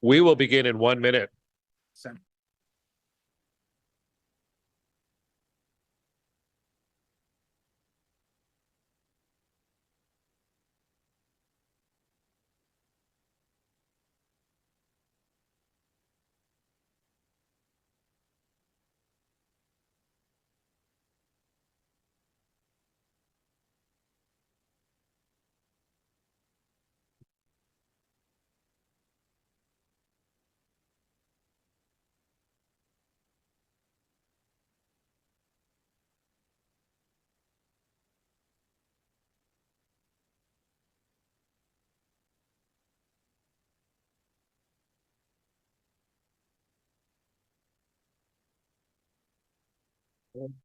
We will begin in 1 minute.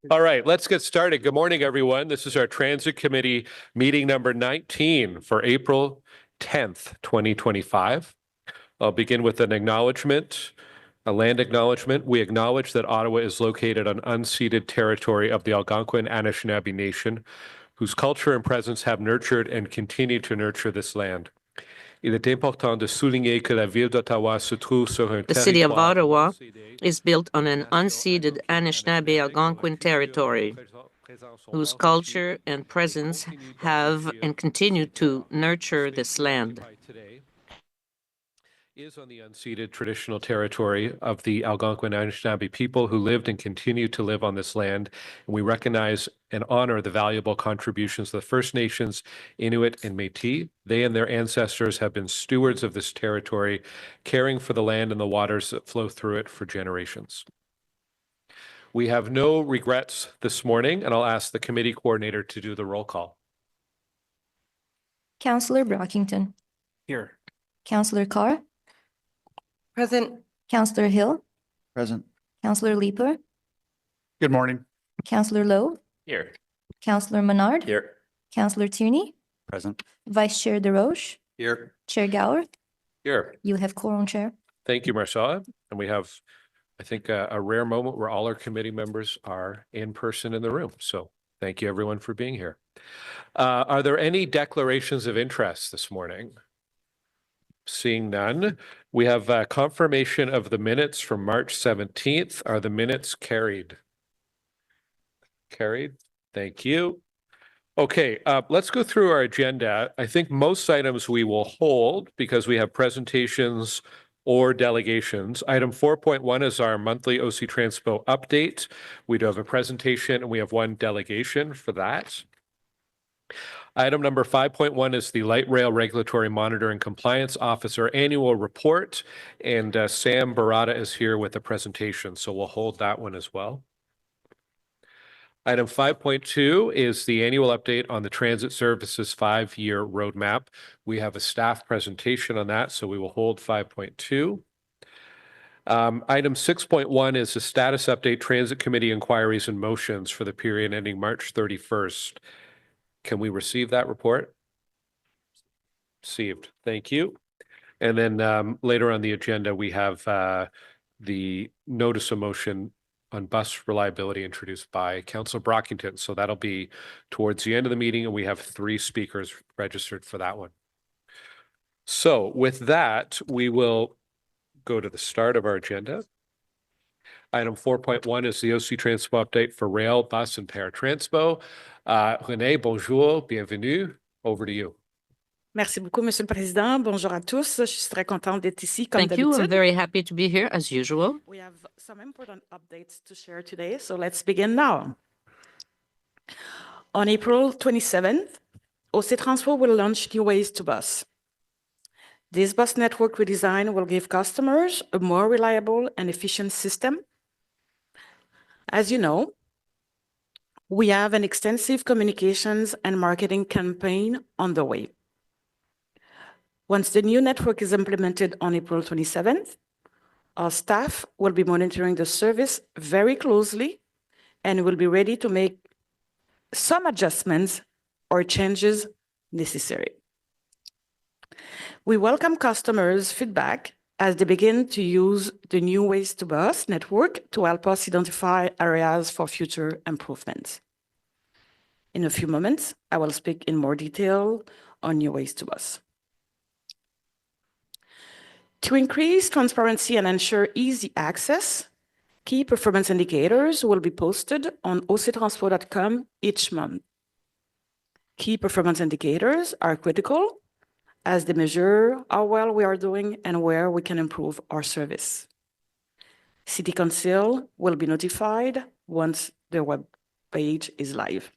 All right, let's get started. Good morning, everyone. This is our Transit Committee meeting number 19 for April 10th, 2025. I'll begin with an acknowledgement, a land acknowledgement. We acknowledge that Ottawa is located on unceded territory of the Algonquin Anishinaabe Nation, whose culture and presence have nurtured and continue to nurture this land. The city of Ottawa is built on an unceded Anishinaabe Algonquin territory, whose culture and presence have and continue to nurture this land. Is on the unceded traditional territory of the Algonquin Anishinaabe people who lived and continue to live on this land. And we recognize and honor the valuable contributions of the First Nations, Inuit, and Métis. They and their ancestors have been stewards of this territory, caring for the land and the waters that flow through it for generations. We have no regrets this morning, and I'll ask the committee coordinator to do the roll call. Councillor Brockington. Here. Councillor Carr. Present. Councillor Hill. Present. Councillor Leeper. Good morning. Councillor Lowe. Here. Councillor Menard. Here. Councillor Tierney. Present. Vice Chair DesRoches. Here. Chair Gower. Here. You have quorum, Chair. Thank you, Marcella. And we have, I think, a rare moment where all our committee members are in person in the room. So thank you, everyone, for being here. Are there any declarations of interest this morning? Seeing none, we have confirmation of the minutes from March 17th. Are the minutes carried? Carried. Thank you. Okay, let's go through our agenda. I think most items we will hold because we have presentations or delegations. Item 4.1 is our monthly OC Transpo update. We do have a presentation and we have one delegation for that. Item number 5.1 is the Light Rail Regulatory Monitor and Compliance Officer Annual Report, and Sam Barata is here with a presentation, so we'll hold that one as well. Item 5.2 is the annual update on the Transit Services 5-year roadmap. We have a staff presentation on that, so we will hold 5.2. Item 6.1 is the status update Transit Committee inquiries and motions for the period ending March 31st. Can we receive that report? Received. Thank you. And then later on the agenda, we have the notice of motion on bus reliability introduced by Councillor Brockington. So that'll be towards the end of the meeting, and we have 3 speakers registered for that one. So with that, we will go to the start of our agenda. Item 4.1 is the OC Transpo update for rail, bus, and paratranspo. René, bonjour, bienvenue. Over to you. Merci beaucoup, Monsieur le Président. Bonjour à tous. Je suis très contente d'être ici, comme Thank you. I'm d'habitude. very happy to be here, as usual. We have some important updates to share today, so let's begin now. On April 27th, OC Transpo will launch new ways to bus. This bus network redesign will give customers a more reliable and efficient system. As you know, we have an extensive communications and marketing campaign on the way. Once the new network is implemented on April 27th, our staff will be monitoring the service very closely and will be ready to make some adjustments or changes necessary. We welcome customers' feedback as they begin to use the new Ways to Bus network to help us identify areas for future improvements. In a few moments, I will speak in more detail on new Ways to Bus. To increase transparency and ensure easy access, key performance indicators will be posted on octranspo.com each month. Key performance indicators are critical as they measure how well we are doing and where we can improve our service. City Council will be notified once the web page is live.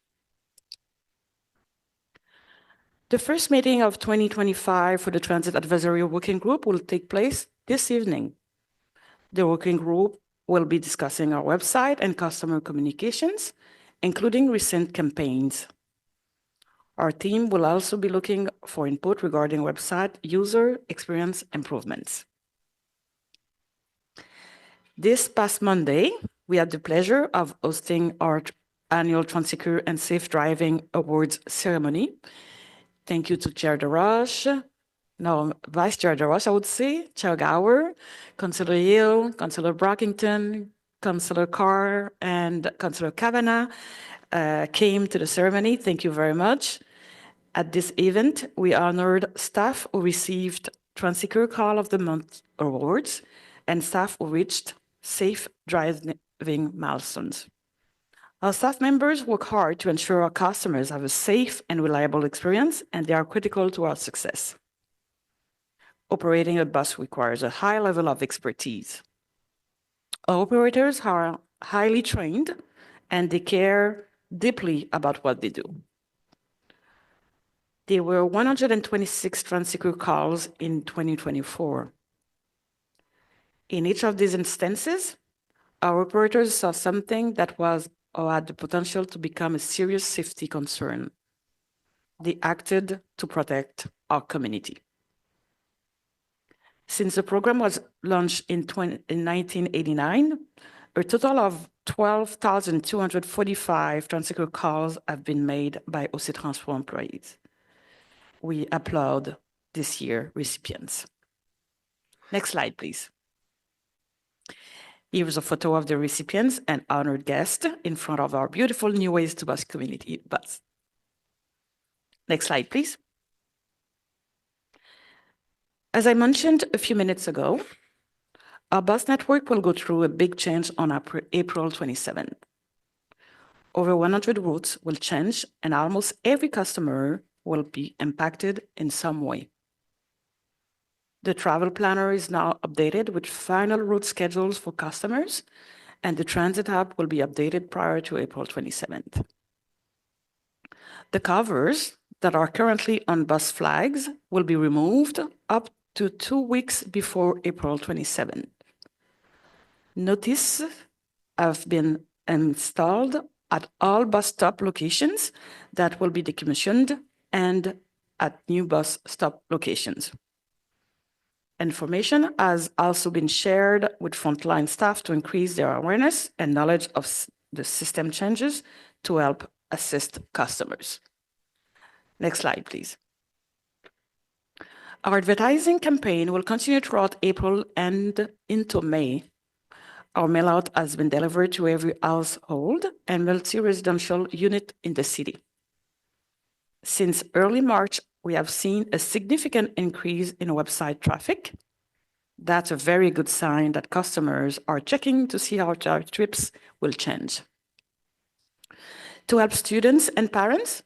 The first meeting of 2025 for the Transit Advisory Working Group will take place this evening. The working group will be discussing our website and customer communications, including recent campaigns. Our team will also be looking for input regarding website user experience improvements. This past Monday, we had the pleasure of hosting our annual Transecure and Safe Driving Awards ceremony. Thank you to Chair DeRoche, no, Vice Chair DeRoche, I would say, Chair Gower, Councillor Hill, Councillor Brockington, Councillor Carr, and Councillor Kavanagh came to the ceremony. Thank you very much. At this event, we honored staff who received Transecure Call of the Month awards and staff who reached safe driving milestones. Our staff members work hard to ensure our customers have a safe and reliable experience, and they are critical to our success. Operating a bus requires a high level of expertise. Our operators are highly trained, and they care deeply about what they do. There were 126 Transecure calls in 2024. In each of these instances, our operators saw something that was or had the potential to become a serious safety concern. They acted to protect our community. Since the program was launched in 1989, a total of 12,245 Transecure calls have been made by Transpo employees. We applaud this year's recipients. Next slide, please. Here's a photo of the recipients and honored guests in front of our beautiful New Ways to Bus community bus. Next slide, please. As I mentioned a few minutes ago, our bus network will go through a big change on April 27th. Over 100 routes will change, and almost every customer will be impacted in some way. The travel planner is now updated with final route schedules for customers, and the transit app will be updated prior to April 27th. The covers that are currently on bus flags will be removed up to 2 weeks before April 27th. Notices have been installed at all bus stop locations that will be decommissioned and at new bus stop locations. Information has also been shared with frontline staff to increase their awareness and knowledge of the system changes to help assist customers. Next slide, please. Our advertising campaign will continue throughout April and into May. Our mail-out has been delivered to every household and multi-residential unit in the city. Since early March, we have seen a significant increase in website traffic. That's a very good sign that customers are checking to see how their trips will change. To help students and parents,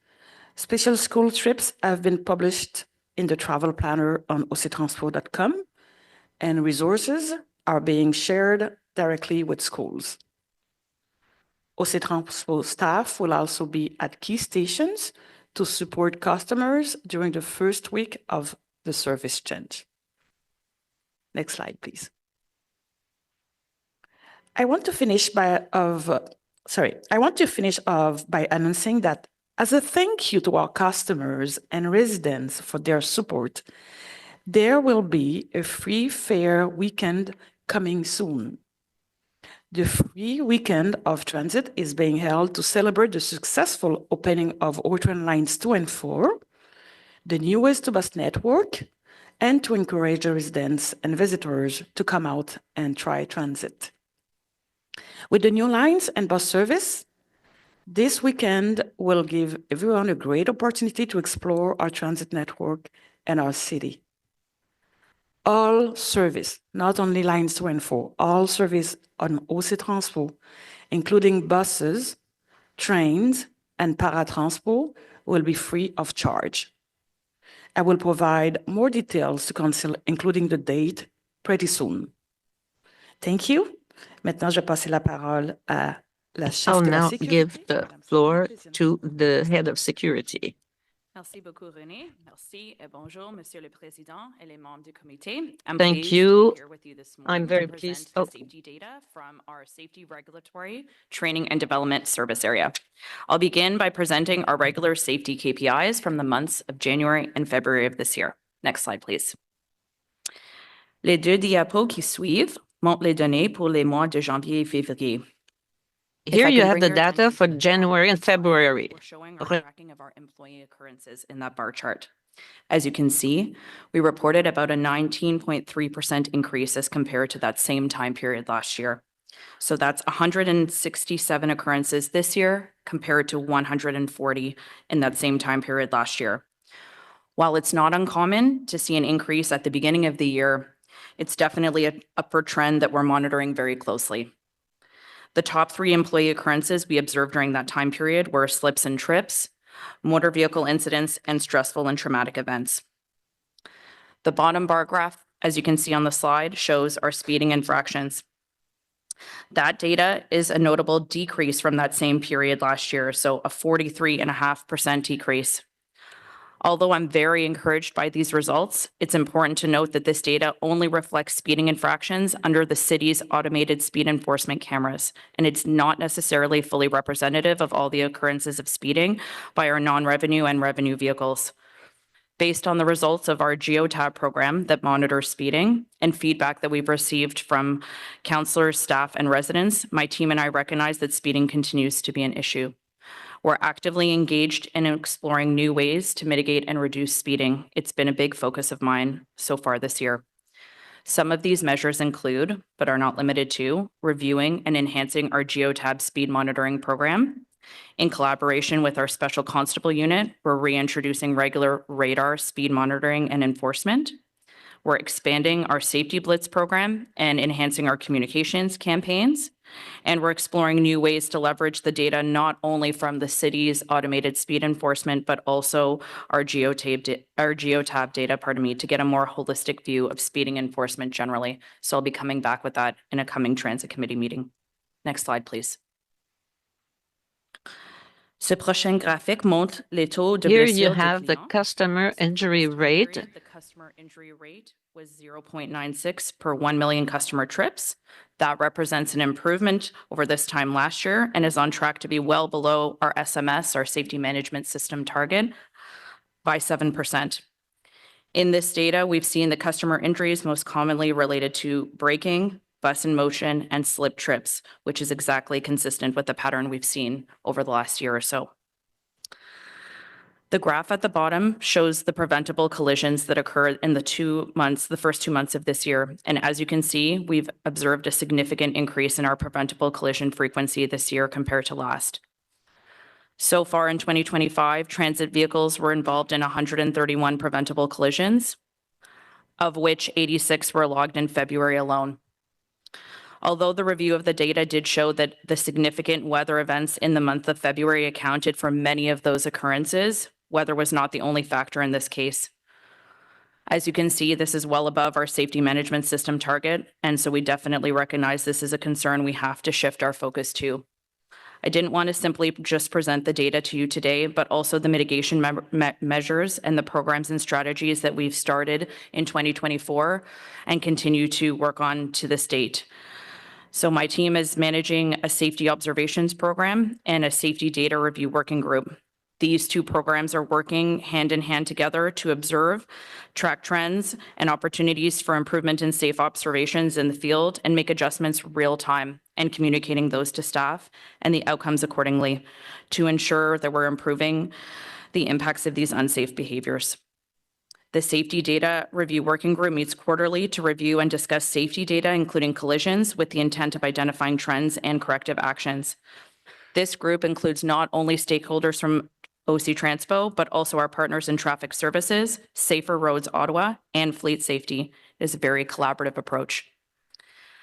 special school trips have been published in the travel planner on octranspo.com, and resources are being shared directly with schools. Transpo staff will also be at key stations to support customers during the first week of the service change. Next slide, please. I want to finish by announcing that as a thank you to our customers and residents for their support, there will be a free fare weekend coming soon. The free weekend of transit is being held to celebrate the successful opening of Overtrain Lines 2 and 4, the New Ways to Bus network, and to encourage the residents and visitors to come out and try transit. With the new lines and bus service, this weekend will give everyone a great opportunity to explore our transit network and our city. all service, not only lines 2 and 4, all service on OC Transpo, including buses, trains, and paratransport, will be free of charge. I will provide more details to Council, including the date, pretty soon. Thank you. Maintenant, je passe la parole à la chef I'll de la now sécurité, give the Madame floor Sophie to the head of security. Merci beaucoup, René. Merci et bonjour, Monsieur le Président et les membres du comité. I'm Thank pleased you. to be here with you this I'm morning very to pleased. present the safety data from our Safety Regulatory Training and Development Service Area. I'll begin by presenting our regular safety KPIs from the months of January and February of this year. Next slide, please. Les deux diapos qui suivent montrent les données pour les mois de janvier et février. Here I you can have bring the your data attention for to the January and top bar, February. we're showing our Okay. tracking of our employee occurrences in that bar chart. As you can see, we reported about a 19.3% increase as compared to that same time period last year. So that's 167 occurrences this year compared to 140 in that same time period last year. While it's not uncommon to see an increase at the beginning of the year, it's definitely an upward trend that we're monitoring very closely. The top 3 employee occurrences we observed during that time period were slips and trips, motor vehicle incidents, and stressful and traumatic events. The bottom bar graph, as you can see on the slide, shows our speeding infractions. That data is a notable decrease from that same period last year, so a 43.5% decrease. Although I'm very encouraged by these results, it's important to note that this data only reflects speeding infractions under the city's automated speed enforcement cameras, and it's not necessarily fully representative of all the occurrences of speeding by our non-revenue and revenue vehicles. Based on the results of our GeoTab program that monitors speeding and feedback that we've received from councillors, staff, and residents, my team and I recognize that speeding continues to be an issue. We're actively engaged in exploring new ways to mitigate and reduce speeding. It's been a big focus of mine so far this year. Some of these measures include, but are not limited to, reviewing and enhancing our GeoTab speed monitoring program. In collaboration with our Special Constable Unit, we're reintroducing regular radar speed monitoring and enforcement. We're expanding our Safety Blitz program and enhancing our communications campaigns. And we're exploring new ways to leverage the data not only from the city's automated speed enforcement, but also our GeoTab data, to get a more holistic view of speeding enforcement generally. So I'll be coming back with that in a coming Transit Committee meeting. Next slide, please. Ce prochain graphique montre les taux de Here blessures you de have the clients. customer injury rate. The customer injury rate was 0.96 per 1 million customer trips. That represents an improvement over this time last year and is on track to be well below our SMS, our safety management system target, by 7%. In this data, we've seen the customer injuries most commonly related to braking, bus in motion, and slip trips, which is exactly consistent with the pattern we've seen over the last year or so. The graph at the bottom shows the preventable collisions that occurred in the first 2 months of this year. And as you can see, we've observed a significant increase in our preventable collision frequency this year compared to last. So far in 2025, transit vehicles were involved in 131 preventable collisions, of which 86 were logged in February alone. Although the review of the data did show that the significant weather events in the month of February accounted for many of those occurrences, weather was not the only factor in this case. As you can see, this is well above our safety management system target, and so we definitely recognize this is a concern we have to shift our focus to. I didn't want to simply just present the data to you today, but also the mitigation measures and the programs and strategies that we've started in 2024 and continue to work on to this date. So my team is managing a safety observations program and a safety data review working group. These two programs are working hand in hand together to observe, track trends, and opportunities for improvement in safe observations in the field and make adjustments real time and communicating those to staff and the outcomes accordingly to ensure that we're improving the impacts of these unsafe behaviors. The Safety Data Review Working Group meets quarterly to review and discuss safety data, including collisions, with the intent of identifying trends and corrective actions. This group includes not only stakeholders from OC Transpo, but also our partners in traffic services, Safer Roads Ottawa, and Fleet Safety, It is a very collaborative approach.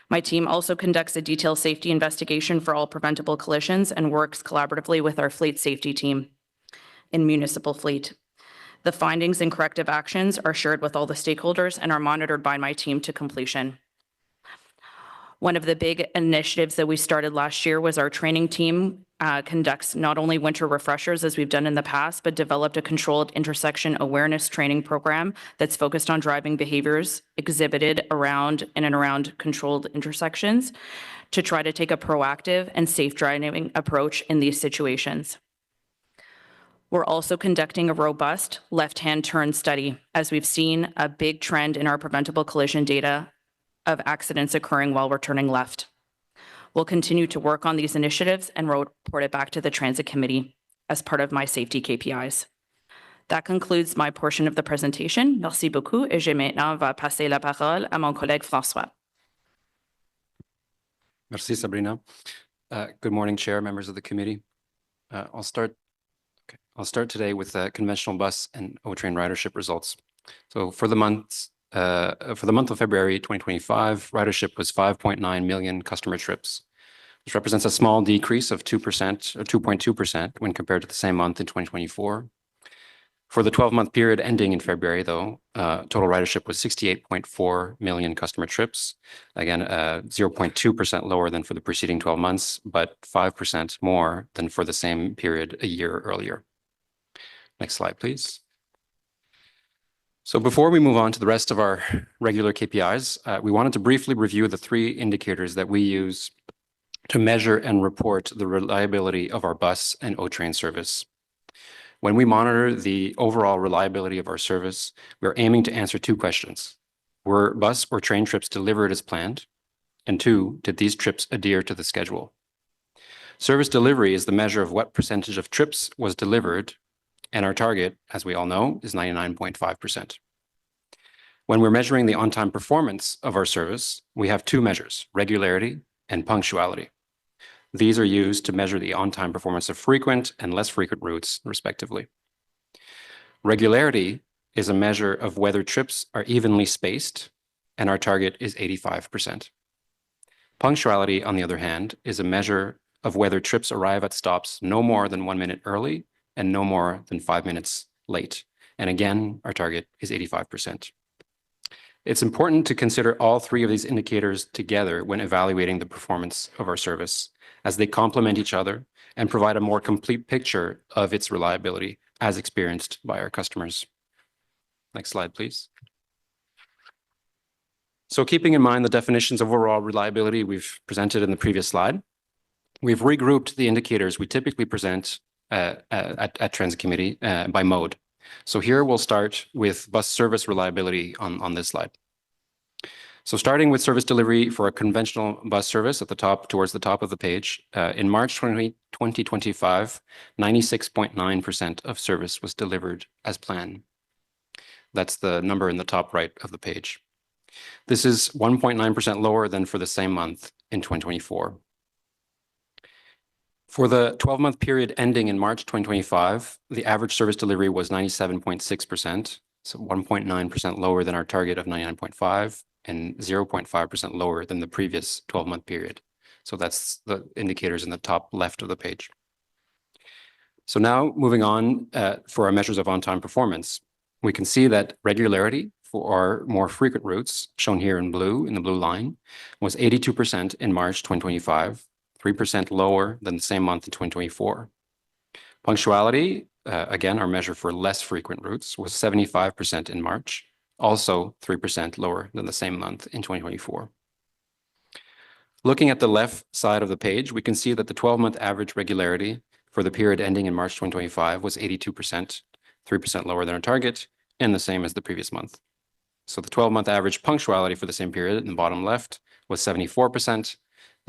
My team also conducts a detailed safety investigation for all preventable collisions and works collaboratively with our fleet safety team in municipal fleet. The findings and corrective actions are shared with all the stakeholders and are monitored by my team to completion. One of the big initiatives that we started last year was our training team conducts not only winter refreshers as we've done in the past, but developed a controlled intersection awareness training program that's focused on driving behaviors exhibited around in and around controlled intersections to try to take a proactive and safe driving approach in these situations. We're also conducting a robust left-hand turn study, as we've seen a big trend in our preventable collision data of accidents occurring while we're turning left. We'll continue to work on these initiatives and report it back to the Transit Committee as part of my safety KPIs. That concludes my portion of the presentation. Merci beaucoup, et je maintenant va passer la parole à mon collègue François. Merci, Sabrina. Good morning, Chair, members of the committee. I'll start today with conventional bus and O-train ridership results. So for the month of February 2025, ridership was 5.9 million customer trips, which represents a small decrease of 2% or 2.2% when compared to the same month in 2024. For the 12-month period ending in February, though, total ridership was 68.4 million customer trips. Again, 0.2% lower than for the preceding 12 months, but 5% more than for the same period a year earlier. Next slide, please. So before we move on to the rest of our regular KPIs, we wanted to briefly review the three indicators that we use to measure and report the reliability of our bus and O-train service. When we monitor the overall reliability of our service, we're aiming to answer two questions. Were bus or train trips delivered as planned? And two, did these trips adhere to the schedule? Service delivery is the measure of what percentage of trips was delivered, and our target, as we all know, is 99.5%. When we're measuring the on-time performance of our service, we have two measures, regularity and punctuality. These are used to measure the on-time performance of frequent and less frequent routes, respectively. Regularity is a measure of whether trips are evenly spaced, and our target is 85%. Punctuality, on the other hand, is a measure of whether trips arrive at stops no more than 1 minute early and no more than 5 minutes late. And again, our target is 85%. It's important to consider all three of these indicators together when evaluating the performance of our service, as they complement each other and provide a more complete picture of its reliability as experienced by our customers. Next slide, please. So keeping in mind the definitions of overall reliability we've presented in the previous slide, we've regrouped the indicators we typically present at Transit Committee by mode. So here we'll start with bus service reliability on this slide. So starting with service delivery for a conventional bus service at the top, towards the top of the page, in March 2025, 96.9% of service was delivered as planned. That's the number in the top right of the page. This is 1.9% lower than for the same month in 2024. For the 12-month period ending in March 2025, the average service delivery was 97.6%, so 1.9% lower than our target of 99.5% and 0.5% lower than the previous 12-month period. So that's the indicators in the top left of the page. So now moving on for our measures of on-time performance, we can see that regularity for our more frequent routes, shown here in blue, in the blue line, was 82% in March 2025, 3% lower than the same month in 2024. Punctuality, again, our measure for less frequent routes, was 75% in March, also 3% lower than the same month in 2024. Looking at the left side of the page, we can see that the 12-month average regularity for the period ending in March 2025 was 82%, 3% lower than our target, and the same as the previous month. So the 12-month average punctuality for the same period in the bottom left was 74%,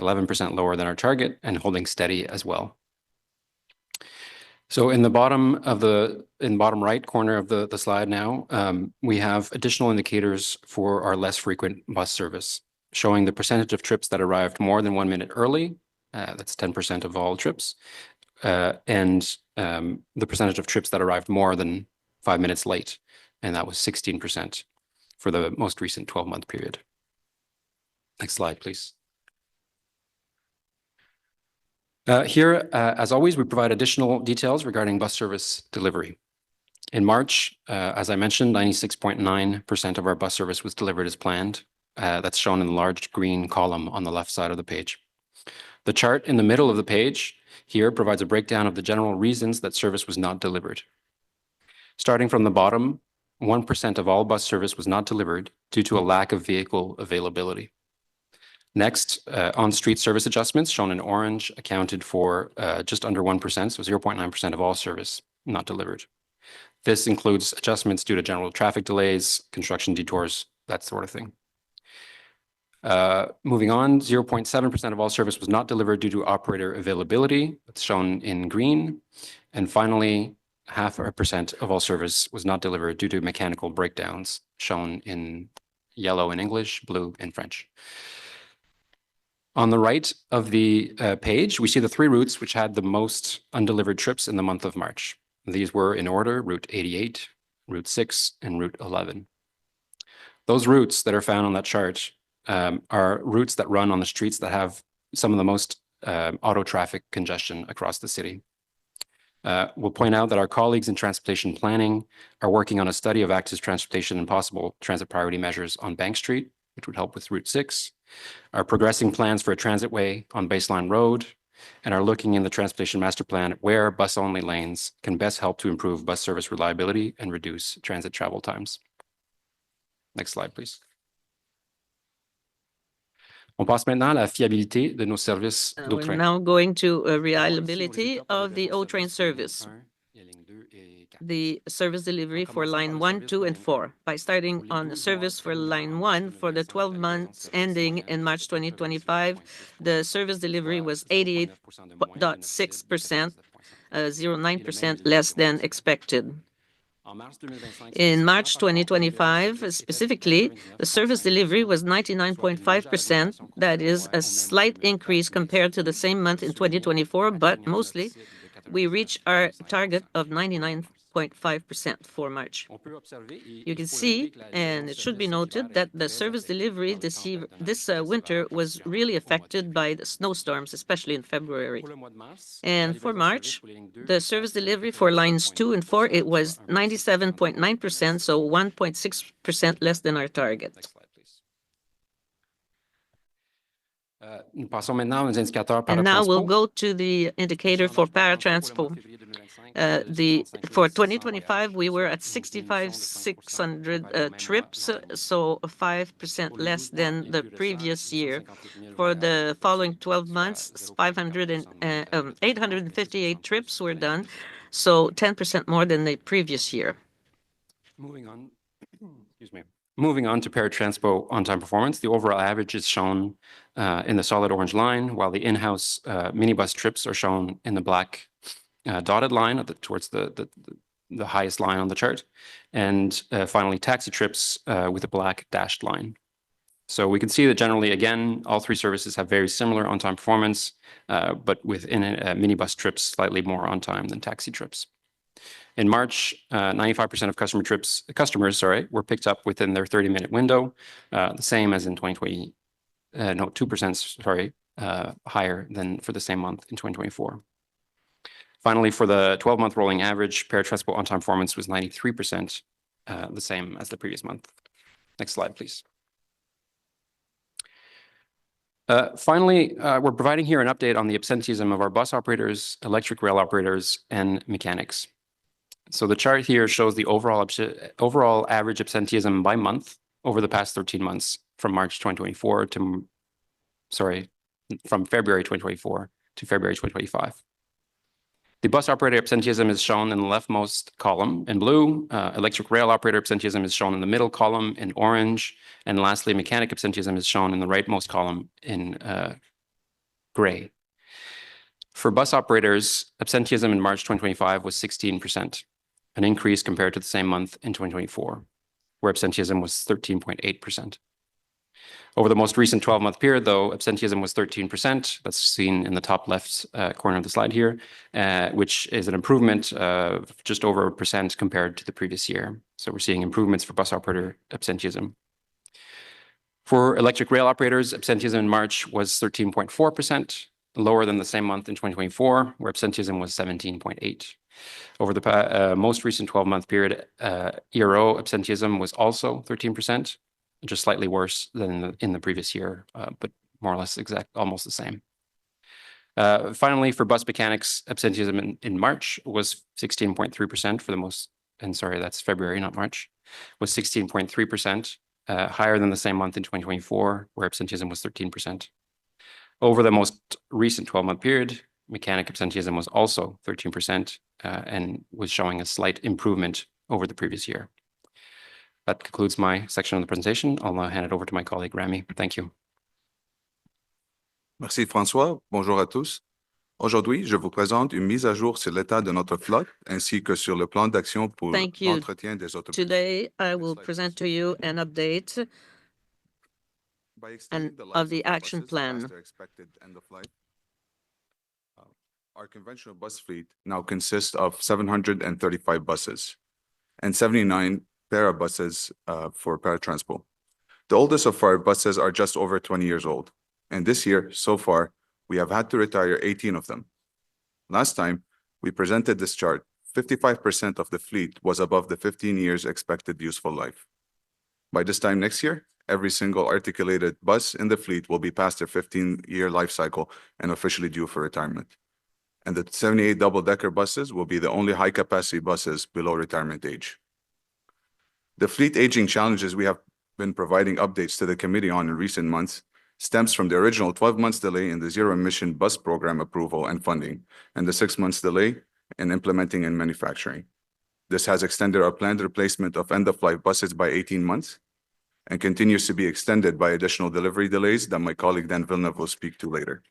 11% lower than our target, and holding steady as well. So in the bottom right corner of the slide now, we have additional indicators for our less frequent bus service, showing the percentage of trips that arrived more than 1 minute early, that's 10% of all trips, and the percentage of trips that arrived more than 5 minutes late, and that was 16%. for the most recent 12-month period. Next slide, please. Here, as always, we provide additional details regarding bus service delivery. In March, as I mentioned, 96.9% of our bus service was delivered as planned. That's shown in the large green column on the left side of the page. The chart in the middle of the page here provides a breakdown of the general reasons that service was not delivered. Starting from the bottom, 1% of all bus service was not delivered due to a lack of vehicle availability. Next, on-street service adjustments, shown in orange, accounted for just under 1%, so 0.9% of all service not delivered. This includes adjustments due to general traffic delays, construction detours, that sort of thing. Moving on, 0.7% of all service was not delivered due to operator availability. That's shown in green. And finally, 0.5% of all service was not delivered due to mechanical breakdowns, shown in yellow in English, blue in French. On the right of the page, we see the 3 routes which had the most undelivered trips in the month of March. These were in order: Route 88, Route 6, and Route 11. Those routes that are found on that chart are routes that run on the streets that have some of the most auto traffic congestion across the city. We'll point out that our colleagues in transportation planning are working on a study of active transportation and possible transit priority measures on Bank Street, which would help with Route 6, are progressing plans for a transitway on Baseline Road, and are looking in the transportation master plan at where bus-only lanes can best help to improve bus service reliability and reduce transit travel times. Next slide, please. On passe maintenant à la fiabilité de nos services d'eau-train. We're now going to reliability of the O-Train service. The service delivery for line 1, 2, and 4. By starting on the service for line 1 for the 12 months ending in March 2025, the service delivery was 88.6%, 0.9% less than expected. In March 2025, specifically, the service delivery was 99.5%. That is a slight increase compared to the same month in 2024, but mostly we reached our target of 99.5% for March. You can see, and it should be noted, that the service delivery this winter was really affected by the snowstorms, especially in February. And for March, the service delivery for lines 2 and 4, it was 97.9%, so 1.6% less than our target. And now we'll go to the indicator for Paratransport. For 2025, we were at 65,600 trips, so 5% less than the previous year. For the following 12 months, 858 trips were done, so 10% more than the previous year. Moving on, excuse me. Moving on to Paratransport on-time performance, the overall average is shown in the solid orange line, while the in-house minibus trips are shown in the black dotted line towards the highest line on the chart. And finally, taxi trips with a black dashed line. So we can see that generally, again, all 3 services have very similar on-time performance, but within minibus trips, slightly more on-time than taxi trips. In March, 95% of customers were picked up within their 30-minute window, the same as in 2020, 2%, higher than for the same month in 2024. Finally, for the 12-month rolling average, Paratransport on-time performance was 93%, the same as the previous month. Next slide, please. Finally, we're providing here an update on the absenteeism of our bus operators, electric rail operators, and mechanics. So the chart here shows the overall average absenteeism by month over the past 13 months from February 2024 to February 2025. The bus operator absenteeism is shown in the leftmost column in blue. Electric rail operator absenteeism is shown in the middle column in orange. And lastly, mechanic absenteeism is shown in the rightmost column in gray. For bus operators, absenteeism in March 2025 was 16%, an increase compared to the same month in 2024, where absenteeism was 13.8%. Over the most recent 12-month period, though, absenteeism was 13%. That's seen in the top left corner of the slide here, which is an improvement of just over 1% compared to the previous year. So we're seeing improvements for bus operator absenteeism. For electric rail operators, absenteeism in March was 13.4%, lower than the same month in 2024, where absenteeism was 17.8%. Over the most recent 12-month period, ERO absenteeism was also 13%, just slightly worse than in the previous year, but more or less almost the same. Finally, for bus mechanics, absenteeism in March was 16.3% for the most, and sorry, that's February, not March, was 16.3%, higher than the same month in 2024, where absenteeism was 13%. Over the most recent 12-month period, mechanic absenteeism was also 13% and was showing a slight improvement over the previous year. That concludes my section of the presentation. I'll now hand it over to my colleague, Rami. Thank you. Merci François. Bonjour à tous. Aujourd'hui, je vous présente une mise à jour sur l'état de notre flotte ainsi que sur le plan d'action pour l'entretien des autobus. Today, I will present to you an update of the action plan. Our conventional bus fleet now consists of 735 buses and 79 parabuses for Transpo. The oldest of our buses are just over 20 years old. And this year, so far, we have had to retire 18 of them. Last time we presented this chart, 55% of the fleet was above the 15 years expected useful life. By this time next year, every single articulated bus in the fleet will be past their 15-year life cycle and officially due for retirement. And the 78 double-decker buses will be the only high-capacity buses below retirement age. The fleet aging challenges we have been providing updates to the committee on in recent months stems from the original 12 months delay in the zero-emission bus program approval and funding, and the 6 months delay in implementing and manufacturing. This has extended our planned replacement of end-of-life buses by 18 months and continues to be extended by additional delivery delays that my colleague Dan Villeneuve will speak to later.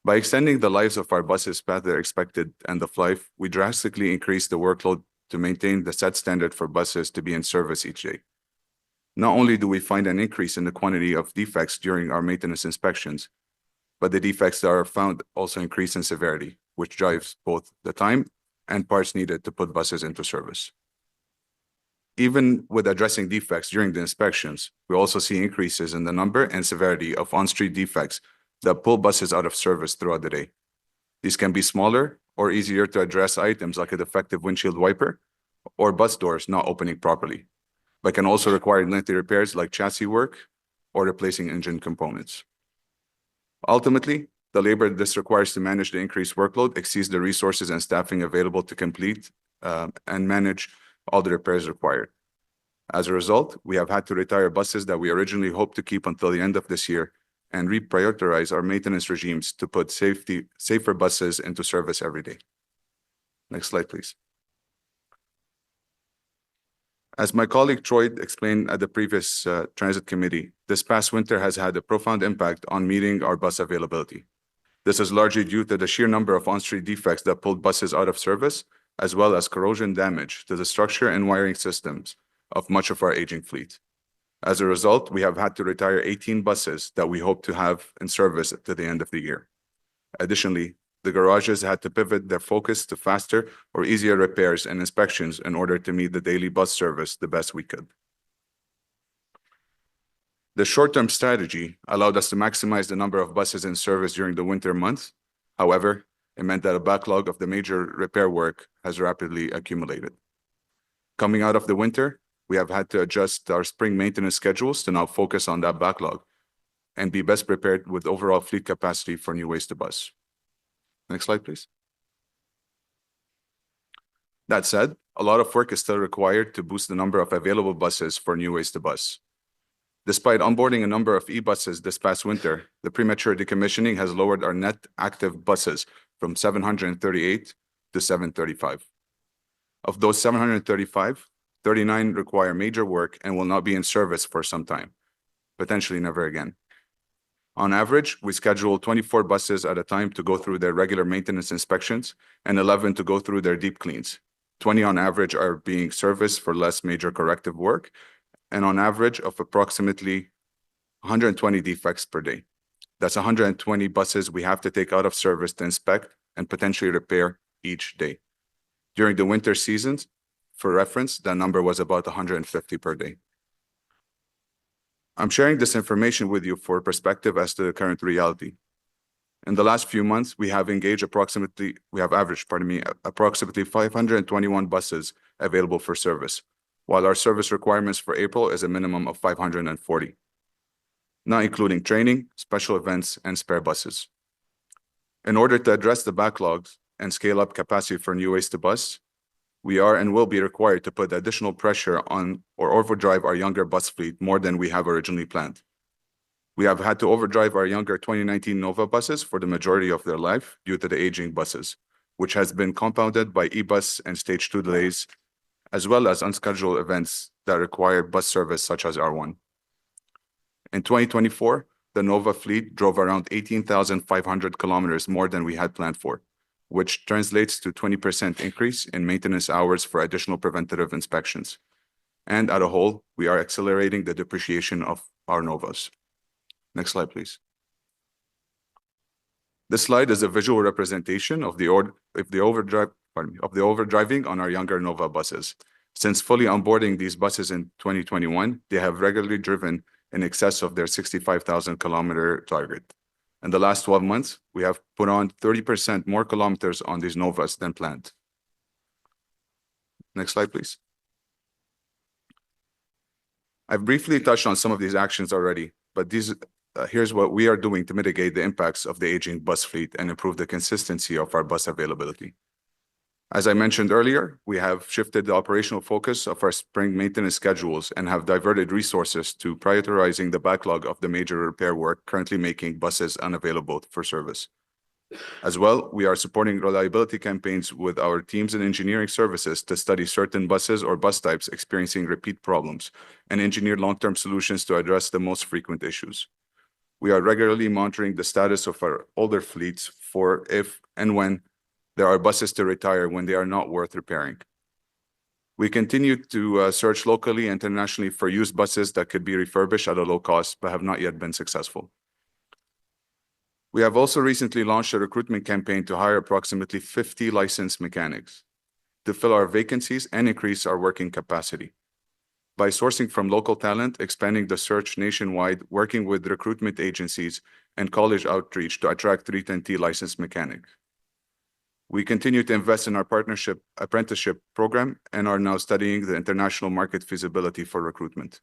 By extending the lives of our buses past their expected end-of-life, we drastically increase the workload to maintain the set standard for buses to be in service each day. Not only do we find an increase in the quantity of defects during our maintenance inspections, but the defects that are found also increase in severity, which drives both the time and parts needed to put buses into service. Even with addressing defects during the inspections, we also see increases in the number and severity of on-street defects that pull buses out of service throughout the day. These can be smaller or easier to address items like a defective windshield wiper or bus doors not opening properly, but can also require lengthy repairs like chassis work or replacing engine components. Ultimately, the labor this requires to manage the increased workload exceeds the resources and staffing available to complete and manage all the repairs required. As a result, we have had to retire buses that we originally hoped to keep until the end of this year and reprioritize our maintenance regimes to put safer buses into service every day. Next slide, please. As my colleague Troy explained at the previous Transit Committee, this past winter has had a profound impact on meeting our bus availability. This is largely due to the sheer number of on-street defects that pulled buses out of service, as well as corrosion damage to the structure and wiring systems of much of our aging fleet. As a result, we have had to retire 18 buses that we hope to have in service to the end of the year. Additionally, the garages had to pivot their focus to faster or easier repairs and inspections in order to meet the daily bus service the best we could. The short-term strategy allowed us to maximize the number of buses in service during the winter months. However, it meant that a backlog of the major repair work has rapidly accumulated. Coming out of the winter, we have had to adjust our spring maintenance schedules to now focus on that backlog and be best prepared with overall fleet capacity for new ways to bus. Next slide, please. That said, a lot of work is still required to boost the number of available buses for new ways to bus. Despite onboarding a number of e-buses this past winter, the premature decommissioning has lowered our net active buses from 738 to 735. Of those 735, 39 require major work and will not be in service for some time, potentially never again. On average, we schedule 24 buses at a time to go through their regular maintenance inspections and 11 to go through their deep cleans. 20 on average are being serviced for less major corrective work, and on average of approximately 120 defects per day. That's 120 buses we have to take out of service to inspect and potentially repair each day. During the winter seasons, For reference, that number was about 150 per day. I'm sharing this information with you for perspective as to the current reality. In the last few months, we have averaged, approximately 521 buses available for service, while our service requirements for April is a minimum of 540, not including training, special events, and spare buses. In order to address the backlogs and scale up capacity for new ways to bus, we are and will be required to put additional pressure on or overdrive our younger bus fleet more than we have originally planned. We have had to overdrive our younger 2019 Nova buses for the majority of their life due to the aging buses, which has been compounded by e-bus and stage 2 delays, as well as unscheduled events that require bus service such as R1. In 2024, the Nova fleet drove around 18,500 kilometers more than we had planned for, which translates to 20% increase in maintenance hours for additional preventative inspections. And at a whole, we are accelerating the depreciation of our Novas. Next slide, please. This slide is a visual representation of the overdriving on our younger Nova buses. Since fully onboarding these buses in 2021, they have regularly driven in excess of their 65,000 kilometer target. In the last 12 months, we have put on 30% more kilometers on these Novas than planned. Next slide, please. I've briefly touched on some of these actions already, but here's what we are doing to mitigate the impacts of the aging bus fleet and improve the consistency of our bus availability. As I mentioned earlier, we have shifted the operational focus of our spring maintenance schedules and have diverted resources to prioritizing the backlog of the major repair work currently making buses unavailable for service. As well, we are supporting reliability campaigns with our teams in engineering services to study certain buses or bus types experiencing repeat problems and engineer long-term solutions to address the most frequent issues. We are regularly monitoring the status of our older fleets for if and when there are buses to retire when they are not worth repairing. We continue to search locally and internationally for used buses that could be refurbished at a low cost, but have not yet been successful. We have also recently launched a recruitment campaign to hire approximately 50 licensed mechanics to fill our vacancies and increase our working capacity. By sourcing from local talent, expanding the search nationwide, working with recruitment agencies, and college outreach to attract 310T licensed mechanics. We continue to invest in our apprenticeship program and are now studying the international market feasibility for recruitment.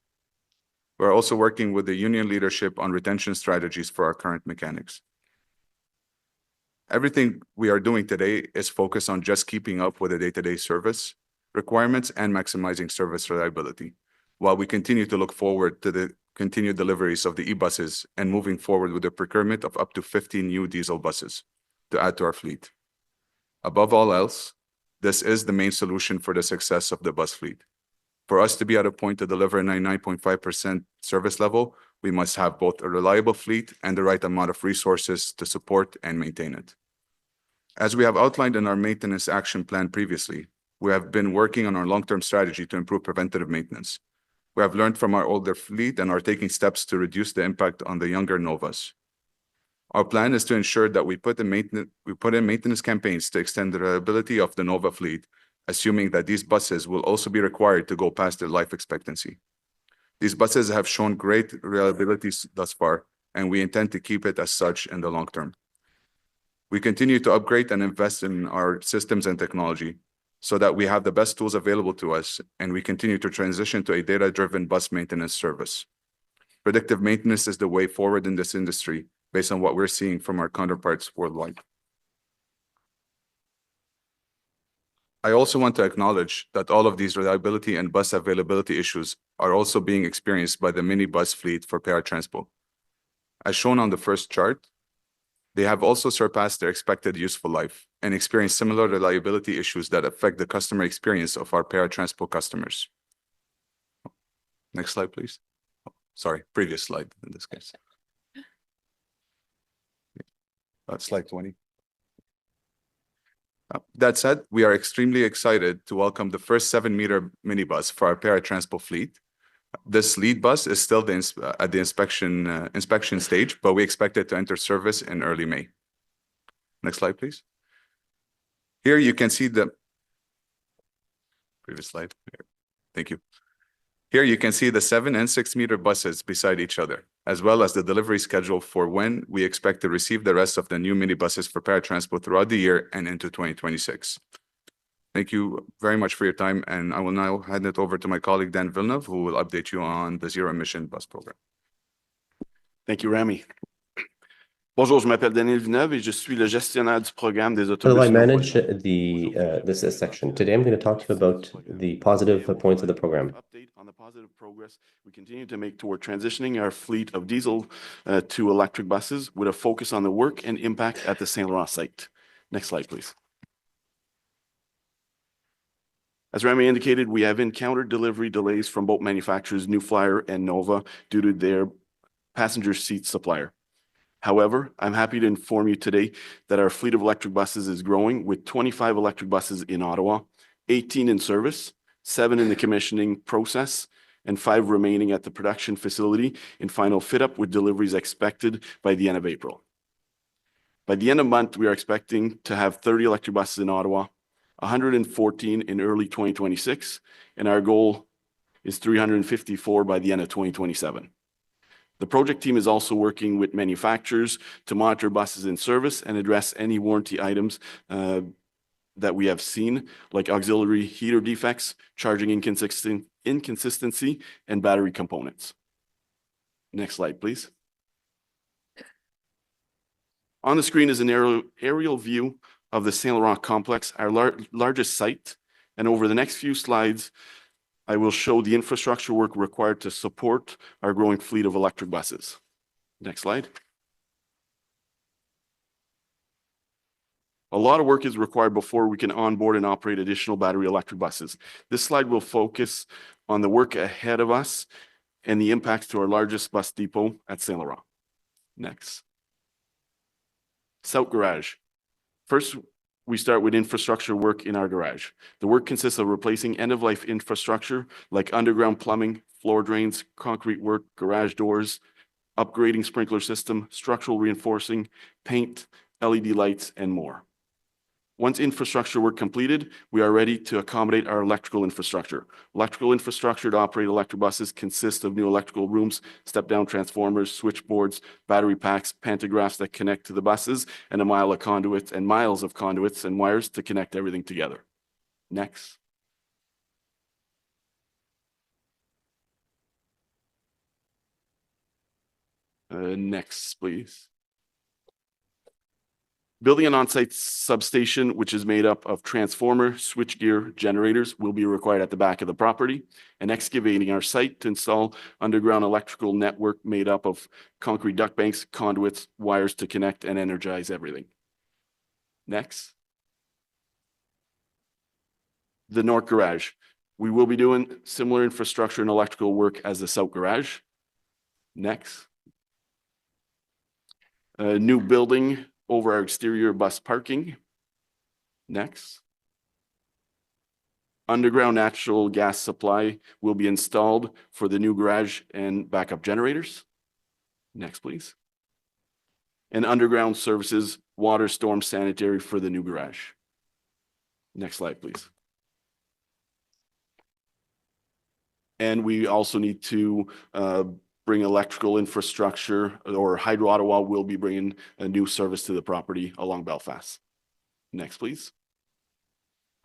We're also working with the union leadership on retention strategies for our current mechanics. Everything we are doing today is focused on just keeping up with the day-to-day service requirements and maximizing service reliability, while we continue to look forward to the continued deliveries of the e-buses and moving forward with the procurement of up to 15 new diesel buses to add to our fleet. Above all else, this is the main solution for the success of the bus fleet. For us to be at a point to deliver a 99.5% service level, we must have both a reliable fleet and the right amount of resources to support and maintain it. As we have outlined in our maintenance action plan previously, we have been working on our long-term strategy to improve preventative maintenance. We have learned from our older fleet and are taking steps to reduce the impact on the younger Novas. Our plan is to ensure that we put in maintenance campaigns to extend the reliability of the Nova fleet, assuming that these buses will also be required to go past their life expectancy. These buses have shown great reliability thus far, and we intend to keep it as such in the long term. We continue to upgrade and invest in our systems and technology so that we have the best tools available to us, and we continue to transition to a data-driven bus maintenance service. Predictive maintenance is the way forward in this industry, based on what we're seeing from our counterparts worldwide. I also want to acknowledge that all of these reliability and bus availability issues are also being experienced by the minibus fleet for Transpo. As shown on the first chart, they have also surpassed their expected useful life and experienced similar reliability issues that affect the customer experience of our Transpo customers. Next slide, please. Sorry, previous slide in this case. Slide 20. That said, we are extremely excited to welcome the first 7-meter minibus for our Transpo fleet. This lead bus is still at the inspection stage, but we expect it to enter service in early May. Next slide, please. Here you can see Previous slide. Thank you. Here you can see the 7 and 6 meter buses beside each other, as well as the delivery schedule for when we expect to receive the rest of the new minibuses for paratransport throughout the year and into 2026. Thank you very much for your time, and I will now hand it over to my colleague Dan Villeneuve, who will update you on the zero emission bus program. Thank you, Rami. Bonjour, je m'appelle Daniel Villeneuve et je suis le gestionnaire du programme des autobus. Hello, I manage this section. Today I'm going to talk to you about the positive points of the program. Update on the positive progress we continue to make toward transitioning our fleet of diesel to electric buses with a focus on the work and impact at the Saint Laurent site. Next slide, please. As Rami indicated, we have encountered delivery delays from both manufacturers, New Flyer and Nova, due to their passenger seat supplier. However, I'm happy to inform you today that our fleet of electric buses is growing with 25 electric buses in Ottawa, 18 in service, 7 in the commissioning process, and 5 remaining at the production facility in final fit-up with deliveries expected by the end of April. By the end of the month, we are expecting to have 30 electric buses in Ottawa, 114 in early 2026, and our goal is 354 by the end of 2027. The project team is also working with manufacturers to monitor buses in service and address any warranty items that we have seen, like auxiliary heater defects, charging inconsistency, and battery components. Next slide, please. On the screen is an aerial view of the Saint Laurent complex, our largest site, and over the next few slides, I will show the infrastructure work required to support our growing fleet of electric buses. Next slide. A lot of work is required before we can onboard and operate additional battery electric buses. This slide will focus on the work ahead of us and the impacts to our largest bus depot at Saint Laurent. Next. South Garage. First, we start with infrastructure work in our garage. The work consists of replacing end-of-life infrastructure like underground plumbing, floor drains, concrete work, garage doors, upgrading sprinkler system, structural reinforcing, paint, LED lights, and more. Once infrastructure work completed, we are ready to accommodate our electrical infrastructure. Electrical infrastructure to operate electric buses consists of new electrical rooms, step-down transformers, switchboards, battery packs, pantographs that connect to the buses, and a mile of conduits and miles of conduits and wires to connect everything together. Next. Next, please. Building an on-site substation, which is made up of transformer, switchgear, generators, will be required at the back of the property, and excavating our site to install underground electrical network made up of concrete duct banks, conduits, wires to connect and energize everything. Next. The North Garage. We will be doing similar infrastructure and electrical work as the South Garage. Next. A new building over our exterior bus parking. Next. Underground natural gas supply will be installed for the new garage and backup generators. Next, please. And underground services, water, storm, sanitary for the new garage. Next slide, please. And we also need to bring electrical infrastructure, or Hydro Ottawa will be bringing a new service to the property along Belfast. Next, please.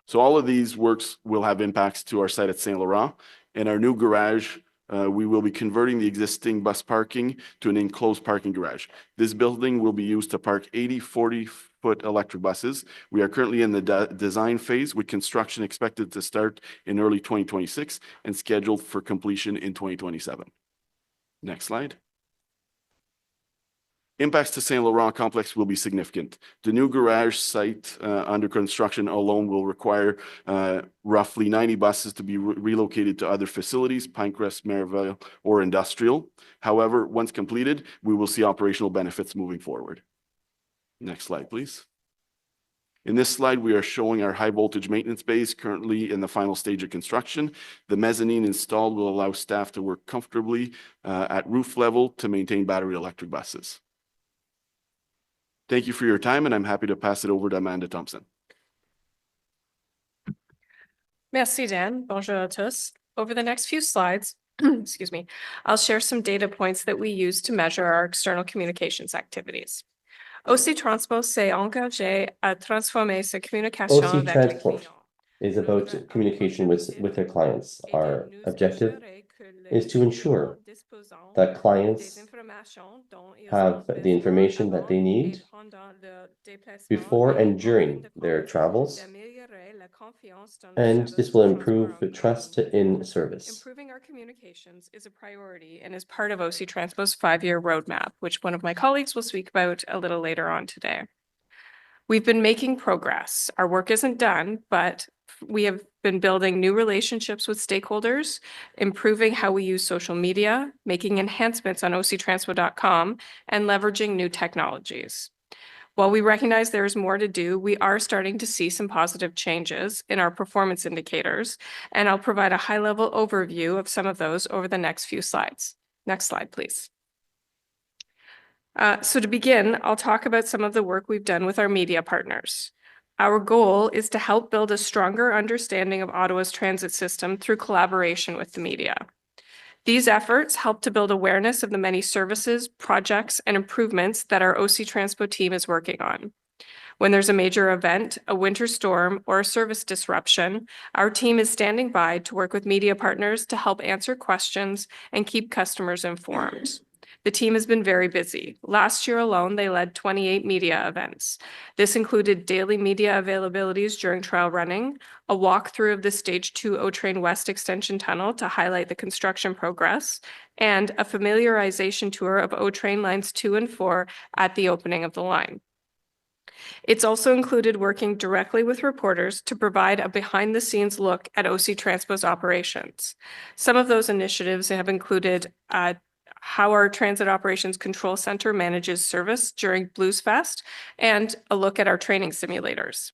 So all of these works will have impacts to our site at Saint Laurent. In our new garage, we will be converting the existing bus parking to an enclosed parking garage. This building will be used to park 80 40-foot electric buses. We are currently in the design phase with construction expected to start in early 2026 and scheduled for completion in 2027. Next slide. Impacts to Saint Laurent complex will be significant. The new garage site under construction alone will require roughly 90 buses to be relocated to other facilities, Pinecrest, Merivale, or industrial. However, once completed, we will see operational benefits moving forward. Next slide, please. In this slide, we are showing our high voltage maintenance bays currently in the final stage of construction. The mezzanine installed will allow staff to work comfortably at roof level to maintain battery electric buses. Thank you for your time, and I'm happy to pass it over to Amanda Thompson. Merci, Dan. Bonjour à tous. Over the next few slides, excuse me, I'll share some data points that we use to measure our external communications activities. OC Transpo s'est engagé à transformer sa communication OC avec les Transport clients. is about communication with their clients. Our objective is to ensure that clients have the information that they need before and during their travels, and this will improve the trust in service. Improving our communications is a priority and is part of OC Transpo's 5-year roadmap, which one of my colleagues will speak about a little later on today. We've been making progress. Our work isn't done, but we have been building new relationships with stakeholders, improving how we use social media, making enhancements on octranspo.com, and leveraging new technologies. While we recognize there is more to do, we are starting to see some positive changes in our performance indicators, and I'll provide a high-level overview of some of those over the next few slides. Next slide, please. So to begin, I'll talk about some of the work we've done with our media partners. Our goal is to help build a stronger understanding of Ottawa's transit system through collaboration with the media. These efforts help to build awareness of the many services, projects, and improvements that our OC Transpo team is working on. When there's a major event, a winter storm, or a service disruption, our team is standing by to work with media partners to help answer questions and keep customers informed. The team has been very busy. Last year alone, they led 28 media events. This included daily media availabilities during trial running, a walkthrough of the Stage 2 O-Train West Extension Tunnel to highlight the construction progress, and a familiarization tour of O-Train Lines 2 and 4 at the opening of the line. It's also included working directly with reporters to provide a behind-the-scenes look at OC Transpo's operations. Some of those initiatives have included how our Transit Operations Control Center manages service during Blues Fest, and a look at our training simulators.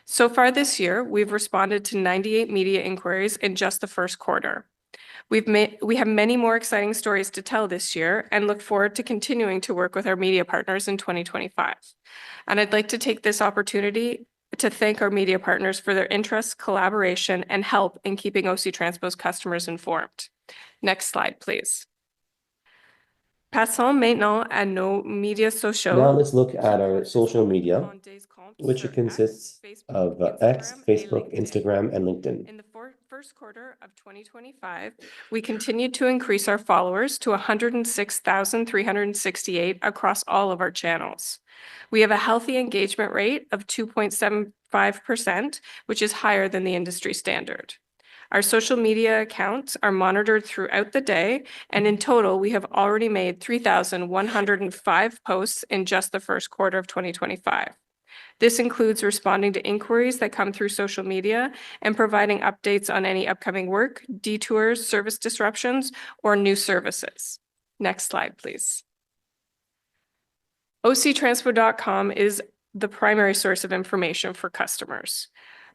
So far this year, we've responded to 98 media inquiries in just the first quarter. We have many more exciting stories to tell this year and look forward to continuing to work with our media partners in 2025. And I'd like to take this opportunity to thank our media partners for their interest, collaboration, and help in keeping OC Transpo's customers informed. Next slide, please. Passons maintenant à nos médias sociaux. Now let's look at our social media, which consists of X, Facebook, Instagram, and LinkedIn. In the first quarter of 2025, we continued to increase our followers to 106,368 across all of our channels. We have a healthy engagement rate of 2.75%, which is higher than the industry standard. Our social media accounts are monitored throughout the day, and in total, we have already made 3,105 posts in just the first quarter of 2025. This includes responding to inquiries that come through social media and providing updates on any upcoming work, detours, service disruptions, or new services. Next slide, please. octranspo.com is the primary source of information for customers.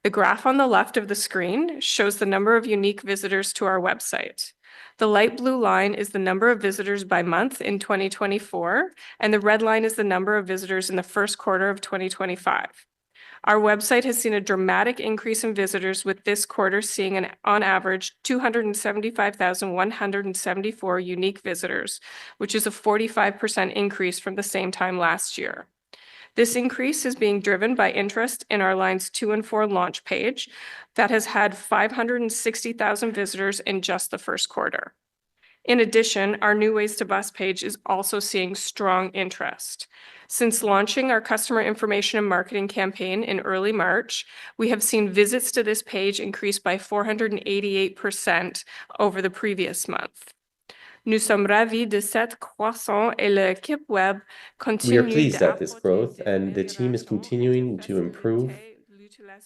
The graph on the left of the screen shows the number of unique visitors to our website. The light blue line is the number of visitors by month in 2024, and the red line is the number of visitors in the first quarter of 2025. Our website has seen a dramatic increase in visitors, with this quarter seeing on average 275,174 unique visitors, which is a 45% increase from the same time last year. This increase is being driven by interest in our Lines 2 and 4 launch page that has had 560,000 visitors in just the first quarter. In addition, our New Ways to Bus page is also seeing strong interest. Since launching our customer information and marketing campaign in early March, we have seen visits to this page increase by 488% over the previous month. Nous sommes ravis de cette croissance et l'équipe web continue. We are pleased at this growth, and the team is continuing to improve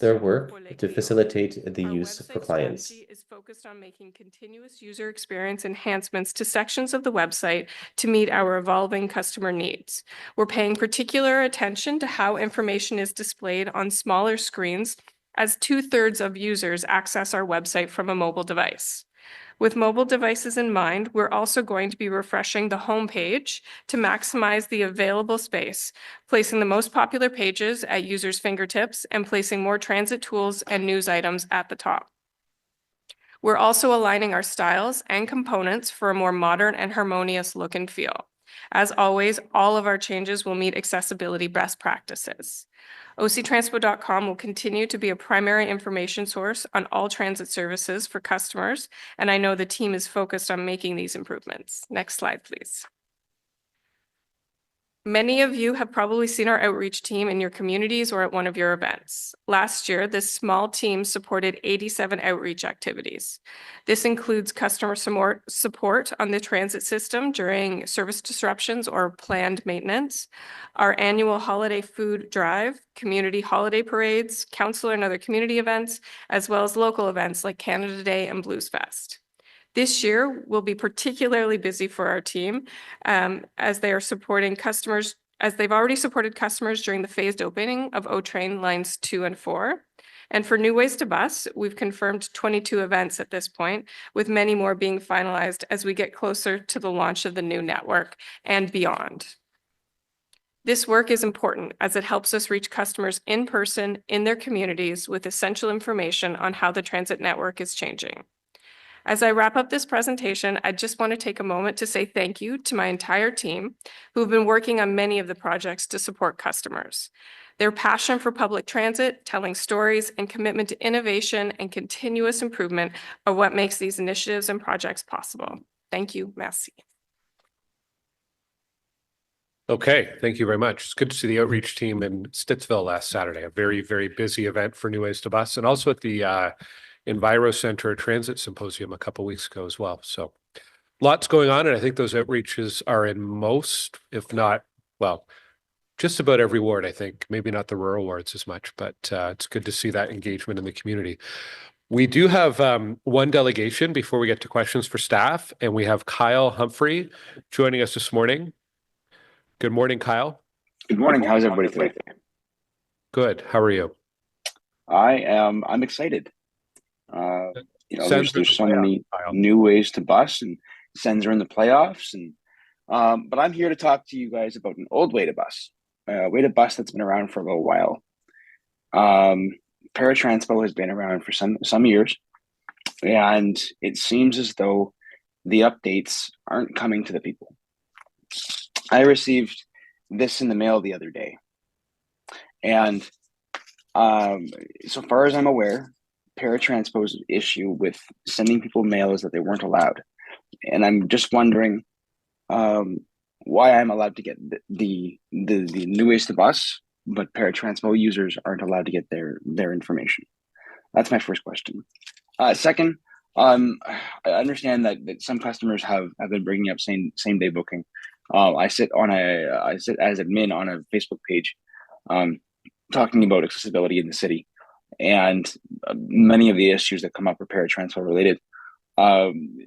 their work to facilitate the use for clients. Our website strategy is focused on making continuous user experience enhancements to sections of the website to meet our evolving customer needs. We're paying particular attention to how information is displayed on smaller screens, as 2/3 of users access our website from a mobile device. With mobile devices in mind, we're also going to be refreshing the homepage to maximize the available space, placing the most popular pages at users' fingertips and placing more transit tools and news items at the top. We're also aligning our styles and components for a more modern and harmonious look and feel. As always, all of our changes will meet accessibility best practices. octranspo.com will continue to be a primary information source on all transit services for customers, and I know the team is focused on making these improvements. Next slide, please. Many of you have probably seen our outreach team in your communities or at one of your events. Last year, this small team supported 87 outreach activities. This includes customer support on the transit system during service disruptions or planned maintenance, our annual holiday food drive, community holiday parades, councillor and other community events, as well as local events like Canada Day and Blues Fest. This year will be particularly busy for our team as they are supporting customers, as they've already supported customers during the phased opening of O-Train lines 2 and 4. And for New Ways to Bus, we've confirmed 22 events at this point, with many more being finalized as we get closer to the launch of the new network and beyond. This work is important as it helps us reach customers in person in their communities with essential information on how the transit network is changing. As I wrap up this presentation, I just want to take a moment to say thank you to my entire team who have been working on many of the projects to support customers. Their passion for public transit, telling stories, and commitment to innovation and continuous improvement are what makes these initiatives and projects possible. Thank you. Merci. Okay, thank you very much. It's good to see the outreach team in Stittsville last Saturday, a very, very busy event for New Ways to Bus, and also at the Enviro Center Transit Symposium a couple weeks ago as well. So lots going on, and I think those outreaches are in most, if not, well, just about every ward, I think. Maybe not the rural wards as much, but it's good to see that engagement in the community. We do have one delegation before we get to questions for staff, and we have Kyle Humphrey joining us this morning. Good morning, Kyle. Good morning. How's everybody today? Good. How are you? I'm excited. There's so many new ways to bus, and Sens are in the playoffs, and but I'm here to talk to you guys about an old way to bus, a way to bus that's been around for a little while. Paratranspo has been around for some years, and it seems as though the updates aren't coming to the people. I received this in the mail the other day, and so far as I'm aware, Paratranspo's issue with sending people mail is that they weren't allowed. And I'm just wondering why I'm allowed to get the New Ways to Bus, but Paratranspo users aren't allowed to get their information. That's my first question. Second, I understand that some customers have been bringing up same day booking. I sit as admin on a Facebook page talking about accessibility in the city. And many of the issues that come up are Paratranspo related.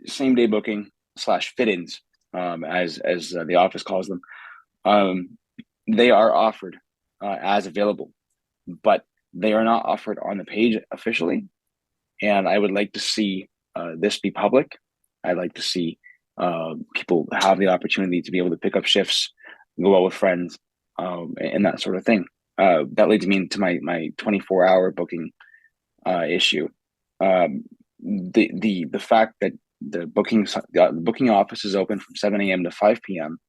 Same day booking / fit-ins, as the office calls them. They are offered as available, but they are not offered on the page officially. And I would like to see this be public. I'd like to see people have the opportunity to be able to pick up shifts, go out with friends, and that sort of thing. That leads me into my 24-hour booking issue. The fact that the booking office is open from 7 a.m. to 5 p.m.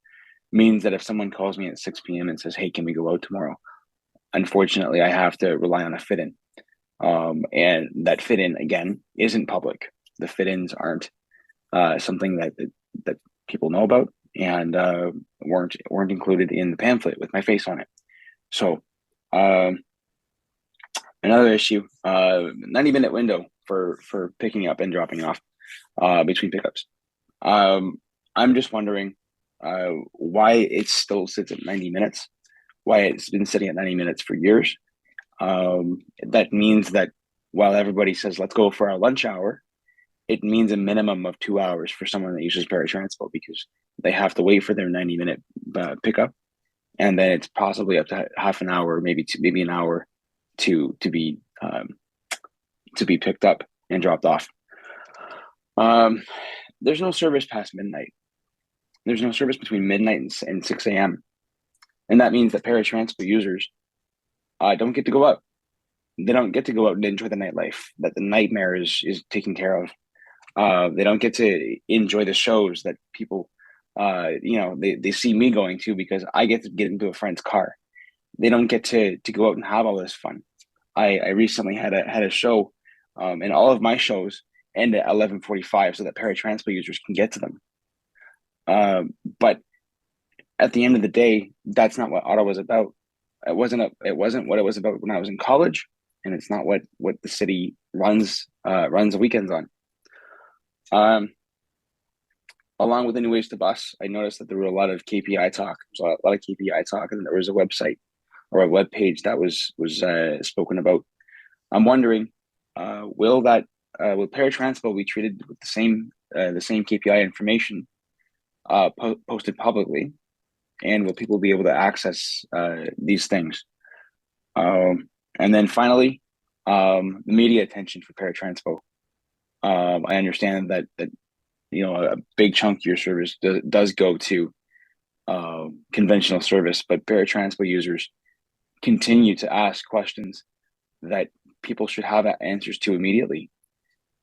means that if someone calls me at 6 p.m. and says, "Hey, can we go out tomorrow?" Unfortunately, I have to rely on a fit-in, and that fit-in again isn't public. The fit-ins aren't something that people know about, and weren't included in the pamphlet with my face on it. So. Another issue, 90-minute window for picking up and dropping off between pickups. I'm just wondering why it still sits at 90 minutes, why it's been sitting at 90 minutes for years. That means that while everybody says, let's go for our lunch hour, it means a minimum of 2 hours for someone that uses Paratranspo, because they have to wait for their 90-minute pickup. And then it's possibly up to half an hour, maybe an hour to be picked up and dropped off. There's no service past midnight. There's no service between midnight and 6 a.m. And that means that Paratranspo users don't get to go out. They don't get to go out and enjoy the nightlife, that the nightmare is taken care of. They don't get to enjoy the shows that people, they see me going to because I get to get into a friend's car. They don't get to go out and have all this fun. I recently had a show, and all of my shows end at 11:45 so that paratransport users can get to them. But at the end of the day, that's not what Ottawa's about. It wasn't what it was about when I was in college, and it's not what the city runs the weekends on. Along with the new ways to bus, I noticed that there were a lot of KPI talk. There was a lot of KPI talk, and there was a website or a web page that was spoken about. I'm wondering, will paratransport be treated with the same KPI information posted publicly, and will people be able to access these things? And then finally, the media attention for paratransport. I understand that a big chunk of your service does go to conventional service, but paratransport users continue to ask questions that people should have answers to immediately.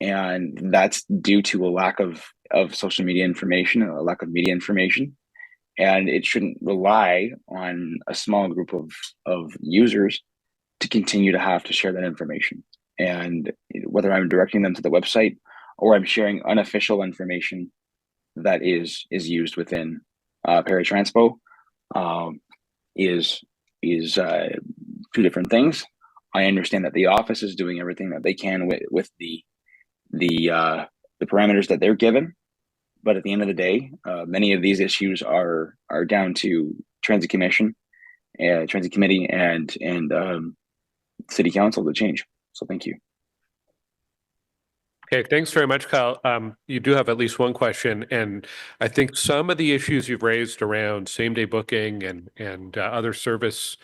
And that's due to a lack of social media information, a lack of media information. And it shouldn't rely on a small group of users to continue to have to share that information. And whether I'm directing them to the website or I'm sharing unofficial information that is used within paratransport, is two different things. I understand that the office is doing everything that they can with the parameters that they're given, but at the end of the day, many of these issues are down to Transit Commission and Transit Committee and City Council to change. So thank you. Okay, thanks very much, Kyle. You do have at least one question, and I think some of the issues you've raised around same-day booking and other service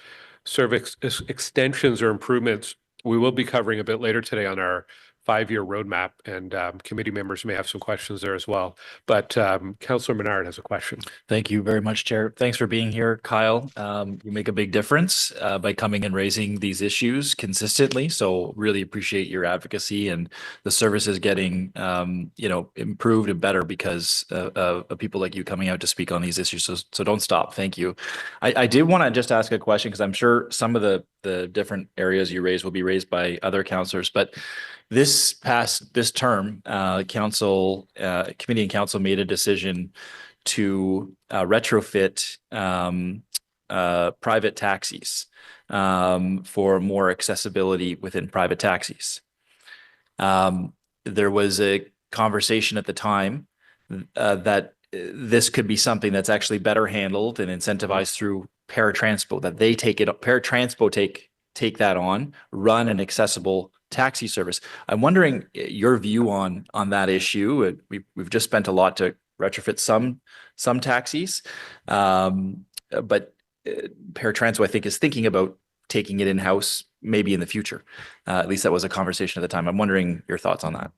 extensions or improvements, we will be covering a bit later today on our 5-year roadmap, and committee members may have some questions there as well. But Councillor Menard has a question. Thank you very much, Chair. Thanks for being here, Kyle. You make a big difference by coming and raising these issues consistently. So really appreciate your advocacy, and the service is getting improved and better because of people like you coming out to speak on these issues. So don't stop. Thank you. I did want to just ask a question because I'm sure some of the different areas you raised will be raised by other councillors, but this term, committee and council made a decision to retrofit private taxis for more accessibility within private taxis. There was a conversation at the time that this could be something that's actually better handled and incentivized through paratransport, that they take it up, paratransport take that on, run an accessible taxi service. I'm wondering your view on that issue. We've just spent a lot to retrofit some taxis, but paratransport, I think, is thinking about taking it in-house maybe in the future. At least that was a conversation at the time. I'm wondering your thoughts on that.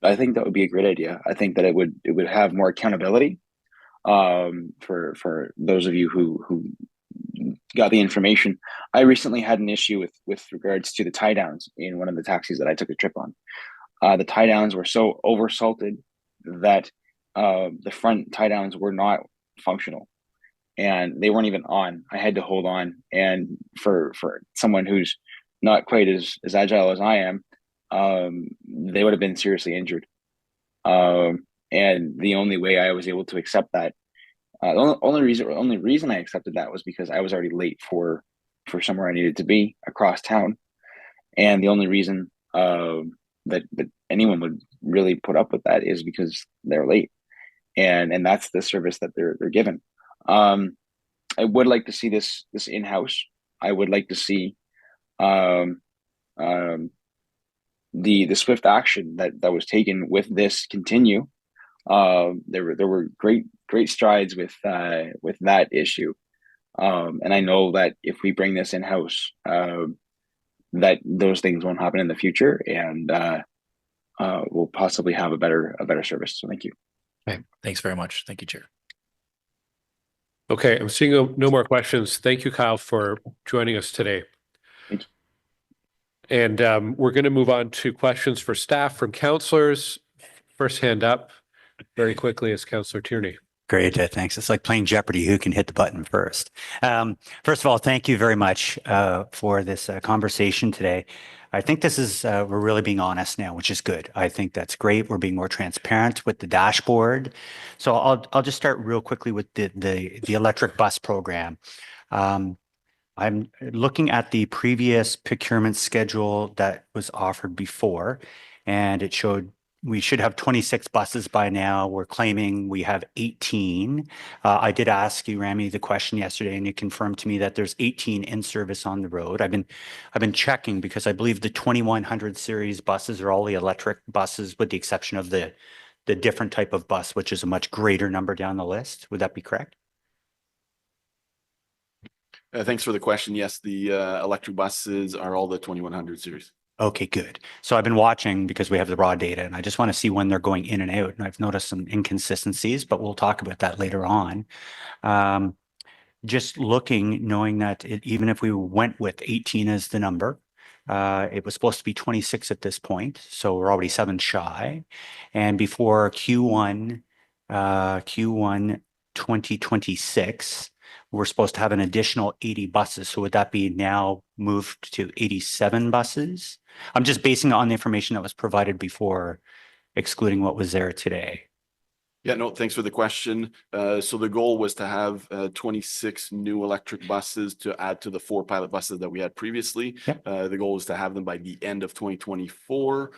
I think that would be a great idea. I think that it would have more accountability for those of you who got the information. I recently had an issue with regards to the tie downs in one of the taxis that I took a trip on. The tie downs were so oversalted that the front tie downs were not functional, and they weren't even on. I had to hold on, and for someone who's not quite as agile as I am, they would have been seriously injured. And the only way I was able to accept that, the only reason I accepted that was because I was already late for somewhere I needed to be across town, and the only reason that anyone would really put up with that is because they're late, and that's the service that they're given. I would like to see this in-house. I would like to see the swift action that was taken with this continue. There were great strides with that issue, and I know that if we bring this in-house, that those things won't happen in the future, and we'll possibly have a better service. So thank you. Okay, thanks very much. Thank you, Chair. Okay, I'm seeing no more questions. Thank you, Kyle, for joining us today. Thank you. And we're going to move on to questions for staff from councillors. First hand up very quickly is Councillor Tierney. Great, thanks. It's like playing Jeopardy, who can hit the button first. First of all, thank you very much for this conversation today. I think this is, we're really being honest now, which is good. I think that's great. We're being more transparent with the dashboard. So I'll just start real quickly with the electric bus program. I'm looking at the previous procurement schedule that was offered before, and it showed we should have 26 buses by now. We're claiming we have 18. I did ask you, Rami, the question yesterday, and you confirmed to me that there's 18 in service on the road. I've been checking because I believe the 2100 series buses are all the electric buses, with the exception of the different type of bus, which is a much greater number down the list. Would that be correct? Thanks for the question. Yes, the electric buses are all the 2100 series. Okay, good. So I've been watching because we have the raw data, and I just want to see when they're going in and out. And I've noticed some inconsistencies, but we'll talk about that later on. Just looking, knowing that even if we went with 18 as the number, it was supposed to be 26 at this point. So we're already 7 shy. And before Q1 2026, we're supposed to have an additional 80 buses. So would that be now moved to 87 buses? I'm just basing it on the information that was provided before, excluding what was there today. Yeah, no, thanks for the question. So the goal was to have 26 new electric buses to add to the 4 pilot buses that we had previously. Yep. The goal is to have them by the end of 2024.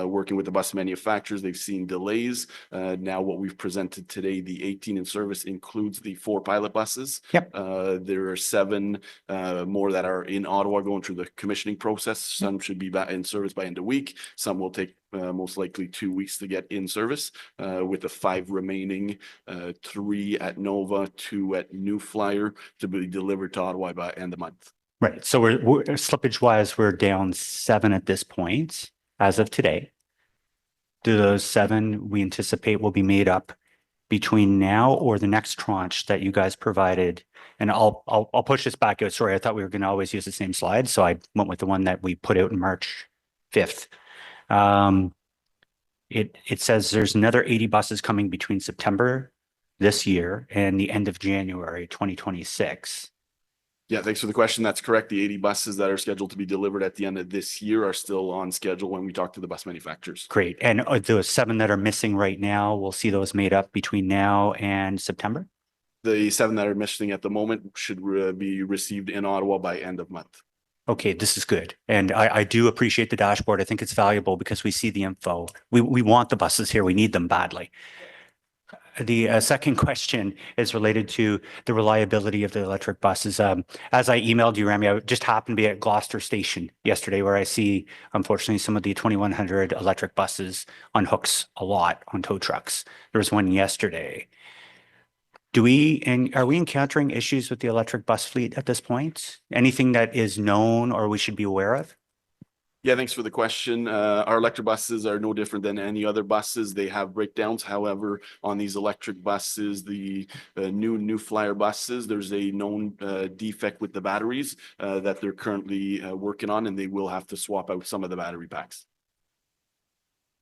Working with the bus manufacturers, they've seen delays. Now what we've presented today, the 18 in service, includes the 4 pilot buses. Yep. There are 7 more that are in Ottawa going through the commissioning process. Some should be back in service by end of week. Some will take most likely 2 weeks to get in service, with the 5 remaining, 3 at Nova, 2 at New Flyer, to be delivered to Ottawa by end of month. Right. So we're slippage wise, we're down 7 at this point as of today. Do those 7 we anticipate will be made up between now or the next tranche that you guys provided? And I'll push this back out. Sorry, I thought we were going to always use the same slide, so I went with the one that we put out in March 5th. It says there's another 80 buses coming between September this year and the end of January 2026. Yeah, thanks for the question. That's correct. The 80 buses that are scheduled to be delivered at the end of this year are still on schedule when we talk to the bus manufacturers. Great. And those 7 that are missing right now, we'll see those made up between now and September? The 7 that are missing at the moment should be received in Ottawa by end of month. Okay, this is good. And I do appreciate the dashboard. I think it's valuable because we see the info. We want the buses here. We need them badly. The second question is related to the reliability of the electric buses. As I emailed you, Rami, I just happened to be at Gloucester Station yesterday, where I see, unfortunately, some of the 2100 electric buses on hooks a lot on tow trucks. There was one yesterday. Are we encountering issues with the electric bus fleet at this point? Anything that is known or we should be aware of? Yeah, thanks for the question. Our electric buses are no different than any other buses. They have breakdowns. However, on these electric buses, the new Flyer buses, there's a known defect with the batteries that they're currently working on, and they will have to swap out some of the battery packs.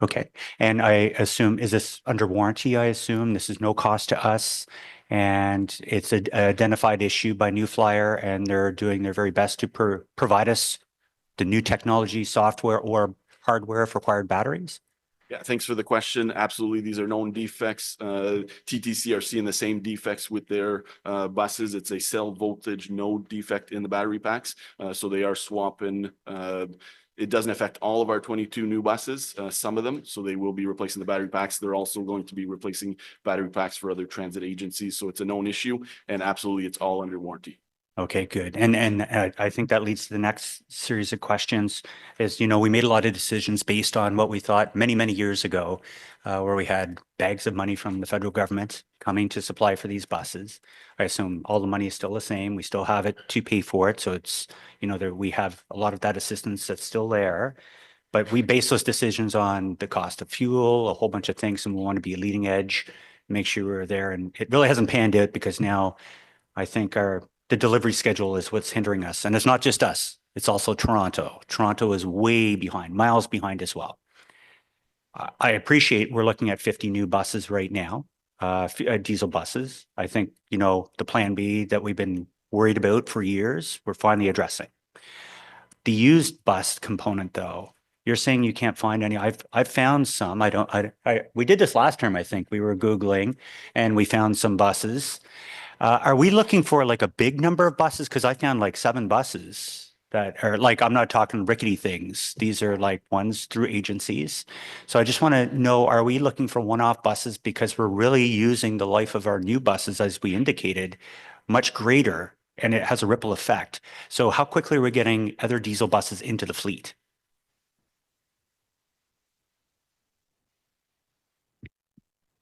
Okay. And I assume, is this under warranty? I assume this is no cost to us, and it's an identified issue by New Flyer, and they're doing their very best to provide us the new technology, software, or hardware if required batteries? Yeah, thanks for the question. Absolutely, these are known defects. TTC are seeing the same defects with their buses. It's a cell voltage node defect in the battery packs. So they are swapping. It doesn't affect all of our 22 new buses, some of them. So they will be replacing the battery packs. They're also going to be replacing battery packs for other transit agencies. So it's a known issue, and absolutely it's all under warranty. Okay, good. And I think that leads to the next series of questions is, we made a lot of decisions based on what we thought many, many years ago, where we had bags of money from the federal government coming to supply for these buses. I assume all the money is still the same. We still have it to pay for it. So it's, we have a lot of that assistance that's still there. But we base those decisions on the cost of fuel, a whole bunch of things, and we want to be a leading edge, make sure we're there. And it really hasn't panned out because now I think the delivery schedule is what's hindering us. And it's not just us, it's also Toronto. Toronto is way behind, miles behind as well. I appreciate we're looking at 50 new buses right now, diesel buses. I think, you know, the plan B that we've been worried about for years, we're finally addressing. The used bus component, though, you're saying you can't find any. I've found some. We did this last term, I think. We were Googling and we found some buses. Are we looking for like a big number of buses? Because I found like 7 buses that are like, I'm not talking rickety things. These are like ones through agencies. So I just want to know, are we looking for one-off buses? Because we're really using the life of our new buses, as we indicated, much greater, and it has a ripple effect. So how quickly are we getting other diesel buses into the fleet?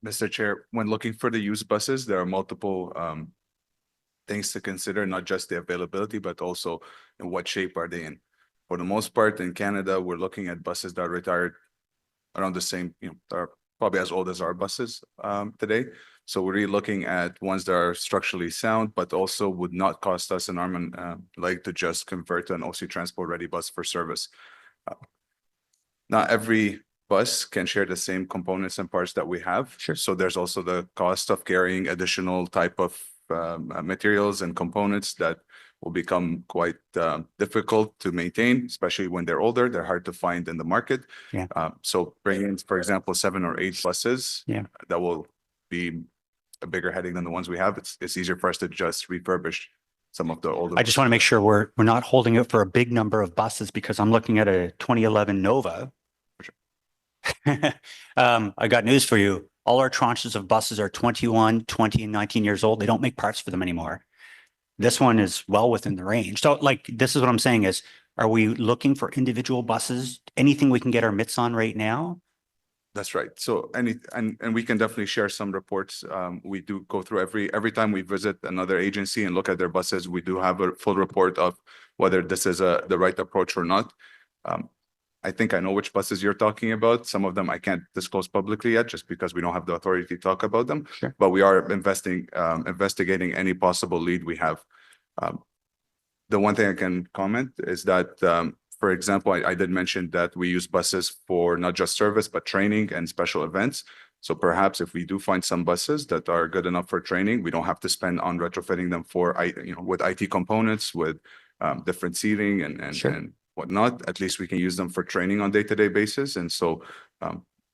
Mr. Chair, when looking for the used buses, there are multiple things to consider, not just the availability, but also in what shape are they in. For the most part, in Canada, we're looking at buses that are retired around the same, you know, are probably as old as our buses today. So we're really looking at ones that are structurally sound, but also would not cost us an arm and leg to just convert to an OC Transpo ready bus for service. Not every bus can share the same components and parts that we have. Sure. So there's also the cost of carrying additional type of materials and components that will become quite difficult to maintain, especially when they're older. They're hard to find in the market. Yeah. So bringing, for example, 7 or 8 buses, that will be a bigger headache than the ones we have. It's easier for us to just refurbish some of the older. I just want to make sure we're not holding it for a big number of buses, because I'm looking at a 2011 Nova. I got news for you. All our tranches of buses are 21, 20, and 19 years old. They don't make parts for them anymore. This one is well within the range. So like, this is what I'm saying is, are we looking for individual buses? Anything we can get our mitts on right now? That's right. So and we can definitely share some reports. We do go through every time we visit another agency and look at their buses, we do have a full report of whether this is the right approach or not. I think I know which buses you're talking about. Some of them I can't disclose publicly yet, just because we don't have the authority to talk about them. Sure. But we are investigating any possible lead we have. The one thing I can comment is that, for example, I did mention that we use buses for not just service, but training and special events. So perhaps if we do find some buses that are good enough for training, we don't have to spend on retrofitting them for, with IT components, with different seating and whatnot. At least we can use them for training on day-to-day basis. And so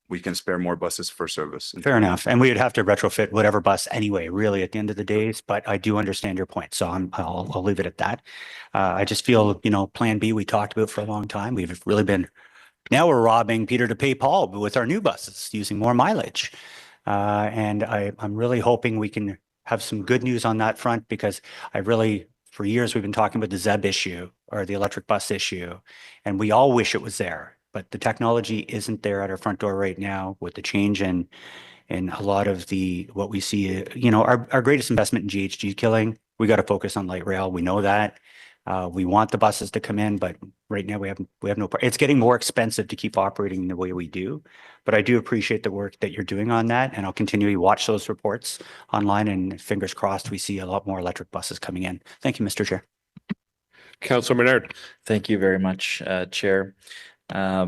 we can spare more buses for service. Fair enough. And we would have to retrofit whatever bus anyway, really, at the end of the days. But I do understand your point. So I'll leave it at that. I just feel, plan B we talked about for a long time. We've really been, now we're robbing Peter to pay Paul with our new buses, using more mileage. And I'm really hoping we can have some good news on that front, because for years, we've been talking about the ZEB issue or the electric bus issue, and we all wish it was there, but the technology isn't there at our front door right now with the change in a lot of what we see, our greatest investment in GHG killing. We got to focus on light rail. We know that. We want the buses to come in, but right now we have no, it's getting more expensive to keep operating the way we do. But I do appreciate the work that you're doing on that, and I'll continually watch those reports online, and fingers crossed we see a lot more electric buses coming in. Thank you, Mr. Chair. Councillor Menard. Thank you very much, Chair. I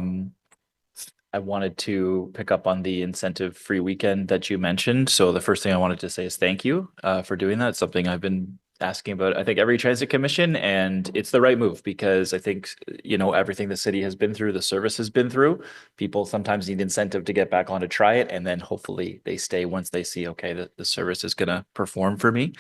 wanted to pick up on the incentive-free weekend that you mentioned. So the first thing I wanted to say is thank you for doing that. It's something I've been asking about, I think, every transit commission, and it's the right move, because I think, everything the city has been through, the service has been through, people sometimes need incentive to get back on to try it, and then hopefully they stay once they see, okay, the service is going to perform for me.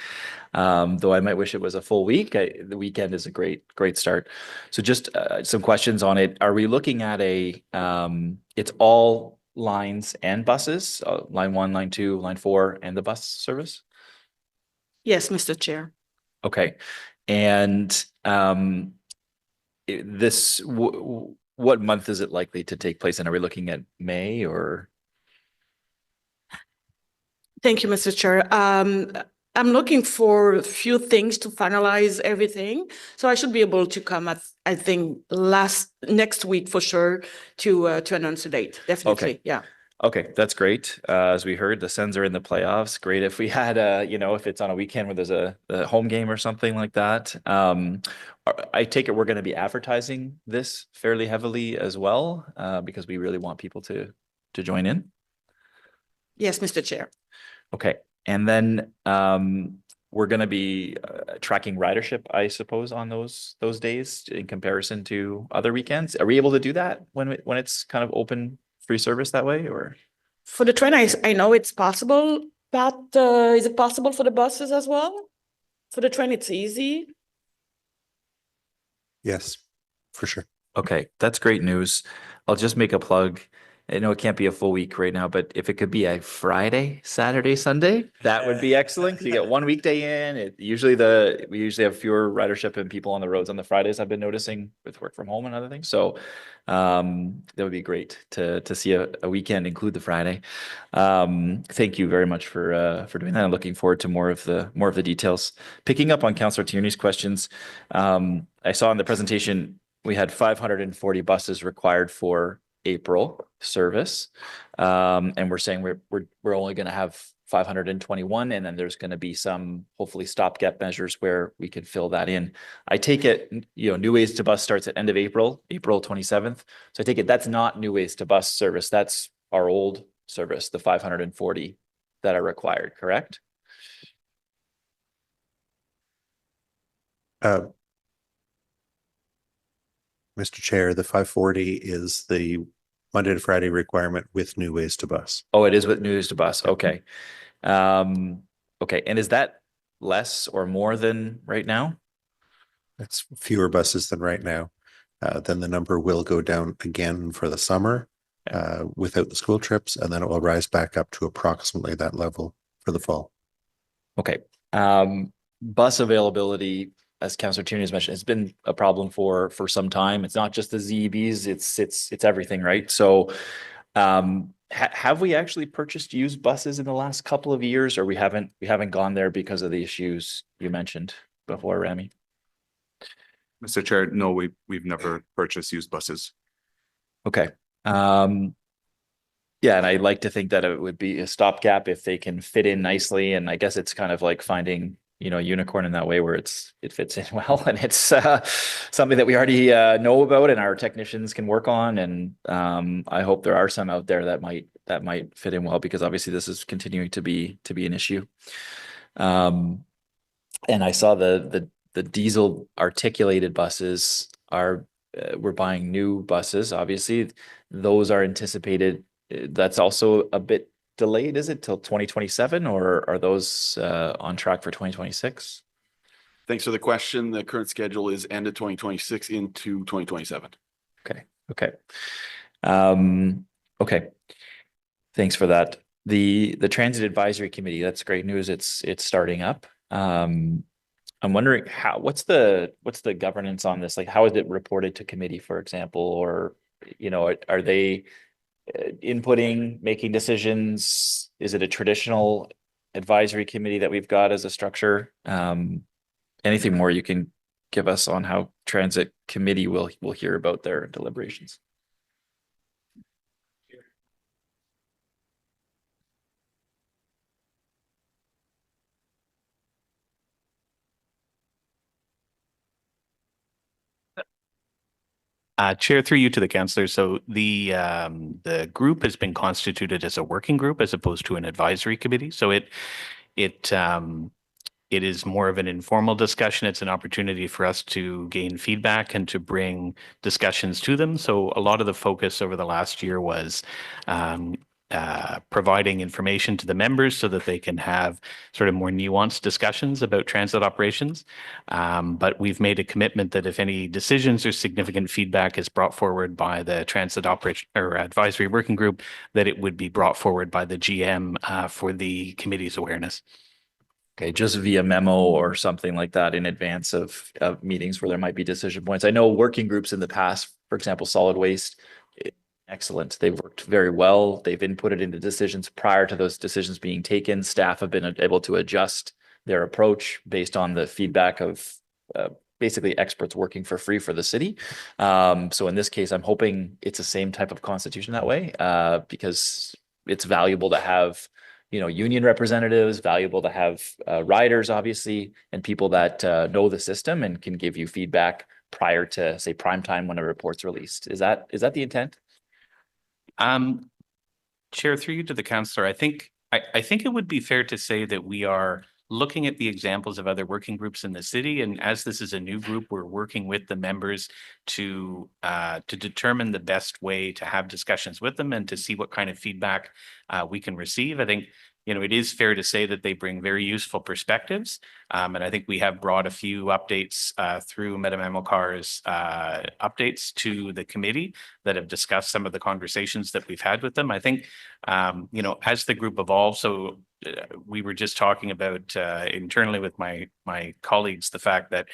Though I might wish it was a full week, the weekend is a great start. So just some questions on it. Are we looking at it's all lines and buses, line 1, line 2, line 4, and the bus service? Yes, Mr. Chair. Okay. And what month is it likely to take place? And are we looking at May or? Thank you, Mr. Chair. I'm looking for a few things to finalize everything. So I should be able to come at, I think, next week for sure to announce a date. Definitely. Okay. Yeah. Okay, that's great. As we heard, the Sens are in the playoffs. Great if we had if it's on a weekend where there's a home game or something like that. I take it we're going to be advertising this fairly heavily as well, because we really want people to join in? Yes, Mr. Chair. Okay, and then we're going to be tracking ridership, I suppose, on those days in comparison to other weekends. Are we able to do that when it's kind of open free service that way, or? For the train, I know it's possible, but is it possible for the buses as well? For the train, it's easy. Yes, for sure. Okay, that's great news. I'll just make a plug. I know it can't be a full week right now, but if it could be a Friday, Saturday, Sunday, that would be excellent. 'Cause you get one weekday in. We usually have fewer ridership and people on the roads on the Fridays. I've been noticing with work from home and other things. So that would be great to see a weekend include the Friday. Thank you very much for doing that. I'm looking forward to more of the details. Picking up on Councillor Tierney's questions, I saw in the presentation we had 540 buses required for April service. And we're saying we're only going to have 521, and then there's going to be some hopefully stopgap measures where we can fill that in. I take it, New Ways to Bus starts at end of April 27th. So I take it that's not New Ways to Bus service. That's our old service, the 540 that are required, correct? Mr. Chair, the 540 is the Monday to Friday requirement with New Ways to Bus. Oh, it is with New Ways to Bus. Okay. Okay. And is that less or more than right now? That's fewer buses than right now. Then the number will go down again for the summer without the school trips, and then it will rise back up to approximately that level for the fall. Okay. Bus availability, as Councillor Tierney has mentioned, has been a problem for some time. It's not just the ZEBs, it's everything, right? So have we actually purchased used buses in the last couple of years, or we haven't gone there because of the issues you mentioned before, Rami? Mr. Chair, no, we've never purchased used buses. Okay. Yeah, and I'd like to think that it would be a stopgap if they can fit in nicely. And I guess it's kind of like finding, a unicorn in that way where it fits in well, and it's something that we already know about and our technicians can work on. And I hope there are some out there that might fit in well, because obviously this is continuing to be an issue. And I saw the diesel articulated buses we're buying new buses. Obviously, those are anticipated. That's also a bit delayed, is it, till 2027, or are those on track for 2026? Thanks for the question. The current schedule is end of 2026 into 2027. Okay. Okay. Thanks for that. The Transit Advisory Committee, that's great news. It's starting up. I'm wondering what's the governance on this? Like, how is it reported to committee, for example, or are they inputting, making decisions? Is it a traditional advisory committee that we've got as a structure? Anything more you can give us on how transit committee will hear about their deliberations? Chair, through you to the councillor. So the group has been constituted as a working group as opposed to an advisory committee. So it is more of an informal discussion. It's an opportunity for us to gain feedback and to bring discussions to them. So a lot of the focus over the last year was providing information to the members so that they can have sort of more nuanced discussions about transit operations. But we've made a commitment that if any decisions or significant feedback is brought forward by the transit operation or advisory working group, that it would be brought forward by the GM for the committee's awareness. Okay, just via memo or something like that in advance of meetings where there might be decision points. I know working groups in the past, for example, solid waste, excellent. They've worked very well. They've inputted into decisions prior to those decisions being taken. Staff have been able to adjust their approach based on the feedback of basically experts working for free for the city. So in this case, I'm hoping it's the same type of constitution that way, because it's valuable to have union representatives, valuable to have riders, obviously, and people that know the system and can give you feedback prior to, say, prime time when a report's released. Is that the intent? Chair, through you to the councillor, I think it would be fair to say that we are looking at the examples of other working groups in the city. And as this is a new group, we're working with the members to determine the best way to have discussions with them and to see what kind of feedback we can receive. I think, you know, it is fair to say that they bring very useful perspectives. And I think we have brought a few updates through Madame Amilcar's updates to the committee that have discussed some of the conversations that we've had with them. I think, you know, as the group evolves, so we were just talking about internally with my colleagues, the fact that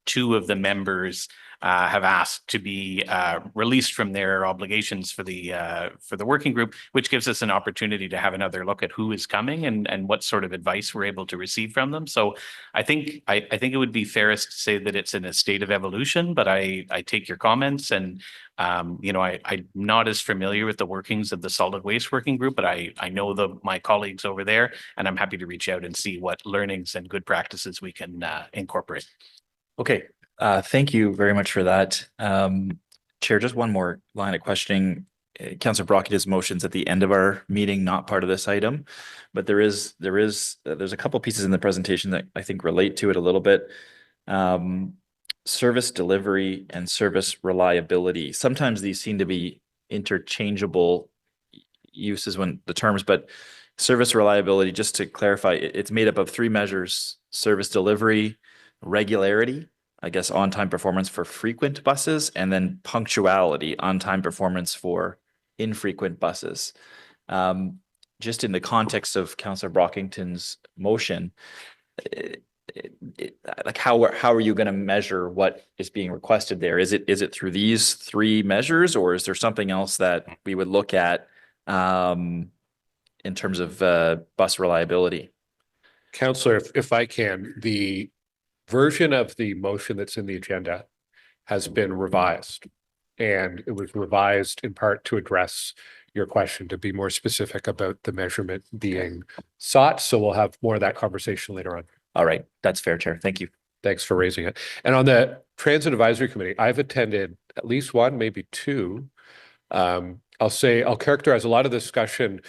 two of the members have asked to be released from their obligations for the working group, which gives us an opportunity to have another look at who is coming and what sort of advice we're able to receive from them. So I think it would be fairest to say that it's in a state of evolution, but I take your comments and you know, I'm not as familiar with the workings of the solid waste working group, but I know my colleagues over there, and I'm happy to reach out and see what learnings and good practices we can incorporate. Okay, thank you very much for that. Chair, just one more line of questioning. Councillor Brocky does motions at the end of our meeting, not part of this item, but there's a couple pieces in the presentation that I think relate to it a little bit. Service delivery and service reliability. Sometimes these seem to be interchangeable uses when the terms, but service reliability, just to clarify, it's made up of three measures: service delivery, regularity, I guess on-time performance for frequent buses, and then punctuality, on-time performance for infrequent buses. Just in the context of Councillor Brockington's motion, like how are you going to measure what is being requested there? Is it through these three measures, or is there something else that we would look at in terms of bus reliability? Councillor, if I can, the version of the motion that's in the agenda has been revised, and it was revised in part to address your question, to be more specific about the measurement being sought. So we'll have more of that conversation later on. All right, that's fair, Chair. Thank you. Thanks for raising it. And on the Transit Advisory Committee, I've attended at least one, maybe two. I'll characterize a lot of the discussion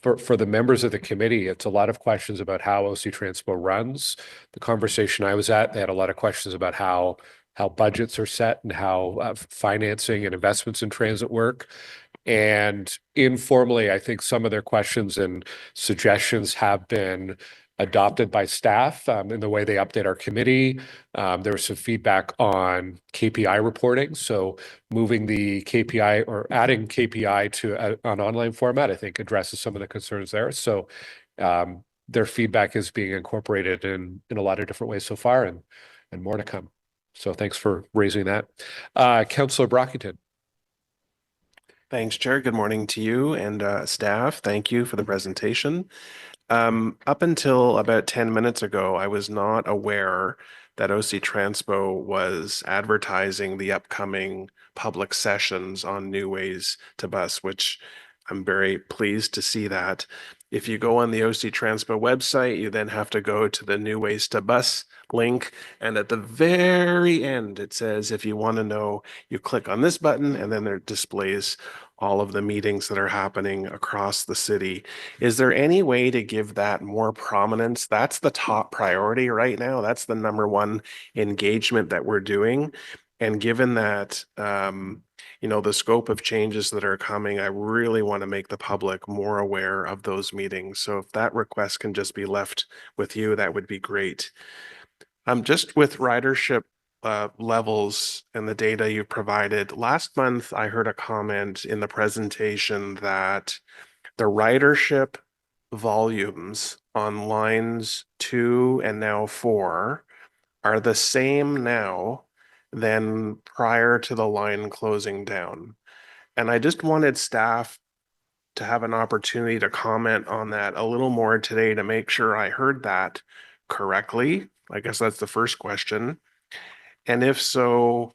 for the members of the committee. It's a lot of questions about how OC Transpo runs. The conversation I was at, they had a lot of questions about how budgets are set and how financing and investments in transit work. And informally, I think some of their questions and suggestions have been adopted by staff in the way they update our committee. There was some feedback on KPI reporting. So moving the KPI or adding KPI to an online format, I think addresses some of the concerns there. So their feedback is being incorporated in a lot of different ways so far, and more to come. So thanks for raising that. Councillor Brockington. Thanks, Chair. Good morning to you and staff. Thank you for the presentation. Up until about 10 minutes ago, I was not aware that OC Transpo was advertising the upcoming public sessions on new ways to bus, which I'm very pleased to see that. If you go on the OC Transpo website, you then have to go to the New Ways to Bus link. And at the very end, it says, if you want to know, you click on this button, and then there displays all of the meetings that are happening across the city. Is there any way to give that more prominence? That's the top priority right now. That's the number one engagement that we're doing. And given that, you know, the scope of changes that are coming, I really want to make the public more aware of those meetings. So if that request can just be left with you, that would be great. Just with ridership levels and the data you provided, last month I heard a comment in the presentation that the ridership volumes on lines 2 and now 4 are the same now than prior to the line closing down. And I just wanted staff to have an opportunity to comment on that a little more today to make sure I heard that correctly. I guess that's the first question. And if so,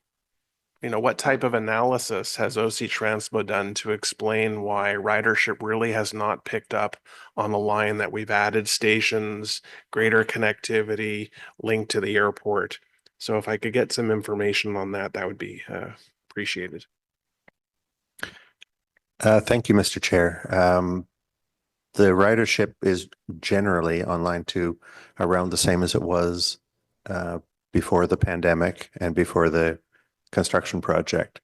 you know, what type of analysis has OC Transpo done to explain why ridership really has not picked up on a line that we've added stations, greater connectivity, linked to the airport? So if I could get some information on that, that would be appreciated. Thank you, Mr. Chair. The ridership is generally on line 2 around the same as it was before the pandemic and before the construction project.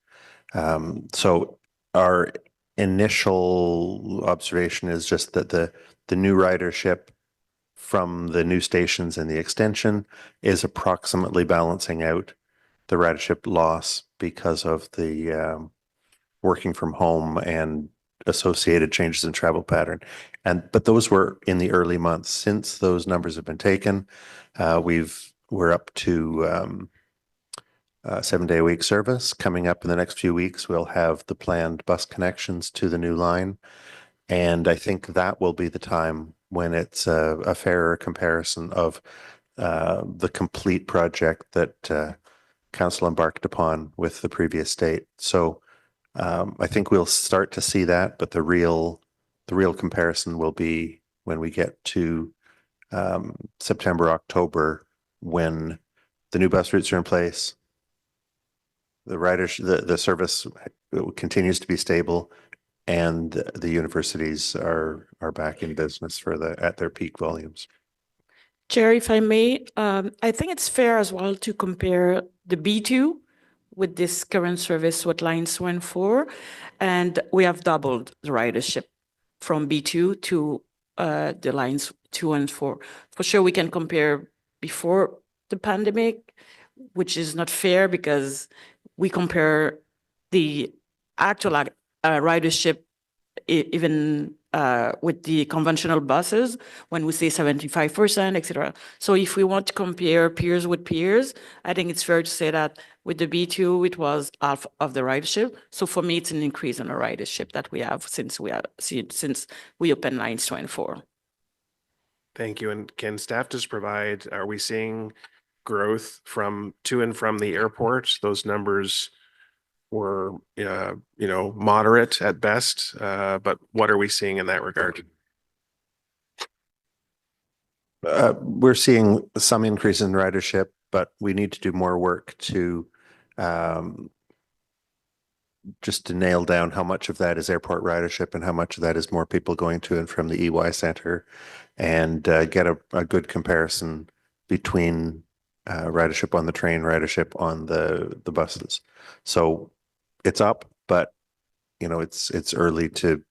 So our initial observation is just that the new ridership from the new stations and the extension is approximately balancing out the ridership loss because of the working from home and associated changes in travel pattern. But those were in the early months. Since those numbers have been taken, we're up to 7-day-a-week service. Coming up in the next few weeks, we'll have the planned bus connections to the new line. And I think that will be the time when it's a fairer comparison of the complete project that Council embarked upon with the previous state. So I think we'll start to see that, but the real comparison will be when we get to September, October, when the new bus routes are in place, the service continues to be stable, and the universities are back in business at their peak volumes. Chair, if I may, I think it's fair as well to compare the B2 with this current service with lines 2 and 4, and we have doubled the ridership from B2 to the lines 2 and 4. For sure, we can compare before the pandemic, which is not fair because we compare the actual ridership even with the conventional buses when we say 75%, etc. So if we want to compare peers with peers, I think it's fair to say that with the B2, it was half of the ridership. So for me, it's an increase in the ridership that we have since we opened lines 2 and 4. Thank you. And can staff just provide, are we seeing growth from to and from the airport? Those numbers were, moderate at best, but what are we seeing in that regard? We're seeing some increase in ridership, but we need to do more work to just to nail down how much of that is airport ridership and how much of that is more people going to and from the EY Center, and get a good comparison between ridership on the train, ridership on the buses. So it's up, but it's early to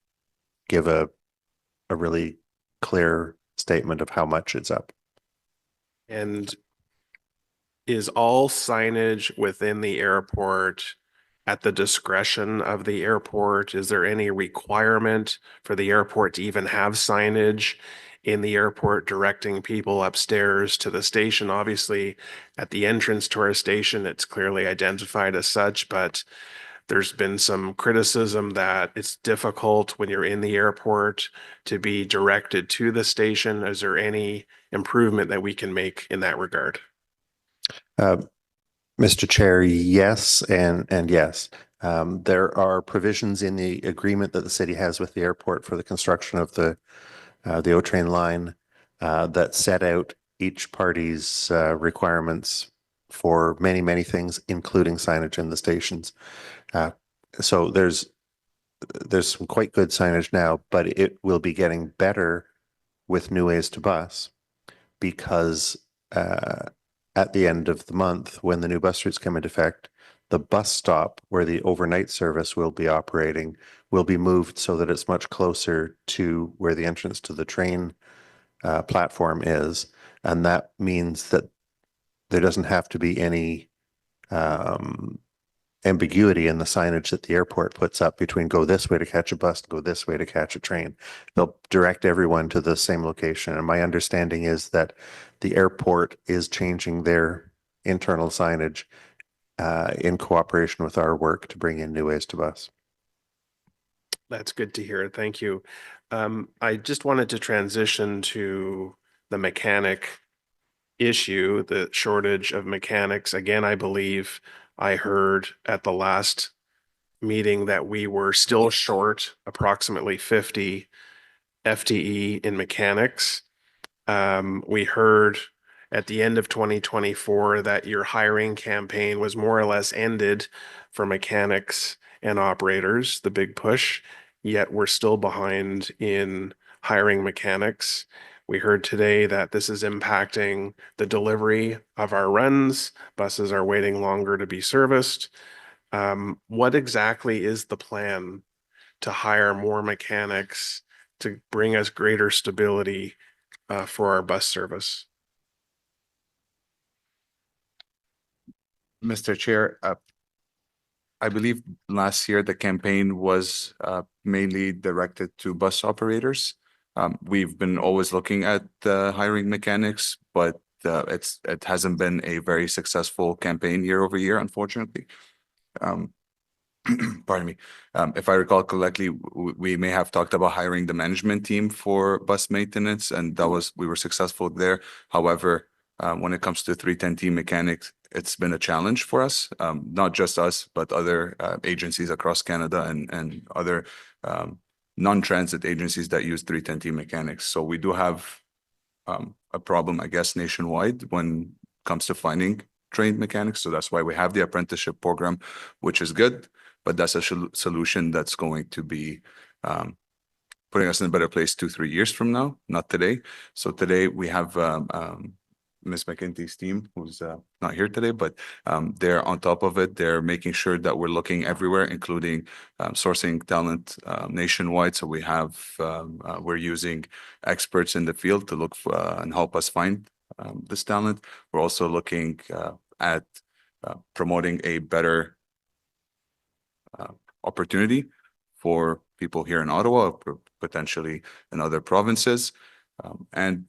give a really clear statement of how much it's up. And is all signage within the airport at the discretion of the airport? Is there any requirement for the airport to even have signage in the airport directing people upstairs to the station? Obviously, at the entrance to our station, it's clearly identified as such, but there's been some criticism that it's difficult when you're in the airport to be directed to the station. Is there any improvement that we can make in that regard? Mr. Chair, yes, and yes. There are provisions in the agreement that the city has with the airport for the construction of the O-Train line that set out each party's requirements for many, many things, including signage in the stations. So there's some quite good signage now, but it will be getting better with new ways to bus, because at the end of the month, when the new bus routes come into effect, the bus stop where the overnight service will be operating will be moved so that it's much closer to where the entrance to the train platform is. And that means that there doesn't have to be any ambiguity in the signage that the airport puts up between go this way to catch a bus, go this way to catch a train. They'll direct everyone to the same location. And my understanding is that the airport is changing their internal signage in cooperation with our work to bring in new ways to bus. That's good to hear. Thank you. I just wanted to transition to the mechanic issue, the shortage of mechanics. Again, I believe I heard at the last meeting that we were still short approximately 50 FTE in mechanics. We heard at the end of 2024 that your hiring campaign was more or less ended for mechanics and operators, the big push. yet we're still behind in hiring mechanics. We heard today that this is impacting the delivery of our runs. Buses are waiting longer to be serviced. What exactly is the plan to hire more mechanics to bring us greater stability for our bus service? Mr. Chair, I believe last year the campaign was mainly directed to bus operators. We've been always looking at hiring mechanics, but it hasn't been a very successful campaign year over year, unfortunately. Pardon me. If I recall correctly, we may have talked about hiring the management team for bus maintenance, and we were successful there. However, when it comes to 310T mechanics, it's been a challenge for us, not just us, but other agencies across Canada and other non-transit agencies that use 310T mechanics. So we do have a problem, I guess, nationwide when it comes to finding trained mechanics. So that's why we have the apprenticeship program, which is good, but that's a solution that's going to be putting us in a better place 2-3 years from now, not today. So today we have Ms. McKenty's team, who's not here today, but they're on top of it. They're making sure that we're looking everywhere, including sourcing talent nationwide. So we're using experts in the field to look for and help us find this talent. We're also looking at promoting a better opportunity for people here in Ottawa, potentially in other provinces. And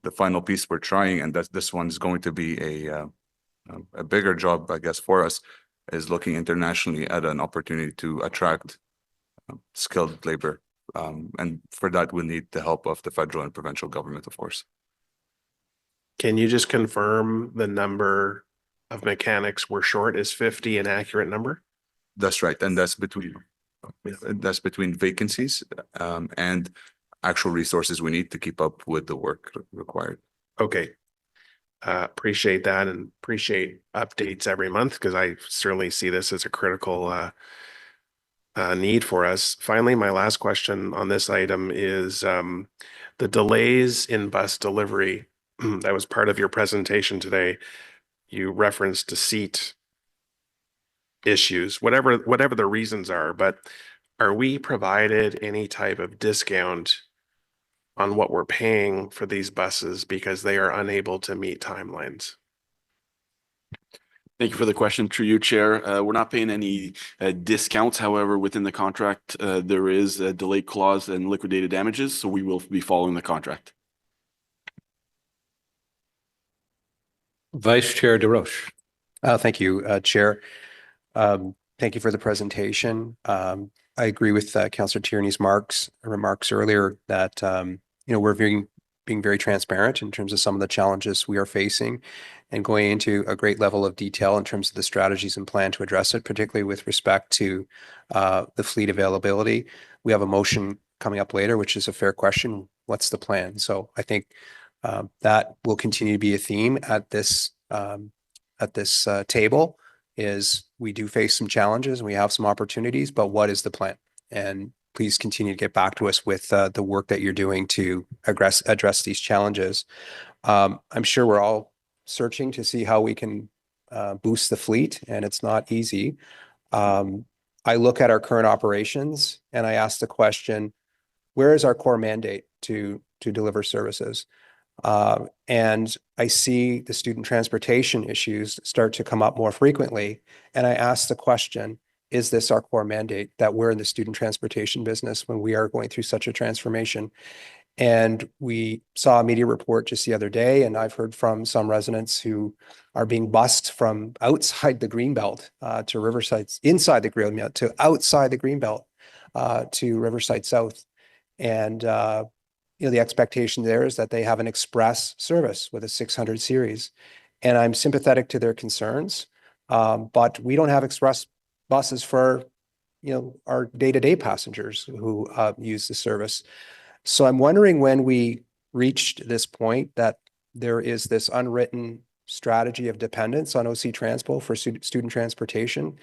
the final piece we're trying, and this one's going to be a bigger job, I guess, for us, is looking internationally at an opportunity to attract skilled labor. And for that, we need the help of the federal and provincial government, of course. Can you just confirm the number of mechanics we're short? Is 50 an accurate number? That's right. And that's between vacancies and actual resources we need to keep up with the work required. Okay. Appreciate that and appreciate updates every month, because I certainly see this as a critical need for us. Finally, my last question on this item is the delays in bus delivery. That was part of your presentation today. You referenced seat issues, whatever the reasons are, but are we provided any type of discount on what we're paying for these buses because they are unable to meet timelines? Thank you for the question, through you, Chair. We're not paying any discounts. However, within the contract, there is a delay clause and liquidated damages, so we will be following the contract. Vice Chair DesRoches. Thank you, Chair. Thank you for the presentation. I agree with Councillor Tierney's remarks earlier that we're being very transparent in terms of some of the challenges we are facing and going into a great level of detail in terms of the strategies and plan to address it, particularly with respect to the fleet availability. We have a motion coming up later, which is a fair question. What's the plan? So I think that will continue to be a theme at this table. Is we do face some challenges and we have some opportunities, but what is the plan? And please continue to get back to us with the work that you're doing to address these challenges. I'm sure we're all searching to see how we can boost the fleet, and it's not easy. I look at our current operations and I ask the question, where is our core mandate to deliver services? And I see the student transportation issues start to come up more frequently. And I ask the question, is this our core mandate, that we're in the student transportation business when we are going through such a transformation? And we saw a media report just the other day, and I've heard from some residents who are being bused from outside the Greenbelt to Riverside, inside the Greenbelt to outside the Greenbelt to Riverside South. And the expectation there is that they have an express service with a 600 series. And I'm sympathetic to their concerns, but we don't have express buses for, our day-to-day passengers who use the service. So I'm wondering when we reached this point that there is this unwritten strategy of dependence on OC Transpo for student transportation.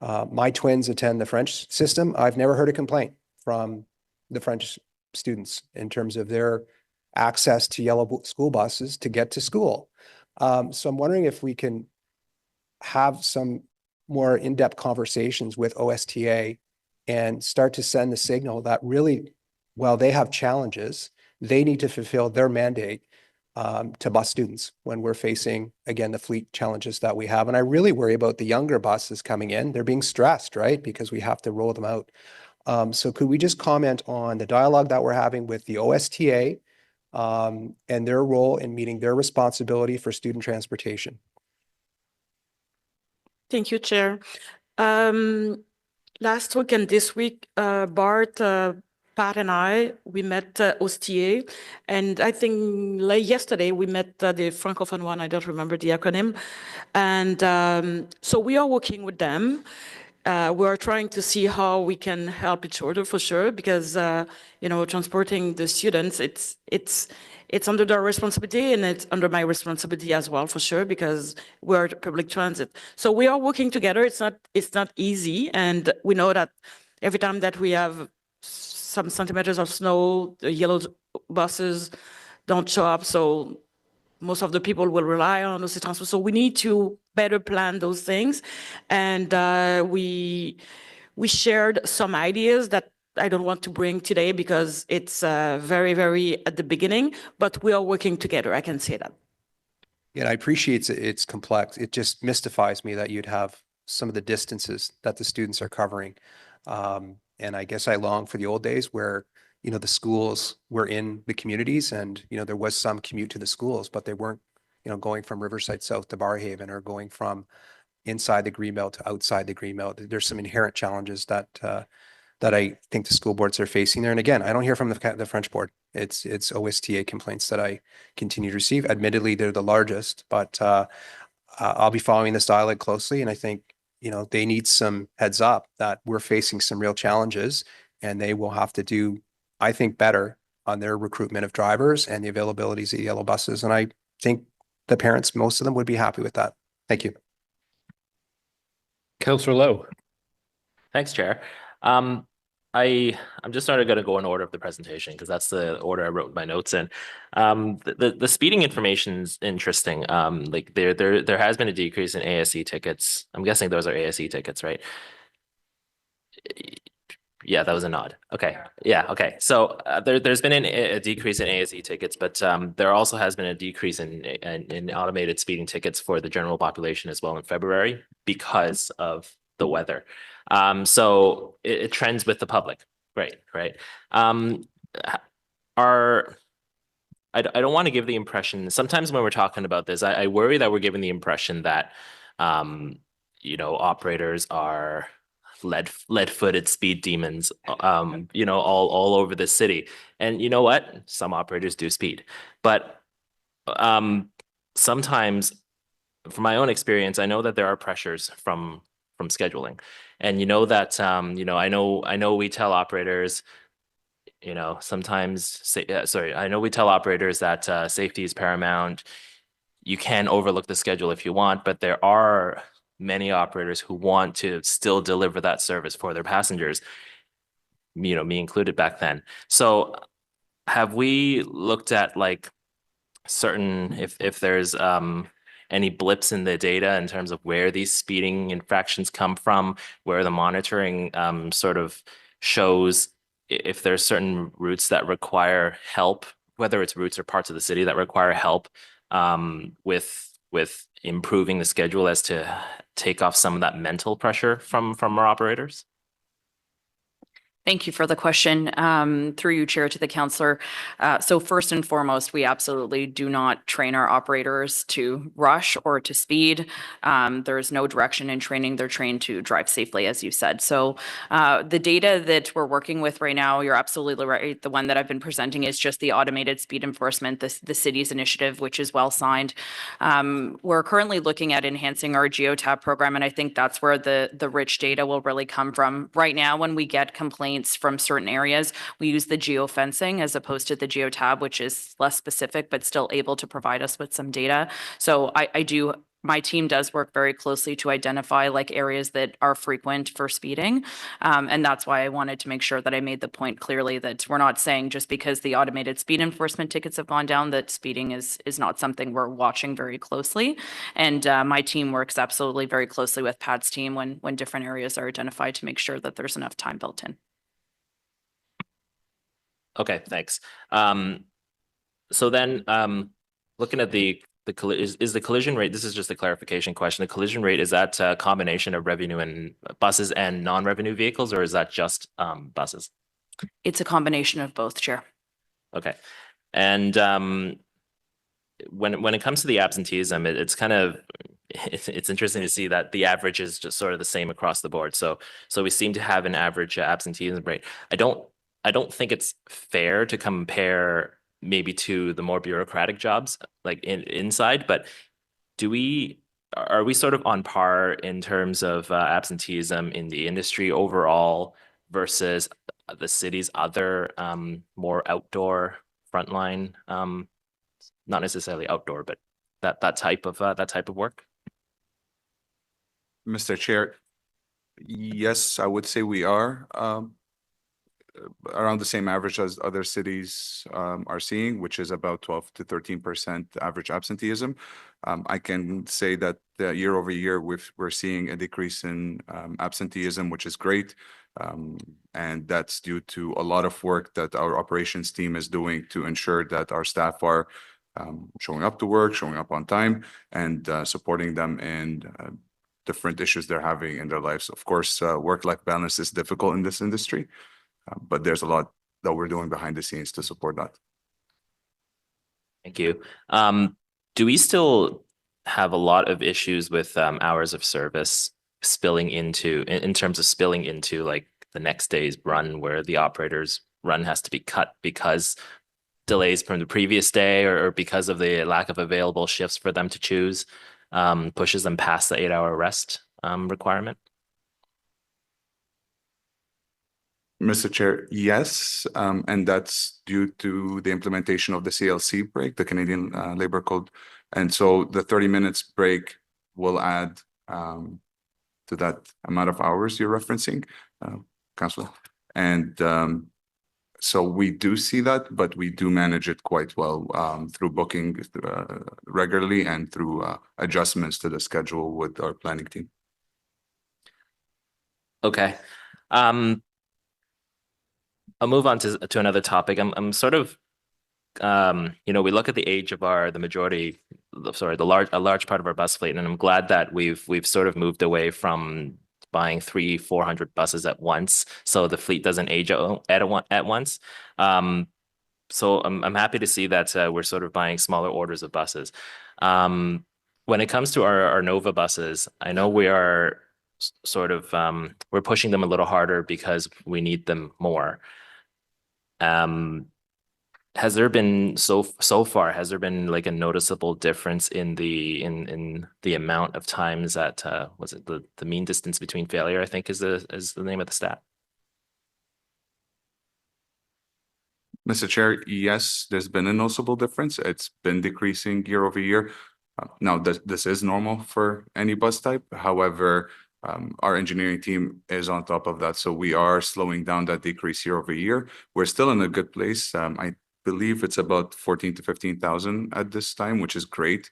My twins attend the French system. I've never heard a complaint from the French students in terms of their access to yellow school buses to get to school. So I'm wondering if we can have some more in-depth conversations with OSTA and start to send the signal that really, while they have challenges, they need to fulfill their mandate to bus students when we're facing, again, the fleet challenges that we have. And I really worry about the younger buses coming in. They're being stressed, right? Because we have to roll them out. So could we just comment on the dialogue that we're having with the OSTA and their role in meeting their responsibility for student transportation? Thank you, Chair. Last week and this week, Bart, Pat and I, we met OSTA, and I think yesterday we met the Francophone one, I don't remember the acronym. And so we are working with them. We're trying to see how we can help each other for sure, because, you know, transporting the students, it's under their responsibility and it's under my responsibility as well, for sure, because we're public transit. So we are working together. It's not easy. And we know that every time that we have some centimeters of snow, the yellow buses don't show up. So most of the people will rely on those transport. So we need to better plan those things. And we shared some ideas that I don't want to bring today because it's very, very at the beginning, but we are working together. I can say that. Yeah, I appreciate it's complex. It just mystifies me that you'd have some of the distances that the students are covering. And I guess I long for the old days where, you know, the schools were in the communities and, you know, there was some commute to the schools, but they weren't, you know, going from Riverside South to Barrhaven or going from inside the Greenbelt to outside the Greenbelt. There's some inherent challenges that that I think the school boards are facing there. And again, I don't hear from the French board. It's OSTA complaints that I continue to receive. Admittedly, they're the largest, but I'll be following this dialogue closely. And I think, you know, they need some heads up that we're facing some real challenges and they will have to do, I think, better on their recruitment of drivers and the availabilities of yellow buses. And I think the parents, most of them would be happy with that. Thank you. Councillor Lowe. Thanks, Chair. I'm just sort of going to go in order of the presentation because that's the order I wrote my notes in. The speeding information is interesting. Like there has been a decrease in ASE tickets. I'm guessing those are ASE tickets, right? Yeah, that was a nod. Okay. Yeah. Okay. So there's been a decrease in ASE tickets, but there also has been a decrease in automated speeding tickets for the general population as well in February because of the weather. So it trends with the public. Right. Right. I don't want to give the impression, sometimes when we're talking about this, I worry that we're giving the impression that, you know, operators are lead-footed speed demons, you know, all over the city. And you know what? Some operators do speed, but sometimes, from my own experience, I know that there are pressures from scheduling, and you know that you know, I know we tell operators, you know, sometimes I know we tell operators that safety is paramount. You can overlook the schedule if you want, but there are many operators who want to still deliver that service for their passengers, you know, me included back then. So have we looked at like certain, if there's any blips in the data in terms of where these speeding infractions come from, where the monitoring sort of shows if there's certain routes that require help, whether it's routes or parts of the city that require help with improving the schedule as to take off some of that mental pressure from our operators? Thank you for the question. Through you, Chair, to the councillor. So first and foremost, we absolutely do not train our operators to rush or to speed. There is no direction in training. They're trained to drive safely, as you said. So the data that we're working with right now, you're absolutely right. The one that I've been presenting is just the automated speed enforcement, the city's initiative, which is well signed. We're currently looking at enhancing our geotab program, and I think that's where the rich data will really come from. Right now, when we get complaints from certain areas, we use the geofencing as opposed to the geotab, which is less specific, but still able to provide us with some data. So I do my team does work very closely to identify like areas that are frequent for speeding. And that's why I wanted to make sure that I made the point clearly that we're not saying just because the automated speed enforcement tickets have gone down, that speeding is not something we're watching very closely. And my team works absolutely very closely with Pat's team when different areas are identified to make sure that there's enough time built in. Okay, thanks. So then, looking at is the collision rate, this is just a clarification question. The collision rate, is that a combination of revenue and buses and non-revenue vehicles, or is that just buses? It's a combination of both, Chair. Okay. And when it comes to the absenteeism, it's kind of, it's interesting to see that the average is just sort of the same across the board. So we seem to have an average absenteeism rate. I don't think it's fair to compare maybe to the more bureaucratic jobs like inside, but are we sort of on par in terms of absenteeism in the industry overall versus the city's other more outdoor frontline, not necessarily outdoor, but that type of work? Mr. Chair, yes, I would say we are around the same average as other cities are seeing, which is about 12 to 13% average absenteeism. I can say that year over year, we're seeing a decrease in absenteeism, which is great. And that's due to a lot of work that our operations team is doing to ensure that our staff are showing up to work, showing up on time, and supporting them in different issues they're having in their lives. Of course, work-life balance is difficult in this industry, but there's a lot that we're doing behind the scenes to support that. Thank you. Do we still have a lot of issues with hours of service spilling into, in terms of spilling into like the next day's run, where the operator's run has to be cut because delays from the previous day or because of the lack of available shifts for them to choose, pushes them past the 8-hour rest requirement? Mr. Chair, yes, and that's due to the implementation of the CLC break, the Canadian Labor Code. And so the 30 minutes break will add to that amount of hours you're referencing, Councillor. And so we do see that, but we do manage it quite well through booking regularly and through adjustments to the schedule with our planning team. Okay. I'll move on to another topic. I'm sort of, we look at the age of a large part of our bus fleet, and I'm glad that we've sort of moved away from buying 300-400 buses at once, so the fleet doesn't age at once. So I'm happy to see that we're sort of buying smaller orders of buses. When it comes to our Nova buses, I know we are sort of we're pushing them a little harder because we need them more. Has there been so far, has there been like a noticeable difference in the amount of times that was it the mean distance between failure, I think is the name of the stat? Mr. Chair, yes, there's been a noticeable difference. It's been decreasing year over year. Now, this is normal for any bus type. However, our engineering team is on top of that. So we are slowing down that decrease year over year. We're still in a good place. I believe it's about 14 to 15,000 at this time, which is great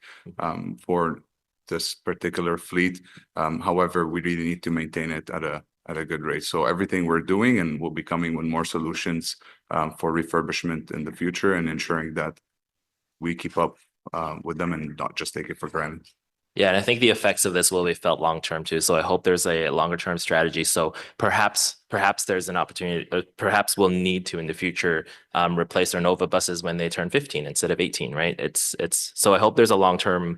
for this particular fleet. However, we really need to maintain it at a good rate. So everything we're doing, and we'll be coming with more solutions for refurbishment in the future, and ensuring that we keep up with them and not just take it for granted. Yeah, and I think the effects of this will be felt long-term too. So I hope there's a longer-term strategy. So perhaps there's an opportunity, perhaps we'll need to in the future replace our Nova buses when they turn 15 instead of 18, right? So I hope there's a long-term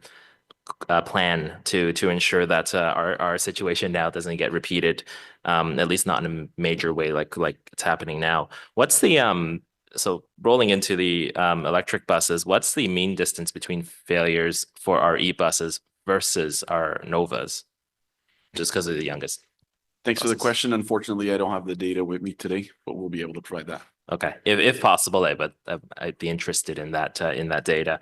plan to ensure that our situation now doesn't get repeated, at least not in a major way like it's happening now. What's the so rolling into the electric buses, what's the mean distance between failures for our e-buses versus our Novas, just because of the youngest? Thanks for the question. Unfortunately, I don't have the data with me today, but we'll be able to provide that. Okay, if possible, but I'd be interested in that data.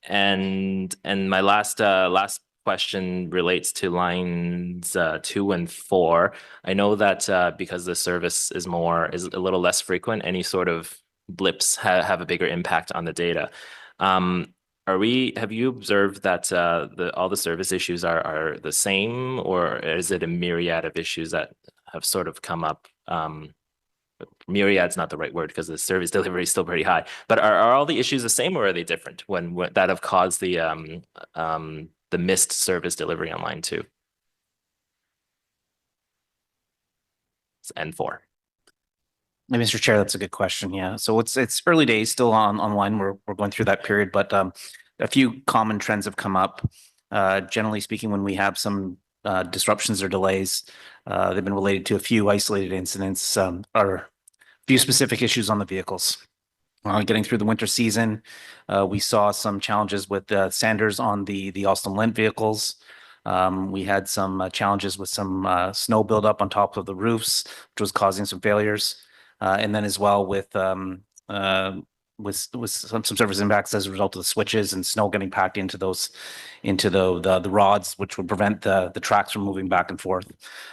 my last question relates to lines 2 and 4. I know that because the service is a little less frequent, any sort of blips have a bigger impact on the data. Have you observed that all the service issues are the same, or is it a myriad of issues that have sort of come up? Myriad's not the right word because the service delivery is still pretty high, but are all the issues the same, or are they different when that have caused the missed service delivery on line 2 and 4? Mr. Chair, that's a good question. Yeah, so it's early days still online. We're going through that period, but a few common trends have come up. Generally speaking, when we have some disruptions or delays, they've been related to a few isolated incidents or a few specific issues on the vehicles. Getting through the winter season, we saw some challenges with sanders on the Alstom Lent vehicles. We had some challenges with some snow buildup on top of the roofs, which was causing some failures. And then as well with some service impacts as a result of the switches and snow getting packed into the rods, which would prevent the tracks from moving back and forth.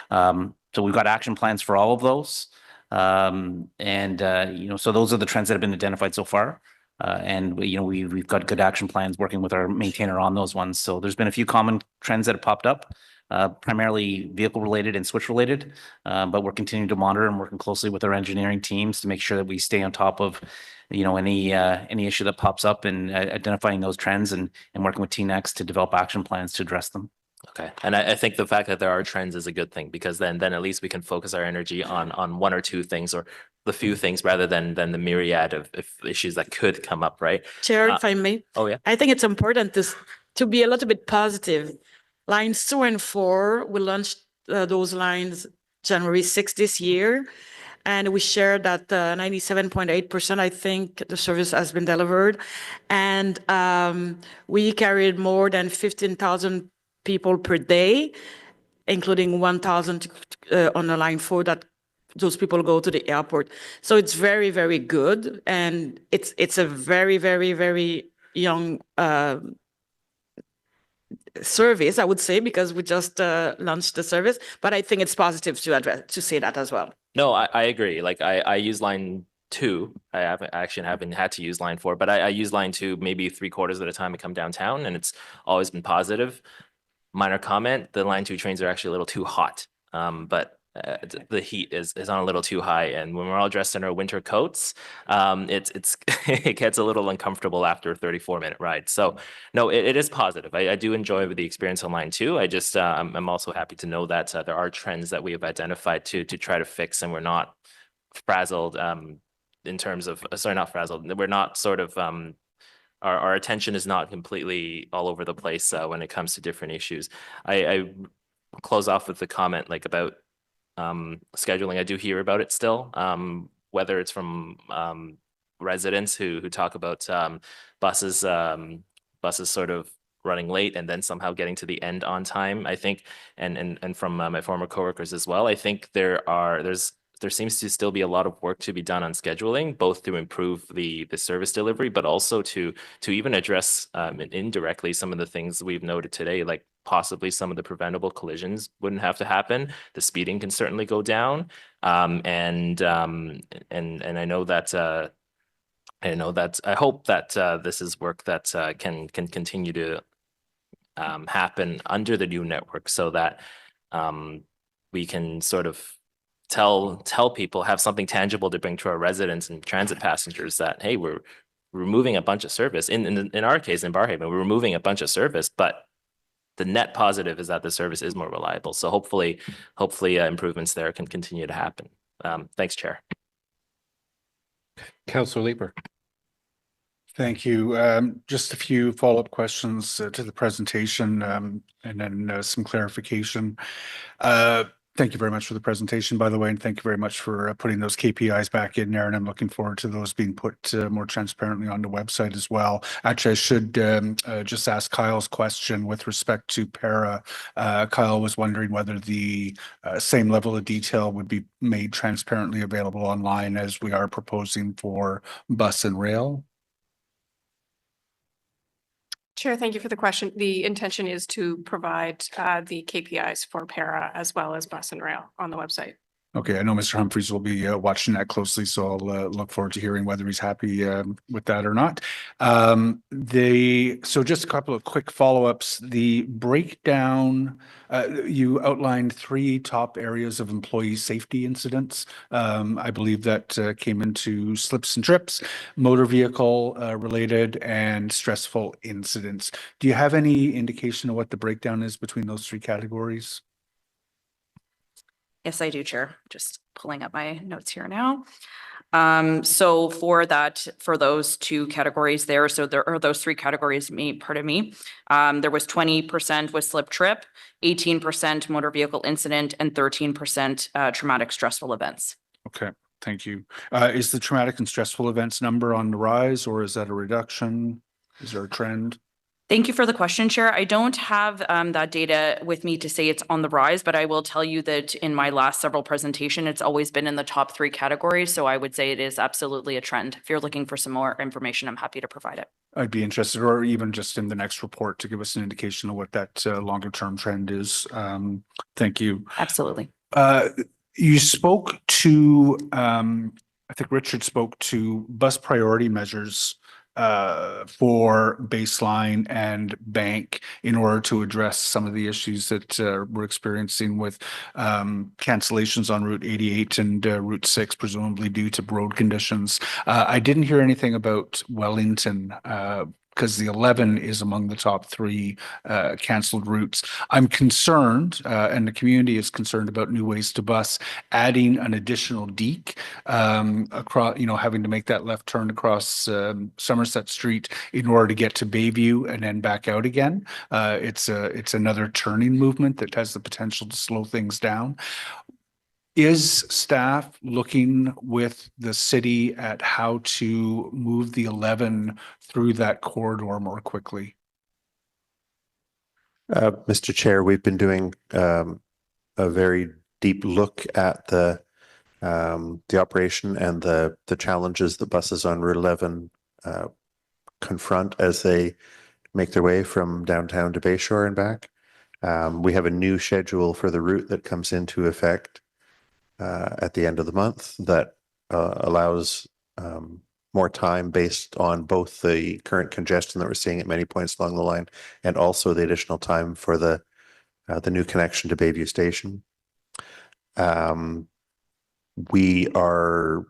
So we've got action plans for all of those. So those are the trends that have been identified so far. We've got good action plans working with our maintainer on those ones. So there's been a few common trends that have popped up. Primarily vehicle related and switch related, but we're continuing to monitor and working closely with our engineering teams to make sure that we stay on top of, any issue that pops up and identifying those trends and working with TNEX to develop action plans to address them. Okay, and I think the fact that there are trends is a good thing, because then at least we can focus our energy on one or two things, or the few things, rather than the myriad of issues that could come up, right? Chair, if I may. Oh yeah. I think it's important to be a little bit positive. Lines 2 and 4, we launched those lines January 6th this year, and we shared that 97.8%, I think, the service has been delivered. And we carried more than 15,000 people per day, including 1,000 on the line 4 that those people go to the airport. So it's very, very good. And it's a very, very, very young service, I would say, because we just launched the service, but I think it's positive to say that as well. No, I agree. Like I use line 2. I haven't had to use line 4, but I use line 2 maybe 3/4 of the time I come downtown, and it's always been positive. Minor comment: the line 2 trains are actually a little too hot, but the heat is on a little too high, and when we're all dressed in our winter coats, it gets a little uncomfortable after a 34-minute ride. So no, it is positive. I do enjoy the experience on line 2. I just I'm also happy to know that there are trends that we have identified to try to fix, and we're not frazzled in terms of not frazzled. We're not sort of our attention is not completely all over the place when it comes to different issues. I close off with the comment about scheduling. I do hear about it still, whether it's from residents who talk about buses sort of running late and then somehow getting to the end on time, I think, and from my former coworkers as well. I think there seems to still be a lot of work to be done on scheduling, both to improve the service delivery, but also to even address indirectly some of the things we've noted today, like possibly some of the preventable collisions wouldn't have to happen. The speeding can certainly go down, and I know that I hope that this is work that can continue to happen under the new network, so that we can sort of tell people, have something tangible to bring to our residents and transit passengers, that, hey, we're removing a bunch of service. In our case, in Barrhaven, we're removing a bunch of service, but the net positive is that the service is more reliable. So hopefully improvements there can continue to happen. Thanks, Chair. Councillor Leeper. Thank you. Just a few follow-up questions to the presentation, and then some clarification. Thank you very much for the presentation, by the way, and thank you very much for putting those KPIs back in there, and I'm looking forward to those being put more transparently on the website as well. Actually, I should just ask Kyle's question with respect to para. Kyle was wondering whether the same level of detail would be made transparently available online as we are proposing for bus and rail. Chair, thank you for the question. The intention is to provide the KPIs for para as well as bus and rail on the website. Okay, I know Mr. Humphries will be watching that closely, so I'll look forward to hearing whether he's happy with that or not. So just a couple of quick follow-ups. The breakdown, you outlined 3 top areas of employee safety incidents. I believe that came into slips and trips, motor vehicle related, and stressful incidents. Do you have any indication of what the breakdown is between those 3 categories? Yes, I do, Chair. Just pulling up my notes here now. So for those 2 categories there, so there are those 3 categories, there was 20% with slip trip, 18% motor vehicle incident, and 13% traumatic stressful events. Okay, thank you. Is the traumatic and stressful events number on the rise, or is that a reduction? Is there a trend? Thank you for the question, Chair. I don't have that data with me to say it's on the rise, but I will tell you that in my last several presentations, it's always been in the top 3 categories. So I would say it is absolutely a trend. If you're looking for some more information, I'm happy to provide it. I'd be interested, or even just in the next report, to give us an indication of what that longer term trend is. Thank you. Absolutely. You spoke to, I think Richard spoke to bus priority measures for baseline and bank in order to address some of the issues that we're experiencing with cancellations on Route 88 and Route 6, presumably due to road conditions. I didn't hear anything about Wellington, because the 11 is among the top 3 canceled routes. I'm concerned, and the community is concerned about New Ways to Bus adding an additional deke across, having to make that left turn across Somerset Street in order to get to Bayview and then back out again. It's another turning movement that has the potential to slow things down. Is staff looking with the city at how to move the 11 through that corridor more quickly? Mr. Chair, we've been doing a very deep look at the operation and the challenges that buses on Route 11 confront as they make their way from downtown to Bayshore and back. We have a new schedule for the route that comes into effect at the end of the month that allows more time based on both the current congestion that we're seeing at many points along the line and also the additional time for the new connection to Bayview Station. We are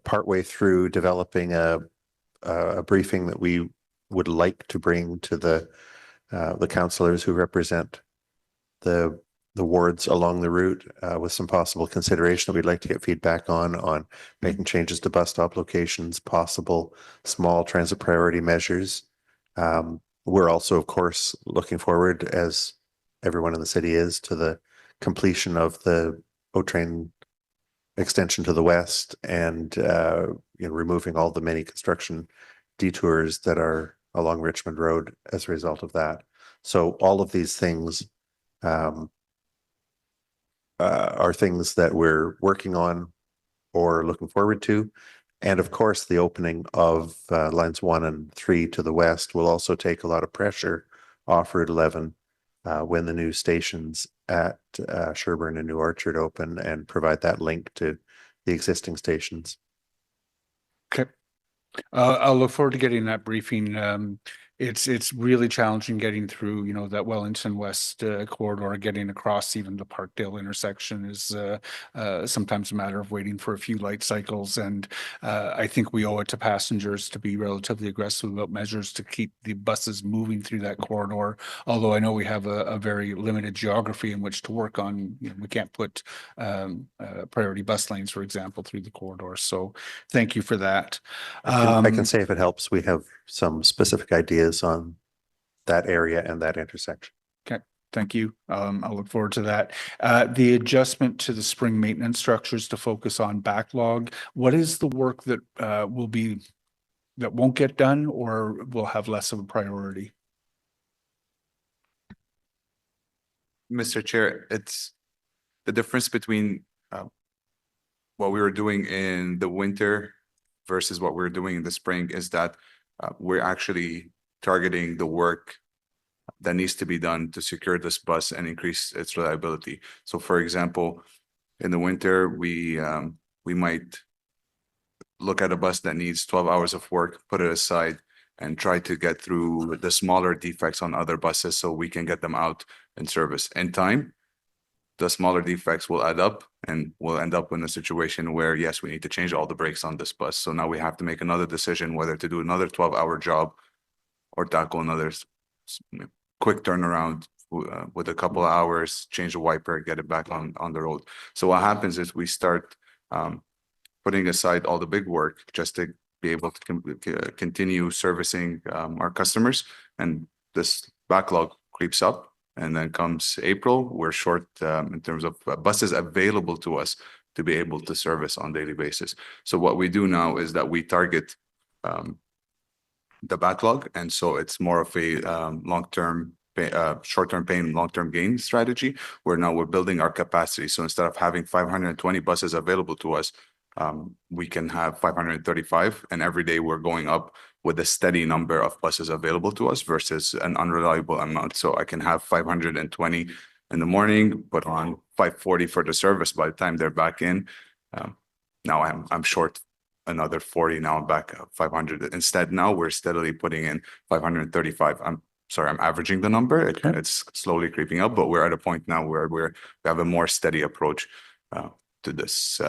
partway through developing a briefing that we would like to bring to the councillors who represent the wards along the route with some possible consideration that we'd like to get feedback on making changes to bus stop locations, possible small transit priority measures. We're also, of course, looking forward, as everyone in the city is, to the completion of the O-Train extension to the west and removing all the many construction detours that are along Richmond Road as a result of that. So all of these things are things that we're working on or looking forward to. And of course, the opening of lines 1 and 3 to the west will also take a lot of pressure off Route 11 when the new stations at Sherbourne and New Orchard open and provide that link to the existing stations. Okay. I'll look forward to getting that briefing. It's really challenging getting through, that Wellington West corridor, getting across even the Parkdale intersection is sometimes a matter of waiting for a few light cycles. And I think we owe it to passengers to be relatively aggressive about measures to keep the buses moving through that corridor. Although I know we have a very limited geography in which to work on. We can't put priority bus lanes, for example, through the corridor. So thank you for that. I can say, if it helps, we have some specific ideas on that area and that intersection. Okay, thank you. I'll look forward to that. The adjustment to the spring maintenance structures to focus on backlog. What is the work that that won't get done or will have less of a priority? Mr. Chair, it's the difference between what we were doing in the winter versus what we're doing in the spring is that we're actually targeting the work that needs to be done to secure this bus and increase its reliability. So for example, in the winter, we might look at a bus that needs 12 hours of work, put it aside, and try to get through the smaller defects on other buses so we can get them out in service. In time, the smaller defects will add up and we'll end up in a situation where, yes, we need to change all the brakes on this bus. So now we have to make another decision whether to do another 12-hour job or tackle another quick turnaround with a couple of hours, change the wiper, get it back on the road. So what happens is we start putting aside all the big work just to be able to continue servicing our customers. And this backlog creeps up. And then comes April, we're short in terms of buses available to us to be able to service on a daily basis. So what we do now is that we target the backlog. And so it's more of a long-term, short-term pain, long-term gain strategy, where now we're building our capacity. So instead of having 520 buses available to us, we can have 535, and every day we're going up with a steady number of buses available to us versus an unreliable amount. So I can have 520 in the morning, put on 540 for the service. By the time they're back in, now I'm short another 40. Now I'm back at 500. Instead, now we're steadily putting in 535. I'm averaging the number. It's slowly creeping up, but we're at a point now where we have a more steady approach to this.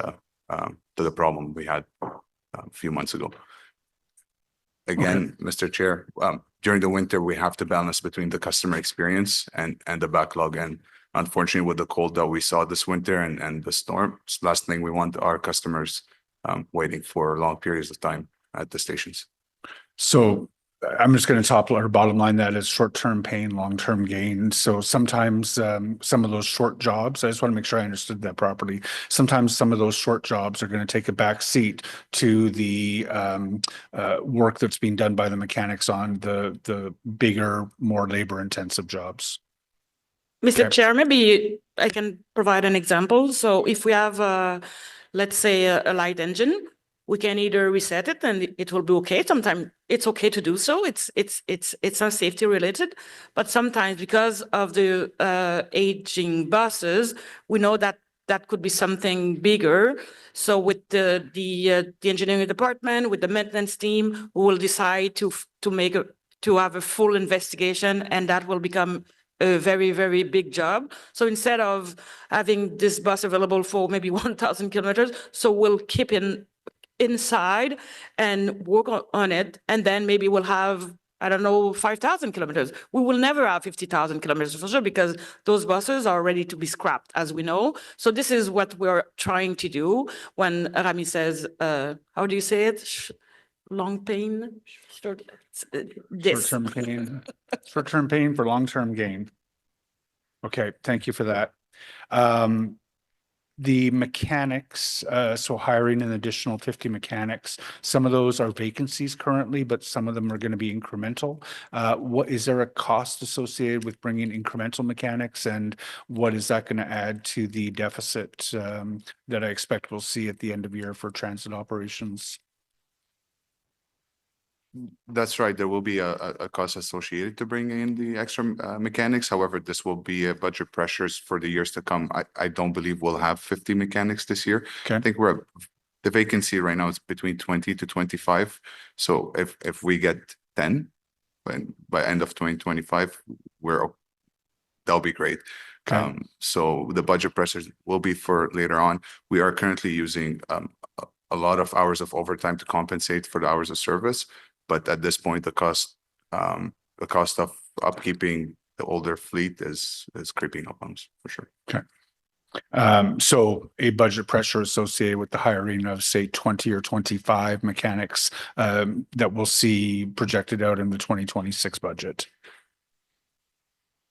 To the problem we had a few months ago. Again, Mr. Chair, during the winter, we have to balance between the customer experience and the backlog. And unfortunately, with the cold that we saw this winter and the storm, it's the last thing we want our customers waiting for long periods of time at the stations. So I'm just going to top or bottom line that as short-term pain, long-term gain. So sometimes some of those short jobs, I just want to make sure I understood that properly. Sometimes some of those short jobs are going to take a back seat to the work that's being done by the mechanics on the bigger, more labor-intensive jobs. Mr. Chair, maybe I can provide an example. So if we have, let's say, a light engine, we can either reset it and it will be okay. Sometimes it's okay to do so. It's not safety related, but sometimes because of the aging buses, we know that that could be something bigger. So with the engineering department, with the maintenance team, we will decide to have a full investigation, and that will become a very, very big job. So instead of having this bus available for maybe 1,000 kilometers, so we'll keep inside and work on it, and then maybe we'll have, I don't know, 5,000 kilometers. We will never have 50,000 kilometers for sure, because those buses are ready to be scrapped, as we know. So this is what we're trying to do. When Rami says, how do you say it? Long pain? Short-term pain. Short-term pain for long-term gain. Okay, thank you for that. The mechanics, so hiring an additional 50 mechanics, some of those are vacancies currently, but some of them are going to be incremental. What is there a cost associated with bringing incremental mechanics, and what is that going to add to the deficit that I expect we'll see at the end of year for transit operations? That's right. There will be a cost associated to bring in the extra mechanics. However, this will be a budget pressures for the years to come. I don't believe we'll have 50 mechanics this year. Okay. I think the vacancy right now is between 20 to 25. So if we get 10 by end of 2025, that'll be great. Okay. So the budget pressures will be for later on. We are currently using a lot of hours of overtime to compensate for the hours of service. But at this point, the cost of upkeeping the older fleet is creeping up on us for sure. Okay. So a budget pressure associated with the hiring of, say, 20 or 25 mechanics that we'll see projected out in the 2026 budget.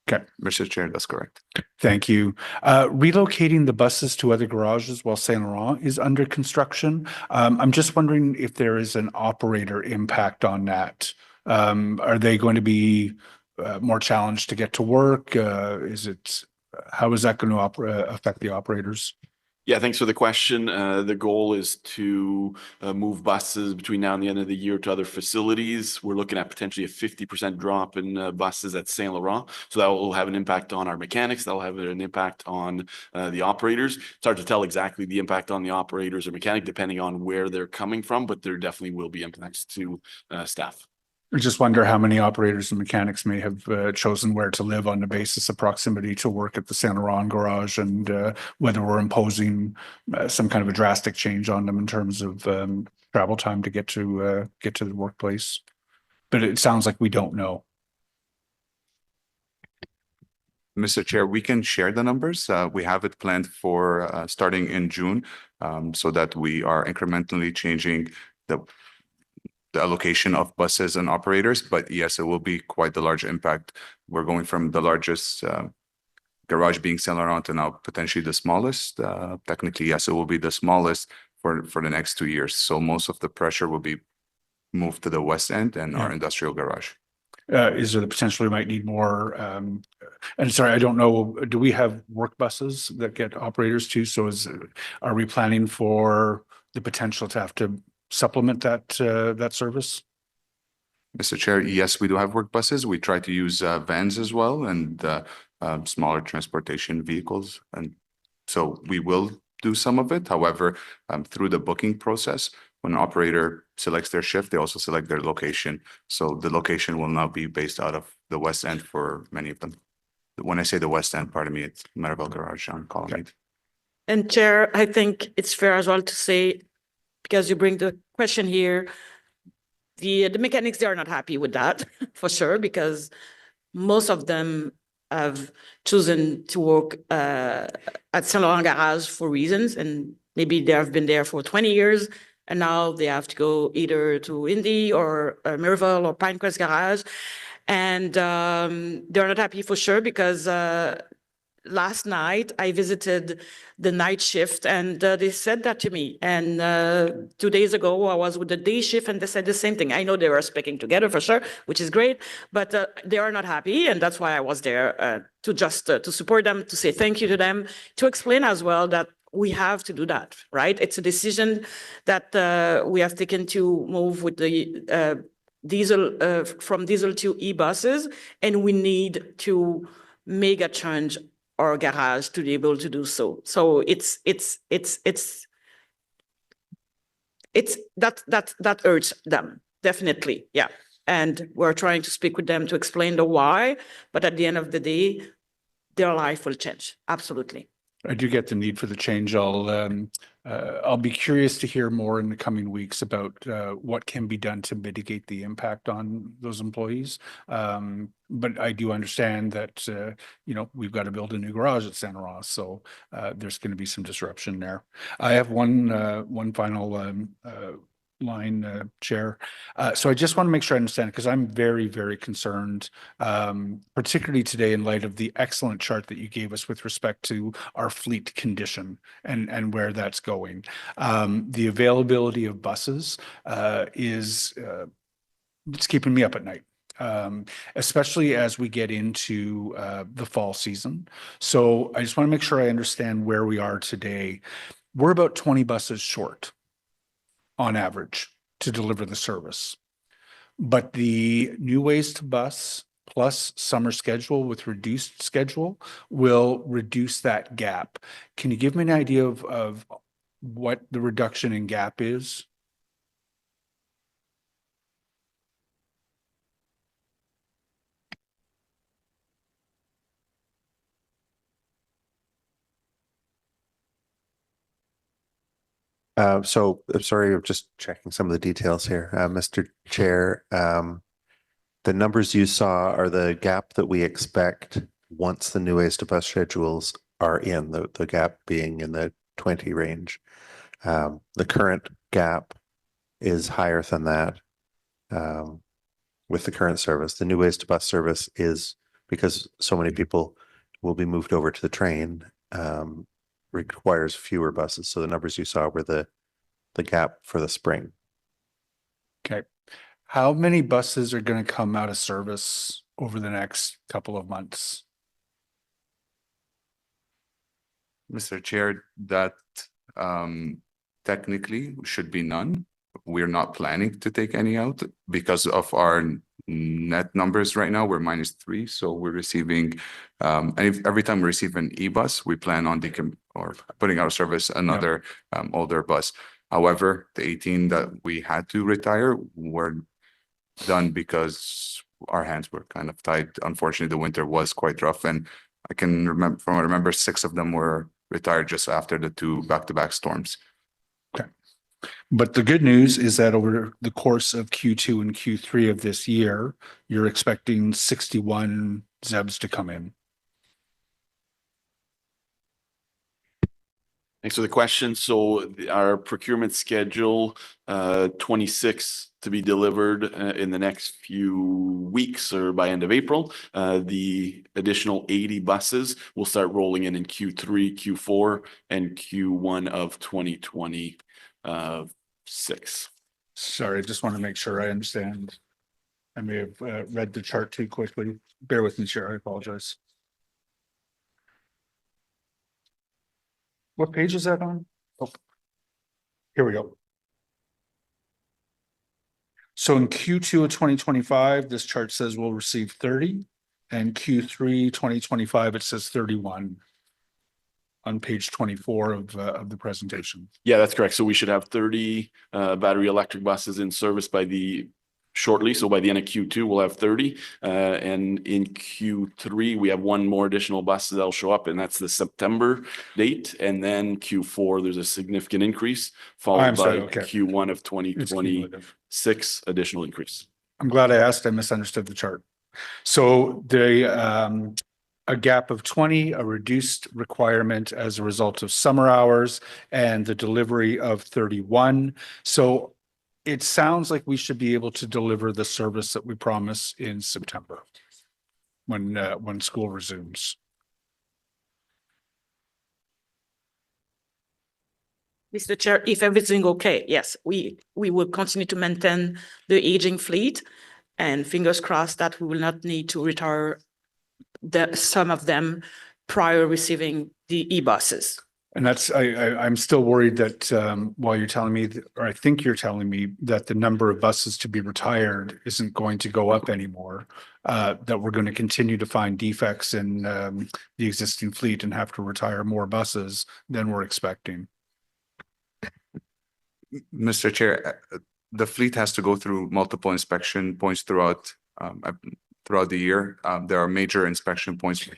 Okay. Mr. Chair, that's correct. Thank you. Relocating the buses to other garages while Saint Laurent is under construction. I'm just wondering if there is an operator impact on that. Are they going to be more challenged to get to work? How is that going to affect the operators? Yeah, thanks for the question. The goal is to move buses between now and the end of the year to other facilities. We're looking at potentially a 50% drop in buses at Saint Laurent. So that will have an impact on our mechanics. That will have an impact on the operators. It's hard to tell exactly the impact on the operators or mechanic depending on where they're coming from, but there definitely will be impacts to staff. I just wonder how many operators and mechanics may have chosen where to live on the basis of proximity to work at the Saint Laurent garage, and whether we're imposing some kind of a drastic change on them in terms of travel time to get to the workplace. But it sounds like we don't know. Mr. Chair, we can share the numbers. We have it planned for starting in June, so that we are incrementally changing the allocation of buses and operators. But yes, it will be quite the large impact. We're going from the largest garage being Saint Laurent to now potentially the smallest. Technically, yes, it will be the smallest for the next 2 years. So most of the pressure will be moved to the west end and our industrial garage. Is there the potential we might need more? And sorry, I don't know. Do we have work buses that get operators too? So are we planning for the potential to have to supplement that service? Mr. Chair, yes, we do have work buses. We try to use vans as well and smaller transportation vehicles. And so we will do some of it. However, through the booking process, when an operator selects their shift, they also select their location. So the location will now be based out of the west end for many of them. When I say the west end, pardon me, it's Maribel Garage on Colonnade. And Chair, I think it's fair as well to say, because you bring the question here, the mechanics, they are not happy with that for sure, because most of them have chosen to work at Saint Laurent Garage for reasons, and maybe they have been there for 20 years, and now they have to go either to Indy or Mirabel or Pinecrest Garage, and they're not happy for sure because last night I visited the night shift and they said that to me. And 2 days ago I was with the day shift and they said the same thing. I know they were speaking together for sure, which is great, but they are not happy. And that's why I was there to just to support them, to say thank you to them, to explain as well that we have to do that, right? It's a decision that we have taken to move with the diesel from diesel to e-buses, and we need to make a change our garage to be able to do so. So that hurts them, definitely, yeah. And we're trying to speak with them to explain the why, but at the end of the day, their life will change, absolutely. I do get the need for the change. I'll be curious to hear more in the coming weeks about what can be done to mitigate the impact on those employees. But I do understand that we've got to build a new garage at Saint Laurent, so there's going to be some disruption there. I have one final line, Chair. So I just want to make sure I understand, because I'm very, very concerned, particularly today in light of the excellent chart that you gave us with respect to our fleet condition and where that's going. The availability of buses is it's keeping me up at night. Especially as we get into the fall season. So I just want to make sure I understand where we are today. We're about 20 buses short on average to deliver the service. But the new ways to bus plus summer schedule with reduced schedule will reduce that gap. Can you give me an idea of what the reduction in gap is? So I'm sorry, I'm just checking some of the details here. Mr. Chair, the numbers you saw are the gap that we expect once the new ways to bus schedules are in, the gap being in the 20 range. The current gap is higher than that with the current service. The new ways to bus service is, because so many people will be moved over to the train, requires fewer buses. So the numbers you saw were the gap for the spring. Okay. How many buses are going to come out of service over the next couple of months? Mr. Chair, that technically should be none. We're not planning to take any out because of our net numbers right now. We're -3, so we're receiving every time we receive an e-bus, we plan on putting out of service another older bus. However, the 18 that we had to retire were done because our hands were kind of tied. Unfortunately, the winter was quite rough, and I can remember 6 of them were retired just after the 2 back-to-back storms. Okay. But the good news is that over the course of Q2 and Q3 of this year, you're expecting 61 ZEBs to come in. Thanks for the question. So our procurement schedule, 26 to be delivered in the next few weeks or by end of April. The additional 80 buses will start rolling in Q3, Q4, and Q1 of 2026. Sorry, I just want to make sure I understand. I may have read the chart too quickly. Bear with me, Chair. I apologize. What page is that on? Oh, here we go. So in Q2 of 2025, this chart says we'll receive 30, and Q3 2025, it says 31 on page 24 of the presentation. Yeah, that's correct. So we should have 30 battery electric buses in service shortly. So by the end of Q2, we'll have 30. And in Q3, we have 1 more additional bus that'll show up, and that's the September date. And then Q4, there's a significant increase, followed by Q1 of 2026 additional increase. I'm glad I asked. I misunderstood the chart. So a gap of 20, a reduced requirement as a result of summer hours, and the delivery of 31. So it sounds like we should be able to deliver the service that we promise in September when school resumes. Mr. Chair, if everything okay, yes, we will continue to maintain the aging fleet, and fingers crossed that we will not need to retire some of them prior receiving the e-buses. And I'm still worried that while you're telling me, or I think you're telling me that the number of buses to be retired isn't going to go up anymore, that we're going to continue to find defects in the existing fleet and have to retire more buses than we're expecting. Mr. Chair, the fleet has to go through multiple inspection points throughout the year. There are major inspection points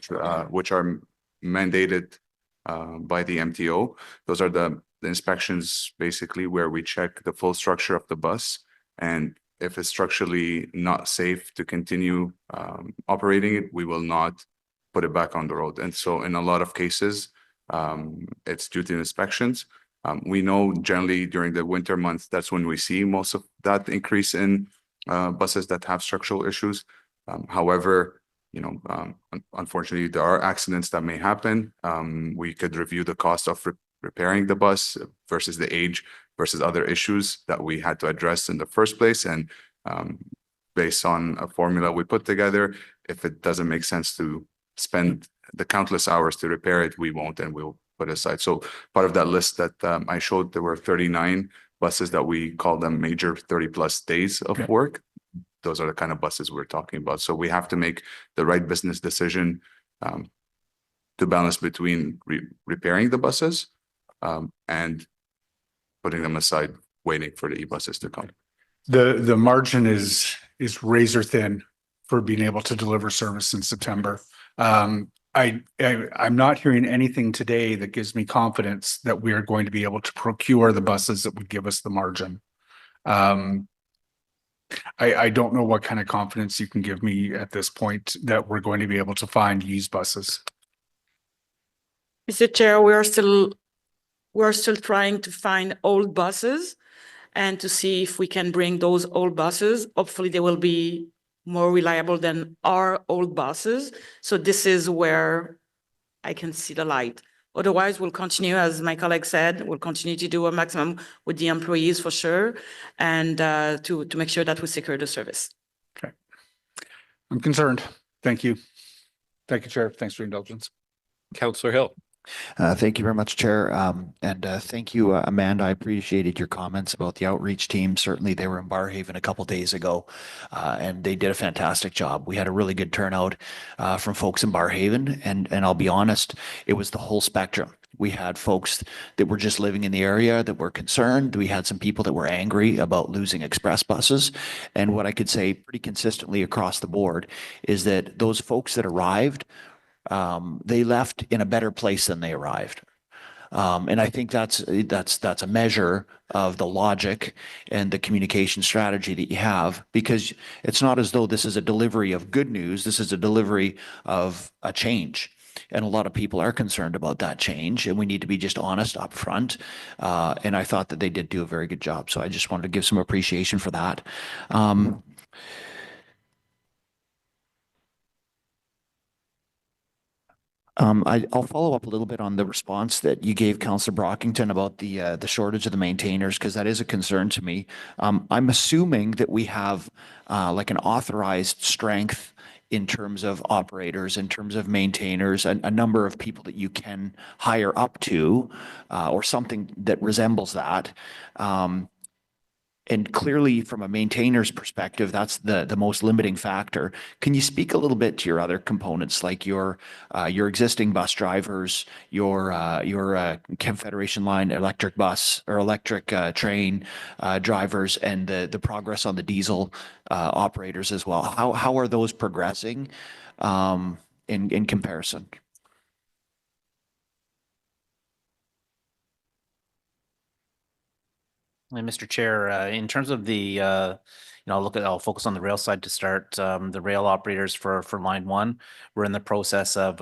which are mandated by the MTO. Those are the inspections basically where we check the full structure of the bus, and if it's structurally not safe to continue operating it, we will not put it back on the road. And so in a lot of cases, it's due to inspections. We know generally during the winter months, that's when we see most of that increase in buses that have structural issues. However, unfortunately, there are accidents that may happen. We could review the cost of repairing the bus versus the age versus other issues that we had to address in the first place. And based on a formula we put together, if it doesn't make sense to spend the countless hours to repair it, we won't, and we'll put aside. So part of that list that I showed, there were 39 buses that we call them major 30+ days of work. Those are the kind of buses we're talking about. So we have to make the right business decision to balance between repairing the buses and putting them aside, waiting for the e-buses to come. The margin is razor thin for being able to deliver service in September. I'm not hearing anything today that gives me confidence that we are going to be able to procure the buses that would give us the margin. I don't know what kind of confidence you can give me at this point that we're going to be able to find used buses. Mr. Chair, we are still trying to find old buses and to see if we can bring those old buses. Hopefully they will be more reliable than our old buses. So this is where I can see the light. Otherwise, we'll continue, as my colleague said, we'll continue to do a maximum with the employees for sure, and to make sure that we secure the service. Okay. I'm concerned. Thank you. Thank you, Chair. Thanks for your indulgence. Councillor Hill. Thank you very much, Chair. And thank you, Amanda. I appreciated your comments about the outreach team. Certainly, they were in Barrhaven a couple days ago, and they did a fantastic job. We had a really good turnout from folks in Barrhaven, and I'll be honest, it was the whole spectrum. We had folks that were just living in the area that were concerned. We had some people that were angry about losing express buses. And what I could say pretty consistently across the board is that those folks that arrived, they left in a better place than they arrived. And I think that's a measure of the logic and the communication strategy that you have, because it's not as though this is a delivery of good news. This is a delivery of a change. And a lot of people are concerned about that change, and we need to be just honest up front. And I thought that they did do a very good job. So I just wanted to give some appreciation for that. I'll follow up a little bit on the response that you gave Councillor Brockington about the shortage of the maintainers, because that is a concern to me. I'm assuming that we have like an authorized strength in terms of operators, in terms of maintainers, a number of people that you can hire up to, or something that resembles that. And clearly, from a maintainer's perspective, that's the most limiting factor. Can you speak a little bit to your other components, like your existing bus drivers, your Confederation Line electric bus or electric train drivers, and the progress on the diesel operators as well? How are those progressing in comparison? And Mr. Chair, in terms of I'll focus on the rail side to start. The rail operators for line 1, we're in the process of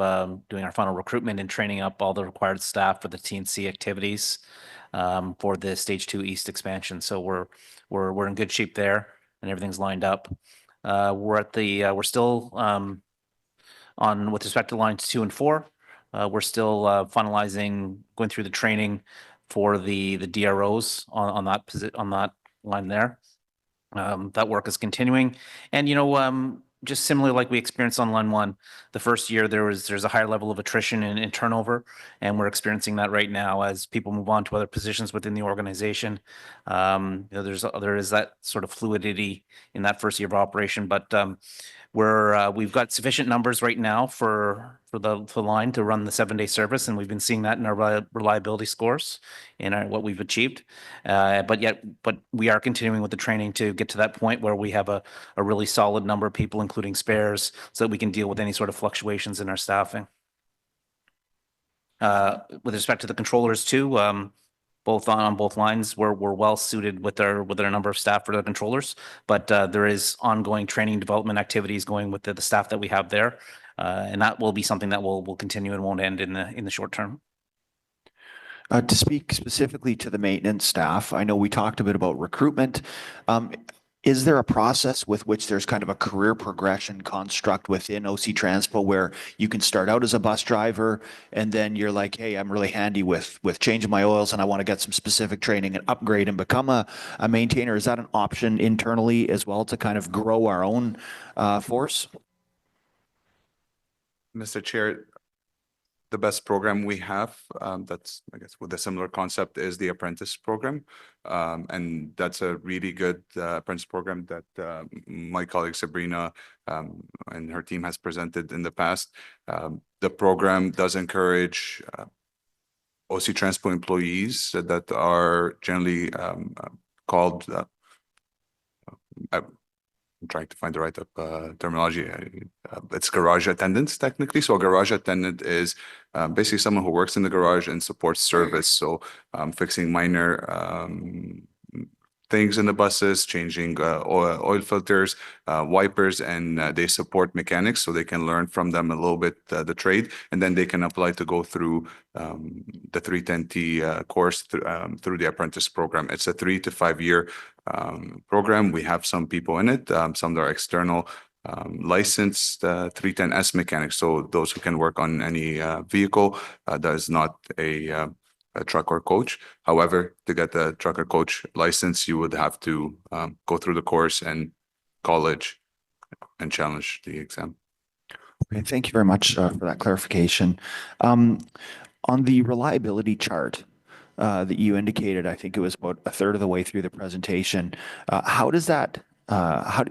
doing our final recruitment and training up all the required staff for the TNC activities for the Stage 2 East expansion. So we're in good shape there, and everything's lined up. We're still on with respect to lines 2 and 4. We're still finalizing, going through the training for the DROs on that line there. That work is continuing, and just similarly like we experienced on line 1, the first year there's a higher level of attrition and turnover, and we're experiencing that right now as people move on to other positions within the organization. There is that sort of fluidity in that first year of operation, but we've got sufficient numbers right now for the line to run the 7-day service, and we've been seeing that in our reliability scores and what we've achieved. But we are continuing with the training to get to that point where we have a really solid number of people, including spares, so that we can deal with any sort of fluctuations in our staffing. With respect to the controllers too, on both lines, we're well suited with our number of staff for the controllers, but there is ongoing training development activities going with the staff that we have there, and that will be something that will continue and won't end in the short term. To speak specifically to the maintenance staff, I know we talked a bit about recruitment. Is there a process with which there's kind of a career progression construct within OC Transpo where you can start out as a bus driver and then you're like, hey, I'm really handy with changing my oils and I want to get some specific training and upgrade and become a maintainer? Is that an option internally as well to kind of grow our own force? Mr. Chair, the best program we have that's, I guess, with a similar concept is the apprentice program. And that's a really good apprentice program that my colleague Sabrina and her team has presented in the past. The program does encourage OC Transpo employees that are generally called I'm trying to find the right terminology. It's garage attendants, technically. So a garage attendant is basically someone who works in the garage and supports service. So fixing minor things in the buses, changing oil filters, wipers, and they support mechanics so they can learn from them a little bit the trade, and then they can apply to go through the 310T course through the apprentice program. It's a 3 to 5 year program. We have some people in it, some that are external licensed 310S mechanics, so those who can work on any vehicle that is not a truck or coach. However, to get the truck or coach license, you would have to go through the course and college and challenge the exam. Okay, thank you very much for that clarification. On the reliability chart that you indicated, I think it was about a third of the way through the presentation. How does that,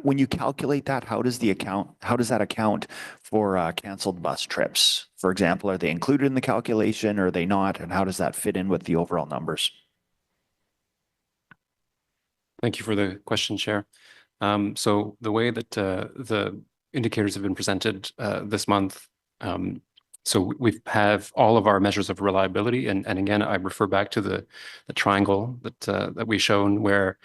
when you calculate that, how does that account for canceled bus trips? For example, are they included in the calculation or are they not? And how does that fit in with the overall numbers? Thank you for the question, Chair. So the way that the indicators have been presented this month, so we have all of our measures of reliability, and again, I refer back to the triangle that we've shown, where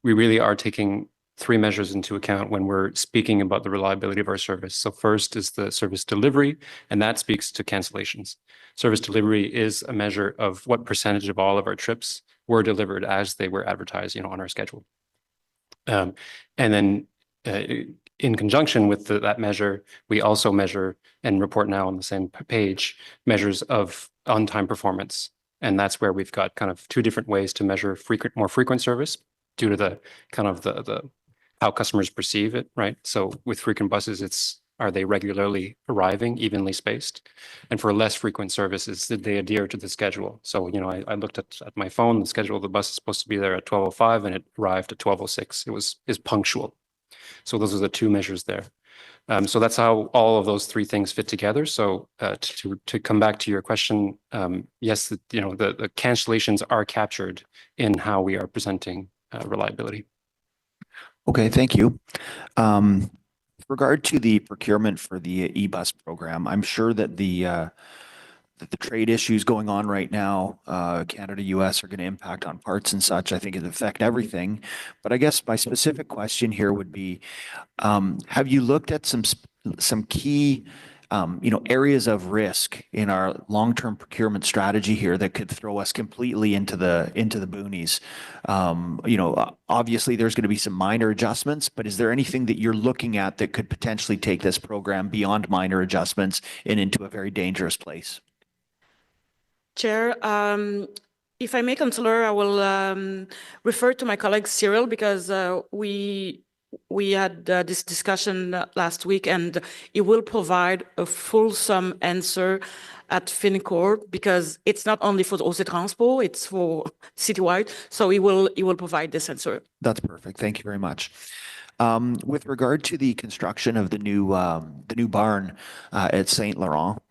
we really are taking three measures into account when we're speaking about the reliability of our service. So first is the service delivery, and that speaks to cancellations. Service delivery is a measure of what percentage of all of our trips were delivered as they were advertised, on our schedule. And then in conjunction with that measure, we also measure and report now on the same page measures of on-time performance. And that's where we've got kind of two different ways to measure more frequent service due to the kind of the how customers perceive it, right? So with frequent buses, are they regularly arriving, evenly spaced? And for less frequent services, did they adhere to the schedule? So, I looked at my phone, the schedule of the bus is supposed to be there at 12:05 and it arrived at 12:06. It is punctual. So those are the two measures there. So that's how all of those three things fit together. So to come back to your question, yes, the cancellations are captured in how we are presenting reliability. Okay, thank you. With regard to the procurement for the e-bus program, I'm sure that the trade issues going on right now, Canada, US, are going to impact on parts and such. I think it affect everything. But I guess my specific question here would be, have you looked at some key areas of risk in our long-term procurement strategy here that could throw us completely into the boonies? Obviously there's going to be some minor adjustments, but is there anything that you're looking at that could potentially take this program beyond minor adjustments and into a very dangerous place? Chair, if I may, Councillor, I will refer to my colleague Cyril, because we had this discussion last week, and he will provide a fulsome answer at FinCorp, because it's not only for the OC Transpo, it's for citywide. So he will provide this answer. That's perfect. Thank you very much. With regard to the construction of the new barn at St. Laurent,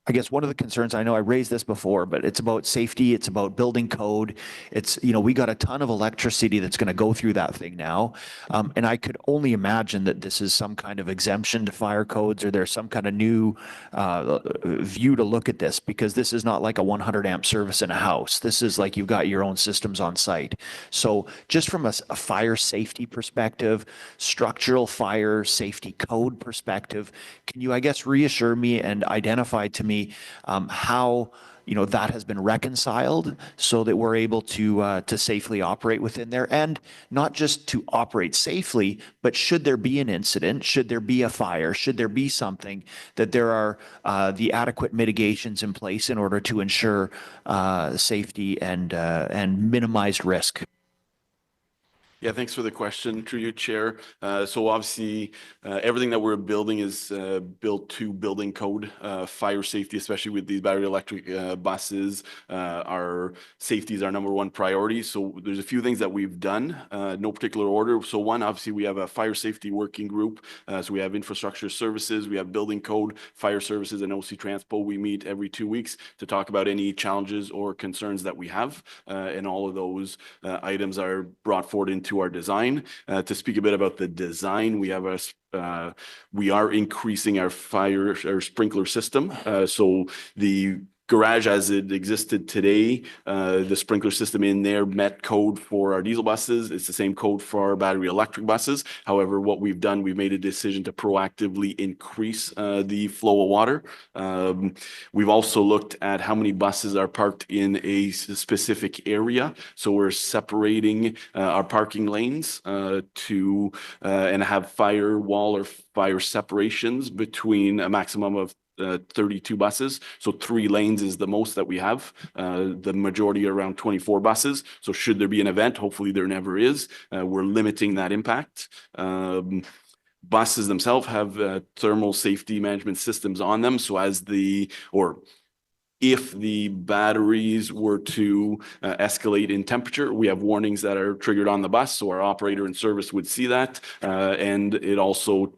I guess one of the concerns, I know I raised this before, but it's about safety, it's about building code. It's, we got a ton of electricity that's going to go through that thing now. And I could only imagine that this is some kind of exemption to fire codes, or there's some kind of new view to look at this, because this is not like a 100 amp service in a house. This is like you've got your own systems on site. So just from a fire safety perspective, structural fire safety code perspective, can you, I guess, reassure me and identify to me how that has been reconciled so that we're able to safely operate within there, and not just to operate safely, but should there be an incident, should there be a fire, should there be something, that there are the adequate mitigations in place in order to ensure safety and minimized risk. Yeah, thanks for the question, through you, Chair. So obviously, everything that we're building is built to building code, fire safety, especially with these battery electric buses. Our safety is our #1 priority. So there's a few things that we've done, no particular order. So one, obviously, we have a fire safety working group. So we have infrastructure services, we have building code, fire services, and OC Transpo. We meet every 2 weeks to talk about any challenges or concerns that we have. And all of those items are brought forward into our design. To speak a bit about the design, we are increasing our sprinkler system. So the garage as it existed today, the sprinkler system in there met code for our diesel buses. It's the same code for our battery electric buses. However, what we've done, we've made a decision to proactively increase the flow of water. We've also looked at how many buses are parked in a specific area. So we're separating our parking lanes and have firewall or fire separations between a maximum of 32 buses. So 3 lanes is the most that we have. The majority are around 24 buses. So should there be an event, hopefully there never is, we're limiting that impact. Buses themselves have thermal safety management systems on them. So If the batteries were to escalate in temperature, we have warnings that are triggered on the bus, so our operator in service would see that. And it also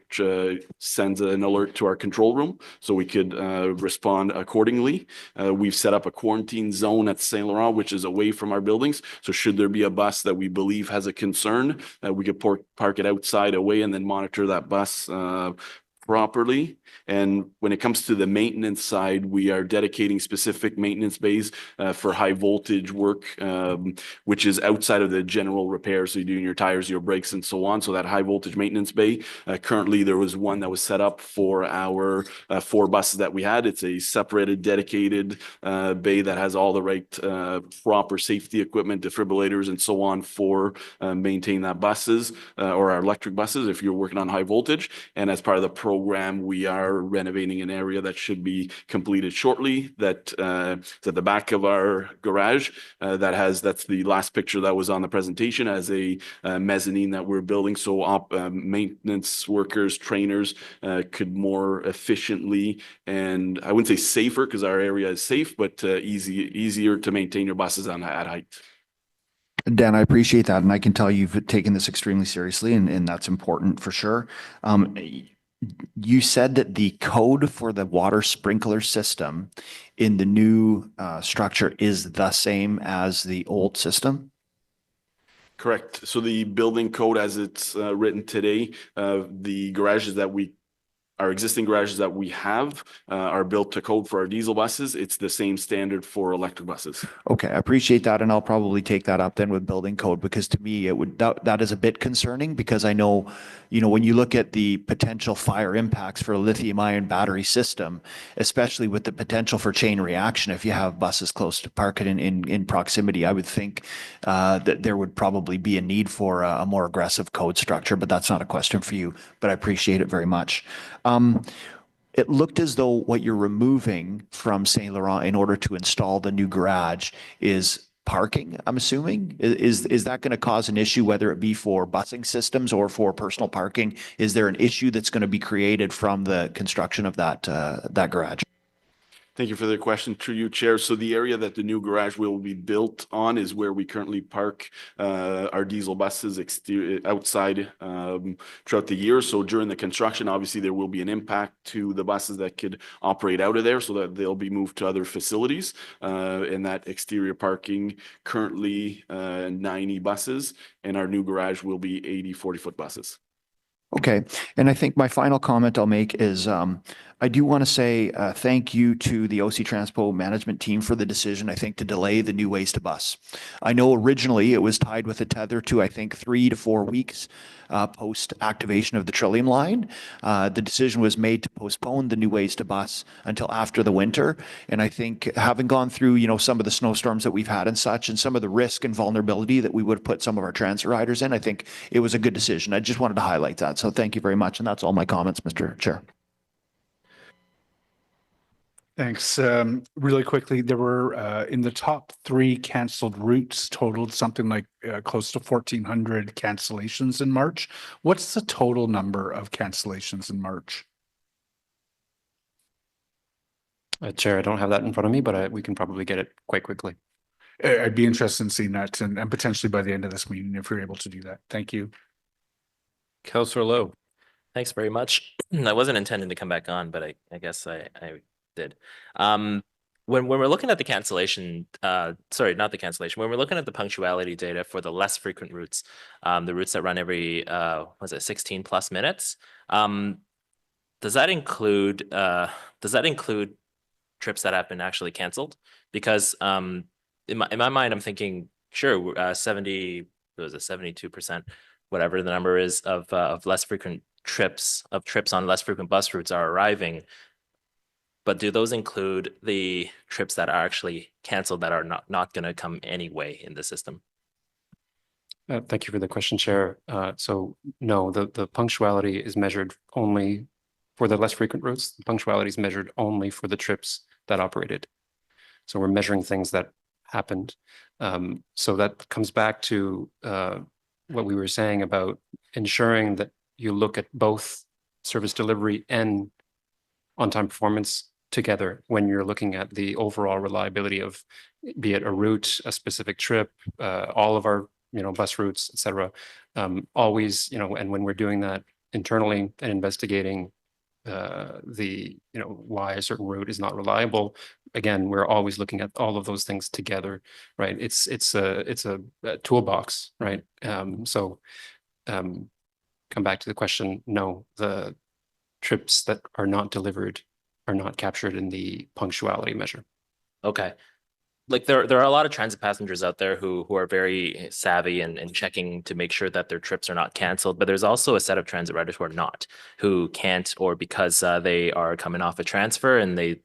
sends an alert to our control room, so we could respond accordingly. We've set up a quarantine zone at Saint Laurent, which is away from our buildings. So should there be a bus that we believe has a concern, we could park it outside away and then monitor that bus properly. And when it comes to the maintenance side, we are dedicating specific maintenance bays for high voltage work, which is outside of the general repair. So you're doing your tires, your brakes, and so on. So that high voltage maintenance bay, currently there was one that was set up for our 4 buses that we had. It's a separated, dedicated bay that has all the right proper safety equipment, defibrillators, and so on for maintaining that buses or our electric buses if you're working on high voltage. And as part of the program, we are renovating an area that should be completed shortly. That is at the back of our garage. That's the last picture that was on the presentation, as a mezzanine that we're building, so maintenance workers, trainers could more efficiently, and I wouldn't say safer because our area is safe, but easier to maintain your buses at height. Dan, I appreciate that. And I can tell you've taken this extremely seriously, and that's important for sure. You said that the code for the water sprinkler system in the new structure is the same as the old system? Correct. So the building code as it's written today, our existing garages that we have are built to code for our diesel buses. It's the same standard for electric buses. Okay, I appreciate that, and I'll probably take that up then with building code, because to me that is a bit concerning, because I know, when you look at the potential fire impacts for a lithium-ion battery system, especially with the potential for chain reaction, if you have buses close to park it in proximity, I would think that there would probably be a need for a more aggressive code structure, but that's not a question for you, but I appreciate it very much. It looked as though what you're removing from Saint Laurent in order to install the new garage is parking, I'm assuming. Is that going to cause an issue, whether it be for busing systems or for personal parking? Is there an issue that's going to be created from the construction of that garage? Thank you for the question, through you, Chair. So the area that the new garage will be built on is where we currently park our diesel buses outside throughout the year. So during the construction, obviously there will be an impact to the buses that could operate out of there, so that they'll be moved to other facilities. And that exterior parking, currently 90 buses, and our new garage will be 80 40-foot buses. Okay. And I think my final comment I'll make is I do want to say thank you to the OC Transpo management team for the decision, I think, to delay the new ways to bus. I know originally it was tied with a tether to, I think, 3 to 4 weeks post activation of the Trillium line. The decision was made to postpone the new ways to bus until after the winter. And I think, having gone through, some of the snowstorms that we've had and such, and some of the risk and vulnerability that we would have put some of our transit riders in, I think it was a good decision. I just wanted to highlight that. So thank you very much. And that's all my comments, Mr. Chair. Thanks. Really quickly, there were in the top 3 canceled routes totaled something like close to 1,400 cancellations in March. What's the total number of cancellations in March? Chair, I don't have that in front of me, but we can probably get it quite quickly. I'd be interested in seeing that, and potentially by the end of this meeting, if you're able to do that. Thank you. Councillor Lowe. Thanks very much. I wasn't intending to come back on, but I guess I did. When we're looking at the cancellation, sorry, not the cancellation, when we're looking at the punctuality data for the less frequent routes, the routes that run every, 16 plus minutes, does that include trips that have been actually canceled? Because in my mind, I'm thinking, sure, 72%, whatever the number is of less frequent trips on less frequent bus routes are arriving. But do those include the trips that are actually canceled that are not going to come anyway in the system? Thank you for the question, Chair. So no, the punctuality is measured only for the less frequent routes. The punctuality is measured only for the trips that operated. So we're measuring things that happened. So that comes back to what we were saying about ensuring that you look at both service delivery and on-time performance together when you're looking at the overall reliability of, be it a route, a specific trip, all of our, bus routes, et cetera. Always, and when we're doing that internally and investigating why a certain route is not reliable, again, we're always looking at all of those things together, right? It's a toolbox, right? Come back to the question, no, the trips that are not delivered are not captured in the punctuality measure. Okay. Like there are a lot of transit passengers out there who are very savvy and checking to make sure that their trips are not canceled. But there's also a set of transit riders who are not, who can't, or because they are coming off a transfer and they're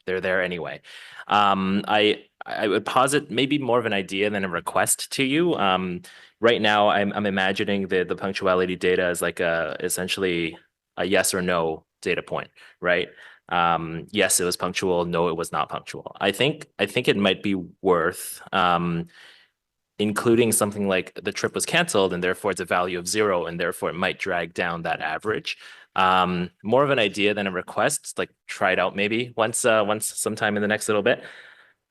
there anyway. I would posit maybe more of an idea than a request to you. Right now, I'm imagining the punctuality data as like essentially a yes or no data point, right? Yes, it was punctual. No, it was not punctual. I think it might be worth including something like the trip was canceled and therefore it's a value of 0 and therefore it might drag down that average. More of an idea than a request, like try it out maybe once sometime in the next little bit.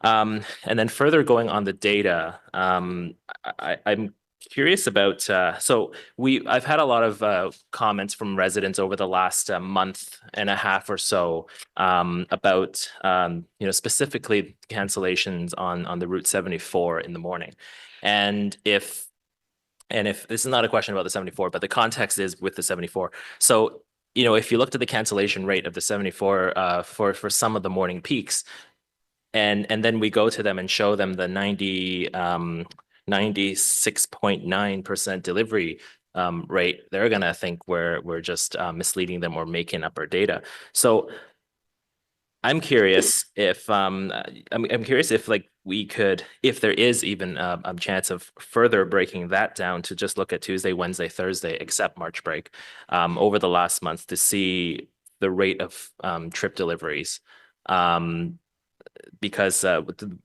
And then further going on the data, I'm curious about, so I've had a lot of comments from residents over the last month and a half or so about, specifically cancellations on the Route 74 in the morning. And if this is not a question about the 74, but the context is with the 74. So, if you looked at the cancellation rate of the 74 for some of the morning peaks, and then we go to them and show them the 96.9% delivery rate, they're gonna think we're just misleading them or making up our data. So I'm curious if like we could, if there is even a chance of further breaking that down to just look at Tuesday, Wednesday, Thursday, except March break, over the last month to see the rate of trip deliveries. Because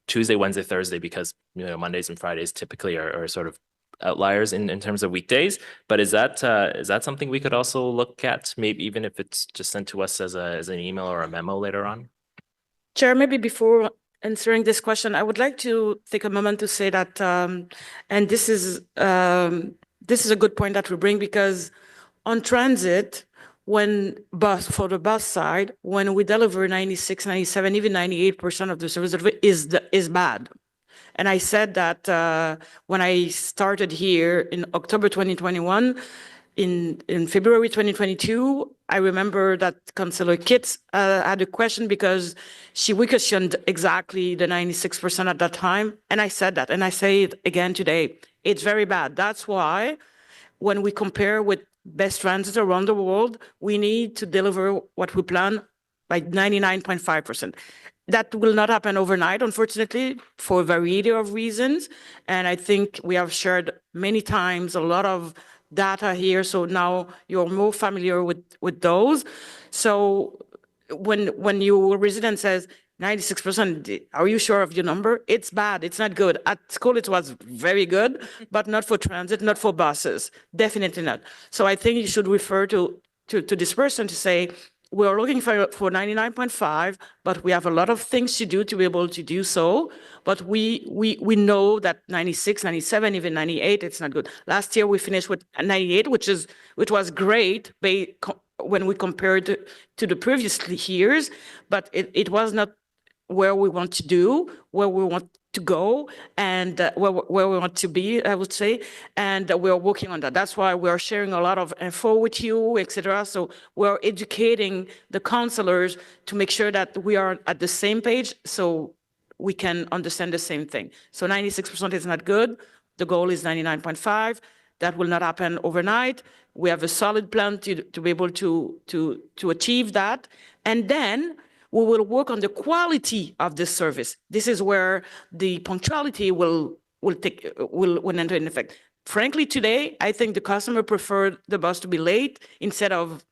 Tuesday, Wednesday, Thursday, because Mondays and Fridays typically are sort of outliers in terms of weekdays. But is that something we could also look at, maybe even if it's just sent to us as an email or a memo later on? Chair, maybe before answering this question, I would like to take a moment to say that, and this is a good point that we bring, because on transit, for the bus side, when we deliver 96, 97, even 98% of the service delivery is bad. And I said that when I started here in October 2021, in February 2022, I remember that Councillor Kitts had a question because we questioned exactly the 96% at that time. And I said that, and I say it again today, it's very bad. That's why when we compare with best transit around the world, we need to deliver what we plan by 99.5%. That will not happen overnight, unfortunately, for a variety of reasons. And I think we have shared many times a lot of data here, so now you're more familiar with those. So when your resident says 96%, are you sure of your number? It's bad, it's not good. At school it was very good, but not for transit, not for buses, definitely not. So I think you should refer to this person to say, we're looking for 99.5, but we have a lot of things to do to be able to do so. But we know that 96, 97, even 98, it's not good. Last year we finished with 98, which was great when we compared to the previous years, but it was not where we want to do, where we want to go, and where we want to be, I would say, and we're working on that. That's why we're sharing a lot of info with you, etc. So we're educating the councillors to make sure that we are at the same page so we can understand the same thing. So 96% is not good. The goal is 99.5. That will not happen overnight. We have a solid plan to be able to achieve that. And then we will work on the quality of the service. This is where the punctuality will enter in effect. Frankly, today, I think the customer preferred the bus to be late instead of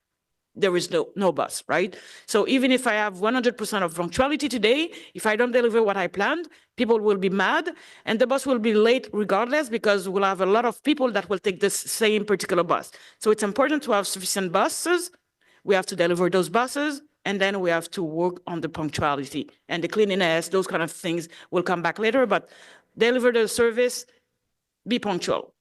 there is no bus, right? So even if I have 100% of punctuality today, if I don't deliver what I planned, people will be mad and the bus will be late regardless, because we'll have a lot of people that will take this same particular bus. So it's important to have sufficient buses. We have to deliver those buses. And then we have to work on the punctuality and the cleanliness, those kind of things will come back later, but deliver the service, be punctual.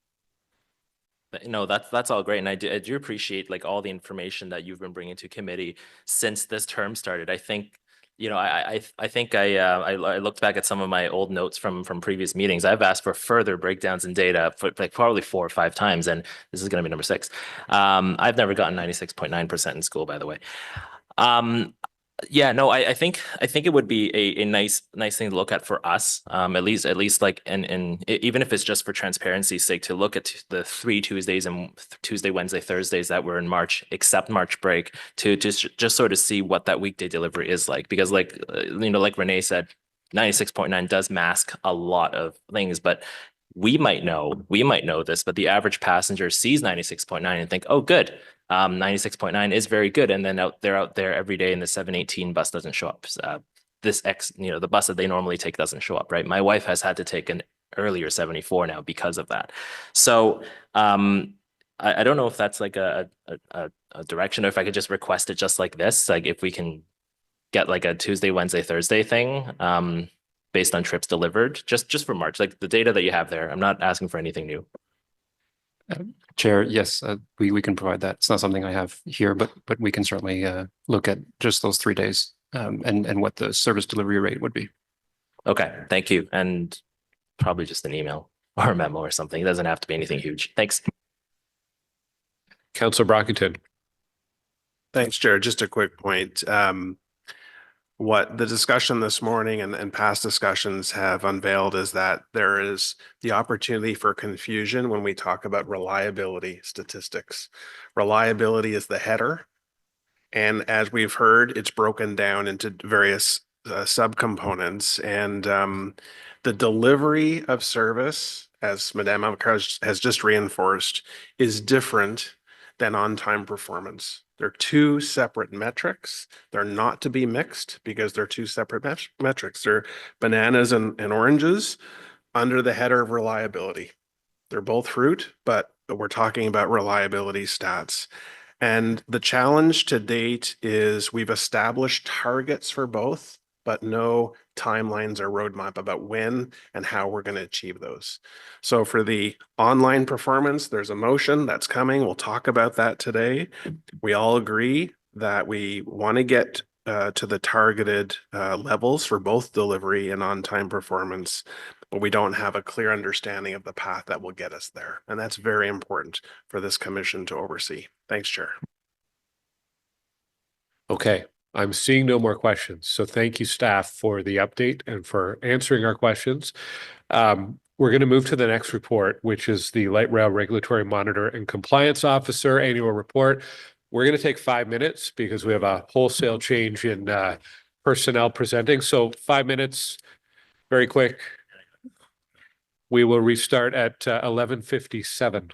No, that's all great, and I do appreciate like all the information that you've been bringing to committee since this term started. I think, you know, I think I looked back at some of my old notes from previous meetings. I've asked for further breakdowns in data for like probably 4 or 5 times, and this is going to be number 6. I've never gotten 96.9% in school, by the way. Yeah, no, I think it would be a nice thing to look at for us, at least like and even if it's just for transparency's sake, to look at the 3 Tuesdays and Tuesday, Wednesday, Thursdays that were in March, except March break, to just sort of see what that weekday delivery is like, because like you know, like Renee said, 96.9 does mask a lot of things, but we might know this, but the average passenger sees 96.9 and think, oh, good. 96.9 is very good. And then they're out there every day and the 718 bus doesn't show up. The bus that they normally take doesn't show up, right? My wife has had to take an earlier 74 now because of that. So I don't know if that's like a direction, or if I could just request it just like this, like if we can get like a Tuesday, Wednesday, Thursday thing based on trips delivered, just for March, like the data that you have there. I'm not asking for anything new. Chair, yes, we can provide that. It's not something I have here, but we can certainly look at just those 3 days and what the service delivery rate would be. Okay, thank you. And probably just an email or a memo or something. It doesn't have to be anything huge. Thanks. Councillor Brockington. Thanks, Chair. Just a quick point. What the discussion this morning and past discussions have unveiled is that there is the opportunity for confusion when we talk about reliability statistics. Reliability is the header. And as we've heard, it's broken down into various subcomponents. And the delivery of service, as Madame Avocaz has just reinforced, is different than on-time performance. They're 2 separate metrics. They're not to be mixed because they're 2 separate metrics. They're bananas and oranges under the header of reliability. They're both fruit, but we're talking about reliability stats. And the challenge to date is we've established targets for both, but no timelines or roadmap about when and how we're going to achieve those. So for the online performance, there's a motion that's coming. We'll talk about that today. We all agree that we want to get to the targeted levels for both delivery and on-time performance, but we don't have a clear understanding of the path that will get us there. And that's very important for this commission to oversee. Thanks, Chair. Okay, I'm seeing no more questions. So thank you, staff, for the update and for answering our questions. We're going to move to the next report, which is the Light Rail Regulatory Monitor and Compliance Officer Annual Report. We're going to take 5 minutes because we have a wholesale change in personnel presenting. So 5 minutes, very quick. We will restart at 11:57.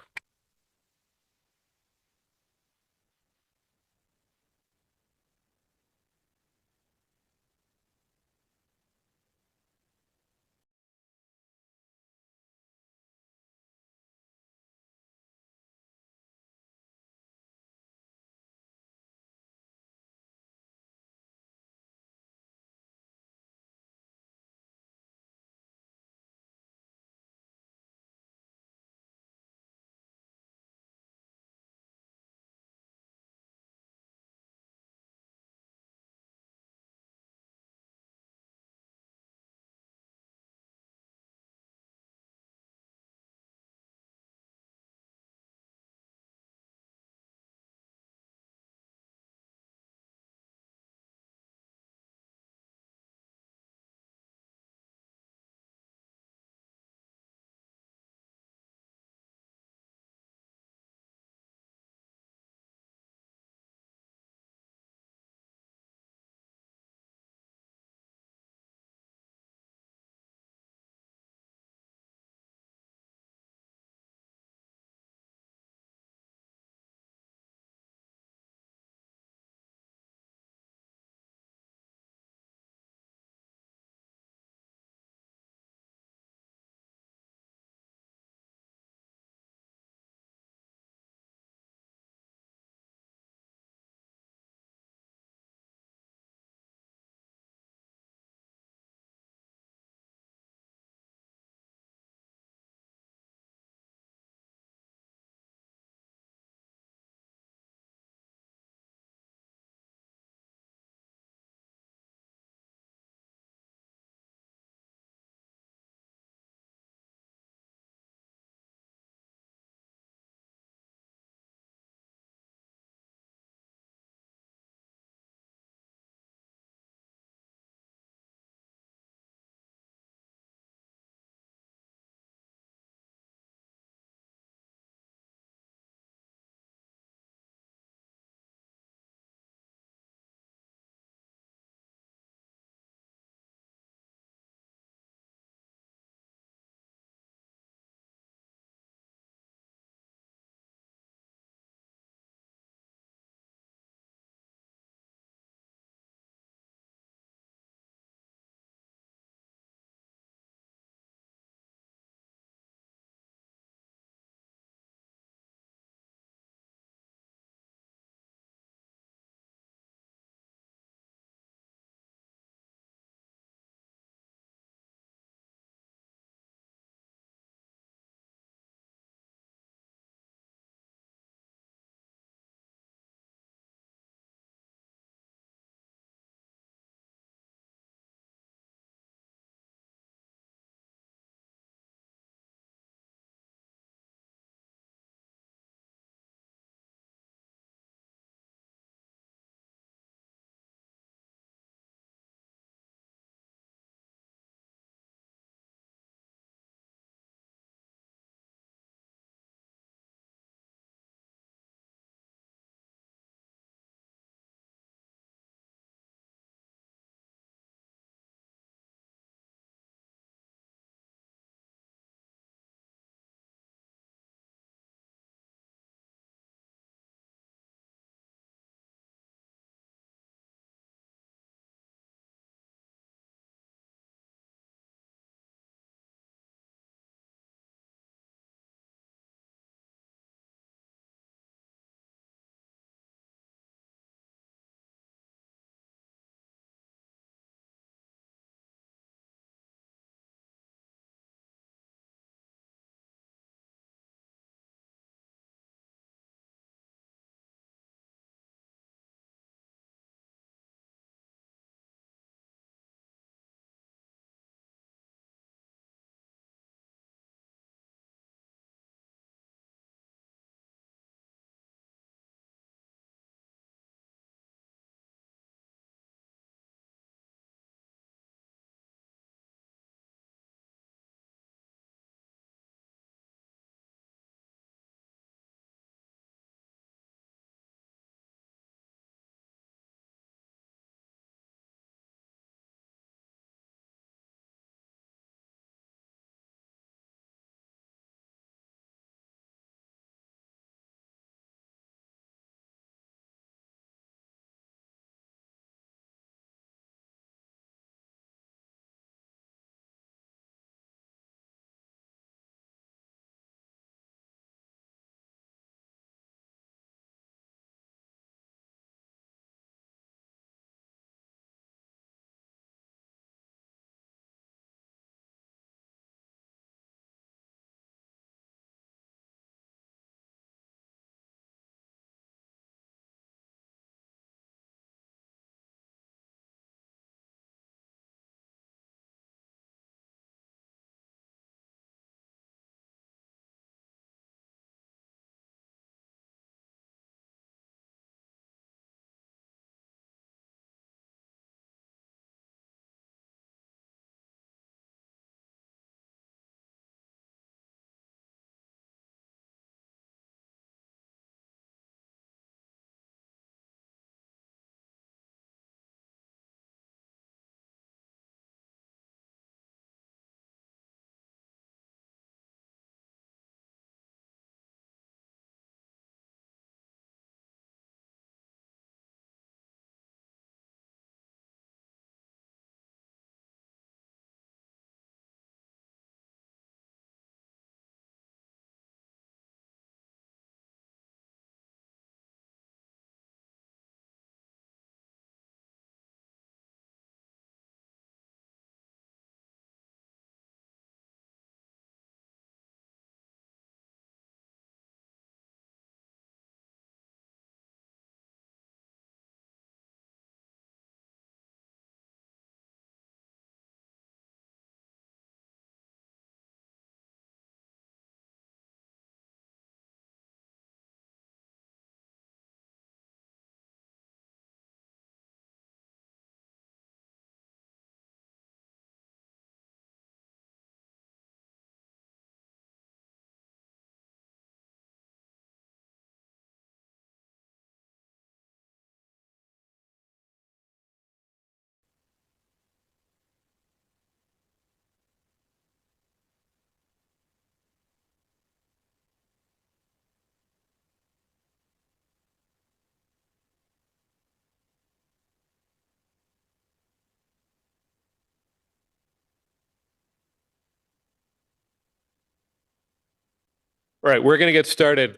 All right, we're going to get started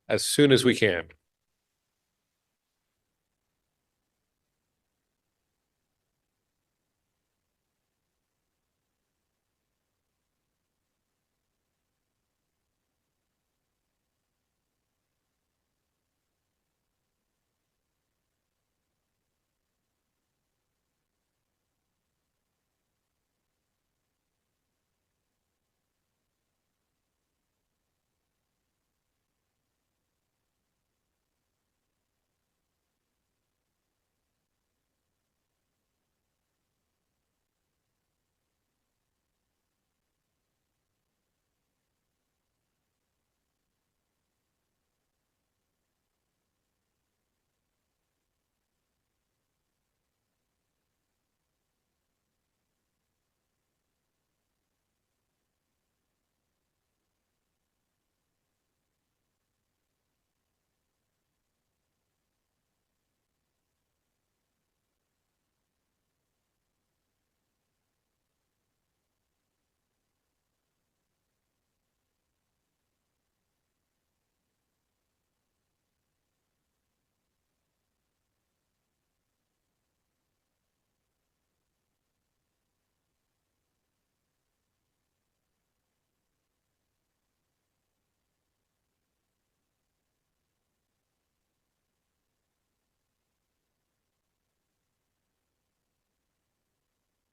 as soon as we can.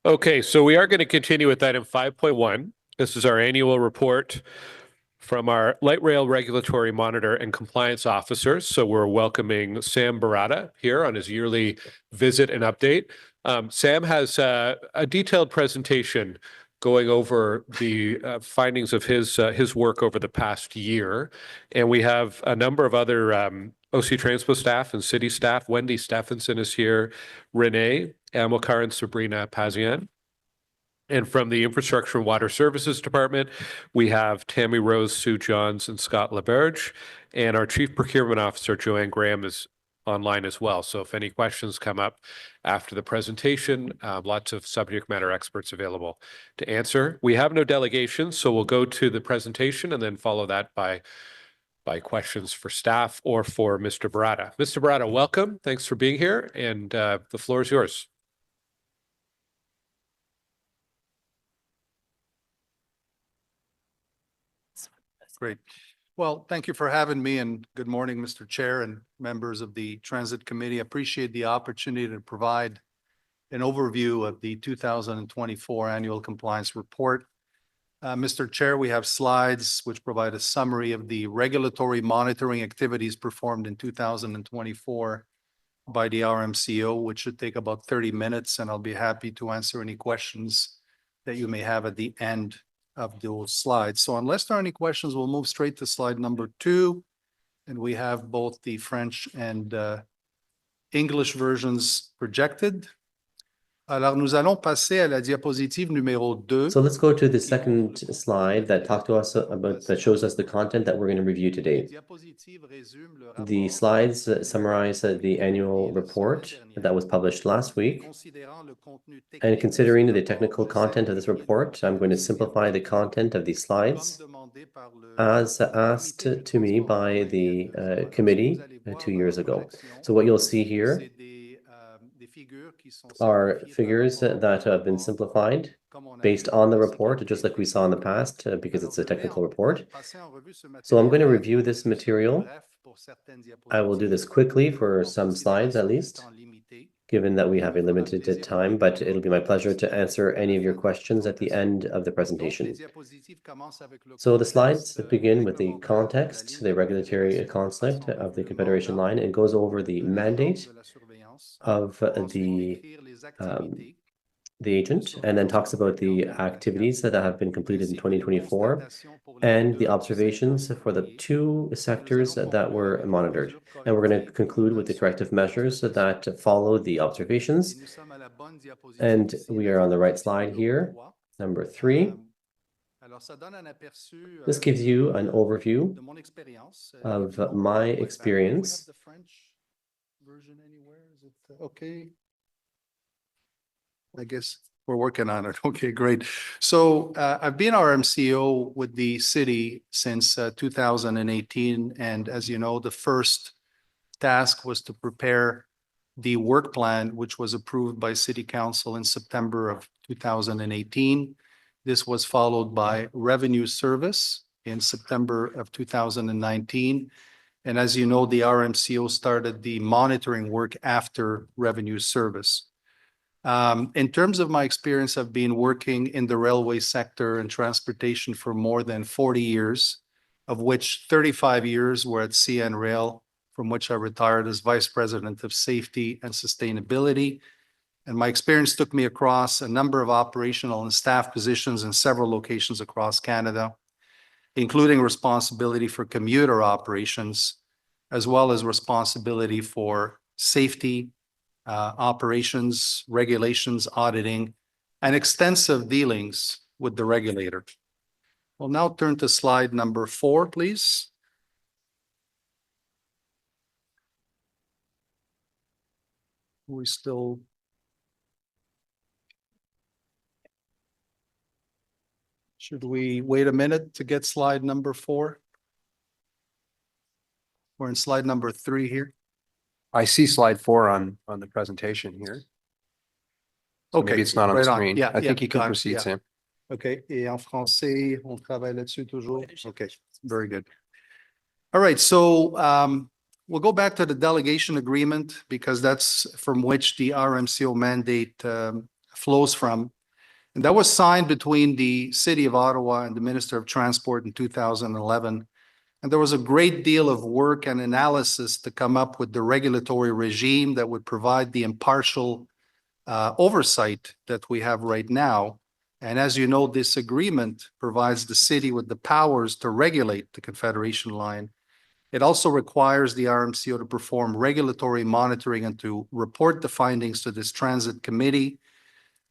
Okay, so we are going to continue with item 5.1. This is our annual report from our light rail regulatory monitor and compliance officers. So we're welcoming Sam Barata here on his yearly visit and update. Sam has a detailed presentation going over the findings of his work over the past year. And we have a number of other OC Transpo staff and city staff. Wendy Stephenson is here, Renee Amilcar and Sabrina Pazian. And from the Infrastructure and Water Services Department, we have Tammy Rose, Sue Johns, and Scott LaBerge. And our Chief Procurement Officer, Joanne Graham, is online as well. So if any questions come up after the presentation, lots of subject matter experts available to answer. We have no delegation, so we'll go to the presentation and then follow that by questions for staff or for Mr. Barata. Mr. Barata, welcome. Thanks for being here, and the floor is yours. Great. Well, thank you for having me, and good morning, Mr. Chair and members of the Transit Committee. I appreciate the opportunity to provide an overview of the 2024 Annual Compliance Report. Mr. Chair, we have slides which provide a summary of the regulatory monitoring activities performed in 2024 by the RMCO, which should take about 30 minutes, and I'll be happy to answer any questions that you may have at the end of those slides. So unless there are any questions, we'll move straight to slide number 2. And we have both the French and English versions projected. Alors, nous allons passer à la diapositive numéro 2. So let's go to the second slide that that shows us the content that we're going to review today. The slides summarize the annual report that was published last week. And considering the technical content of this report, I'm going to simplify the content of these slides as asked to me by the committee 2 years ago. So what you'll see here are figures that have been simplified based on the report, just like we saw in the past, because it's a technical report. So I'm going to review this material. I will do this quickly for some slides at least, given that we have a limited time, but it'll be my pleasure to answer any of your questions at the end of the presentation. So the slides begin with the context, the regulatory concept of the Confederation line. It goes over the mandate of the agent, and then talks about the activities that have been completed in 2024 and the observations for the 2 sectors that were monitored. And we're going to conclude with the corrective measures that follow the observations. And we are on the right slide here, number 3. This gives you an overview of my experience. Okay. I guess We're working on it. Okay, great. So I've been RMCO with the city since 2018. And as you know, the first task was to prepare the work plan, which was approved by City Council in September of 2018. This was followed by revenue service in September of 2019. And as you know, the RMCO started the monitoring work after revenue service. In terms of my experience, I've been working in the railway sector and transportation for more than 40 years, of which 35 years were at CN Rail, from which I retired as Vice President of Safety and Sustainability. And my experience took me across a number of operational and staff positions in several locations across Canada, including responsibility for commuter operations, as well as responsibility for safety, operations, regulations, auditing, and extensive dealings with the regulator. We'll now turn to slide number 4, please. We still... Should we wait a minute to get slide number 4? We're in slide number 3 here. I see slide 4 on the presentation here. So Okay, maybe it's not on the right on. screen. Yeah, I think yeah, you can got it, proceed, yeah. Sam. Okay, et en français, on travaille là-dessus toujours? Okay, very good. All right, so we'll go back to the delegation agreement because that's from which the RMCO mandate flows from. And that was signed between the City of Ottawa and the Minister of Transport in 2011. And there was a great deal of work and analysis to come up with the regulatory regime that would provide the impartial oversight that we have right now. And as you know, this agreement provides the city with the powers to regulate the Confederation line. It also requires the RMCO to perform regulatory monitoring and to report the findings to this transit committee.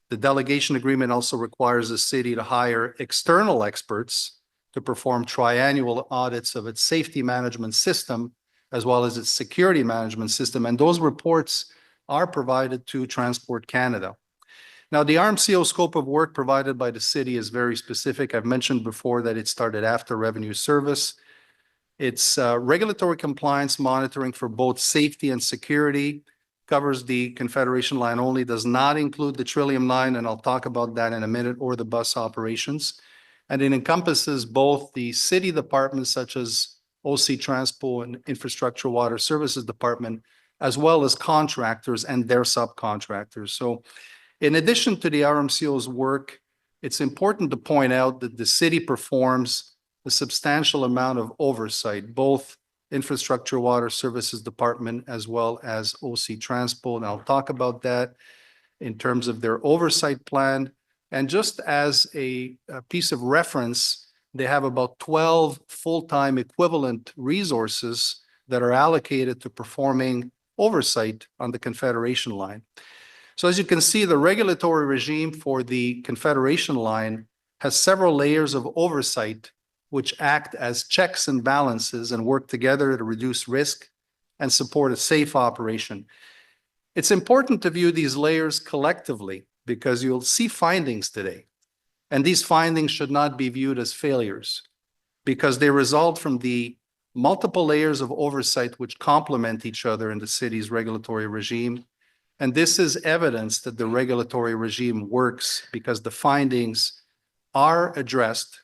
The delegation agreement also requires the city to hire external experts to perform triannual audits of its safety management system, as well as its security management system. And those reports are provided to Transport Canada. Now, the RMCO scope of work provided by the city is very specific. I've mentioned before that it started after revenue service. It's regulatory compliance monitoring for both safety and security, covers the Confederation line only, does not include the Trillium line, and I'll talk about that in a minute, or the bus operations. And it encompasses both the city departments such as OC Transpo and Infrastructure Water Services Department, as well as contractors and their subcontractors. So in addition to the RMCO's work, it's important to point out that the city performs a substantial amount of oversight, both Infrastructure Water Services Department as well as OC Transpo. And I'll talk about that in terms of their oversight plan. And just as a piece of reference, they have about 12 full-time equivalent resources that are allocated to performing oversight on the Confederation line. So as you can see, the regulatory regime for the Confederation line has several layers of oversight which act as checks and balances and work together to reduce risk and support a safe operation. It's important to view these layers collectively because you'll see findings today. And these findings should not be viewed as failures because they result from the multiple layers of oversight which complement each other in the city's regulatory regime. And this is evidence that the regulatory regime works because the findings are addressed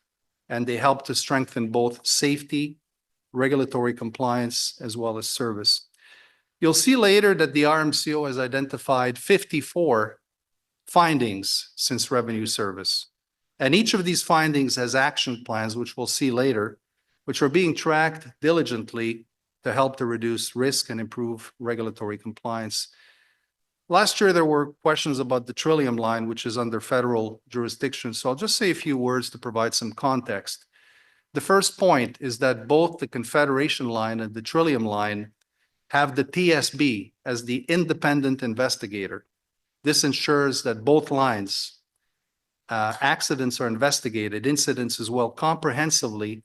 and they help to strengthen both safety, regulatory compliance, as well as service. You'll see later that the RMCO has identified 54 findings since revenue service. And each of these findings has action plans, which we'll see later, which are being tracked diligently to help to reduce risk and improve regulatory compliance. Last year, there were questions about the Trillium line, which is under federal jurisdiction. So I'll just say a few words to provide some context. The first point is that both the Confederation line and the Trillium line have the TSB as the independent investigator. This ensures that both lines, accidents are investigated, incidents as well, comprehensively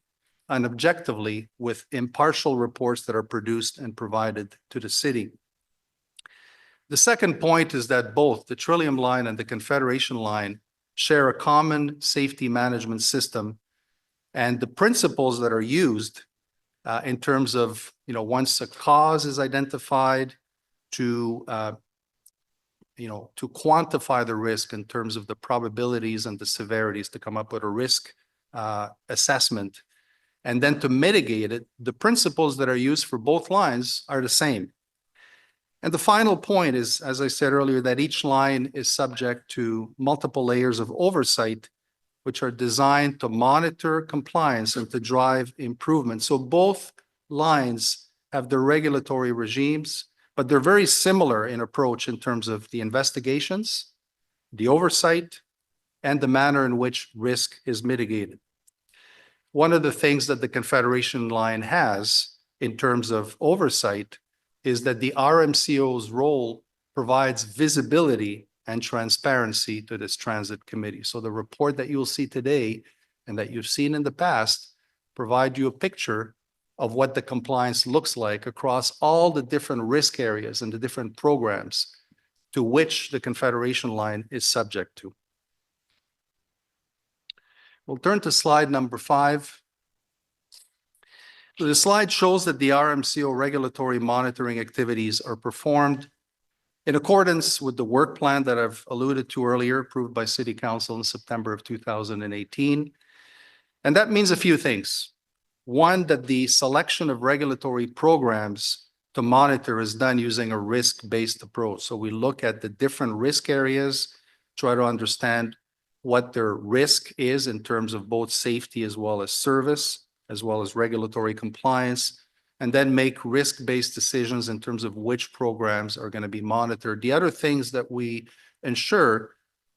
and objectively with impartial reports that are produced and provided to the city. The second point is that both the Trillium line and the Confederation line share a common safety management system, and the principles that are used in terms of, once a cause is identified, to to quantify the risk in terms of the probabilities and the severities, to come up with a risk assessment, and then to mitigate it. The principles that are used for both lines are the same. And the final point is, as I said earlier, that each line is subject to multiple layers of oversight, which are designed to monitor compliance and to drive improvement. So both lines have the regulatory regimes, but they're very similar in approach in terms of the investigations, the oversight, and the manner in which risk is mitigated. One of the things that the Confederation line has in terms of oversight is that the RMCO's role provides visibility and transparency to this transit committee. So the report that you'll see today and that you've seen in the past provide you a picture of what the compliance looks like across all the different risk areas and the different programs to which the Confederation line is subject to. We'll turn to slide number 5. The slide shows that the RMCO regulatory monitoring activities are performed in accordance with the work plan that I've alluded to earlier, approved by City Council in September of 2018. And that means a few things. One, that the selection of regulatory programs to monitor is done using a risk-based approach. So we look at the different risk areas, try to understand what their risk is in terms of both safety as well as service, as well as regulatory compliance, and then make risk-based decisions in terms of which programs are going to be monitored. The other things that we ensure,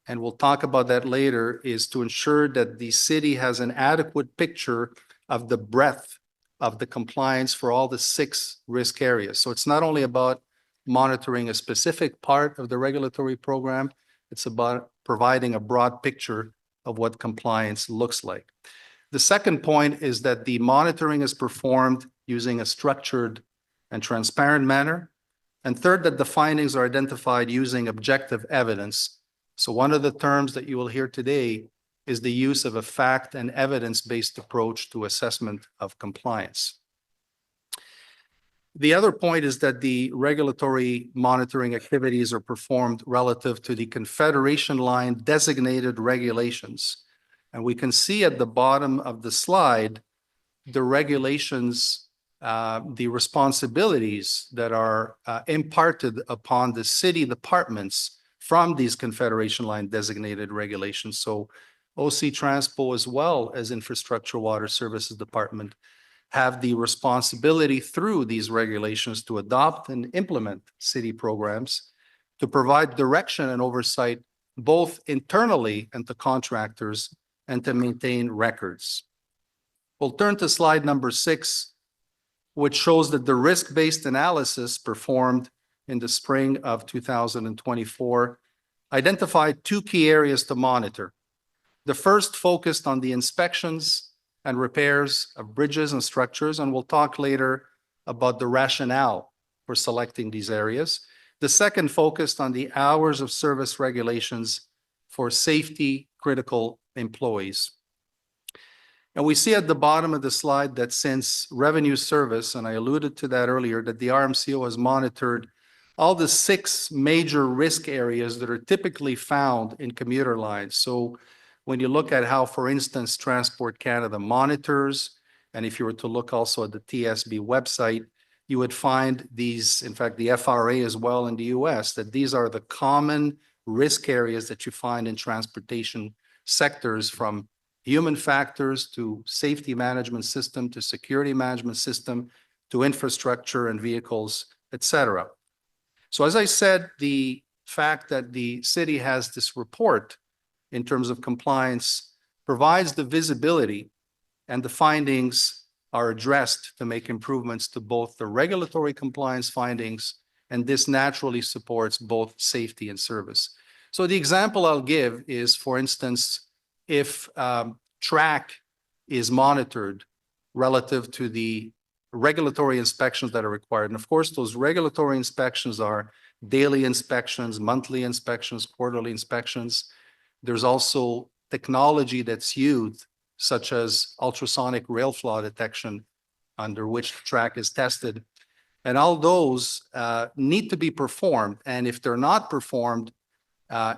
and we'll talk about that later, is to ensure that the city has an adequate picture of the breadth of the compliance for all the 6 risk areas. So it's not only about monitoring a specific part of the regulatory program, it's about providing a broad picture of what compliance looks like. The second point is that the monitoring is performed using a structured and transparent manner. And third, that the findings are identified using objective evidence. So one of the terms that you will hear today is the use of a fact and evidence-based approach to assessment of compliance. The other point is that the regulatory monitoring activities are performed relative to the Confederation line designated regulations. And we can see at the bottom of the slide, the regulations, the responsibilities that are imparted upon the city departments from these Confederation line designated regulations. So OC Transpo, as well as Infrastructure Water Services Department, have the responsibility through these regulations to adopt and implement city programs, to provide direction and oversight both internally and to contractors, and to maintain records. We'll turn to slide number 6, which shows that the risk-based analysis performed in the spring of 2024 identified 2 key areas to monitor. The first focused on the inspections and repairs of bridges and structures, and we'll talk later about the rationale for selecting these areas. The second focused on the hours of service regulations for safety critical employees. And we see at the bottom of the slide that since revenue service, and I alluded to that earlier, that the RMCO has monitored all the 6 major risk areas that are typically found in commuter lines. So when you look at how, for instance, Transport Canada monitors, and if you were to look also at the TSB website, you would find these, in fact, the FRA as well in the US, that these are the common risk areas that you find in transportation sectors, from human factors to safety management system to security management system to infrastructure and vehicles, etc. So as I said, the fact that the city has this report in terms of compliance provides the visibility, and the findings are addressed to make improvements to both the regulatory compliance findings, and this naturally supports both safety and service. So the example I'll give is, for instance, if track is monitored relative to the regulatory inspections that are required. And of course, those regulatory inspections are daily inspections, monthly inspections, quarterly inspections. There's also technology that's used, such as ultrasonic rail flaw detection, under which the track is tested. And all those need to be performed. And if they're not performed,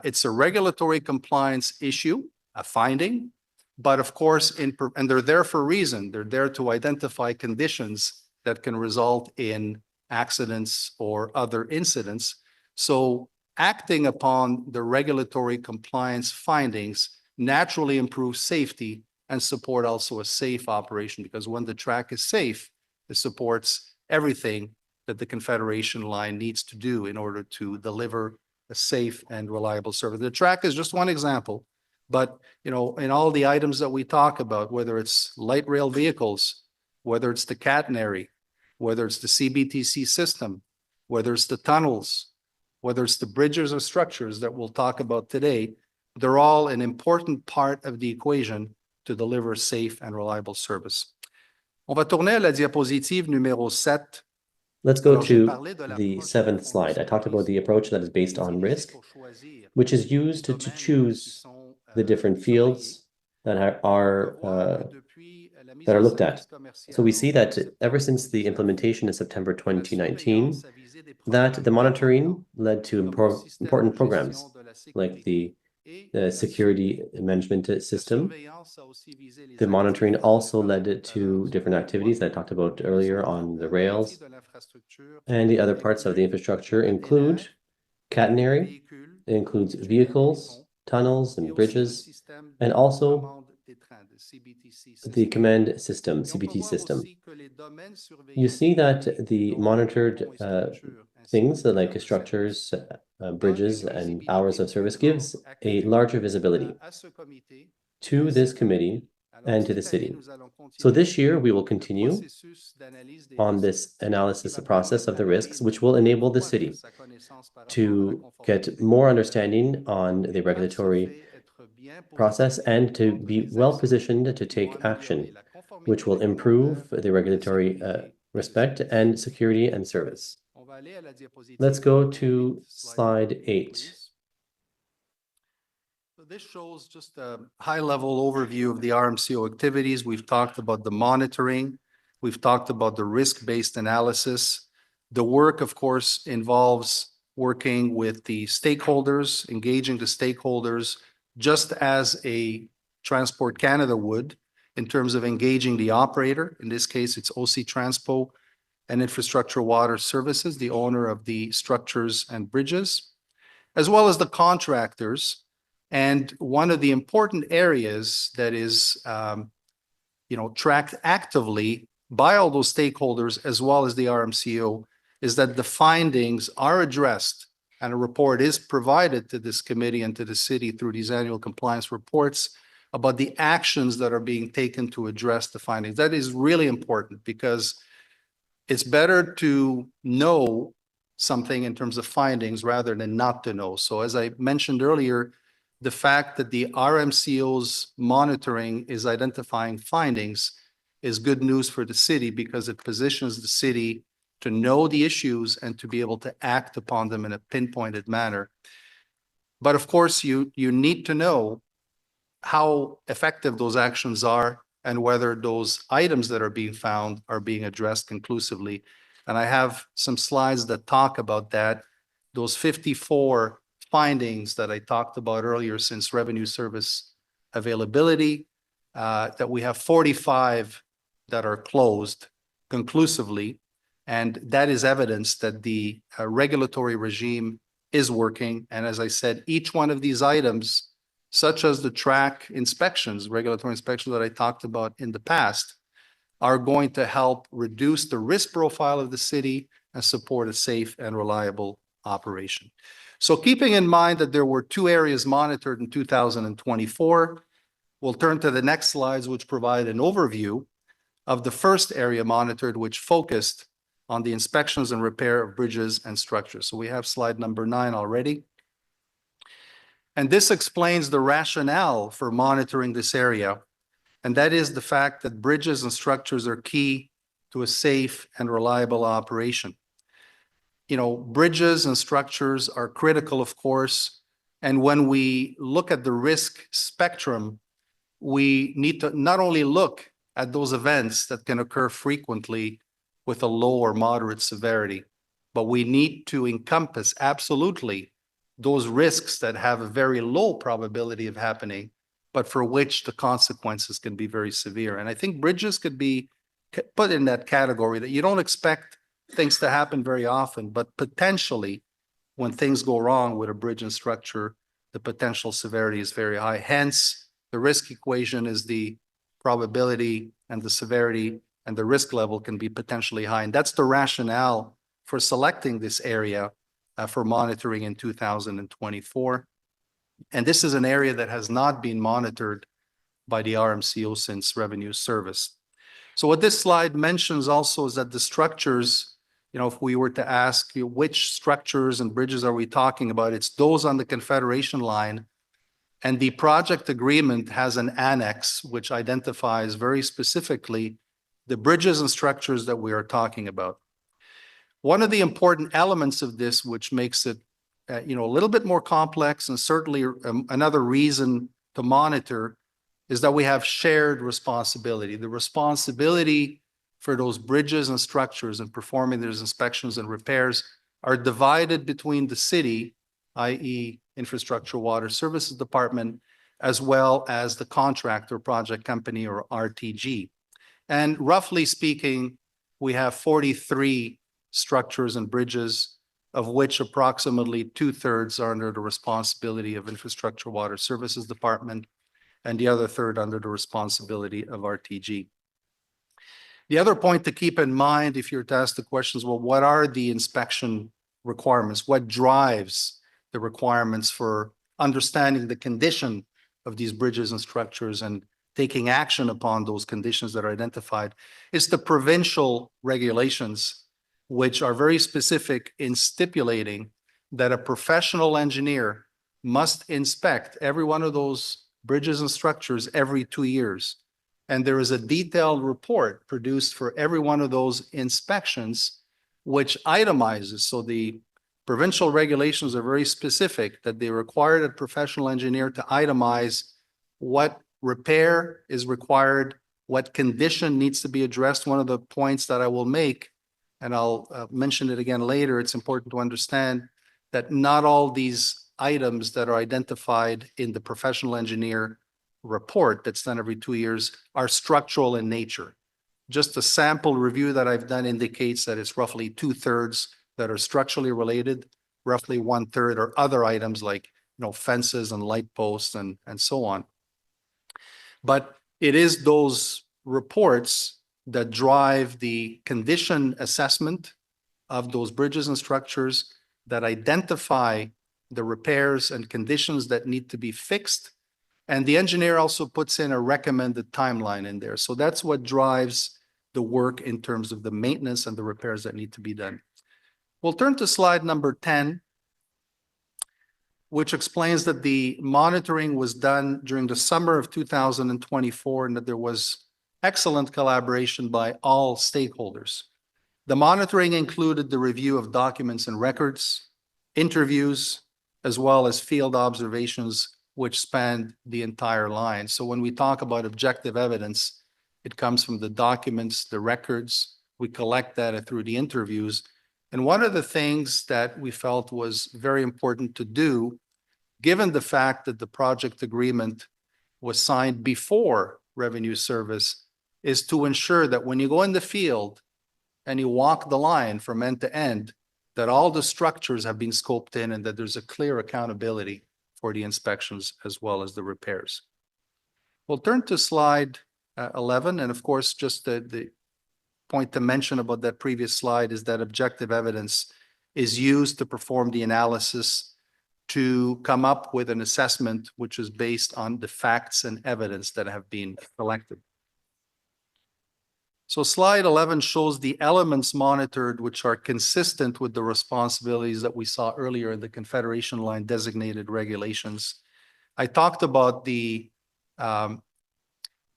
it's a regulatory compliance issue, a finding. But of course, and they're there for a reason. They're there to identify conditions that can result in accidents or other incidents. So acting upon the regulatory compliance findings naturally improves safety and support also a safe operation, because when the track is safe, it supports everything that the Confederation line needs to do in order to deliver a safe and reliable service. The track is just one example, but in all the items that we talk about, whether it's light rail vehicles, whether it's the catenary, whether it's the CBTC system, whether it's the tunnels, whether it's the bridges or structures that we'll talk about today, they're all an important part of the equation to deliver safe and reliable service. On va tourner à la diapositive numéro 7. Let's go to the 7th slide. I talked about the approach that is based on risk, which is used to choose the different fields that are looked at. So we see that ever since the implementation in September 2019, that the monitoring led to important programs like the security management system. The monitoring also led to different activities that I talked about earlier on the rails. And the other parts of the infrastructure include catenary, it includes vehicles, tunnels, and bridges, and also the command system, CBT system. You see that the monitored things like structures, bridges, and hours of service gives a larger visibility to this committee and to the city. So this year, we will continue on this analysis process of the risks, which will enable the city to get more understanding on the regulatory process and to be well positioned to take action, which will improve the regulatory respect and security and service. Let's go to slide 8. So this shows just a high-level overview of the RMCO activities. We've talked about the monitoring. We've talked about the risk-based analysis. The work, of course, involves working with the stakeholders, engaging the stakeholders, just as a Transport Canada would in terms of engaging the operator. In this case, it's OC Transpo and Infrastructure Water Services, the owner of the structures and bridges, as well as the contractors. And one of the important areas that is, tracked actively by all those stakeholders, as well as the RMCO, is that the findings are addressed and a report is provided to this committee and to the city through these annual compliance reports about the actions that are being taken to address the findings. That is really important because it's better to know something in terms of findings rather than not to know. So as I mentioned earlier, the fact that the RMCO's monitoring is identifying findings is good news for the city because it positions the city to know the issues and to be able to act upon them in a pinpointed manner. But of course, you need to know how effective those actions are and whether those items that are being found are being addressed conclusively. And I have some slides that talk about that. Those 54 findings that I talked about earlier since revenue service availability, that we have 45 that are closed conclusively. And that is evidence that the regulatory regime is working. And as I said, each one of these items, such as the track inspections, regulatory inspections that I talked about in the past, are going to help reduce the risk profile of the city and support a safe and reliable operation. So keeping in mind that there were 2 areas monitored in 2024, we'll turn to the next slides, which provide an overview of the first area monitored, which focused on the inspections and repair of bridges and structures. So we have slide number 9 already. And this explains the rationale for monitoring this area. And that is the fact that bridges and structures are key to a safe and reliable operation. bridges and structures are critical, of course. And when we look at the risk spectrum, we need to not only look at those events that can occur frequently with a low or moderate severity, but we need to encompass absolutely those risks that have a very low probability of happening, but for which the consequences can be very severe. And I think bridges could be put in that category that you don't expect things to happen very often, but potentially when things go wrong with a bridge and structure, the potential severity is very high. Hence, the risk equation is the probability and the severity and the risk level can be potentially high. And that's the rationale for selecting this area for monitoring in 2024. And this is an area that has not been monitored by the RMCO since revenue service. So what this slide mentions also is that the structures, if we were to ask you which structures and bridges are we talking about, it's those on the Confederation line. And the project agreement has an annex which identifies very specifically the bridges and structures that we are talking about. One of the important elements of this, which makes it a little bit more complex and certainly another reason to monitor, is that we have shared responsibility. The responsibility for those bridges and structures and performing those inspections and repairs are divided between the city, i.e. Infrastructure Water Services Department, as well as the contractor project company or RTG. And roughly speaking, we have 43 structures and bridges, of which approximately 2/3 are under the responsibility of Infrastructure Water Services Department and the other third under the responsibility of RTG. The other point to keep in mind if you're to ask the questions, well, what are the inspection requirements? What drives the requirements for understanding the condition of these bridges and structures and taking action upon those conditions that are identified? It's the provincial regulations, which are very specific in stipulating that a professional engineer must inspect every one of those bridges and structures every 2 years. And there is a detailed report produced for every one of those inspections, which itemizes. So the provincial regulations are very specific that they require a professional engineer to itemize what repair is required, what condition needs to be addressed. One of the points that I will make, and I'll mention it again later, it's important to understand that not all these items that are identified in the professional engineer report that's done every 2 years are structural in nature. Just a sample review that I've done indicates that it's roughly 2/3 that are structurally related, roughly 1/3 are other items like fences and light posts and so on. But it is those reports that drive the condition assessment of those bridges and structures, that identify the repairs and conditions that need to be fixed. And the engineer also puts in a recommended timeline in there. So that's what drives the work in terms of the maintenance and the repairs that need to be done. We'll turn to slide number 10, which explains that the monitoring was done during the summer of 2024 and that there was excellent collaboration by all stakeholders. The monitoring included the review of documents and records, interviews, as well as field observations, which spanned the entire line. So when we talk about objective evidence, it comes from the documents, the records. We collect that through the interviews. And one of the things that we felt was very important to do, given the fact that the project agreement was signed before revenue service, is to ensure that when you go in the field and you walk the line from end to end, that all the structures have been scoped in and that there's a clear accountability for the inspections as well as the repairs. We'll turn to slide 11. And of course, just the point to mention about that previous slide is that objective evidence is used to perform the analysis to come up with an assessment which is based on the facts and evidence that have been collected. So slide 11 shows the elements monitored, which are consistent with the responsibilities that we saw earlier in the Confederation line designated regulations. I talked about the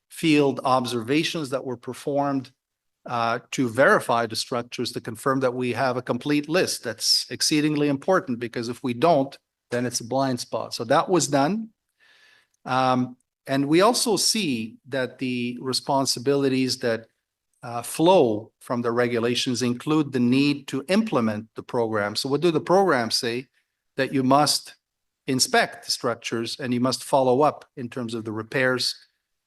field observations that were performed. to verify the structures to confirm that we have a complete list. That's exceedingly important because if we don't, then it's a blind spot. So that was done. And we also see that the responsibilities that flow from the regulations include the need to implement the program. So what do the programs say? That you must inspect the structures and you must follow up in terms of the repairs,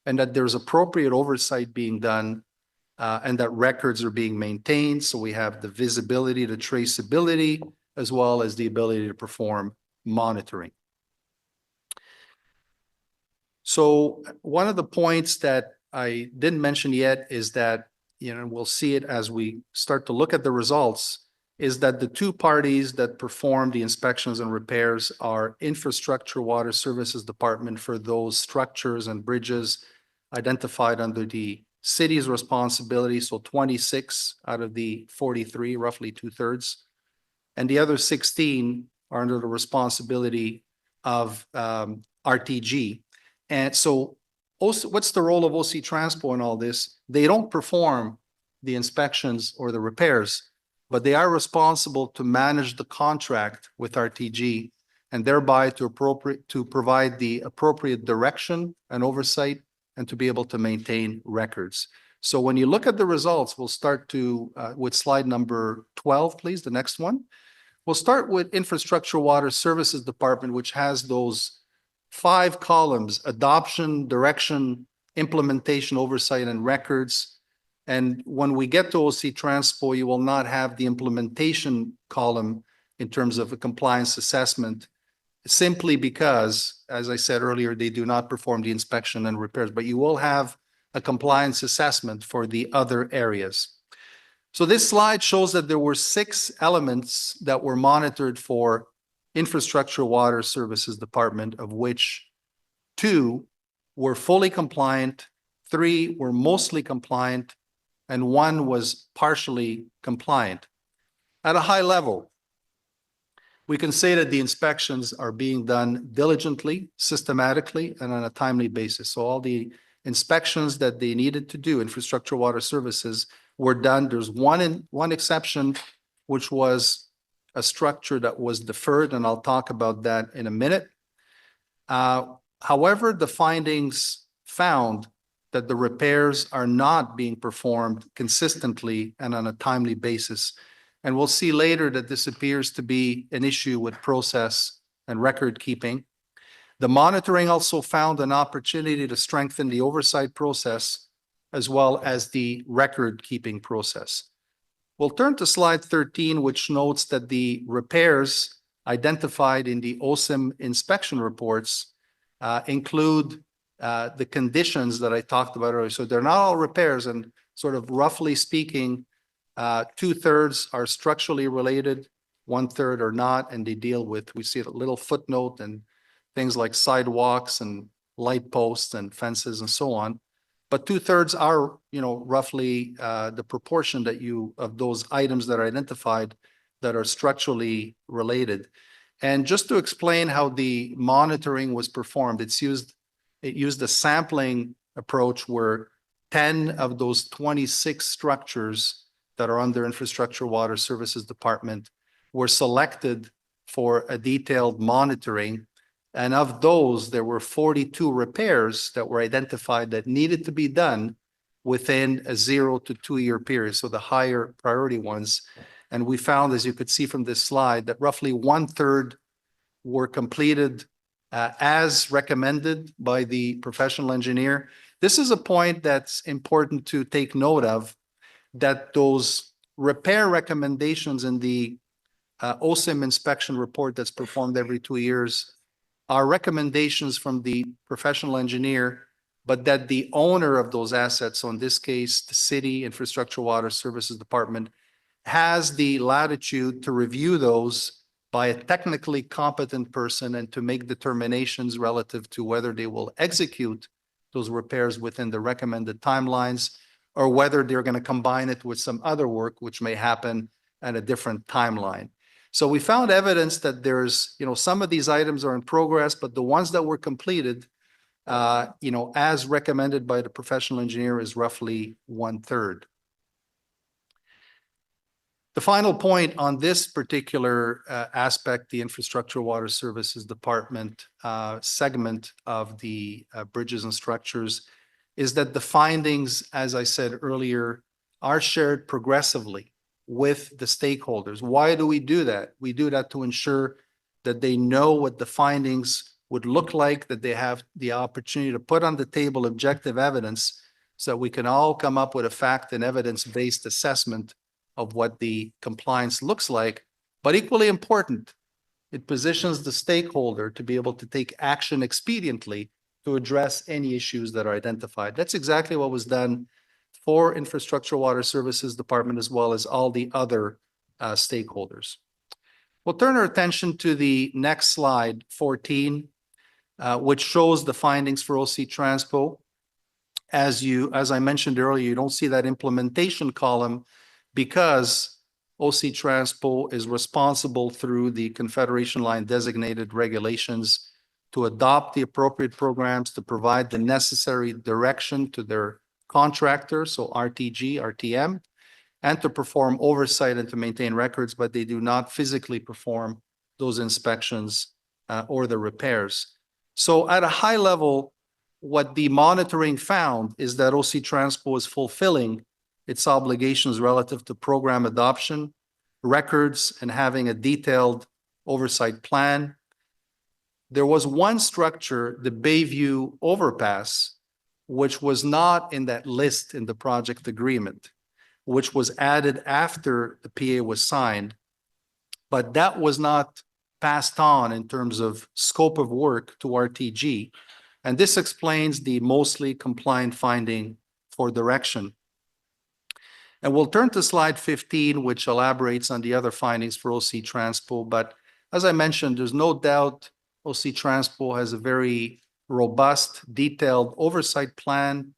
and that there's appropriate oversight being done, and that records are being maintained. So we have the visibility, the traceability, as well as the ability to perform monitoring. So one of the points that I didn't mention yet is that, we'll see it as we start to look at the results, is that the two parties that perform the inspections and repairs are Infrastructure Water Services Department for those structures and bridges identified under the city's responsibility. So 26 out of the 43, roughly 2/3. And the other 16 are under the responsibility of RTG. And so what's the role of OC Transpo in all this? They don't perform the inspections or the repairs, but they are responsible to manage the contract with RTG and thereby to provide the appropriate direction and oversight and to be able to maintain records. So when you look at the results, we'll start with slide number 12, please, the next one. We'll start with Infrastructure Water Services Department, which has those 5 columns: adoption, direction, implementation, oversight, and records. And when we get to OC Transpo, you will not have the implementation column in terms of a compliance assessment, simply because, as I said earlier, they do not perform the inspection and repairs, but you will have a compliance assessment for the other areas. So this slide shows that there were 6 elements that were monitored for Infrastructure Water Services Department, of which 2 were fully compliant, 3 were mostly compliant, and 1 was partially compliant. At a high level, we can say that the inspections are being done diligently, systematically, and on a timely basis. So all the inspections that they needed to do, Infrastructure Water Services, were done. There's one exception, which was a structure that was deferred, and I'll talk about that in a minute. However, the findings found that the repairs are not being performed consistently and on a timely basis. And we'll see later that this appears to be an issue with process and record keeping. The monitoring also found an opportunity to strengthen the oversight process as well as the record keeping process. We'll turn to slide 13, which notes that the repairs identified in the OSIM inspection reports include the conditions that I talked about earlier. So they're not all repairs, and sort of roughly speaking, 2/3 are structurally related, 1/3 are not, and they deal with, we see a little footnote and things like sidewalks and light posts and fences and so on. But 2/3 are, roughly the proportion of those items that are identified that are structurally related. And just to explain how the monitoring was performed, it used a sampling approach where 10 of those 26 structures that are under Infrastructure Water Services Department were selected for a detailed monitoring. And of those, there were 42 repairs that were identified that needed to be done within a 0 to 2 year period, so the higher priority ones. And we found, as you could see from this slide, that roughly 1/3 were completed as recommended by the professional engineer. This is a point that's important to take note of, that those repair recommendations in the OSIM inspection report that's performed every 2 years are recommendations from the professional engineer, but that the owner of those assets, so in this case, the city Infrastructure Water Services Department, has the latitude to review those by a technically competent person and to make determinations relative to whether they will execute those repairs within the recommended timelines, or whether they're going to combine it with some other work which may happen at a different timeline. So we found evidence that there's, some of these items are in progress, but the ones that were completed, as recommended by the professional engineer, is roughly 1/3. The final point on this particular aspect, the Infrastructure Water Services Department segment of the bridges and structures, is that the findings, as I said earlier, are shared progressively with the stakeholders. Why do we do that? We do that to ensure that they know what the findings would look like, that they have the opportunity to put on the table objective evidence so that we can all come up with a fact and evidence-based assessment of what the compliance looks like. But equally important, it positions the stakeholder to be able to take action expediently to address any issues that are identified. That's exactly what was done for Infrastructure Water Services Department as well as all the other stakeholders. We'll turn our attention to the next slide, 14, which shows the findings for OC Transpo. As I mentioned earlier, you don't see that implementation column because OC Transpo is responsible through the Confederation line designated regulations to adopt the appropriate programs to provide the necessary direction to their contractor, so RTG, RTM, and to perform oversight and to maintain records, but they do not physically perform those inspections or the repairs. So at a high level, what the monitoring found is that OC Transpo is fulfilling its obligations relative to program adoption, records, and having a detailed oversight plan. There was one structure, the Bayview Overpass, which was not in that list in the project agreement, which was added after the PA was signed, but that was not passed on in terms of scope of work to RTG. And this explains the mostly compliant finding for direction. And we'll turn to slide 15, which elaborates on the other findings for OC Transpo. But as I mentioned, there's no doubt OC Transpo has a very robust, detailed oversight plan.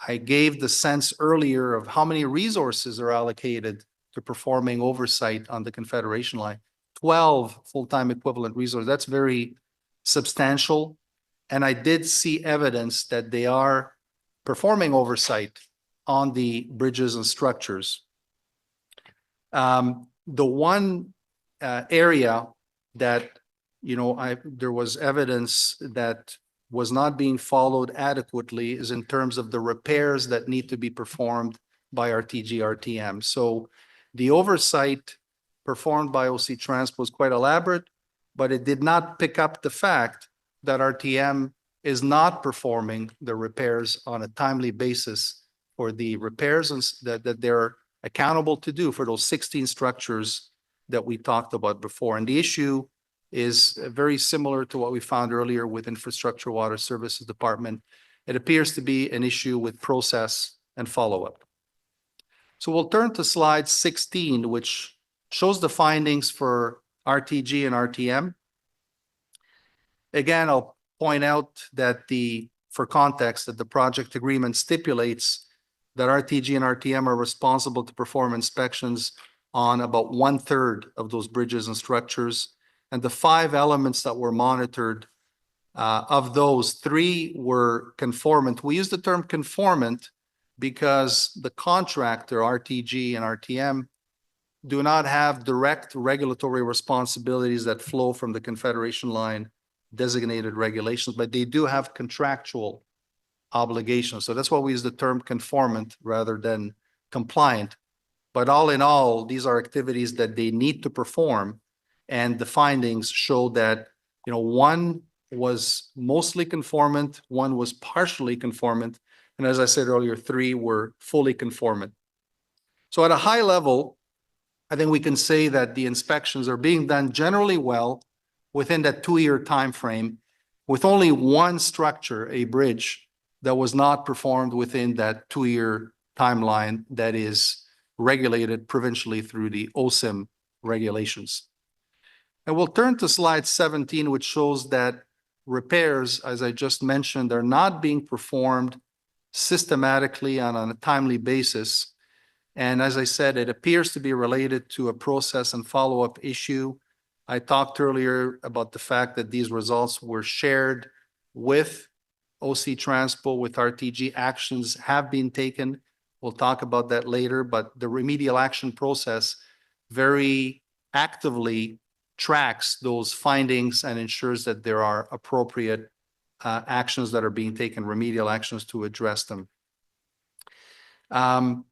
I gave the sense earlier of how many resources are allocated to performing oversight on the Confederation line. 12 full-time equivalent resources. That's very substantial. And I did see evidence that they are performing oversight on the bridges and structures. The one area that, there was evidence that was not being followed adequately is in terms of the repairs that need to be performed by RTG, RTM. So the oversight performed by OC Transpo was quite elaborate, but it did not pick up the fact that RTM is not performing the repairs on a timely basis for the repairs that they're accountable to do for those 16 structures that we talked about before. And the issue is very similar to what we found earlier with Infrastructure Water Services Department. It appears to be an issue with process and follow-up. So we'll turn to slide 16, which shows the findings for RTG and RTM. Again, I'll point out that for context, that the project agreement stipulates that RTG and RTM are responsible to perform inspections on about 1/3 of those bridges and structures. And the 5 elements that were monitored, of those, 3 were conformant. We use the term conformant because the contractor, RTG and RTM, do not have direct regulatory responsibilities that flow from the Confederation line designated regulations, but they do have contractual obligations. So that's why we use the term conformant rather than compliant. But all in all, these are activities that they need to perform. And the findings show that, one was mostly conformant, one was partially conformant, and as I said earlier, 3 were fully conformant. So at a high level, I think we can say that the inspections are being done generally well within that 2-year time frame, with only one structure, a bridge, that was not performed within that 2-year timeline that is regulated provincially through the OSIM regulations. And we'll turn to slide 17, which shows that repairs, as I just mentioned, are not being performed systematically and on a timely basis. And as I said, it appears to be related to a process and follow-up issue. I talked earlier about the fact that these results were shared with OC Transpo, with RTG. Actions have been taken. We'll talk about that later, but the remedial action process very actively tracks those findings and ensures that there are appropriate actions that are being taken, remedial actions to address them. On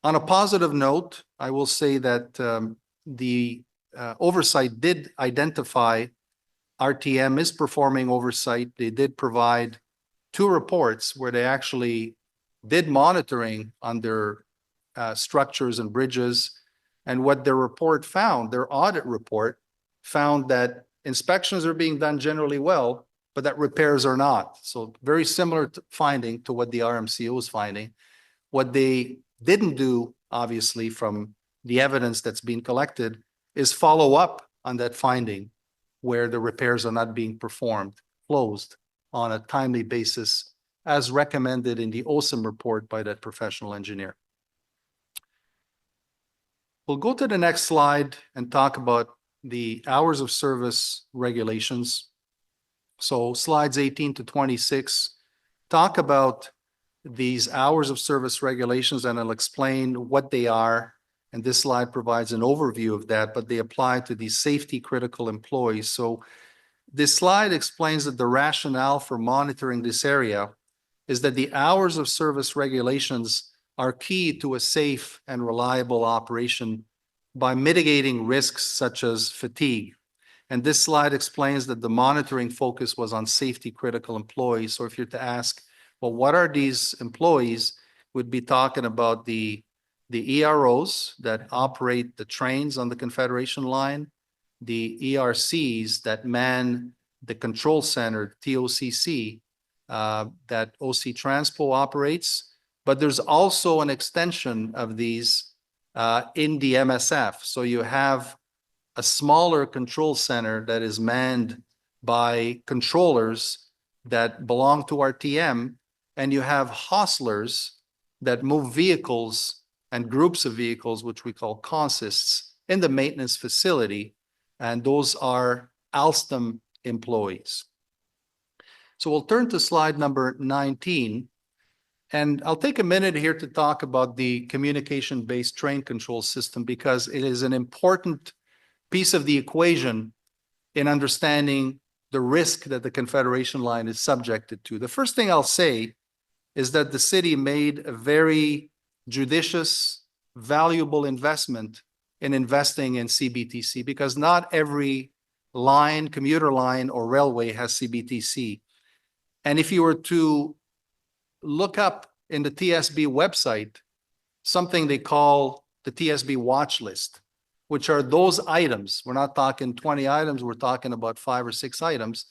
a positive note, I will say that the Oversight did identify RTM is performing oversight. They did provide 2 reports where they actually did monitoring on their structures and bridges. And what their report found, their audit report, found that inspections are being done generally well, but that repairs are not. So very similar finding to what the RMCO is finding. What they didn't do, obviously, from the evidence that's being collected, is follow up on that finding where the repairs are not being performed, closed on a timely basis, as recommended in the OSIM report by that professional engineer. We'll go to the next slide and talk about the hours of service regulations. So slides 18 to 26 talk about these hours of service regulations, and I'll explain what they are. And this slide provides an overview of that, but they apply to these safety critical employees. So this slide explains that the rationale for monitoring this area is that the hours of service regulations are key to a safe and reliable operation by mitigating risks such as fatigue. And this slide explains that the monitoring focus was on safety critical employees. So if you're to ask, well, what are these employees? We'd be talking about the EROs that operate the trains on the Confederation line, the ERCs that man the control center, TOCC, that OC Transpo operates. But there's also an extension of these in the MSF. So you have a smaller control center that is manned by controllers that belong to RTM, and you have hostlers that move vehicles and groups of vehicles, which we call consists, in the maintenance facility, and those are Alstom employees. So we'll turn to slide number 19, and I'll take a minute here to talk about the communication-based train control system, because it is an important piece of the equation in understanding the risk that the Confederation line is subjected to. The first thing I'll say is that the city made a very judicious, valuable investment in investing in CBTC, because not every line, commuter line or railway has CBTC. And if you were to look up in the TSB website, something they call the TSB watch list, which are those items. We're not talking 20 items, we're talking about 5 or 6 items.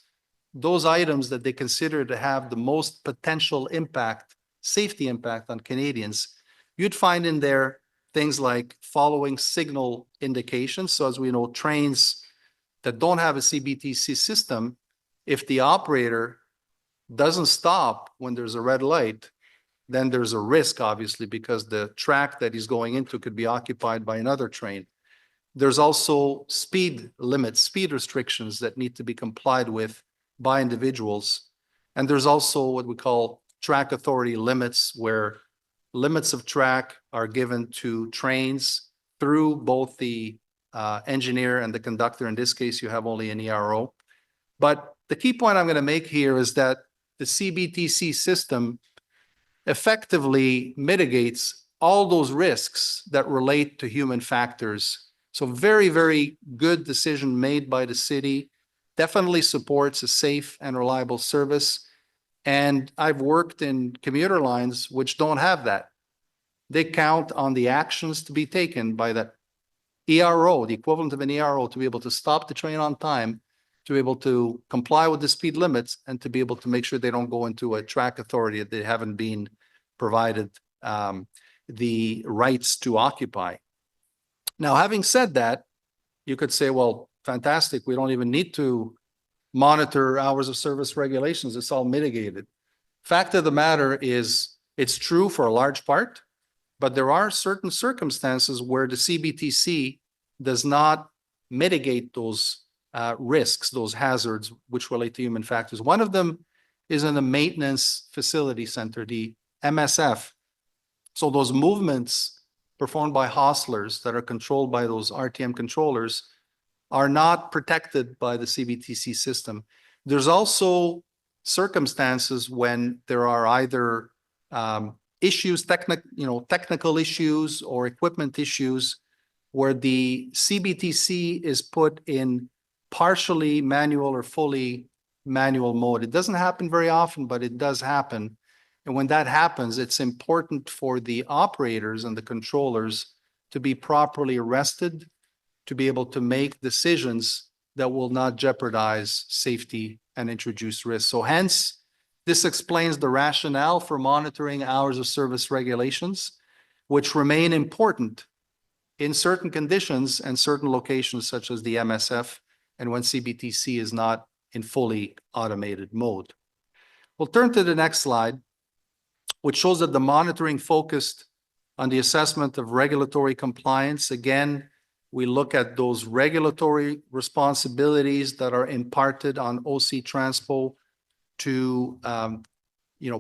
Those items that they consider to have the most potential impact, safety impact on Canadians, you'd find in there things like following signal indications. So as we know, trains that don't have a CBTC system, if the operator doesn't stop when there's a red light, then there's a risk, obviously, because the track that he's going into could be occupied by another train. There's also speed limits, speed restrictions that need to be complied with by individuals. And there's also what we call track authority limits, where limits of track are given to trains through both the engineer and the conductor. In this case, you have only an ERO. But the key point I'm going to make here is that the CBTC system effectively mitigates all those risks that relate to human factors. So very, very good decision made by the city. Definitely supports a safe and reliable service. And I've worked in commuter lines which don't have that. They count on the actions to be taken by that ERO, the equivalent of an ERO, to be able to stop the train on time, to be able to comply with the speed limits, and to be able to make sure they don't go into a track authority that they haven't been provided the rights to occupy. Now, having said that, you could say, well, fantastic, we don't even need to monitor hours of service regulations. It's all mitigated. Fact of the matter is, it's true for a large part, but there are certain circumstances where the CBTC does not mitigate those risks, those hazards which relate to human factors. One of them is in the maintenance facility center, the MSF. So those movements performed by hostlers that are controlled by those RTM controllers are not protected by the CBTC system. There's also circumstances when there are either issues, technical issues or equipment issues where the CBTC is put in partially manual or fully manual mode. It doesn't happen very often, but it does happen. And when that happens, it's important for the operators and the controllers to be properly arrested, to be able to make decisions that will not jeopardize safety and introduce risk. So hence, this explains the rationale for monitoring hours of service regulations, which remain important in certain conditions and certain locations such as the MSF and when CBTC is not in fully automated mode. We'll turn to the next slide, which shows that the monitoring focused on the assessment of regulatory compliance. Again, we look at those regulatory responsibilities that are imparted on OC Transpo to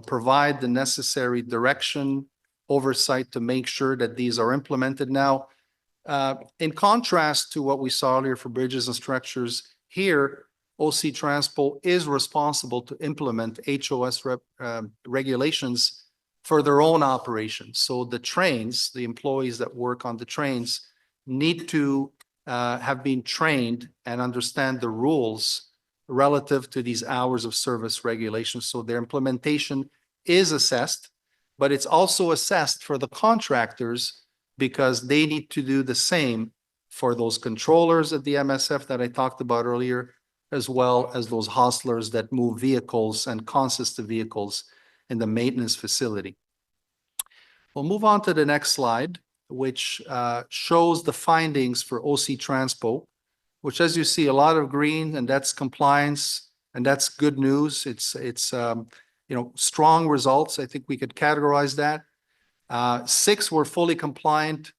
provide the necessary direction, oversight to make sure that these are implemented. Now, in contrast to what we saw earlier for bridges and structures, here, OC Transpo is responsible to implement HOS regulations for their own operations. So the trains, the employees that work on the trains need to have been trained and understand the rules relative to these hours of service regulations. So their implementation is assessed, but it's also assessed for the contractors because they need to do the same for those controllers at the MSF that I talked about earlier, as well as those hostlers that move vehicles and consist of vehicles in the maintenance facility. We'll move on to the next slide, which shows the findings for OC Transpo, which, as you see, a lot of green, and that's compliance, and that's good news. It's strong results. I think we could categorize that. 6 were fully compliant.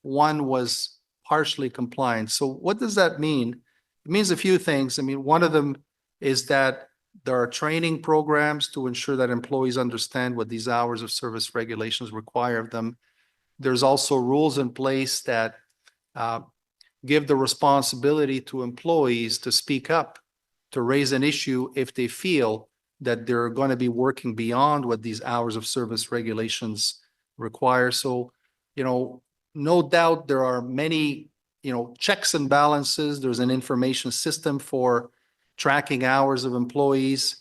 1 was partially compliant. So what does that mean? It means a few things. I mean, one of them is that there are training programs to ensure that employees understand what these hours of service regulations require of them. There's also rules in place that give the responsibility to employees to speak up, to raise an issue if they feel that they're going to be working beyond what these hours of service regulations require. So, no doubt there are many, checks and balances. There's an information system for tracking hours of employees.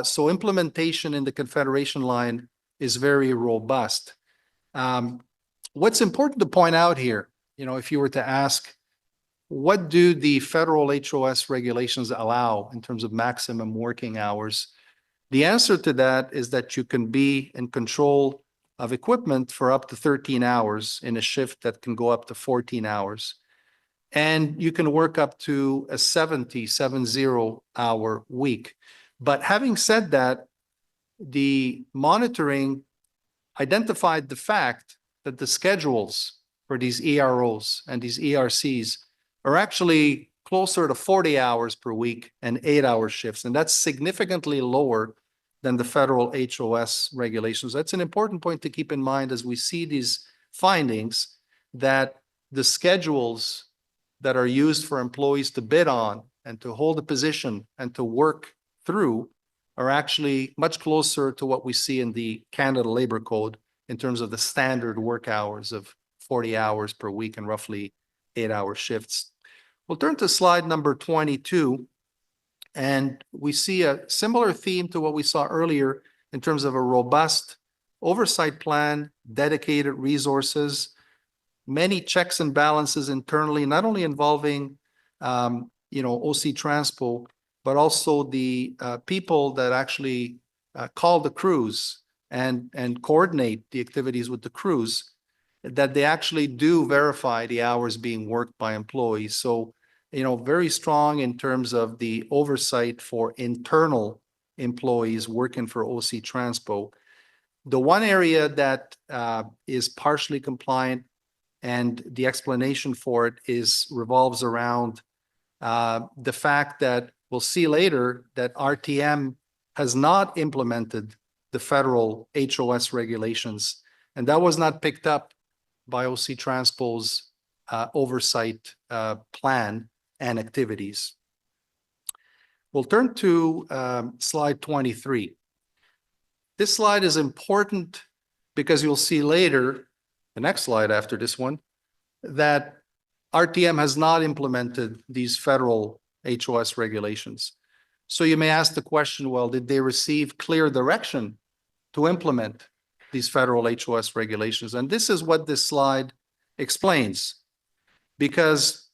So implementation in the Confederation line is very robust. What's important to point out here, if you were to ask, what do the federal HOS regulations allow in terms of maximum working hours? The answer to that is that you can be in control of equipment for up to 13 hours in a shift that can go up to 14 hours. And you can work up to a 70-hour week. But having said that, the monitoring identified the fact that the schedules for these EROs and these ERCs are actually closer to 40 hours per week and 8-hour shifts. And that's significantly lower than the federal HOS regulations. That's an important point to keep in mind as we see these findings, that the schedules that are used for employees to bid on and to hold a position and to work through are actually much closer to what we see in the Canada Labor Code in terms of the standard work hours of 40 hours per week and roughly 8-hour shifts. We'll turn to slide number 22, and we see a similar theme to what we saw earlier in terms of a robust oversight plan, dedicated resources, many checks and balances internally, not only involving, OC Transpo, but also the people that actually call the crews and coordinate the activities with the crews, that they actually do verify the hours being worked by employees. So, very strong in terms of the oversight for internal employees working for OC Transpo. The one area that is partially compliant, and the explanation for it revolves around the fact that we'll see later that RTM has not implemented the federal HOS regulations, and that was not picked up by OC Transpo's oversight plan and activities. We'll turn to slide 23. This slide is important because you'll see later, the next slide after this one, that RTM has not implemented these federal HOS regulations. So you may ask the question, well, did they receive clear direction to implement these federal HOS regulations? And this is what this slide explains. Because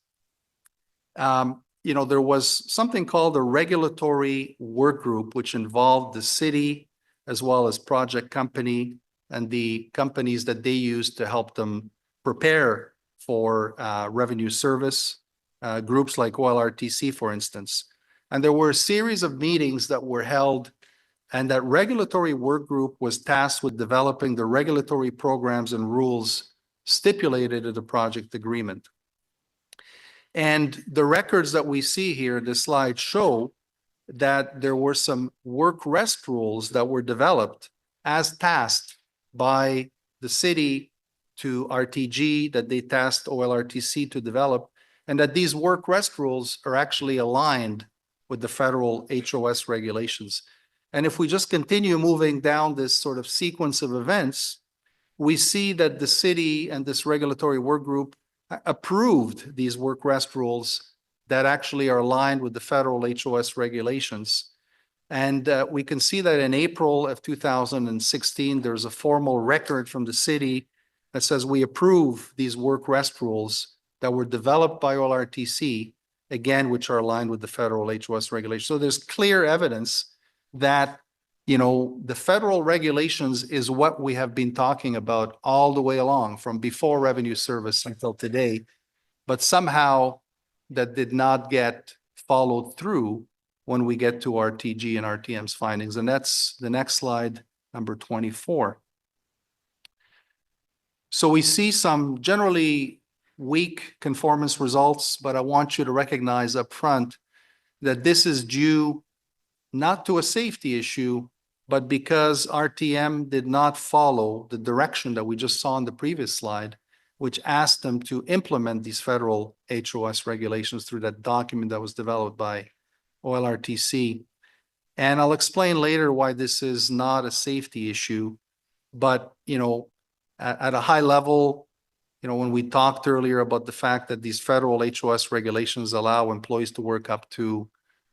there was something called a regulatory work group, which involved the city as well as project company and the companies that they used to help them prepare for revenue service, groups like OLRTC, for instance. And there were a series of meetings that were held, and that regulatory work group was tasked with developing the regulatory programs and rules stipulated in the project agreement. And the records that we see here, the slide show that there were some work rest rules that were developed as tasked by the city to RTG, that they tasked OLRTC to develop, and that these work rest rules are actually aligned with the federal HOS regulations. And if we just continue moving down this sort of sequence of events, we see that the city and this regulatory work group approved these work rest rules that actually are aligned with the federal HOS regulations. And we can see that in April of 2016, there's a formal record from the city that says we approve these work rest rules that were developed by OLRTC, again, which are aligned with the federal HOS regulations. So there's clear evidence that the federal regulations is what we have been talking about all the way along from before revenue service until today, but somehow that did not get followed through when we get to RTG and RTM's findings. And that's the next slide, number 24. So we see some generally weak conformance results, but I want you to recognize up front that this is due not to a safety issue, but because RTM did not follow the direction that we just saw in the previous slide, which asked them to implement these federal HOS regulations through that document that was developed by OLRTC. And I'll explain later why this is not a safety issue, but at a high level, when we talked earlier about the fact that these federal HOS regulations allow employees to work up to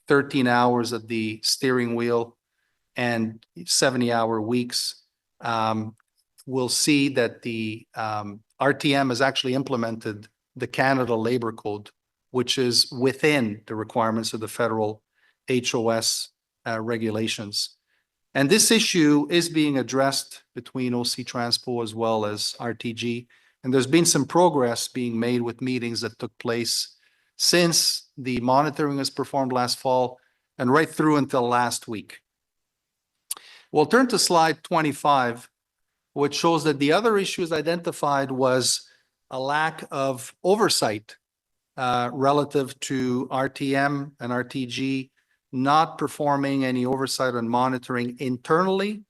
13 hours at the steering wheel and 70-hour weeks, we'll see that the RTM has actually implemented the Canada Labor Code, which is within the requirements of the federal HOS regulations. And this issue is being addressed between OC Transpo as well as RTG. And there's been some progress being made with meetings that took place since the monitoring was performed last fall and right through until last week. We'll turn to slide 25, which shows that the other issues identified was a lack of oversight relative to RTM and RTG not performing any oversight and monitoring internally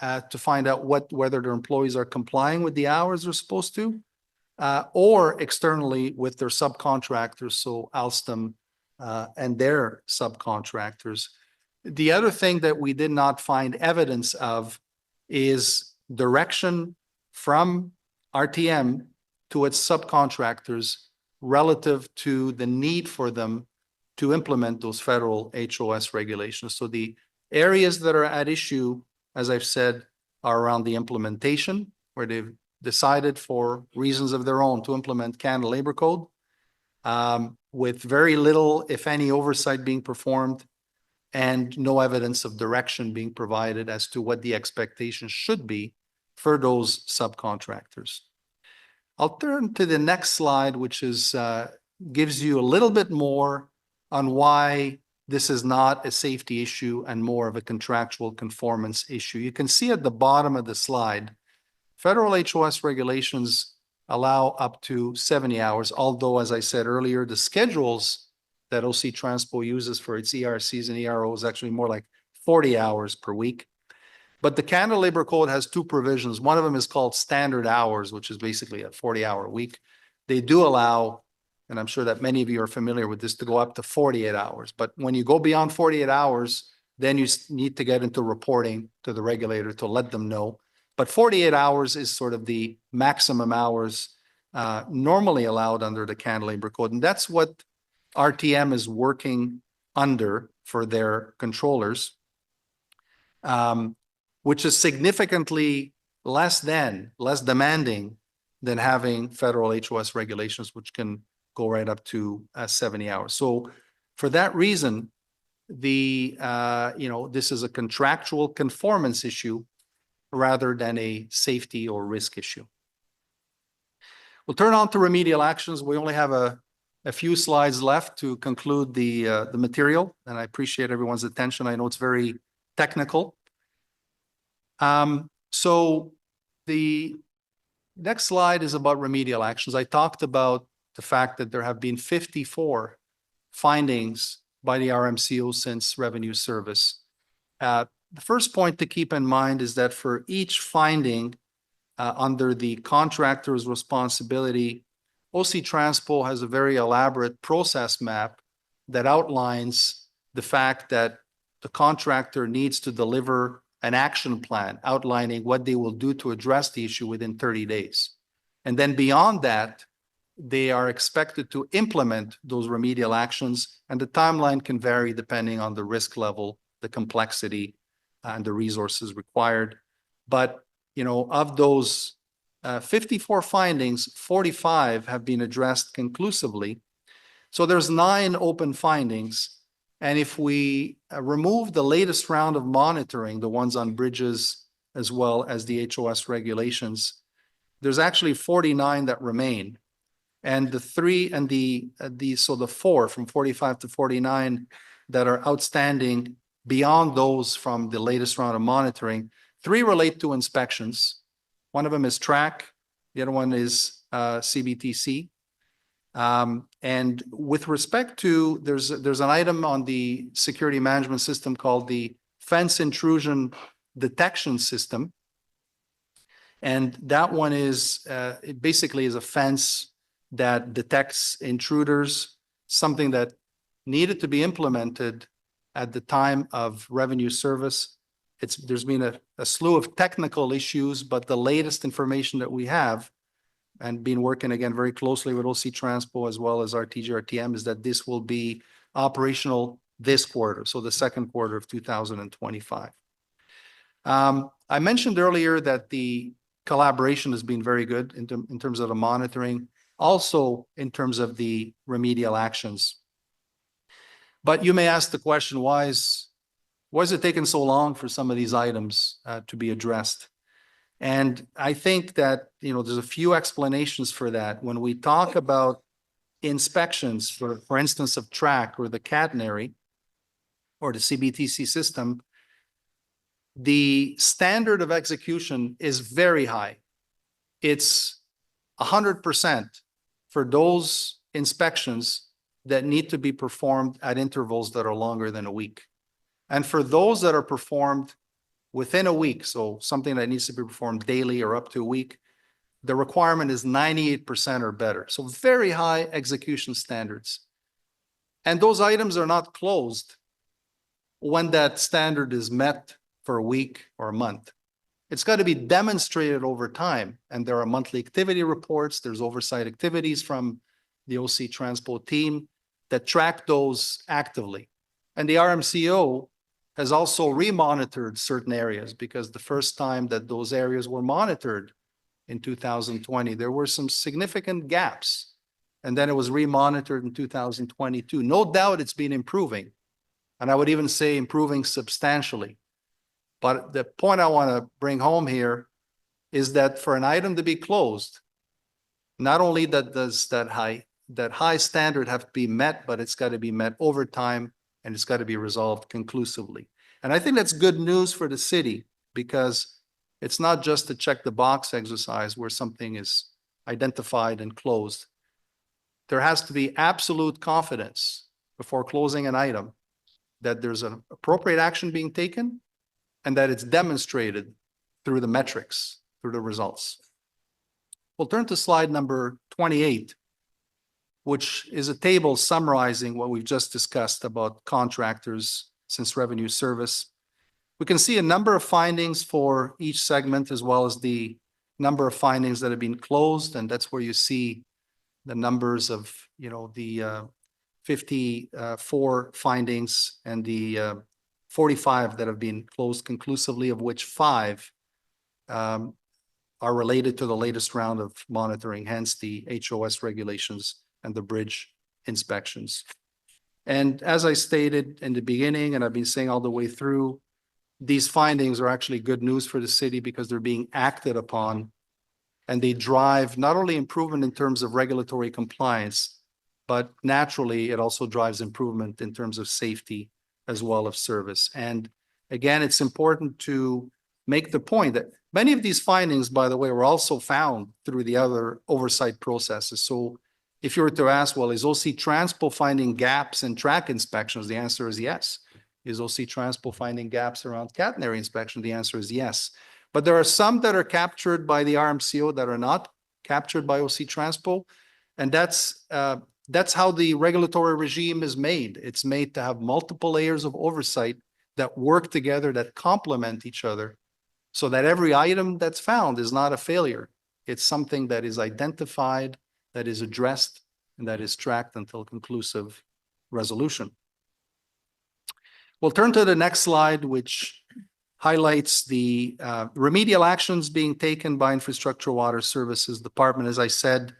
to find out whether their employees are complying with the hours they're supposed to, or externally with their subcontractors, so Alstom and their subcontractors. The other thing that we did not find evidence of is direction from RTM to its subcontractors relative to the need for them to implement those federal HOS regulations. So the areas that are at issue, as I've said, are around the implementation, where they've decided for reasons of their own to implement Canada Labor Code, with very little, if any, oversight being performed and no evidence of direction being provided as to what the expectations should be for those subcontractors. I'll turn to the next slide, which is gives you a little bit more on why this is not a safety issue and more of a contractual conformance issue. You can see at the bottom of the slide, federal HOS regulations allow up to 70 hours, although, as I said earlier, the schedules that OC Transpo uses for its ERCs and EROs actually more like 40 hours per week. But the Canada Labor Code has two provisions. One of them is called standard hours, which is basically a 40-hour week. They do allow, and I'm sure that many of you are familiar with this, to go up to 48 hours. But when you go beyond 48 hours, then you need to get into reporting to the regulator to let them know. But 48 hours is sort of the maximum hours normally allowed under the Canada Labor Code. And that's what RTM is working under for their controllers, which is significantly less demanding than having federal HOS regulations, which can go right up to 70 hours. So for that reason, this is a contractual conformance issue rather than a safety or risk issue. We'll turn on to remedial actions. We only have a few slides left to conclude the material, and I appreciate everyone's attention. I know it's very technical. So the next slide is about remedial actions. I talked about the fact that there have been 54 findings by the RMCO since revenue service. The first point to keep in mind is that for each finding under the contractor's responsibility, OC Transpo has a very elaborate process map that outlines the fact that the contractor needs to deliver an action plan outlining what they will do to address the issue within 30 days. And then beyond that, they are expected to implement those remedial actions, and the timeline can vary depending on the risk level, the complexity, and the resources required. But, of those 54 findings, 45 have been addressed conclusively. So there's 9 open findings. And if we remove the latest round of monitoring, the ones on bridges as well as the HOS regulations, there's actually 49 that remain. And the 4 from 45 to 49 that are outstanding beyond those from the latest round of monitoring, 3 relate to inspections. One of them is track, the other one is CBTC. And with respect to, there's an item on the security management system called the fence intrusion detection system. And that one is, it basically is a fence that detects intruders, something that needed to be implemented at the time of revenue service. There's been a slew of technical issues, but the latest information that we have, and been working again very closely with OC Transpo as well as RTM, is that this will be operational this quarter, so the second quarter of 2025. I mentioned earlier that the collaboration has been very good in terms of the monitoring, also in terms of the remedial actions. But you may ask the question, why is it taking so long for some of these items to be addressed? And I think that, there's a few explanations for that. When we talk about inspections, for instance, of track or the catenary or the CBTC system, the standard of execution is very high. It's 100% for those inspections that need to be performed at intervals that are longer than a week. And for those that are performed within a week, so something that needs to be performed daily or up to a week, the requirement is 98% or better. So very high execution standards. And those items are not closed when that standard is met for a week or a month. It's got to be demonstrated over time. And there are monthly activity reports. There's oversight activities from the OC Transpo team that track those actively. And the RMCO has also remonitored certain areas, because the first time that those areas were monitored in 2020, there were some significant gaps. And then it was remonitored in 2022. No doubt it's been improving. And I would even say improving substantially. But the point I want to bring home here is that for an item to be closed, not only does that high standard have to be met, but it's got to be met over time, and it's got to be resolved conclusively. And I think that's good news for the city, because it's not just a check the box exercise where something is identified and closed. There has to be absolute confidence before closing an item that there's an appropriate action being taken and that it's demonstrated through the metrics, through the results. We'll turn to slide number 28, which is a table summarizing what we've just discussed about contractors since revenue service. We can see a number of findings for each segment, as well as the number of findings that have been closed, and that's where you see the numbers of, you know, the 54 findings and the 45 that have been closed conclusively, of which 5 are related to the latest round of monitoring, hence the HOS regulations and the bridge inspections. And as I stated in the beginning, and I've been saying all the way through, these findings are actually good news for the city because they're being acted upon, and they drive not only improvement in terms of regulatory compliance, but naturally it also drives improvement in terms of safety as well as service. And again, it's important to make the point that many of these findings, by the way, were also found through the other oversight processes. So if you were to ask, well, is OC Transpo finding gaps in track inspections? The answer is yes. Is OC Transpo finding gaps around catenary inspection? The answer is yes. But there are some that are captured by the RMCO that are not captured by OC Transpo. And that's how the regulatory regime is made. It's made to have multiple layers of oversight that work together, that complement each other, so that every item that's found is not a failure. It's something that is identified, that is addressed, and that is tracked until conclusive resolution. We'll turn to the next slide, which highlights the remedial actions being taken by Infrastructure Water Services Department. As I said,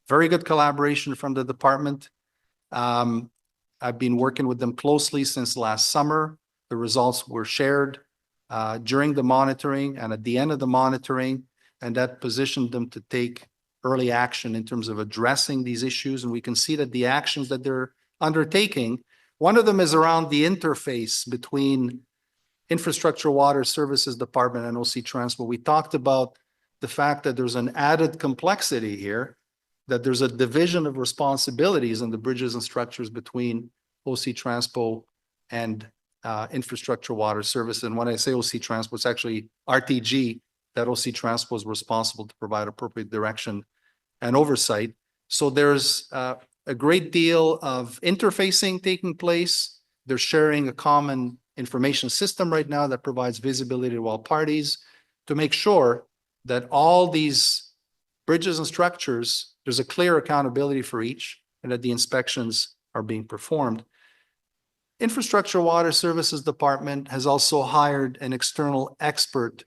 very good collaboration from the department. I've been working with them closely since last summer. The results were shared during the monitoring and at the end of the monitoring, and that positioned them to take early action in terms of addressing these issues. And we can see that the actions that they're undertaking, one of them is around the interface between Infrastructure Water Services Department and OC Transpo. We talked about the fact that there's an added complexity here, that there's a division of responsibilities in the bridges and structures between OC Transpo and Infrastructure Water Service. And when I say OC Transpo, it's actually RTG, that OC Transpo is responsible to provide appropriate direction and oversight. So there's a great deal of interfacing taking place. They're sharing a common information system right now that provides visibility to all parties to make sure that all these bridges and structures, there's a clear accountability for each, and that the inspections are being performed. Infrastructure Water Services Department has also hired an external expert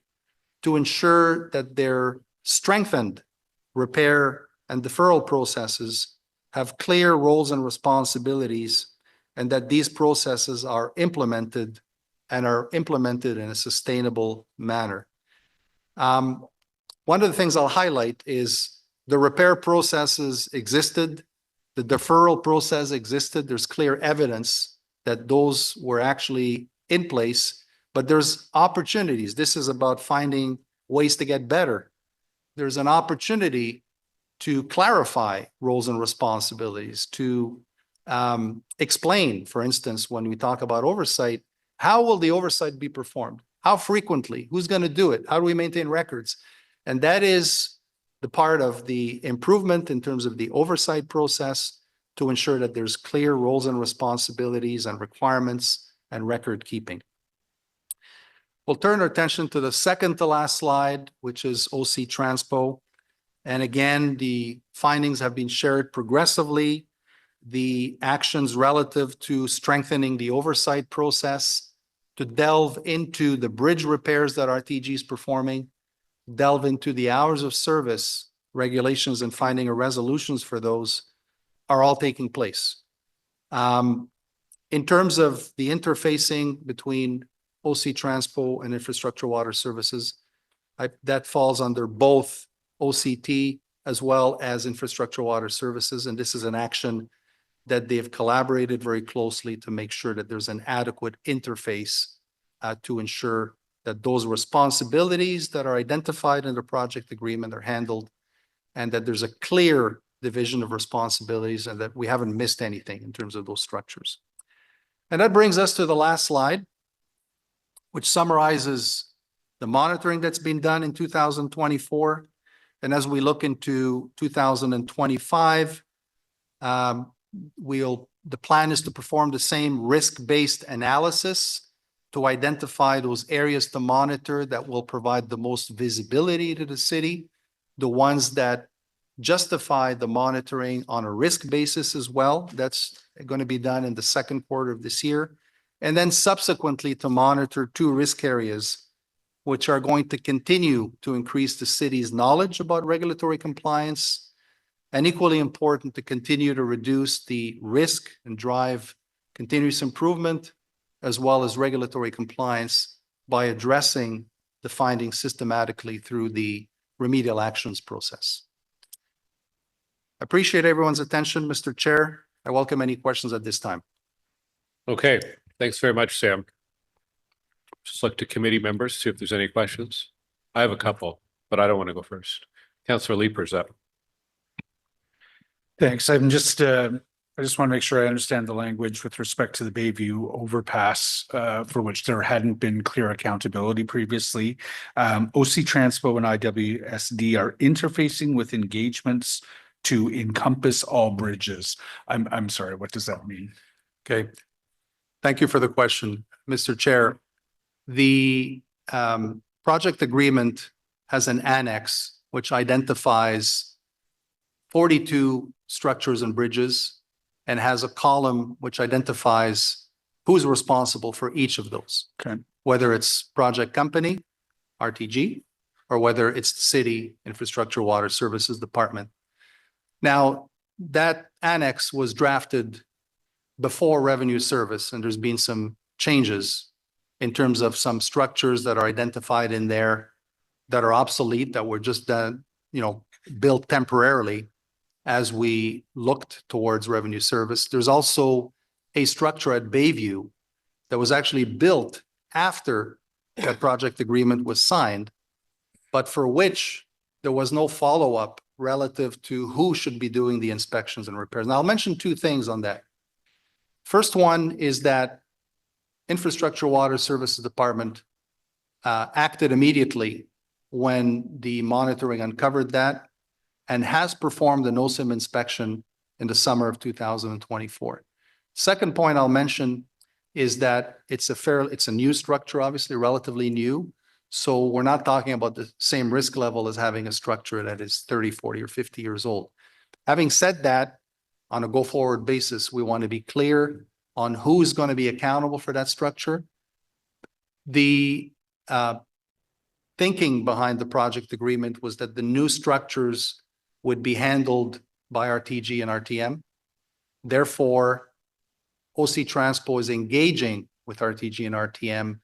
to ensure that their strengthened repair and deferral processes have clear roles and responsibilities, and that these processes are implemented and are implemented in a sustainable manner. One of the things I'll highlight is the repair processes existed, the deferral process existed. There's clear evidence that those were actually in place, but there's opportunities. This is about finding ways to get better. There's an opportunity to clarify roles and responsibilities, to explain, for instance, when we talk about oversight, how will the oversight be performed? How frequently? Who's going to do it? How do we maintain records? And that is the part of the improvement in terms of the oversight process to ensure that there's clear roles and responsibilities and requirements and record keeping. We'll turn our attention to the second to last slide, which is OC Transpo. And again, the findings have been shared progressively. The actions relative to strengthening the oversight process, to delve into the bridge repairs that RTG is performing, delve into the hours of service regulations and finding resolutions for those are all taking place. In terms of the interfacing between OC Transpo and Infrastructure Water Services, that falls under both OCT as well as Infrastructure Water Services. And this is an action that they've collaborated very closely to make sure that there's an adequate interface to ensure that those responsibilities that are identified in the project agreement are handled, and that there's a clear division of responsibilities and that we haven't missed anything in terms of those structures. And that brings us to the last slide. which summarizes the monitoring that's been done in 2024. And as we look into 2025, the plan is to perform the same risk-based analysis to identify those areas to monitor that will provide the most visibility to the city, the ones that justify the monitoring on a risk basis as well. That's going to be done in the second quarter of this year. And then subsequently to monitor 2 risk areas, which are going to continue to increase the city's knowledge about regulatory compliance, and equally important, to continue to reduce the risk and drive continuous improvement, as well as regulatory compliance by addressing the findings systematically through the remedial actions process. Appreciate everyone's attention, Mr. Chair. I welcome any questions at this time. Okay, thanks very much, Sam. Just look to committee members, see if there's any questions. I have a couple, but I don't want to go first. Councillor Leeper's up. Thanks. I just want to make sure I understand the language with respect to the Bayview overpass, for which there hadn't been clear accountability previously. OC Transpo and IWSD are interfacing with engagements to encompass all bridges. I'm sorry, what does that mean? Okay. Thank you for the question, Mr. Chair. The project agreement has an annex which identifies 42 structures and bridges and has a column which identifies who's responsible for each of those. Okay. Whether it's project company, RTG, or whether it's the city infrastructure water services department. Now, that annex was drafted before revenue service, and there's been some changes in terms of some structures that are identified in there that are obsolete, that were just built temporarily as we looked towards revenue service. There's also a structure at Bayview that was actually built after that project agreement was signed, but for which there was no follow-up relative to who should be doing the inspections and repairs. Now, I'll mention 2 things on that. First one is that Infrastructure Water Services Department acted immediately when the monitoring uncovered that, and has performed an OSIM inspection in the summer of 2024. Second point I'll mention is that it's a new structure, obviously relatively new. So we're not talking about the same risk level as having a structure that is 30, 40, or 50 years old. Having said that, on a go-forward basis, we want to be clear on who's going to be accountable for that structure. The thinking behind the project agreement was that the new structures would be handled by RTG and RTM. Therefore, OC Transpo is engaging with RTG and RTM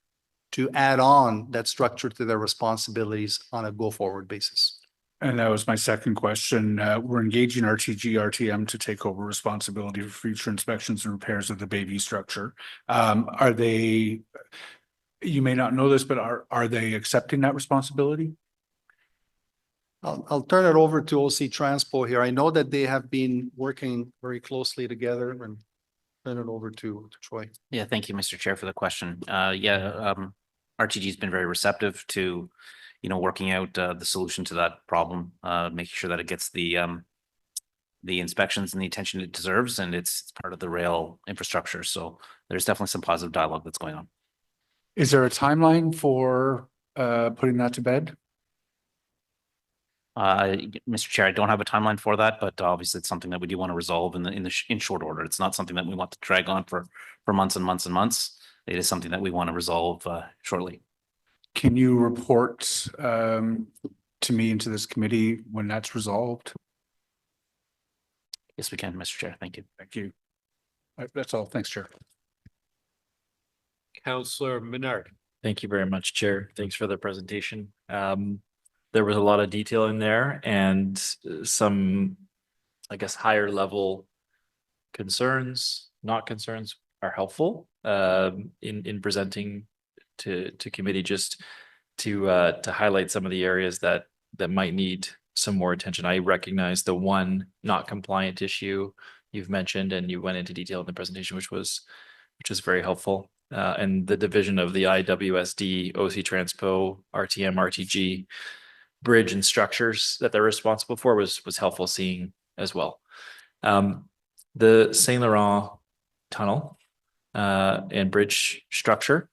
to add on that structure to their responsibilities on a go-forward basis. And that was my second question. We're engaging RTG, RTM to take over responsibility for future inspections and repairs of the Bayview structure. Are they, you may not know this, but are they accepting that responsibility? I'll turn it over to OC Transpo here. I know that they have been working very closely together, and turn it over to Troy. Yeah, thank you, Mr. Chair, for the question. RTG has been very receptive to, working out the solution to that problem, making sure that it gets the inspections and the attention it deserves, and it's part of the rail infrastructure. So there's definitely some positive dialogue that's going on. Is there a timeline for putting that to bed? Mr. Chair, I don't have a timeline for that, but obviously it's something that we do want to resolve in short order. It's not something that we want to drag on for months and months and months. It is something that we want to resolve shortly. Can you report to me and to this committee when that's resolved? Yes, we can, Mr. Chair. Thank you. Thank you. That's all. Thanks, Chair. Councillor Menard. Thank you very much, Chair. Thanks for the presentation. There was a lot of detail in there and some, I guess, higher level concerns, not concerns, are helpful in presenting to committee, just to highlight some of the areas that might need some more attention. I recognize the one not compliant issue you've mentioned, and you went into detail in the presentation, which is very helpful. and the division of the IWSD, OC Transpo, RTM, RTG bridge and structures that they're responsible for was helpful seeing as well. The Saint Laurent tunnel and bridge structure,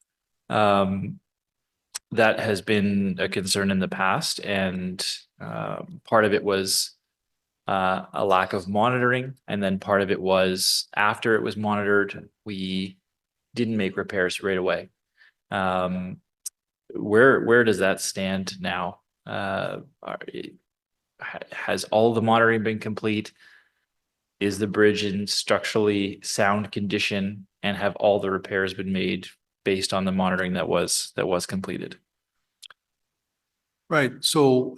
that has been a concern in the past, and part of it was a lack of monitoring, and then part of it was after it was monitored, we didn't make repairs right away. Where does that stand now? Has all the monitoring been complete? Is the bridge in structurally sound condition, and have all the repairs been made based on the monitoring that was completed? Right. So,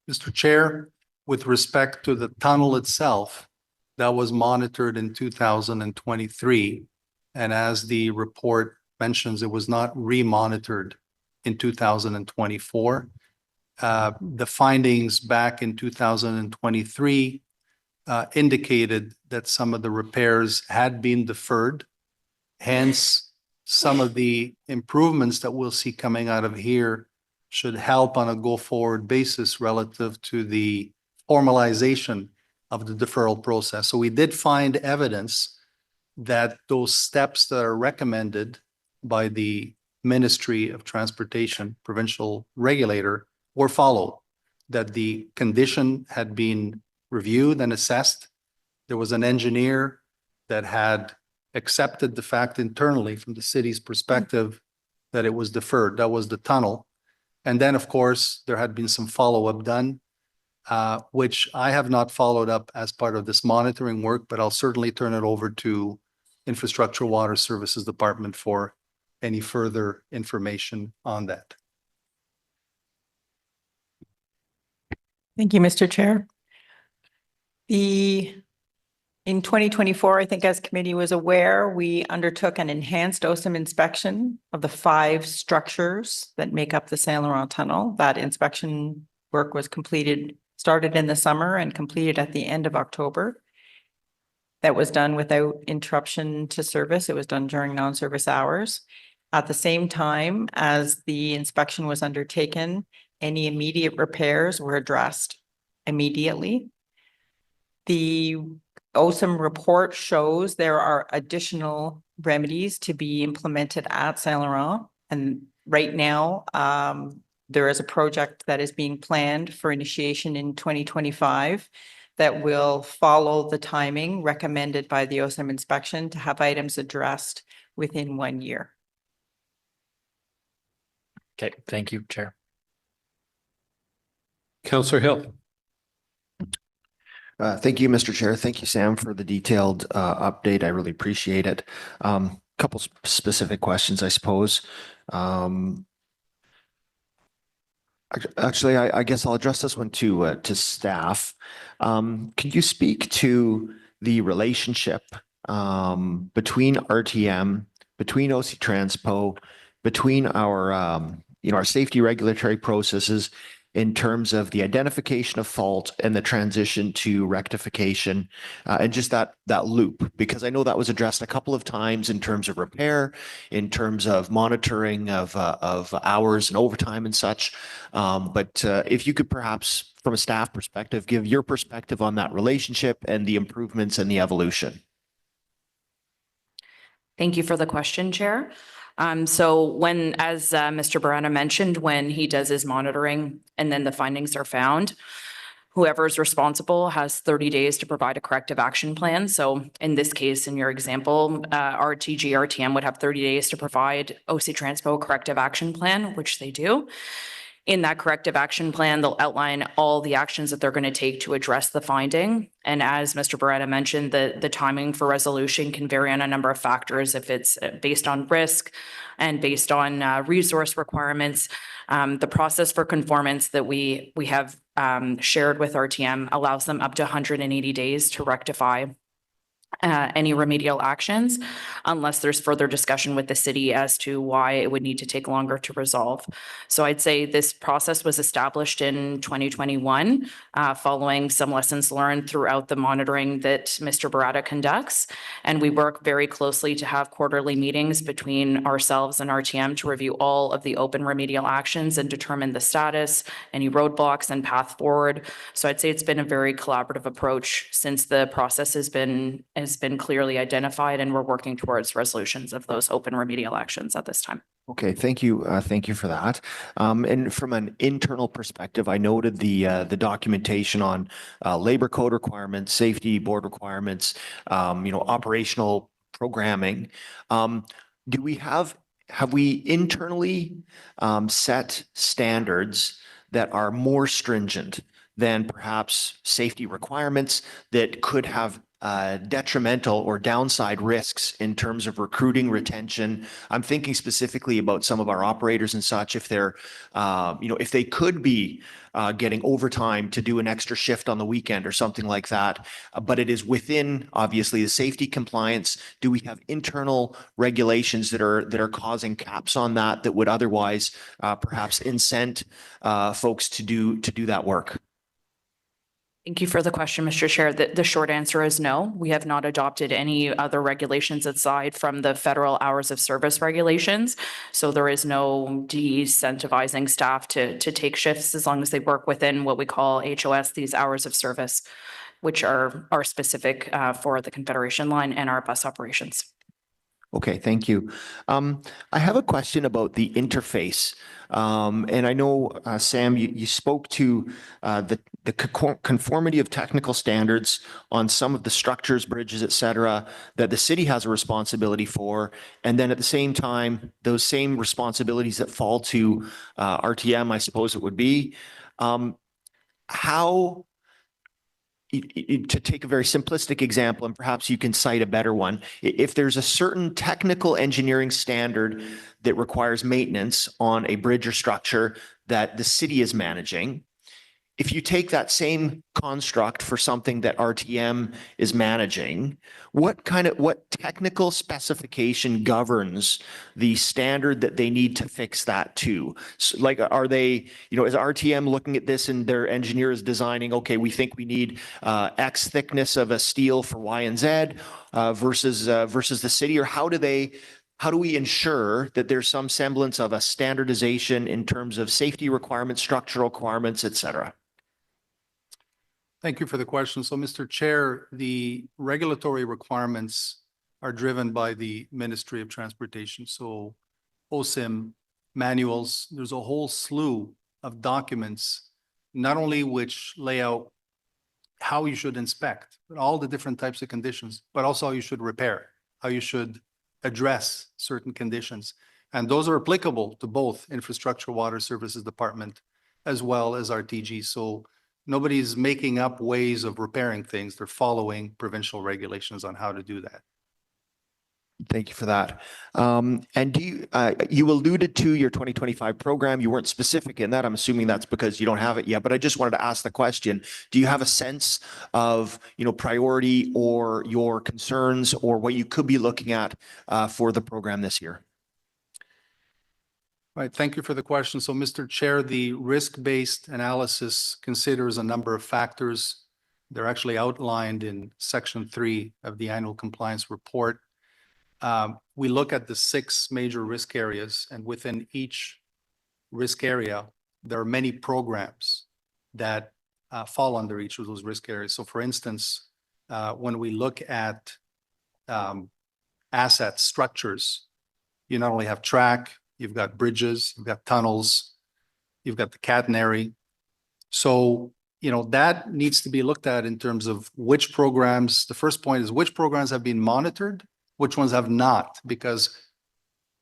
Mr. Chair, with respect to the tunnel itself, that was monitored in 2023. And as the report mentions, it was not re-monitored in 2024. The findings back in 2023 indicated that some of the repairs had been deferred. Hence, some of the improvements that we'll see coming out of here should help on a go-forward basis relative to the formalization of the deferral process. So we did find evidence that those steps that are recommended by the Ministry of Transportation, provincial regulator, were followed, that the condition had been reviewed and assessed. There was an engineer that had accepted the fact internally from the city's perspective that it was deferred. That was the tunnel. And then, of course, there had been some follow-up done, which I have not followed up as part of this monitoring work, but I'll certainly turn it over to Infrastructure Water Services Department for any further information on that. Thank you, Mr. Chair. In 2024, I think as committee was aware, we undertook an enhanced OSIM inspection of the 5 structures that make up the Saint Laurent Tunnel. That inspection work was started in the summer and completed at the end of October. That was done without interruption to service. It was done during non-service hours. At the same time as the inspection was undertaken, any immediate repairs were addressed immediately. The OSIM report shows there are additional remedies to be implemented at Saint Laurent. And right now, there is a project that is being planned for initiation in 2025 that will follow the timing recommended by the OSIM inspection to have items addressed within 1 year. Okay, thank you, Chair. Councillor Hill. Thank you, Mr. Chair. Thank you, Sam, for the detailed update. I really appreciate it. Couple specific questions, I suppose. Actually, I guess I'll address this one to staff. Can you speak to the relationship between RTM, between OC Transpo, between our our safety regulatory processes in terms of the identification of fault and the transition to rectification, and just that loop? Because I know that was addressed a couple of times in terms of repair, in terms of monitoring of hours and overtime and such. But if you could perhaps, from a staff perspective, give your perspective on that relationship and the improvements and the evolution. Thank you for the question, Chair. So as Mr. Barana mentioned, when he does his monitoring and then the findings are found, whoever is responsible has 30 days to provide a corrective action plan. So in this case, in your example, RTG, RTM would have 30 days to provide OC Transpo corrective action plan, which they do. In that corrective action plan, they'll outline all the actions that they're going to take to address the finding. And as Mr. Barretta mentioned, the timing for resolution can vary on a number of factors. If it's based on risk and based on resource requirements, the process for conformance that we have shared with RTM allows them up to 180 days to rectify any remedial actions unless there's further discussion with the city as to why it would need to take longer to resolve. So I'd say this process was established in 2021, following some lessons learned throughout the monitoring that Mr. Barata conducts. And we work very closely to have quarterly meetings between ourselves and RTM to review all of the open remedial actions and determine the status, any roadblocks and path forward. So I'd say it's been a very collaborative approach since the process has been clearly identified, and we're working towards resolutions of those open remedial actions at this time. Okay, thank you. Thank you for that. And from an internal perspective, I noted the documentation on labor code requirements, safety board requirements, operational programming. Have we internally set standards that are more stringent than perhaps safety requirements that could have detrimental or downside risks in terms of recruiting, retention? I'm thinking specifically about some of our operators and such, if they're, if they could be getting overtime to do an extra shift on the weekend or something like that, but it is within, obviously, the safety compliance. Do we have internal regulations that are causing caps on that would otherwise perhaps incent folks to do that work? Thank you for the question, Mr. Chair. The short answer is no. We have not adopted any other regulations aside from the federal hours of service regulations. So there is no de-incentivizing staff to take shifts as long as they work within what we call HOS, these hours of service, which are specific for the Confederation line and our bus operations. Okay, thank you. I have a question about the interface. And I know, Sam, you spoke to the conformity of technical standards on some of the structures, bridges, et cetera, that the city has a responsibility for. And then at the same time, those same responsibilities that fall to RTM, I suppose it would be. How, to take a very simplistic example, and perhaps you can cite a better one, if there's a certain technical engineering standard that requires maintenance on a bridge or structure that the city is managing, if you take that same construct for something that RTM is managing, what technical specification governs the standard that they need to fix that to? So, like, are they, is RTM looking at this and their engineer is designing, okay, we think we need X thickness of a steel for Y and Z versus the city? Or how do we ensure that there's some semblance of a standardization in terms of safety requirements, structural requirements, et cetera? Thank you for the question. So, Mr. Chair, the regulatory requirements are driven by the Ministry of Transportation. So OSIM manuals, there's a whole slew of documents, not only which lay out how you should inspect, but all the different types of conditions, but also how you should repair, how you should address certain conditions. And those are applicable to both Infrastructure Water Services Department as well as RTG. So nobody's making up ways of repairing things. They're following provincial regulations on how to do that. Thank you for that. And you alluded to your 2025 program. You weren't specific in that. I'm assuming that's because you don't have it yet, but I just wanted to ask the question. Do you have a sense of, priority or your concerns or what you could be looking at for the program this year? Right. Thank you for the question. So, Mr. Chair, the risk-based analysis considers a number of factors. They're actually outlined in Section 3 of the Annual Compliance Report. We look at the 6 major risk areas, and within each risk area, there are many programs that fall under each of those risk areas. So, for instance, when we look at asset structures, you not only have track, you've got bridges, you've got tunnels, you've got the catenary. So, that needs to be looked at in terms of which programs. The first point is which programs have been monitored, which ones have not, because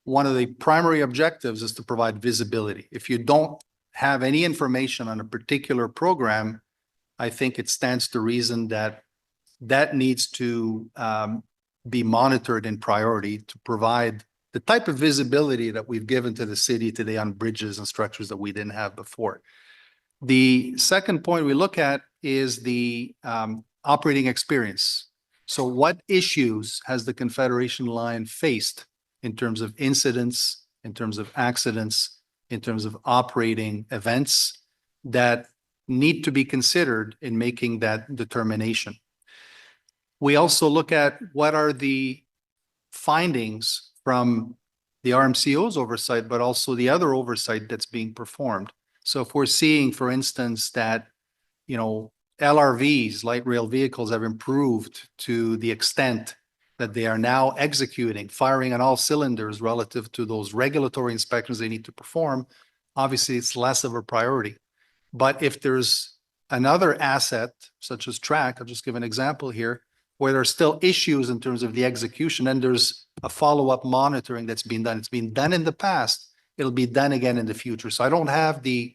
one of the primary objectives is to provide visibility. If you don't have any information on a particular program, I think it stands to reason that that needs to be monitored in priority to provide the type of visibility that we've given to the city today on bridges and structures that we didn't have before. The second point we look at is the operating experience. So what issues has the Confederation line faced in terms of incidents, in terms of accidents, in terms of operating events that need to be considered in making that determination? We also look at what are the findings from the RMCO's oversight, but also the other oversight that's being performed. So if we're seeing, for instance, that, LRVs, light rail vehicles, have improved to the extent that they are now executing, firing on all cylinders relative to those regulatory inspections they need to perform, obviously it's less of a priority. But if there's another asset, such as track, I'll just give an example here, where there are still issues in terms of the execution, and there's a follow-up monitoring that's been done. It's been done in the past. It'll be done again in the future. So I don't have the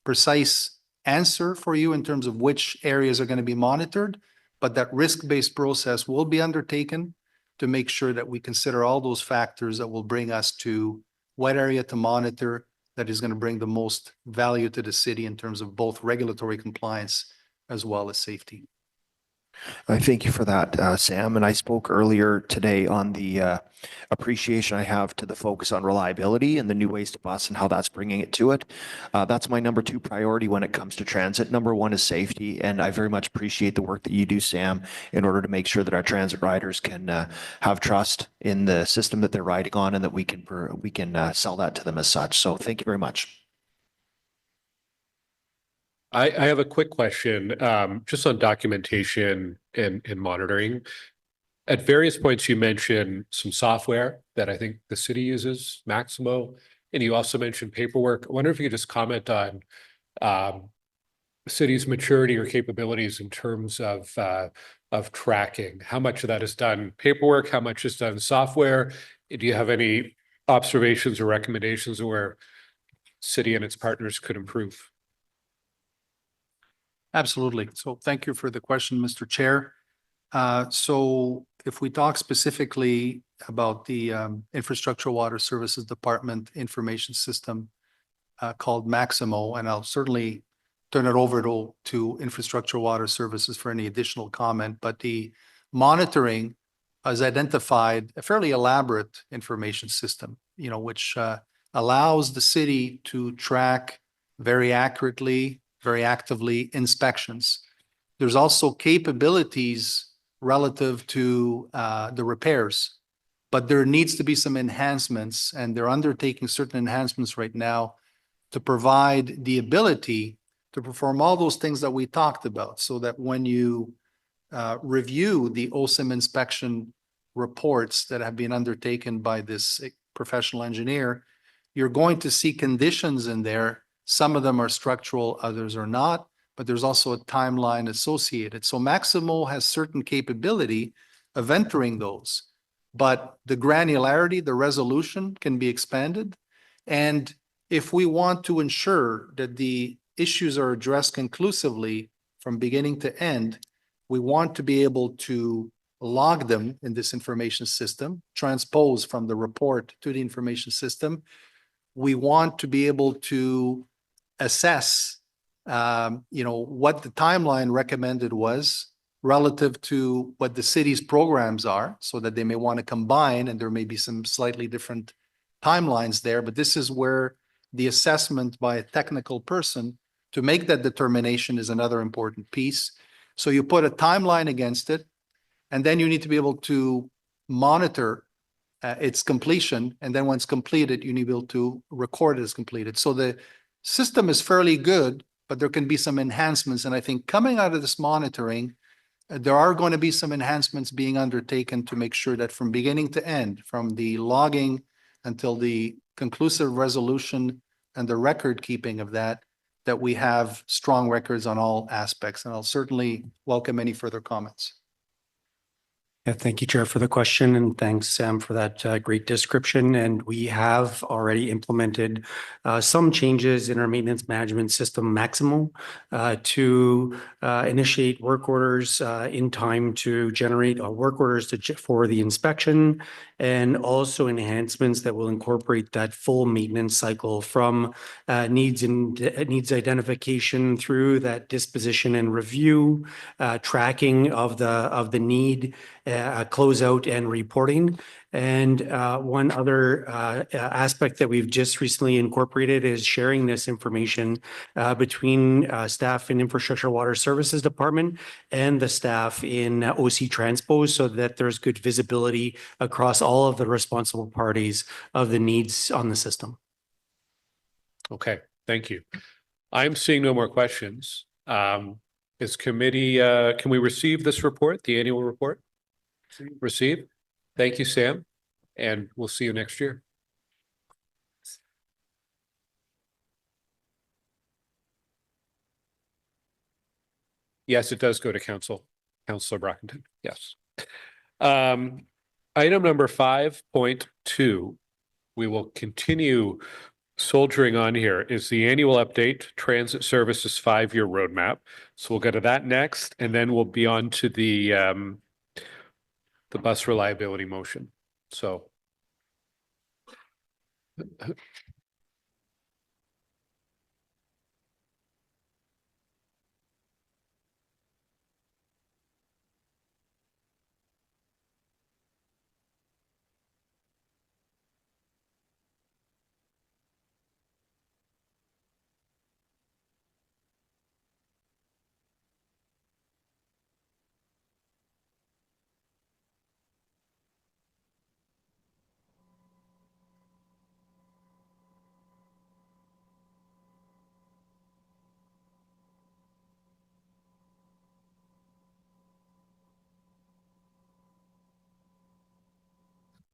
precise answer for you in terms of which areas are going to be monitored, but that risk-based process will be undertaken to make sure that we consider all those factors that will bring us to what area to monitor that is going to bring the most value to the city in terms of both regulatory compliance as well as safety. I thank you for that, Sam. And I spoke earlier today on the appreciation I have to the focus on reliability and the new ways to bus and how that's bringing it to it. That's my number 2 priority when it comes to transit. Number 1 is safety. And I very much appreciate the work that you do, Sam, in order to make sure that our transit riders can have trust in the system that they're riding on and that we can sell that to them as such. So thank you very much. I have a quick question, just on documentation and monitoring. At various points, you mentioned some software that I think the city uses, Maximo, and you also mentioned paperwork. I wonder if you could just comment on the city's maturity or capabilities in terms of tracking. How much of that is done paperwork? How much is done software? Do you have any observations or recommendations where city and its partners could improve? Absolutely. So thank you for the question, Mr. Chair. So if we talk specifically about the Infrastructure Water Services Department information system called Maximo, and I'll certainly turn it over to Infrastructure Water Services for any additional comment, but the monitoring has identified a fairly elaborate information system, which allows the city to track very accurately, very actively inspections. There's also capabilities relative to the repairs, but there needs to be some enhancements, and they're undertaking certain enhancements right now to provide the ability to perform all those things that we talked about, so that when you review the OSIM inspection reports that have been undertaken by this professional engineer, you're going to see conditions in there. Some of them are structural, others are not, but there's also a timeline associated. So Maximo has certain capability of entering those, but the granularity, the resolution can be expanded. And if we want to ensure that the issues are addressed conclusively from beginning to end, we want to be able to log them in this information system, transpose from the report to the information system. We want to be able to assess, what the timeline recommended was relative to what the city's programs are, so that they may want to combine, and there may be some slightly different timelines there. But this is where the assessment by a technical person to make that determination is another important piece. So you put a timeline against it, and then you need to be able to monitor its completion. And then once completed, you need to be able to record it as completed. So the system is fairly good, but there can be some enhancements. And I think coming out of this monitoring, there are going to be some enhancements being undertaken to make sure that from beginning to end, from the logging until the conclusive resolution and the record keeping of that we have strong records on all aspects. And I'll certainly welcome any further comments. Yeah, thank you, Chair, for the question, and thanks, Sam, for that great description. And we have already implemented some changes in our maintenance management system, Maximo, to initiate work orders in time to generate work orders for the inspection, and also enhancements that will incorporate that full maintenance cycle from needs identification through that disposition and review, tracking of the need, closeout and reporting. And one other aspect that we've just recently incorporated is sharing this information between staff in Infrastructure Water Services Department and the staff in OC Transpo, so that there's good visibility across all of the responsible parties of the needs on the system. Okay, thank you. I'm seeing no more questions. Is committee, can we receive this report, the annual report? Receive. Thank you, Sam, and we'll see you next year. Yes, it does go to Councillor Brockington. Yes. Item number 5.2, we will continue soldiering on here, is the annual update, Transit Services 5-year roadmap. So we'll go to that next, and then we'll be on to the bus reliability motion. So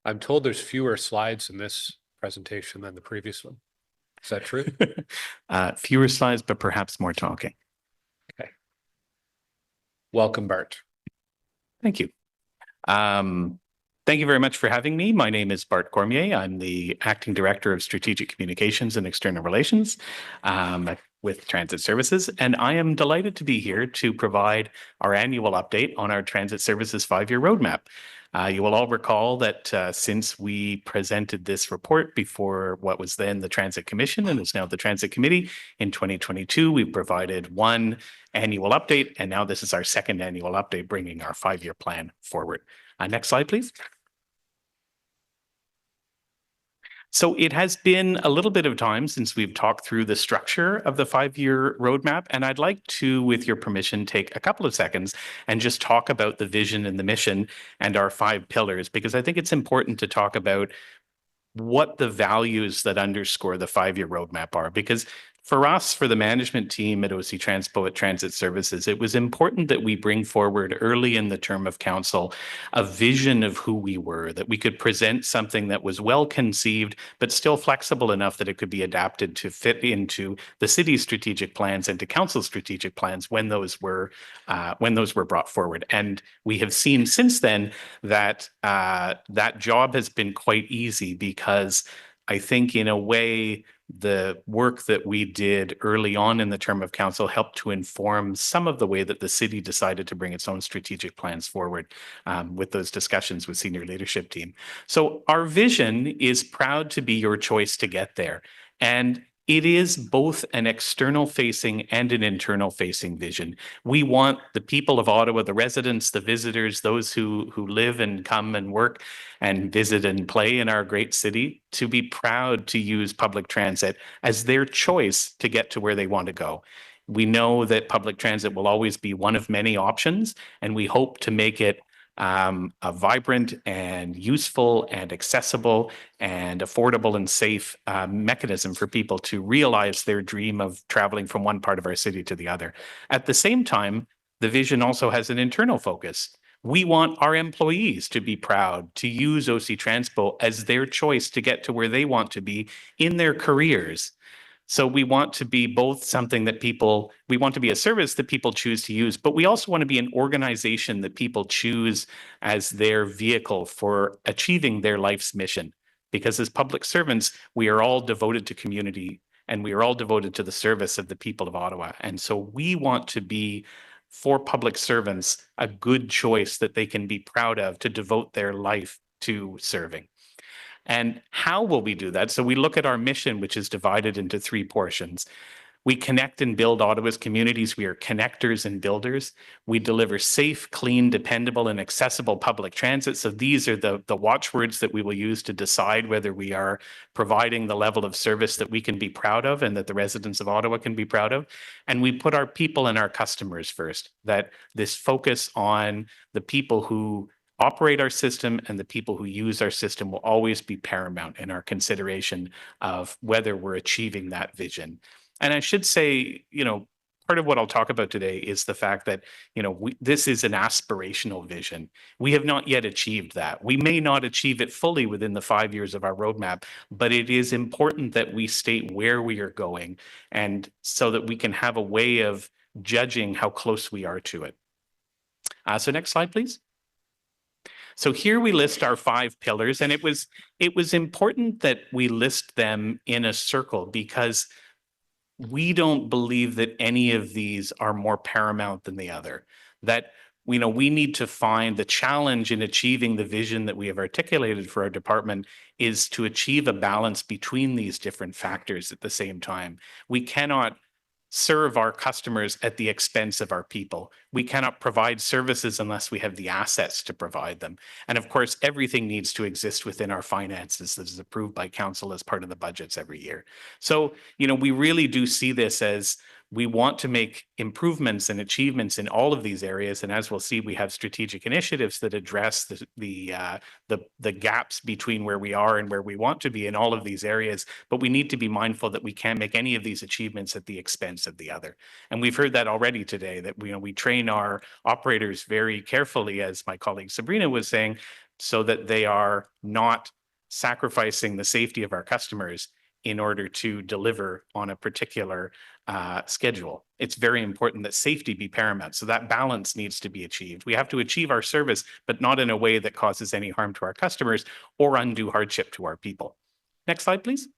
I'm told there's fewer slides in this presentation than the previous one. Is that true? Fewer slides, but perhaps more talking. Okay. Welcome, Bart. Thank you. Thank you very much for having me. My name is Bart Cormier. I'm the Acting Director of Strategic Communications and External Relations with Transit Services, and I am delighted to be here to provide our annual update on our Transit Services 5-year roadmap. You will all recall that since we presented this report before what was then the Transit Commission and is now the Transit Committee in 2022, we provided one annual update, and now this is our second annual update, bringing our 5-year plan forward. Next slide, please. So it has been a little bit of time since we've talked through the structure of the 5-year roadmap, and I'd like to, with your permission, take a couple of seconds and just talk about the vision and the mission and our 5 pillars, because I think it's important to talk about what the values that underscore the 5-year roadmap are. Because for us, for the management team at OC Transpo at Transit Services, it was important that we bring forward early in the term of council a vision of who we were, that we could present something that was well conceived, but still flexible enough that it could be adapted to fit into the city's strategic plans and to council's strategic plans when those were brought forward. And we have seen since then that that job has been quite easy, because I think in a way, the work that we did early on in the term of council helped to inform some of the way that the city decided to bring its own strategic plans forward with those discussions with senior leadership team. So our vision is proud to be your choice to get there. And it is both an external facing and an internal facing vision. We want the people of Ottawa, the residents, the visitors, those who live and come and work and visit and play in our great city, to be proud to use public transit as their choice to get to where they want to go. We know that public transit will always be one of many options, and we hope to make it a vibrant and useful and accessible and affordable and safe mechanism for people to realize their dream of traveling from one part of our city to the other. At the same time, the vision also has an internal focus. We want our employees to be proud to use OC Transpo as their choice to get to where they want to be in their careers. So we want to be both something that we want to be a service that people choose to use, but we also want to be an organization that people choose as their vehicle for achieving their life's mission. Because as public servants, we are all devoted to community and we are all devoted to the service of the people of Ottawa. And so we want to be, for public servants, a good choice that they can be proud of to devote their life to serving. And how will we do that? So we look at our mission, which is divided into 3 portions. We connect and build Ottawa's communities. We are connectors and builders. We deliver safe, clean, dependable, and accessible public transit. So these are the watchwords that we will use to decide whether we are providing the level of service that we can be proud of and that the residents of Ottawa can be proud of. And we put our people and our customers first, that this focus on the people who operate our system and the people who use our system will always be paramount in our consideration of whether we're achieving that vision. And I should say, part of what I'll talk about today is the fact that, this is an aspirational vision. We have not yet achieved that. We may not achieve it fully within the 5 years of our roadmap, but it is important that we state where we are going and so that we can have a way of judging how close we are to it. So next slide, please. So here we list our 5 pillars, and it was important that we list them in a circle because we don't believe that any of these are more paramount than the other. That we need to find the challenge in achieving the vision that we have articulated for our department is to achieve a balance between these different factors at the same time. We cannot serve our customers at the expense of our people. We cannot provide services unless we have the assets to provide them. And of course, everything needs to exist within our finances that is approved by council as part of the budgets every year. So, we really do see this as we want to make improvements and achievements in all of these areas. And as we'll see, we have strategic initiatives that address the gaps between where we are and where we want to be in all of these areas. But we need to be mindful that we can't make any of these achievements at the expense of the other. And we've heard that already today, that we train our operators very carefully, as my colleague Sabrina was saying, so that they are not sacrificing the safety of our customers in order to deliver on a particular schedule. It's very important that safety be paramount. So that balance needs to be achieved. We have to achieve our service, but not in a way that causes any harm to our customers or undue hardship to our people. Next slide, please.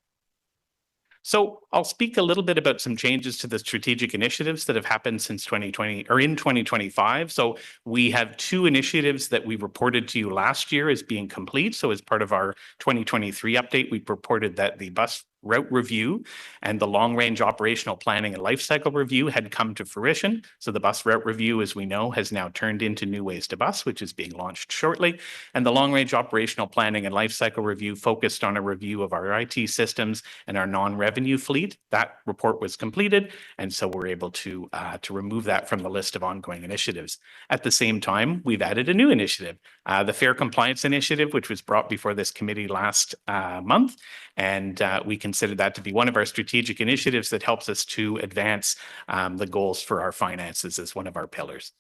So I'll speak a little bit about some changes to the strategic initiatives that have happened since 2020 or in 2025. So we have 2 initiatives that we reported to you last year as being complete. So as part of our 2023 update, we reported that the bus route review and the long-range operational planning and life cycle review had come to fruition. So the bus route review, as we know, has now turned into New Ways to Bus, which is being launched shortly. And the long-range operational planning and life cycle review focused on a review of our IT systems and our non-revenue fleet. That report was completed, and so we're able to remove that from the list of ongoing initiatives. At the same time, we've added a new initiative, the Fair Compliance Initiative, which was brought before this committee last month. And we consider that to be one of our strategic initiatives that helps us to advance the goals for our finances as one of our pillars.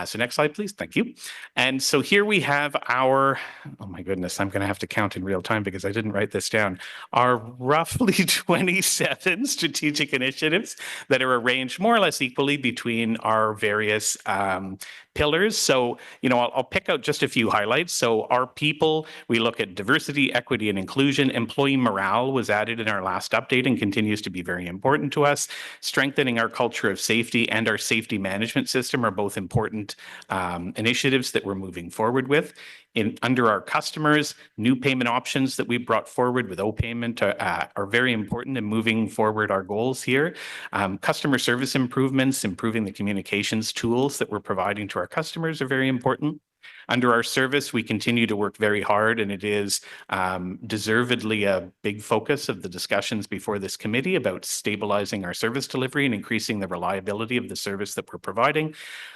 So next slide, please. Thank you. And so here we have our, oh my goodness, I'm going to have to count in real time because I didn't write this down, our roughly 27 strategic initiatives that are arranged more or less equally between our various pillars. So, I'll pick out just a few highlights. So our people, we look at diversity, equity, and inclusion. Employee morale was added in our last update and continues to be very important to us. Strengthening our culture of safety and our safety management system are both important initiatives that we're moving forward with. Under our customers, new payment options that we brought forward with O-Payment are very important in moving forward our goals here. Customer service improvements, improving the communications tools that we're providing to our customers are very important. Under our service, we continue to work very hard, and it is deservedly a big focus of the discussions before this committee about stabilizing our service delivery and increasing the reliability of the service that we're providing.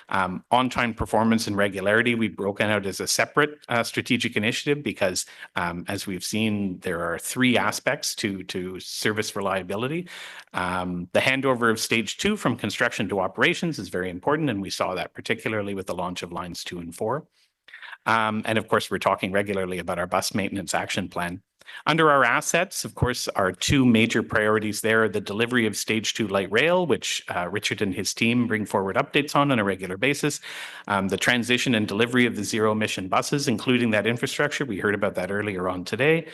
On-time performance and regularity, we've broken out as a separate strategic initiative because, as we've seen, there are 3 aspects to service reliability. The handover of stage 2 from construction to operations is very important, and we saw that particularly with the launch of lines 2 and 4. And of course, we're talking regularly about our bus maintenance action plan. Under our assets, of course, our two major priorities there are the delivery of Stage 2 light rail, which Richard and his team bring forward updates on a regular basis. The transition and delivery of the zero-emission buses, including that infrastructure. We heard about that earlier on today.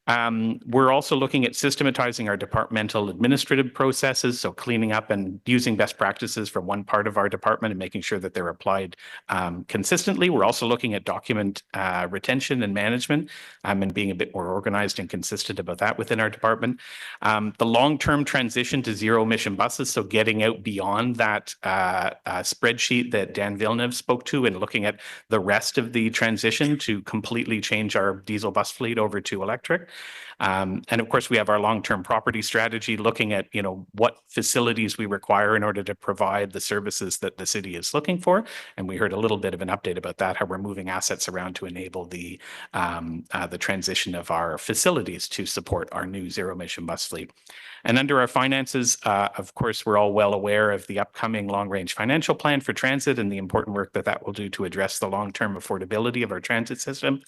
We're also looking at systematizing our departmental administrative processes, so cleaning up and using best practices from one part of our department and making sure that they're applied consistently. We're also looking at document retention and management and being a bit more organized and consistent about that within our department. The long-term transition to zero-emission buses, so getting out beyond that spreadsheet that Dan Villeneuve spoke to and looking at the rest of the transition to completely change our diesel bus fleet over to electric. And of course, we have our long-term property strategy looking at, what facilities we require in order to provide the services that the city is looking for. And we heard a little bit of an update about that, how we're moving assets around to enable the transition of our facilities to support our new zero-emission bus fleet. And under our finances, of course, we're all well aware of the upcoming long-range financial plan for transit and the important work that that will do to address the long-term affordability of our transit system.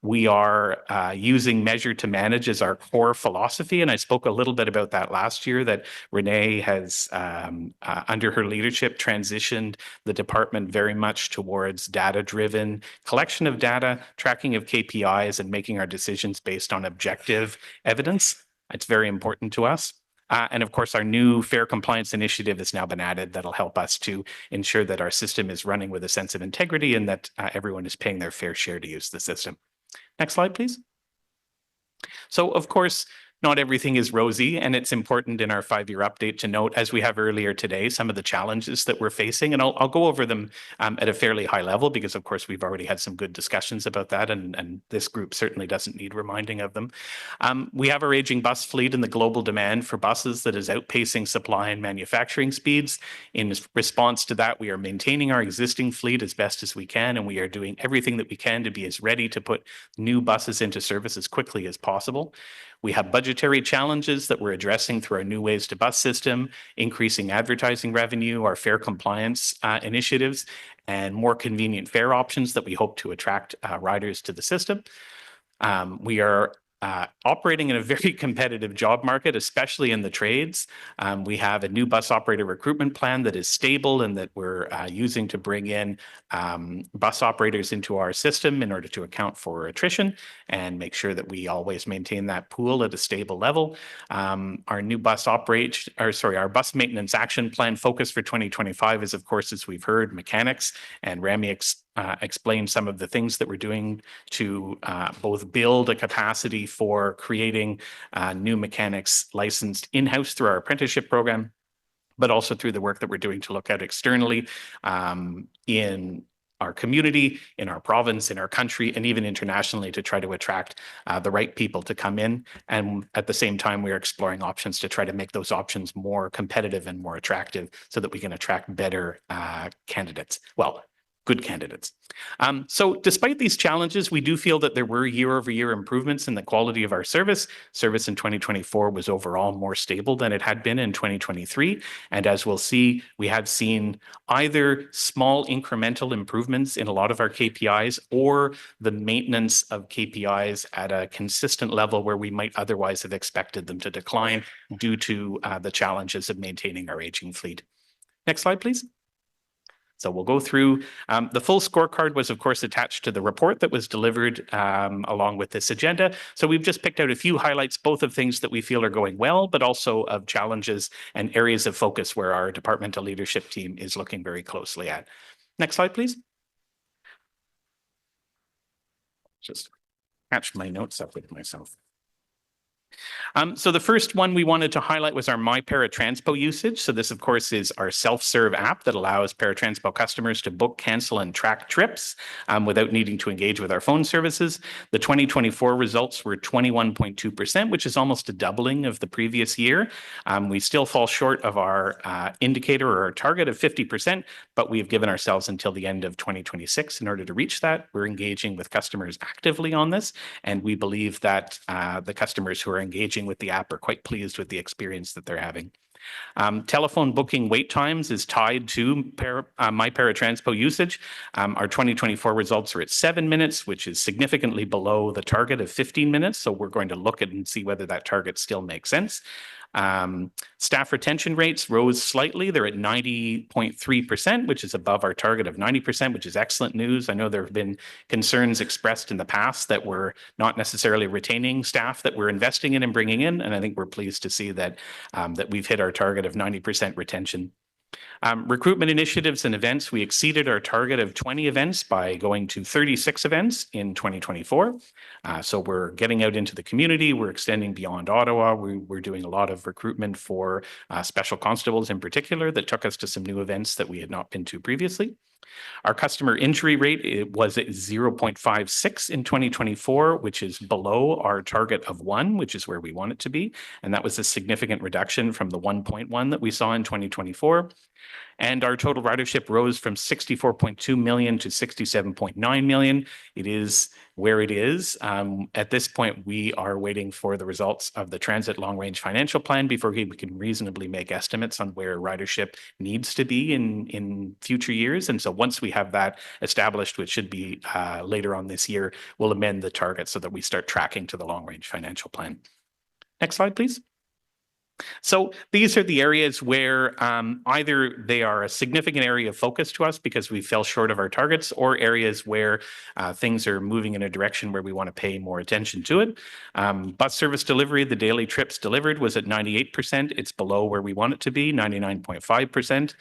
We are using measure to manage as our core philosophy. And I spoke a little bit about that last year, that Renee has, under her leadership, transitioned the department very much towards data-driven collection of data, tracking of KPIs, and making our decisions based on objective evidence. It's very important to us. And of course, our new fair compliance initiative has now been added that'll help us to ensure that our system is running with a sense of integrity and that everyone is paying their fair share to use the system. Next slide, please. So, of course, not everything is rosy, and it's important in our 5-year update to note, as we have earlier today, some of the challenges that we're facing. And I'll go over them at a fairly high level because, of course, we've already had some good discussions about that, and this group certainly doesn't need reminding of them. We have our aging bus fleet and the global demand for buses that is outpacing supply and manufacturing speeds. In response to that, we are maintaining our existing fleet as best as we can, and we are doing everything that we can to be as ready to put new buses into service as quickly as possible. We have budgetary challenges that we're addressing through our new Ways to Bus system, increasing advertising revenue, our fair compliance initiatives, and more convenient fare options that we hope to attract riders to the system. We are operating in a very competitive job market, especially in the trades. We have a new bus operator recruitment plan that is stable and that we're using to bring in bus operators into our system in order to account for attrition and make sure that we always maintain that pool at a stable level. Our new bus our bus maintenance action plan focus for 2025 is, of course, as we've heard, mechanics, and Rami explain some of the things that we're doing to both build a capacity for creating new mechanics licensed in-house through our apprenticeship program, but also through the work that we're doing to look at externally in our community, in our province, in our country, and even internationally to try to attract the right people to come in. And at the same time, we are exploring options to try to make those options more competitive and more attractive so that we can attract better candidates. Well, good candidates. So despite these challenges, we do feel that there were year-over-year improvements in the quality of our service. Service in 2024 was overall more stable than it had been in 2023. And as we'll see, we have seen either small incremental improvements in a lot of our KPIs or the maintenance of KPIs at a consistent level where we might otherwise have expected them to decline due to the challenges of maintaining our aging fleet. Next slide, please. So we'll go through. The full scorecard was, of course, attached to the report that was delivered along with this agenda. So we've just picked out a few highlights, both of things that we feel are going well, but also of challenges and areas of focus where our departmental leadership team is looking very closely at. Next slide, please. Just catch my notes up with myself. So the first one we wanted to highlight was our My Transpo usage. So this, of course, is our self-serve app that allows Transpo customers to book, cancel, and track trips without needing to engage with our phone services. The 2024 results were 21.2%, which is almost a doubling of the previous year. We still fall short of our indicator or our target of 50%, but we've given ourselves until the end of 2026 in order to reach that. We're engaging with customers actively on this, and we believe that the customers who are engaging with the app are quite pleased with the experience that they're having. Telephone booking wait times is tied to my Transpo usage. Our 2024 results are at 7 minutes, which is significantly below the target of 15 minutes. So we're going to look at and see whether that target still makes sense. Staff retention rates rose slightly. They're at 90.3%, which is above our target of 90%, which is excellent news. I know there have been concerns expressed in the past that we're not necessarily retaining staff that we're investing in and bringing in, and I think we're pleased to see that that we've hit our target of 90% retention. Recruitment initiatives and events, we exceeded our target of 20 events by going to 36 events in 2024. So we're getting out into the community. We're extending beyond Ottawa. We're doing a lot of recruitment for special constables in particular that took us to some new events that we had not been to previously. Our customer injury rate was at 0.56 in 2024, which is below our target of 1, which is where we want it to be. And that was a significant reduction from the 1.1 that we saw in 2024. And our total ridership rose from 64.2 million to 67.9 million. It is where it is. At this point, we are waiting for the results of the Transit Long Range Financial Plan before we can reasonably make estimates on where ridership needs to be in future years. And so once we have that established, which should be later on this year, we'll amend the target so that we start tracking to the Long Range Financial Plan. Next slide, please. So these are the areas where either they are a significant area of focus to us because we fell short of our targets, or areas where things are moving in a direction where we want to pay more attention to it. Bus service delivery, the daily trips delivered was at 98%. It's below where we want it to be, 99.5%.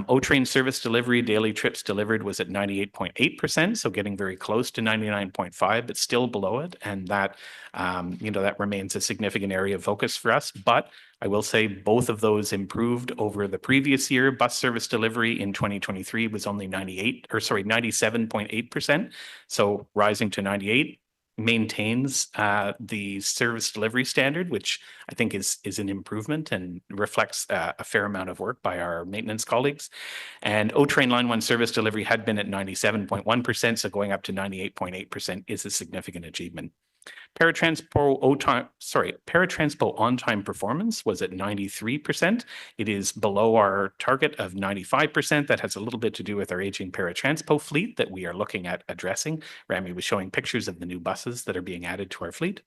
O-train service delivery, daily trips delivered was at 98.8%. So getting very close to 99.5, but still below it. And that, that remains a significant area of focus for us. But I will say both of those improved over the previous year. Bus service delivery in 2023 was only 97.8%. So rising to 98 maintains the service delivery standard, which I think is an improvement and reflects a fair amount of work by our maintenance colleagues. And O-Train Line 1 service delivery had been at 97.1%, so going up to 98.8% is a significant achievement. Paratranspo on-time performance was at 93%. It is below our target of 95%. That has a little bit to do with our aging Paratranspo fleet that we are looking at addressing. Rami was showing pictures of the new buses that are being added to our fleet.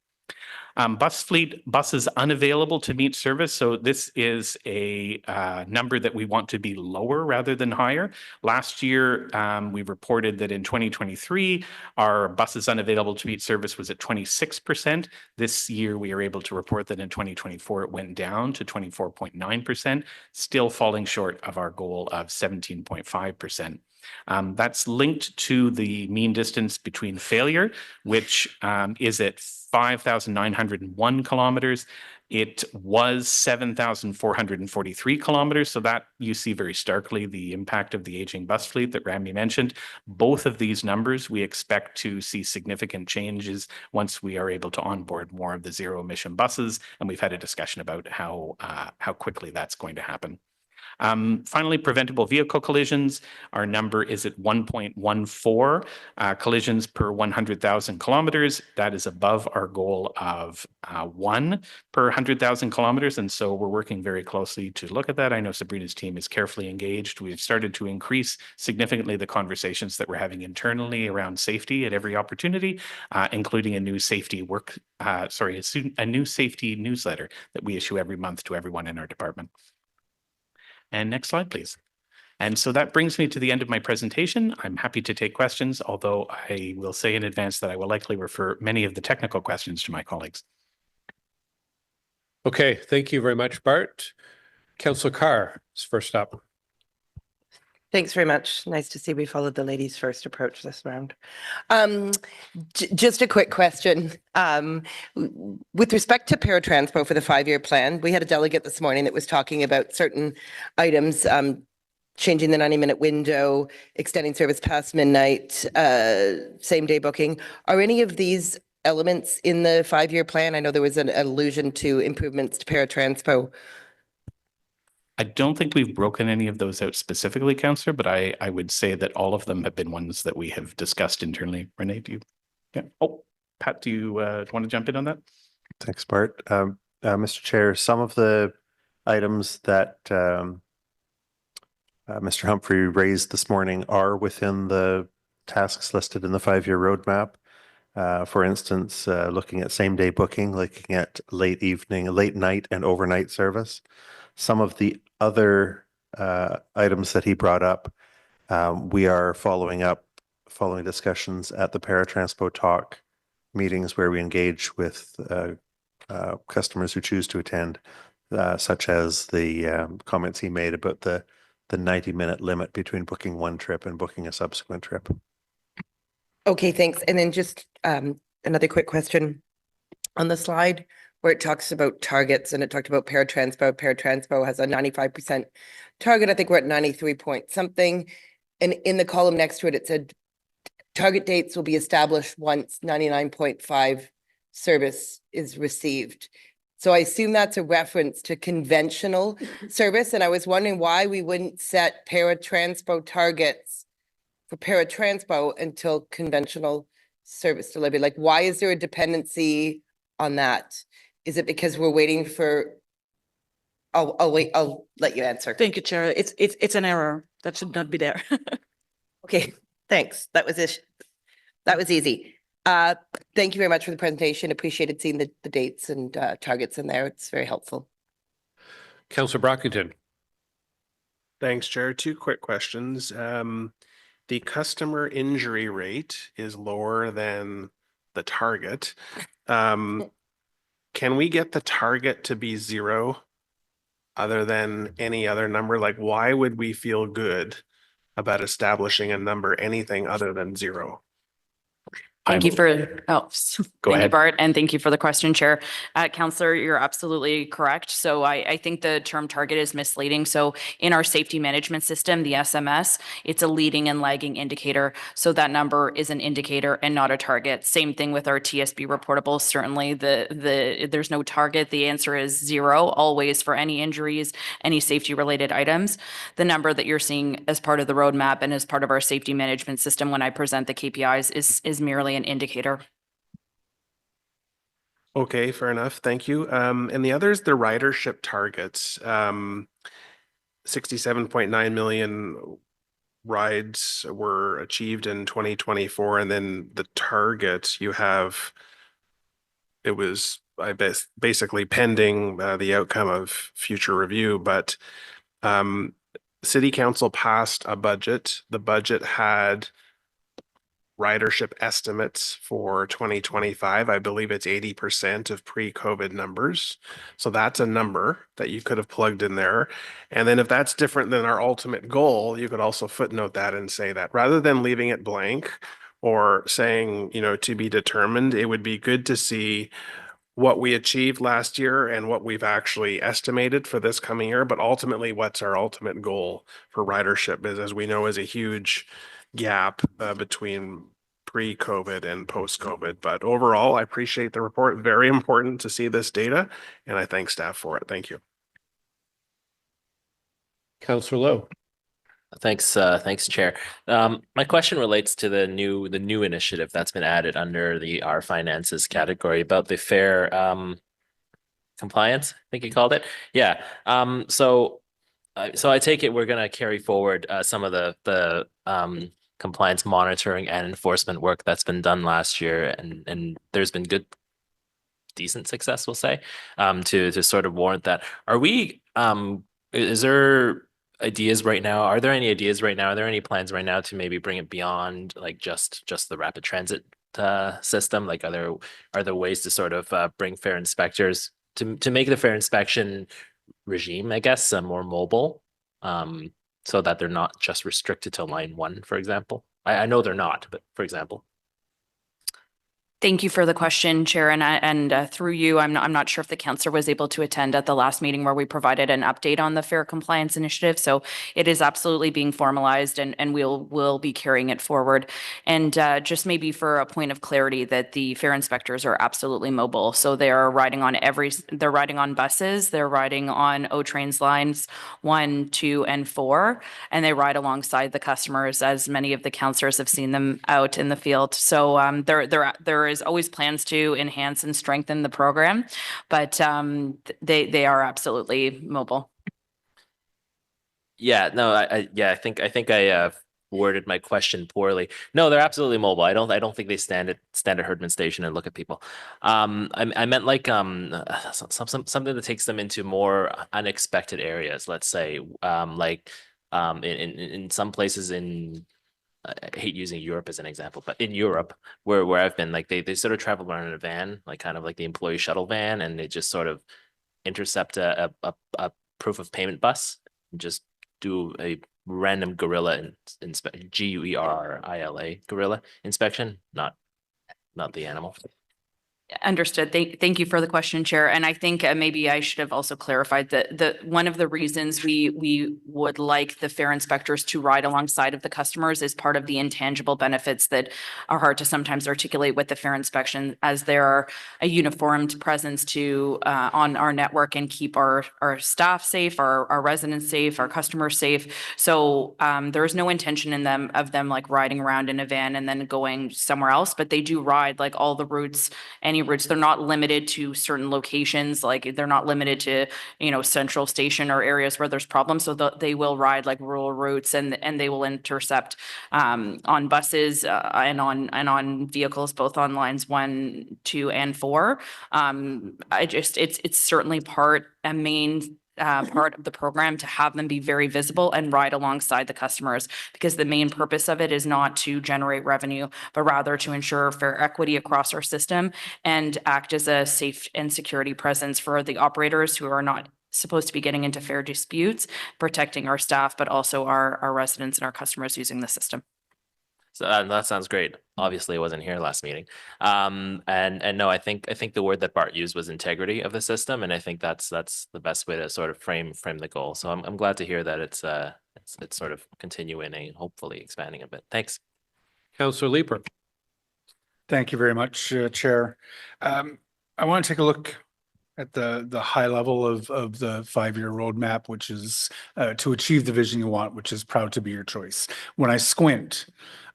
Buses unavailable to meet service. So this is a number that we want to be lower rather than higher. Last year, we reported that in 2023, our buses unavailable to meet service was at 26%. This year, we are able to report that in 2024, it went down to 24.9%, still falling short of our goal of 17.5%. That's linked to the mean distance between failure, which is at 5,901 kilometers. It was 7,443 kilometers. So that you see very starkly the impact of the aging bus fleet that Rami mentioned. Both of these numbers, we expect to see significant changes once we are able to onboard more of the zero emission buses. And we've had a discussion about how quickly that's going to happen. Finally, preventable vehicle collisions. Our number is at 1.14 collisions per 100,000 kilometers. That is above our goal of 1 per 100,000 kilometers. And so we're working very closely to look at that. I know Sabrina's team is carefully engaged. We've started to increase significantly the conversations that we're having internally around safety at every opportunity, including a new safety a new safety newsletter that we issue every month to everyone in our department. And next slide, please. And so that brings me to the end of my presentation. I'm happy to take questions, although I will say in advance that I will likely refer many of the technical questions to my colleagues. Okay, thank you very much, Bart. Councillor Carr is first up. Thanks very much. Nice to see we followed the ladies first approach this round. Just a quick question. With respect to Paratranspo for the 5-year plan, we had a delegate this morning that was talking about certain items, changing the 90-minute window, extending service past midnight, same-day booking. Are any of these elements in the 5-year plan? I know there was an allusion to improvements to Paratranspo. I don't think we've broken any of those out specifically, Councillor, but I would say that all of them have been ones that we have discussed internally. Renee, do you? Yeah. Oh, Pat, do you want to jump in on that? Thanks, Bart. Mr. Chair, some of the items that Mr. Humphrey raised this morning are within the tasks listed in the 5-year roadmap. For instance, looking at same-day booking, looking at late evening, late night and overnight service. Some of the other items that he brought up, we are following discussions at the Paratranspo Talk meetings where we engage with customers who choose to attend, such as the comments he made about the 90-minute limit between booking one trip and booking a subsequent trip. Okay, thanks. And then just another quick question. On the slide where it talks about targets and it talked about Paratranspo. Paratranspo has a 95% target. I think we're at 93 point something. And in the column next to it, it said target dates will be established once 99.5 service is received. So I assume that's a reference to conventional service. And I was wondering why we wouldn't set Paratranspo targets for Paratranspo until conventional service delivery. Like, why is there a dependency on that? Is it because we're waiting for? I'll wait. I'll let you answer. Thank you, Chair. It's an error. That should not be there. Okay, thanks. That was it. That was easy. Thank you very much for the presentation. Appreciated seeing the dates and targets in there. It's very helpful. Councillor Brockington. Thanks, Chair. 2 quick questions. The customer injury rate is lower than the target. Can we get the target to be 0 other than any other number? Like, why would we feel good about establishing a number anything other than 0? Thank you for, Go thank you, ahead. Bart, and thank you for the question, Chair. Councillor, you're absolutely correct. So I think the term target is misleading. So in our safety management system, the SMS, it's a leading and lagging indicator. So that number is an indicator and not a target. Same thing with our TSB reportable. Certainly there's no target. The answer is 0 always for any injuries, any safety related items. The number that you're seeing as part of the roadmap and as part of our safety management system when I present the KPIs is merely an indicator. Okay, fair enough. Thank you. And the other is the ridership targets. 67.9 million rides were achieved in 2024. And then the target you have, it was, basically pending the outcome of future review, but City Council passed a budget. The budget had ridership estimates for 2025. I believe it's 80% of pre-COVID numbers. So that's a number that you could have plugged in there. And then if that's different than our ultimate goal, you could also footnote that and say that rather than leaving it blank or saying, to be determined, it would be good to see what we achieved last year and what we've actually estimated for this coming year, but ultimately what's our ultimate goal for ridership is, as we know, is a huge gap between pre-COVID and post-COVID. But overall, I appreciate the report. Very important to see this data, and I thank staff for it. Thank you. Councillor Lowe. Thanks, Chair. My question relates to the new initiative that's been added under the our finances category about the fair compliance, I think you called it. Yeah. So I take it we're going to carry forward some of the compliance monitoring and enforcement work that's been done last year, and there's been decent success, we'll say, to sort of warrant that. Are we is there ideas right now? Are there any ideas right now? Are there any plans right now to maybe bring it beyond like just the rapid transit system? Like, are there ways to sort of bring fair inspectors to make the fair inspection regime, I guess, more mobile, so that they're not just restricted to line 1, for example? I know they're not, but for example. Thank you for the question, Chair, and through you, I'm not sure if the councillor was able to attend at the last meeting where we provided an update on the Fair Compliance Initiative. So it is absolutely being formalized, and we'll be carrying it forward. And just maybe for a point of clarity, that the fair inspectors are absolutely mobile. So they are riding on they're riding on buses, they're riding on O-Trains lines 1, 2, and 4, and they ride alongside the customers, as many of the councillors have seen them out in the field. So there is is always plans to enhance and strengthen the program, but they are absolutely mobile. Yeah, no, I think I worded my question poorly. No, they're absolutely mobile. I don't think they stand at Herdman Station and look at people. I meant like something that takes them into more unexpected areas. Let's say in some places in I hate using Europe as an example, but in Europe where I've been, like they sort of travel around in a van, like kind of like the employee shuttle van, and they just sort of intercept a proof of payment bus and just do a random gorilla inspection, GUERRILA gorilla inspection, not the animal. Understood. Thank you for the question, Chair. And I think maybe I should have also clarified that one of the reasons we would like the fare inspectors to ride alongside of the customers is part of the intangible benefits that are hard to sometimes articulate with the fare inspection, as there are a uniformed presence to on our network and keep our staff safe, our residents safe, our customers safe. So there is no intention of them like riding around in a van and then going somewhere else, but they do ride like all the routes, any routes. They're not limited to certain locations, like they're not limited to, Central Station or areas where there's problems. So they will ride like rural routes, and they will intercept on buses and on vehicles, both on lines 1, 2, and 4. It's certainly a main part of the program to have them be very visible and ride alongside the customers, because the main purpose of it is not to generate revenue, but rather to ensure fair equity across our system and act as a safe and security presence for the operators who are not supposed to be getting into fair disputes, protecting our staff, but also our residents and our customers using the system. So that sounds great. Obviously, I wasn't here last meeting. And no, I think the word that Bart used was integrity of the system, and I think that's the best way to sort of frame the goal. So I'm glad to hear that it's sort of continuing and hopefully expanding a bit. Thanks. Councillor Leeper. Thank you very much, Chair. I want to take a look at the high level of the 5-year roadmap, which is to achieve the vision you want, which is proud to be your choice. When I squint,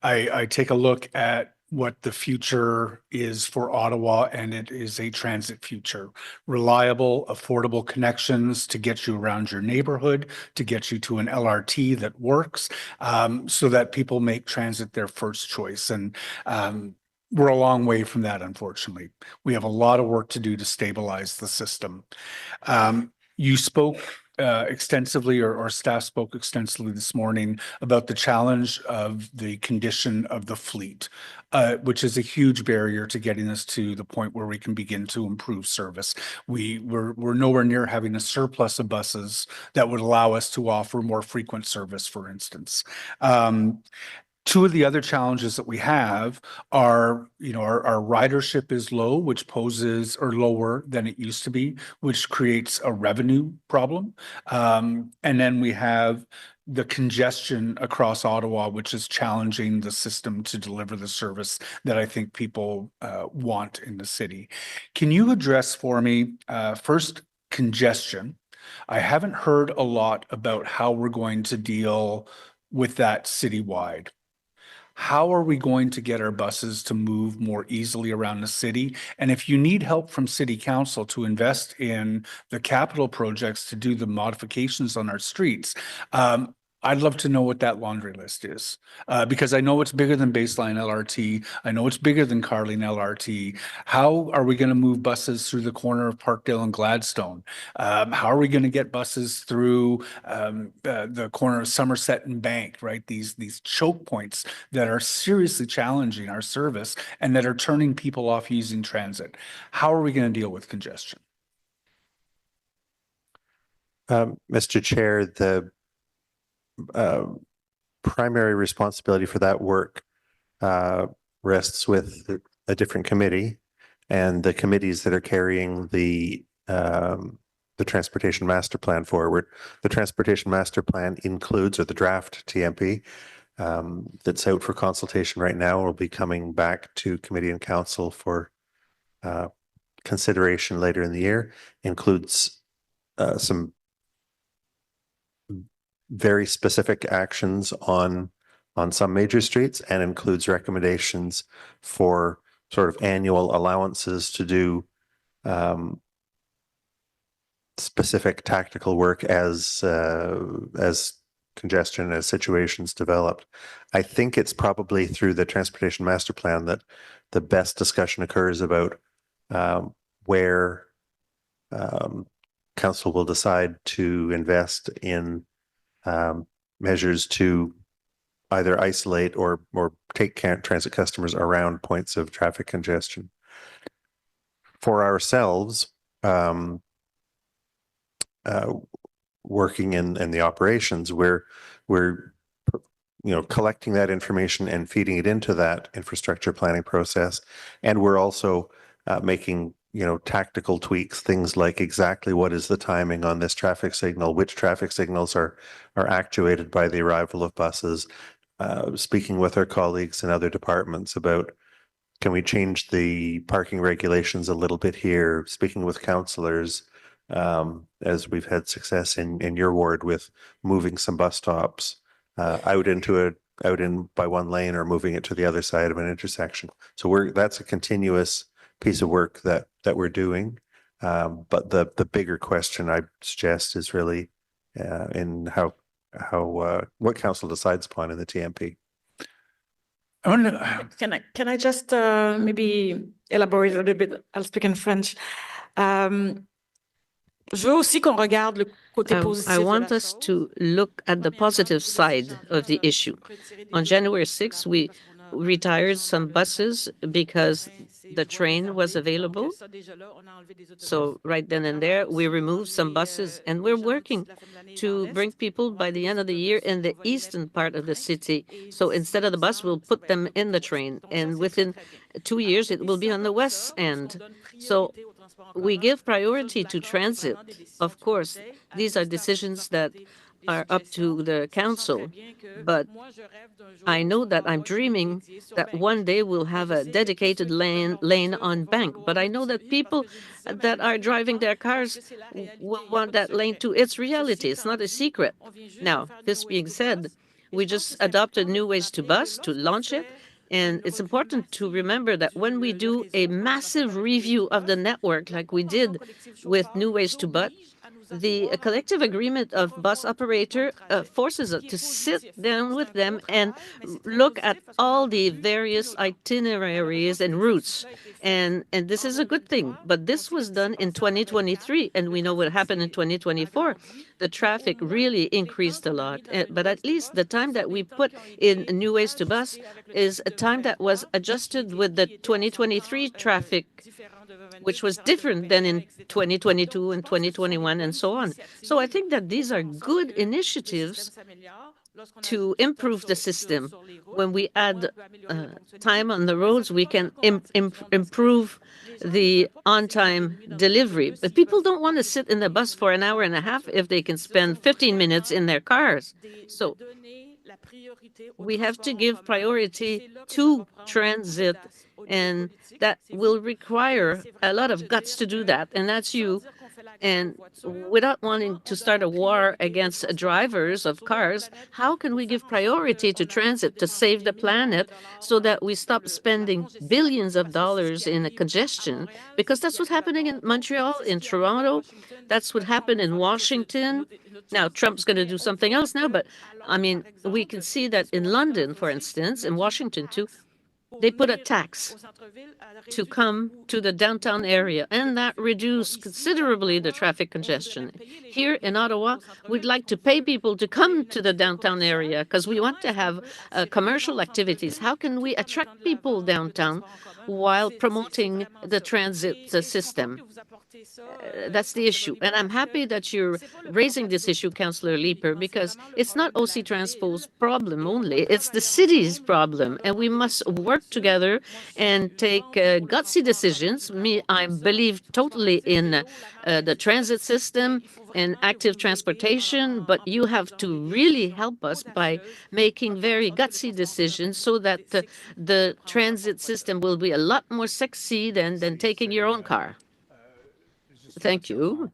I take a look at what the future is for Ottawa, and it is a transit future. Reliable, affordable connections to get you around your neighborhood, to get you to an LRT that works, so that people make transit their first choice. And we're a long way from that, unfortunately. We have a lot of work to do to stabilize the system. You spoke extensively, or staff spoke extensively this morning about the challenge of the condition of the fleet, which is a huge barrier to getting us to the point where we can begin to improve service. We're nowhere near having a surplus of buses that would allow us to offer more frequent service, for instance. Two of the other challenges that we have are, our ridership is low, which poses, or lower than it used to be, which creates a revenue problem. And then we have the congestion across Ottawa, which is challenging the system to deliver the service that I think people want in the city. Can you address for me, first, congestion? I haven't heard a lot about how we're going to deal with that citywide. How are we going to get our buses to move more easily around the city? And if you need help from City Council to invest in the capital projects to do the modifications on our streets, I'd love to know what that laundry list is, because I know it's bigger than Baseline LRT. I know it's bigger than Carling LRT. How are we going to move buses through the corner of Parkdale and Gladstone? How are we going to get buses through the corner of Somerset and Bank, right? These choke points that are seriously challenging our service and that are turning people off using transit. How are we going to deal with congestion? Mr. Chair, the primary responsibility for that work rests with a different committee, and the committees that are carrying the transportation master plan forward. The transportation master plan includes, or the draft TMP that's out for consultation right now, will be coming back to committee and council for consideration later in the year. Includes some very specific actions on some major streets, and includes recommendations for sort of annual allowances to do specific tactical work as congestion, as situations developed. I think it's probably through the transportation master plan that the best discussion occurs about where council will decide to invest in measures to either isolate or take transit customers around points of traffic congestion. For ourselves, working in the operations, we're collecting that information and feeding it into that infrastructure planning process, and we're also making tactical tweaks, things like exactly what is the timing on this traffic signal, which traffic signals are actuated by the arrival of buses, speaking with our colleagues in other departments about, can we change the parking regulations a little bit here, speaking with councillors, as we've had success in your ward with moving some bus stops out in by one lane or moving it to the other side of an intersection. So that's a continuous piece of work that we're doing. But the bigger question I suggest is really in how what council decides upon in the TMP. Can I just maybe elaborate a little bit? I'll speak in French. I want us to look at the positive side of the issue. On January 6th, we retired some buses because the train was available. So right then and there, we removed some buses, and we're working to bring people by the end of the year in the eastern part of the city. So instead of the bus, we'll put them in the train, and within 2 years, it will be on the west end. So we give priority to transit. Of course, these are decisions that are up to the council, but I know that I'm dreaming that one day we'll have a dedicated lane on Bank, but I know that people that are driving their cars will want that lane too. It's reality. It's not a secret. Now, this being said, we just adopted New Ways to Bus to launch it. And it's important to remember that when we do a massive review of the network, like we did with New Ways to Bus, the collective agreement of bus operator forces us to sit down with them and look at all the various itineraries and routes. And this is a good thing. But this was done in 2023, and we know what happened in 2024. The traffic really increased a lot. But at least the time that we put in New Ways to Bus is a time that was adjusted with the 2023 traffic, which was different than in 2022 and 2021 and so on. So I think that these are good initiatives to improve the system. When we add time on the roads, we can improve the on-time delivery. But people don't want to sit in the bus for an hour and a half if they can spend 15 minutes in their cars. So we have to give priority to transit, and that will require a lot of guts to do that, and that's you. And without wanting to start a war against drivers of cars, how can we give priority to transit to save the planet so that we stop spending billions of dollars in a congestion? Because that's what's happening in Montreal, in Toronto. That's what happened in Washington. Now, Trump's going to do something else now, but I mean, we can see that in London, for instance, in Washington too, they put a tax to come to the downtown area, and that reduced considerably the traffic congestion. Here in Ottawa, we'd like to pay people to come to the downtown area because we want to have commercial activities. How can we attract people downtown while promoting the transit system? That's the issue. And I'm happy that you're raising this issue, Councillor Leeper, because it's not OC Transpo's problem only, it's the city's problem. And we must work together and take gutsy decisions. I believe totally in the transit system and active transportation, but you have to really help us by making very gutsy decisions so that the transit system will be a lot more sexy than taking your own car. Thank you.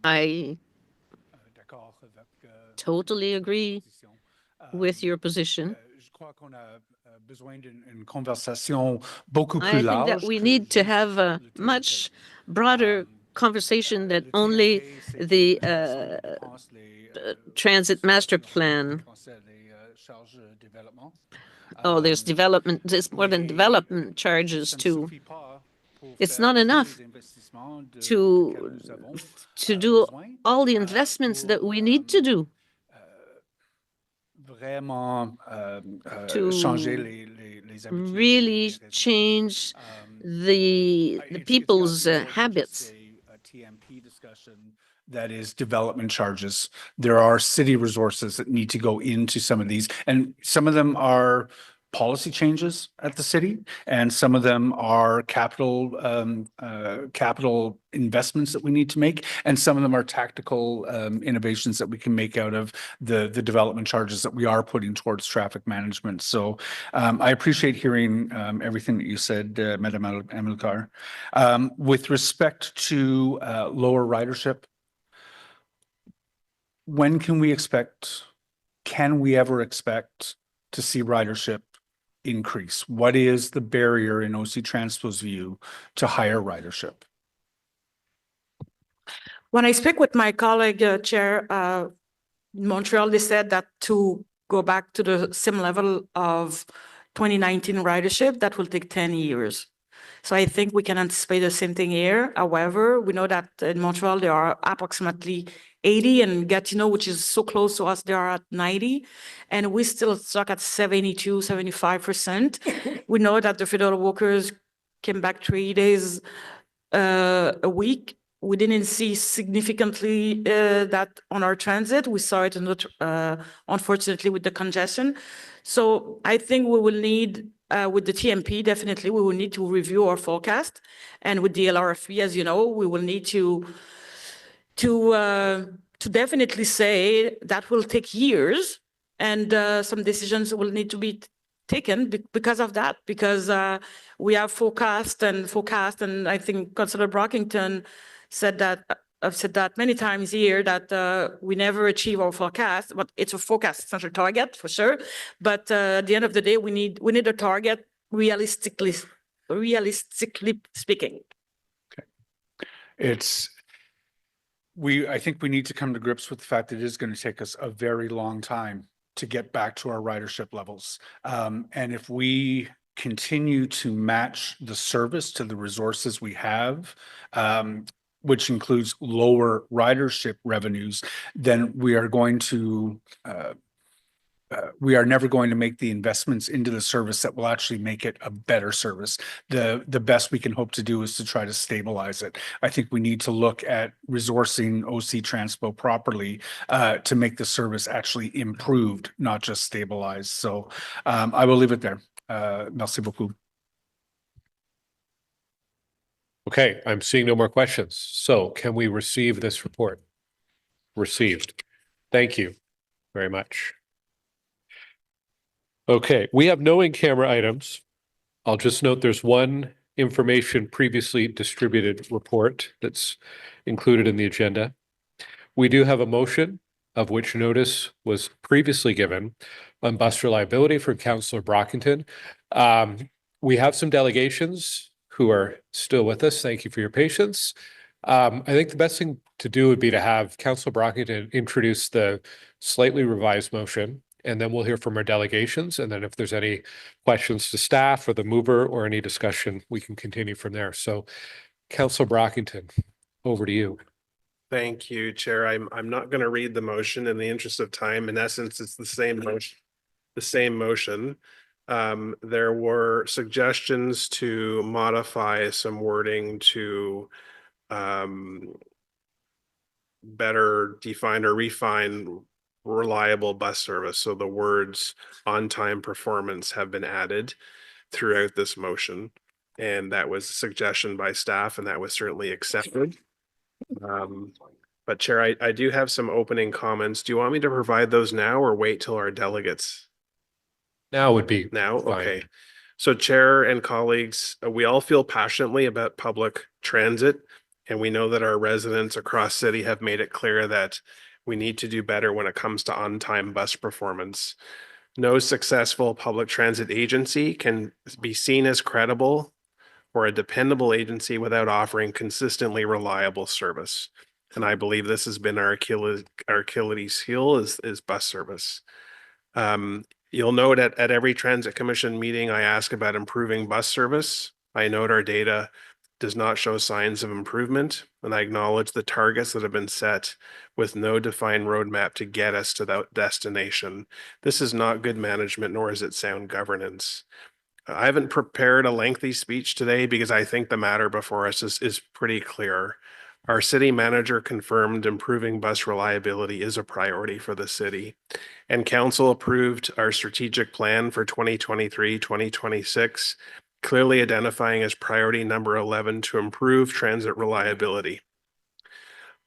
I totally agree with your position. I think that we need to have a much broader conversation that only the transit master plan. Oh, there's development, there's more than development charges too. It's not enough to do all the investments that we need to do to really change the people's habits. TMP discussion that is development charges. There are city resources that need to go into some of these, and some of them are policy changes at the city, and some of them are capital investments that we need to make, and some of them are tactical innovations that we can make out of the development charges that we are putting towards traffic management. So I appreciate hearing everything that you said, Madam Amilcar. With respect to lower ridership, when can we ever expect to see ridership increase? What is the barrier in OC Transpo's view to higher ridership? When I speak with my colleague, Chair, in Montreal, they said that to go back to the same level of 2019 ridership, that will take 10 years. So I think we can anticipate the same thing here. However, we know that in Montreal, there are approximately 80, and Gatineau, which is so close to us, they are at 90, and we still stuck at 72, 75%. We know that the federal workers came back 3 days a week. We didn't see significantly that on our transit. We saw it, unfortunately, with the congestion. So I think we will need, with the TMP, definitely, we will need to review our forecast. And with the LRFP, as you know, we will need to definitely say that will take years, and some decisions will need to be taken because of that, because we have forecast, and I think Councillor Brockington said that, I've said that many times here, that we never achieve our forecast, but it's a forecast, it's not a target for sure. But at the end of the day, we need a target realistically speaking. Okay. I think we need to come to grips with the fact that it is going to take us a very long time to get back to our ridership levels. And if we continue to match the service to the resources we have, which includes lower ridership revenues, then we are never going to make the investments into the service that will actually make it a better service. The best we can hope to do is to try to stabilize it. I think we need to look at resourcing OC Transpo properly to make the service actually improved, not just stabilized. So I will leave it there. Merci beaucoup. Okay, I'm seeing no more questions. So can we receive this report? Received. Thank you very much. Okay, we have no in-camera items. I'll just note there's one information previously distributed report that's included in the agenda. We do have a motion of which notice was previously given on bus reliability from Councillor Brockington. We have some delegations who are still with us. Thank you for your patience. I think the best thing to do would be to have Councillor Brockington introduce the slightly revised motion, and then we'll hear from our delegations. And then if there's any questions to staff or the mover or any discussion, we can continue from there. So Councillor Brockington, over to you. Thank you, Chair. I'm not going to read the motion in the interest of time. In essence, it's the same motion. There were suggestions to modify some wording to better define or refine reliable bus service. So the words on-time performance have been added throughout this motion. And that was a suggestion by staff, and that was certainly accepted. But Chair, I do have some opening comments. Do you want me to provide those now or wait till our delegates? Now would be now. fine. Okay. So Chair and colleagues, we all feel passionately about public transit, and we know that our residents across city have made it clear that we need to do better when it comes to on-time bus performance. No successful public transit agency can be seen as credible or a dependable agency without offering consistently reliable service. And I believe this has been our Achilles heel is bus service. You'll note at every Transit Commission meeting, I ask about improving bus service. I note our data does not show signs of improvement, and I acknowledge the targets that have been set with no defined roadmap to get us to that destination. This is not good management, nor is it sound governance. I haven't prepared a lengthy speech today because I think the matter before us is pretty clear. Our city manager confirmed improving bus reliability is a priority for the city, and council approved our strategic plan for 2023-2026, clearly identifying as priority number 11 to improve transit reliability.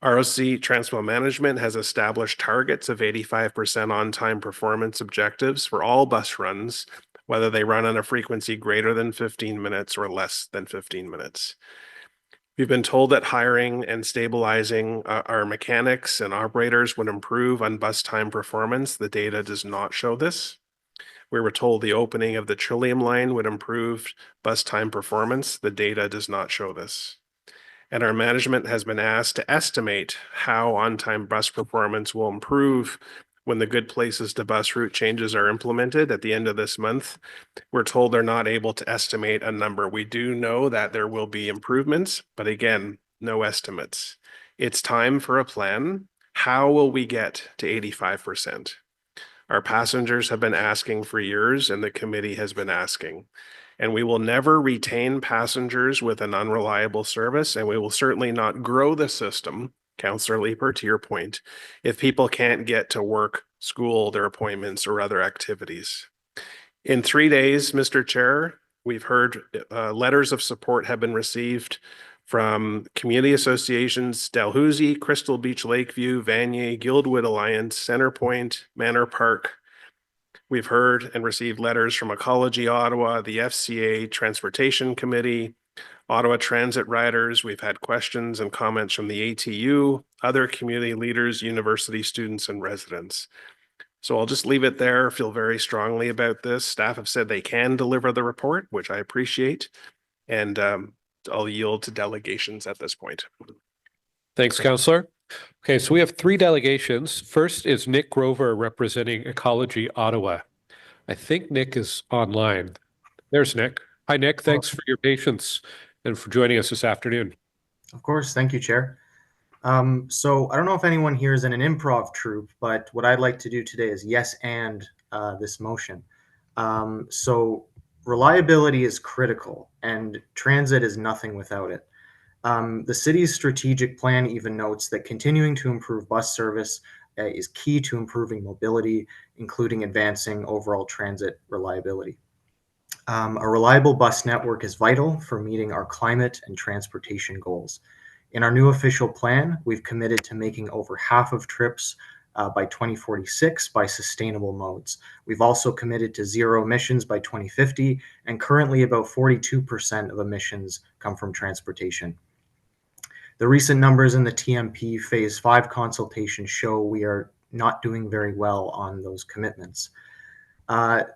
ROC Transpo Management has established targets of 85% on-time performance objectives for all bus runs, whether they run on a frequency greater than 15 minutes or less than 15 minutes. We've been told that hiring and stabilizing our mechanics and operators would improve on bus time performance. The data does not show this. We were told the opening of the Trillium line would improve bus time performance. The data does not show this. And our management has been asked to estimate how on-time bus performance will improve when the Good Places to Bus route changes are implemented at the end of this month. We're told they're not able to estimate a number. We do know that there will be improvements, but again, no estimates. It's time for a plan. How will we get to 85%? Our passengers have been asking for years, and the committee has been asking. And we will never retain passengers with an unreliable service, and we will certainly not grow the system, Councillor Leeper, to your point, if people can't get to work, school, their appointments, or other activities. In 3 days, Mr. Chair, we've heard letters of support have been received from community associations, Dalhousie, Crystal Beach, Lakeview, Vanier, Guildwood Alliance, Centerpoint, Manor Park. We've heard and received letters from Ecology Ottawa, the FCA Transportation Committee, Ottawa Transit Riders. We've had questions and comments from the ATU, other community leaders, university students, and residents. So I'll just leave it there. Feel very strongly about this. Staff have said they can deliver the report, which I appreciate. And I'll yield to delegations at this point. Thanks, Councillor. Okay, so we have 3 delegations. First is Nick Grover representing Ecology Ottawa. I think Nick is online. There's Nick. Hi, Nick. Thanks for your patience and for joining us this afternoon. Of course. Thank you, Chair. So I don't know if anyone here is in an improv troupe, but what I'd like to do today is yes and this motion. So reliability is critical and transit is nothing without it. The city's strategic plan even notes that continuing to improve bus service is key to improving mobility, including advancing overall transit reliability. A reliable bus network is vital for meeting our climate and transportation goals. In our new official plan, we've committed to making over half of trips by 2046 by sustainable modes. We've also committed to zero emissions by 2050, and currently about 42% of emissions come from transportation. The recent numbers in the TMP Phase 5 consultation show we are not doing very well on those commitments.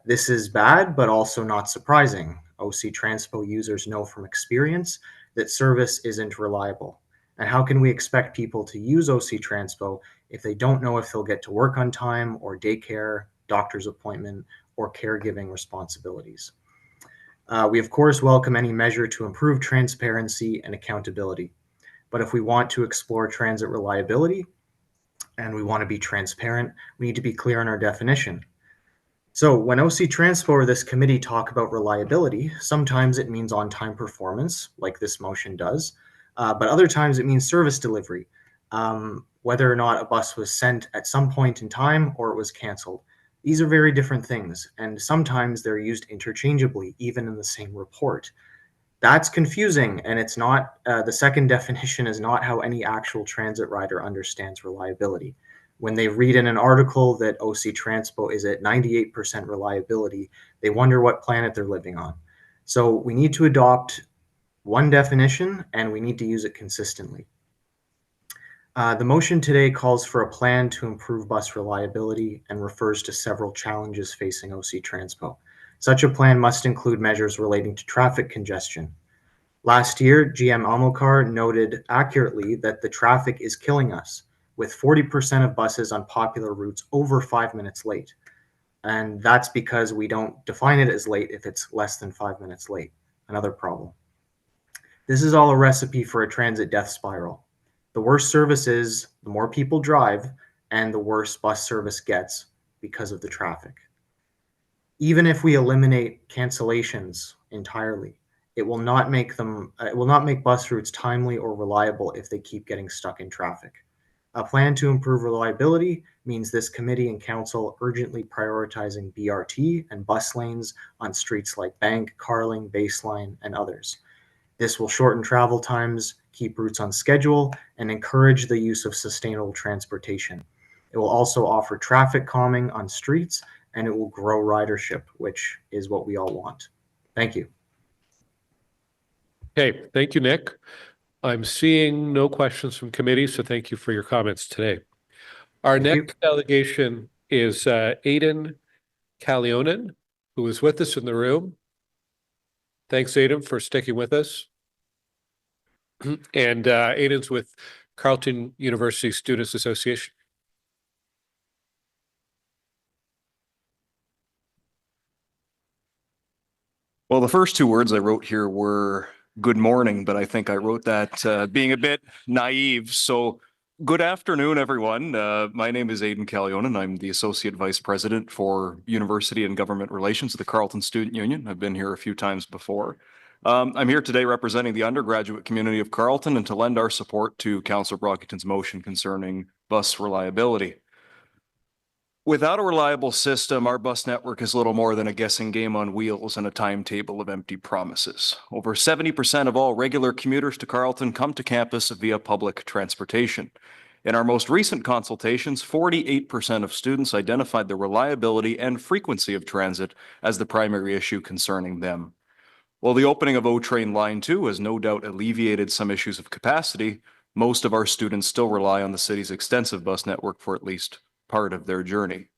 This is bad, but also not surprising. OC Transpo users know from experience that service isn't reliable. And how can we expect people to use OC Transpo if they don't know if they'll get to work on time or daycare, doctor's appointment, or caregiving responsibilities? We of course welcome any measure to improve transparency and accountability. But if we want to explore transit reliability and we want to be transparent, we need to be clear on our definition. So when OC Transpo or this committee talk about reliability, sometimes it means on-time performance, like this motion does, but other times it means service delivery, whether or not a bus was sent at some point in time or it was canceled. These are very different things, and sometimes they're used interchangeably, even in the same report. That's confusing, and it's not, the second definition is not how any actual transit rider understands reliability. When they read in an article that OC Transpo is at 98% reliability, they wonder what planet they're living on. So we need to adopt one definition, and we need to use it consistently. The motion today calls for a plan to improve bus reliability and refers to several challenges facing OC Transpo. Such a plan must include measures relating to traffic congestion. Last year, GM Amokar noted accurately that the traffic is killing us, with 40% of buses on popular routes over 5 minutes late. And that's because we don't define it as late if it's less than 5 minutes late. Another problem. This is all a recipe for a transit death spiral. The worse service is, the more people drive, and the worse bus service gets because of the traffic. Even if we eliminate cancellations entirely, it will not make bus routes timely or reliable if they keep getting stuck in traffic. A plan to improve reliability means this committee and council urgently prioritizing BRT and bus lanes on streets like Bank, Carling, Baseline, and others. This will shorten travel times, keep routes on schedule, and encourage the use of sustainable transportation. It will also offer traffic calming on streets, and it will grow ridership, which is what we all want. Thank you. Okay, thank you, Nick. I'm seeing no questions from committee, so thank you for your comments today. Our next delegation is Aidan Kalionen, who is with us in the room. Thanks, Aidan, for sticking with us. And Aidan's with Carleton University Students Association. Well, the first two words I wrote here were good morning, but I think I wrote that being a bit naive. So good afternoon, everyone. My name is Aidan Kalionen. I'm the Associate Vice President for University and Government Relations at the Carleton Student Union. I've been here a few times before. I'm here today representing the undergraduate community of Carleton and to lend our support to Councillor Brockington's motion concerning bus reliability. Without a reliable system, our bus network is little more than a guessing game on wheels and a timetable of empty promises. Over 70% of all regular commuters to Carleton come to campus via public transportation. In our most recent consultations, 48% of students identified the reliability and frequency of transit as the primary issue concerning them. While the opening of O-Train Line 2 has no doubt alleviated some issues of capacity, most of our students still rely on the city's extensive bus network for at least part of their journey.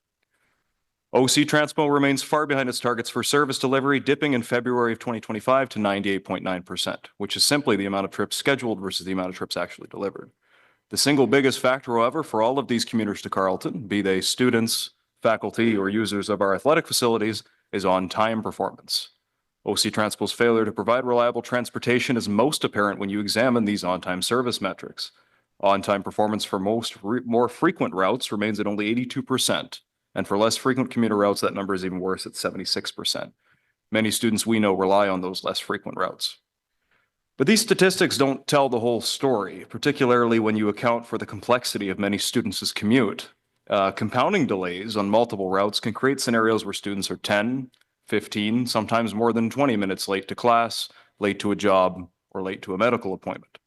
OC Transpo remains far behind its targets for service delivery, dipping in February of 2025 to 98.9%, which is simply the amount of trips scheduled versus the amount of trips actually delivered. The single biggest factor, however, for all of these commuters to Carleton, be they students, faculty, or users of our athletic facilities, is on-time performance. OC Transpo's failure to provide reliable transportation is most apparent when you examine these on-time service metrics. On-time performance for most more frequent routes remains at only 82%, and for less frequent commuter routes, that number is even worse at 76%. Many students we know rely on those less frequent routes. But these statistics don't tell the whole story, particularly when you account for the complexity of many students' commute. Compounding delays on multiple routes can create scenarios where students are 10, 15, sometimes more than 20 minutes late to class, late to a job, or late to a medical appointment.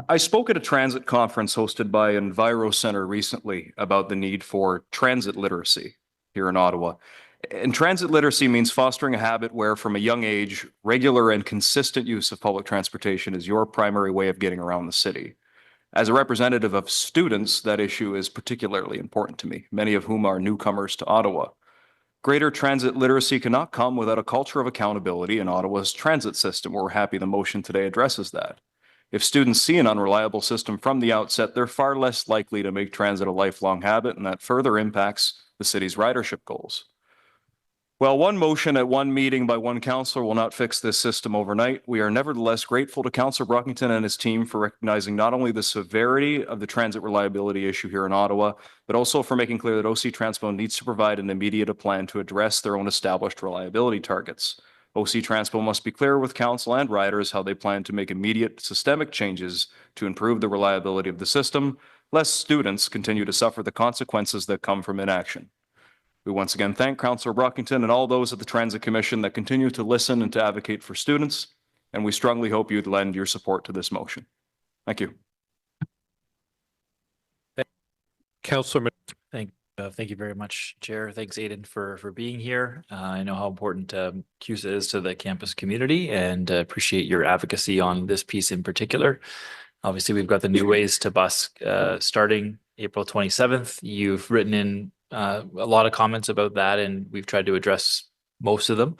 I spoke at a transit conference hosted by Enviro Center recently about the need for transit literacy here in Ottawa. And transit literacy means fostering a habit where from a young age, regular and consistent use of public transportation is your primary way of getting around the city. As a representative of students, that issue is particularly important to me, many of whom are newcomers to Ottawa. Greater transit literacy cannot come without a culture of accountability in Ottawa's transit system. We're happy the motion today addresses that. If students see an unreliable system from the outset, they're far less likely to make transit a lifelong habit, and that further impacts the city's ridership goals. While one motion at one meeting by one councillor will not fix this system overnight, we are nevertheless grateful to Councillor Brockington and his team for recognizing not only the severity of the transit reliability issue here in Ottawa, but also for making clear that OC Transpo needs to provide an immediate plan to address their own established reliability targets. OC Transpo must be clear with council and riders how they plan to make immediate systemic changes to improve the reliability of the system, lest students continue to suffer the consequences that come from inaction. We once again thank Councillor Brockington and all those at the Transit Commission that continue to listen and to advocate for students, and we strongly hope you'd lend your support to this motion. Thank you. Councillor. Thank you very much, Chair. Thanks, Aidan, for being here. I know how important CUSA is to the campus community and appreciate your advocacy on this piece in particular. Obviously, we've got the new ways to bus starting April 27th. You've written in a lot of comments about that, and we've tried to address most of them.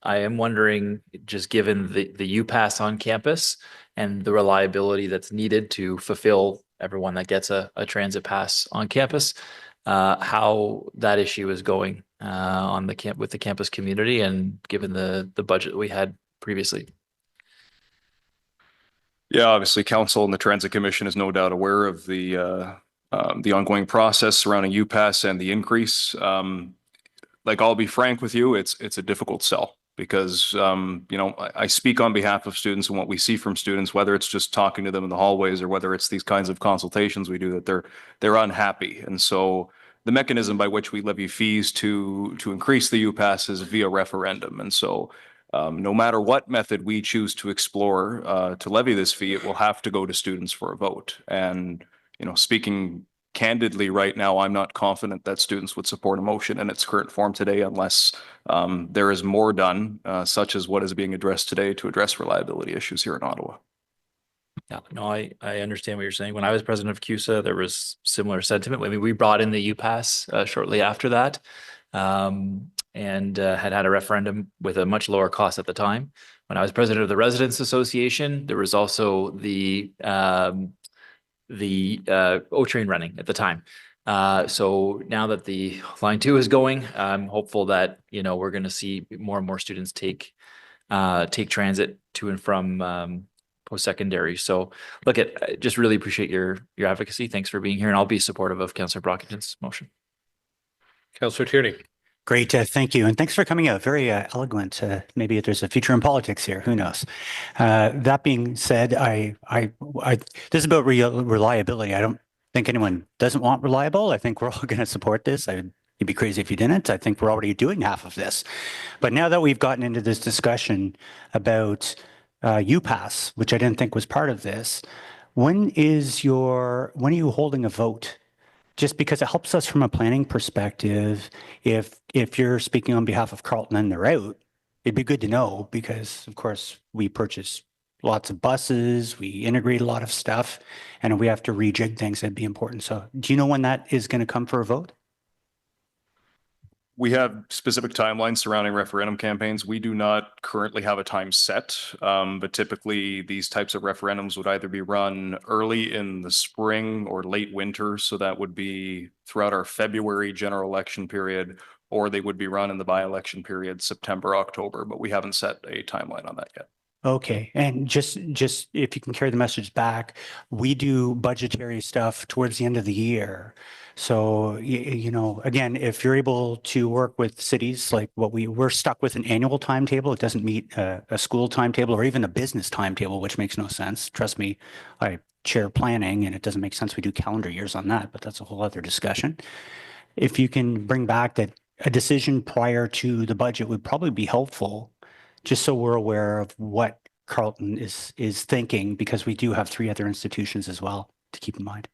I am wondering, just given the UPass on campus and the reliability that's needed to fulfill everyone that gets a transit pass on campus, how that issue is going on the with the campus community, and given the budget we had previously. Yeah, obviously, council and the Transit Commission is no doubt aware of the ongoing process surrounding UPass and the increase. Like, I'll be frank with you, it's a difficult sell because you know, I speak on behalf of students, and what we see from students, whether it's just talking to them in the hallways or whether it's these kinds of consultations we do, that they're unhappy. And so the mechanism by which we levy fees to increase the UPass is via referendum. And so no matter what method we choose to explore to levy this fee, it will have to go to students for a vote. And, you know, speaking candidly right now, I'm not confident that students would support a motion in its current form today unless there is more done, such as what is being addressed today, to address reliability issues here in Ottawa. Yeah, no, I understand what you're saying. When I was president of CUSA, there was similar sentiment. I mean, we brought in the UPass shortly after that, and had a referendum with a much lower cost at the time. When I was president of the Residents Association, there was also the O-Train running at the time. So now that the Line 2 is going, I'm hopeful that, you know, we're going to see more and more students take transit to and from post-secondary. So look, I just really appreciate your advocacy. Thanks for being here, and I'll be supportive of Councillor Brockington's motion. Councillor Tierney. Great, thank you. And thanks for coming out. Very eloquent. Maybe there's a future in politics here. Who knows? That being said, this is about reliability. I don't think anyone doesn't want reliable. I think we're all going to support this. You'd be crazy if you didn't. I think we're already doing half of this. But now that we've gotten into this discussion about UPass, which I didn't think was part of this, when are you holding a vote? Just because it helps us from a planning perspective. If you're speaking on behalf of Carleton and they're out, it'd be good to know, because of course we purchase lots of buses, we integrate a lot of stuff, and if we have to rejig things, it'd be important. So do you know when that is going to come for a vote? We have specific timelines surrounding referendum campaigns. We do not currently have a time set, but typically these types of referendums would either be run early in the spring or late winter. So that would be throughout our February general election period, or they would be run in the by-election period, September, October, but we haven't set a timeline on that yet. Okay, and just if you can carry the message back, we do budgetary stuff towards the end of the year. So, you know, again, if you're able to work with cities like what we're stuck with an annual timetable, it doesn't meet a school timetable or even a business timetable, which makes no sense. Trust me, I chair planning and it doesn't make sense we do calendar years on that, but that's a whole other discussion. If you can bring back that a decision prior to the budget would probably be helpful, just so we're aware of what Carleton is thinking, because we do have 3 other institutions as well to keep in mind.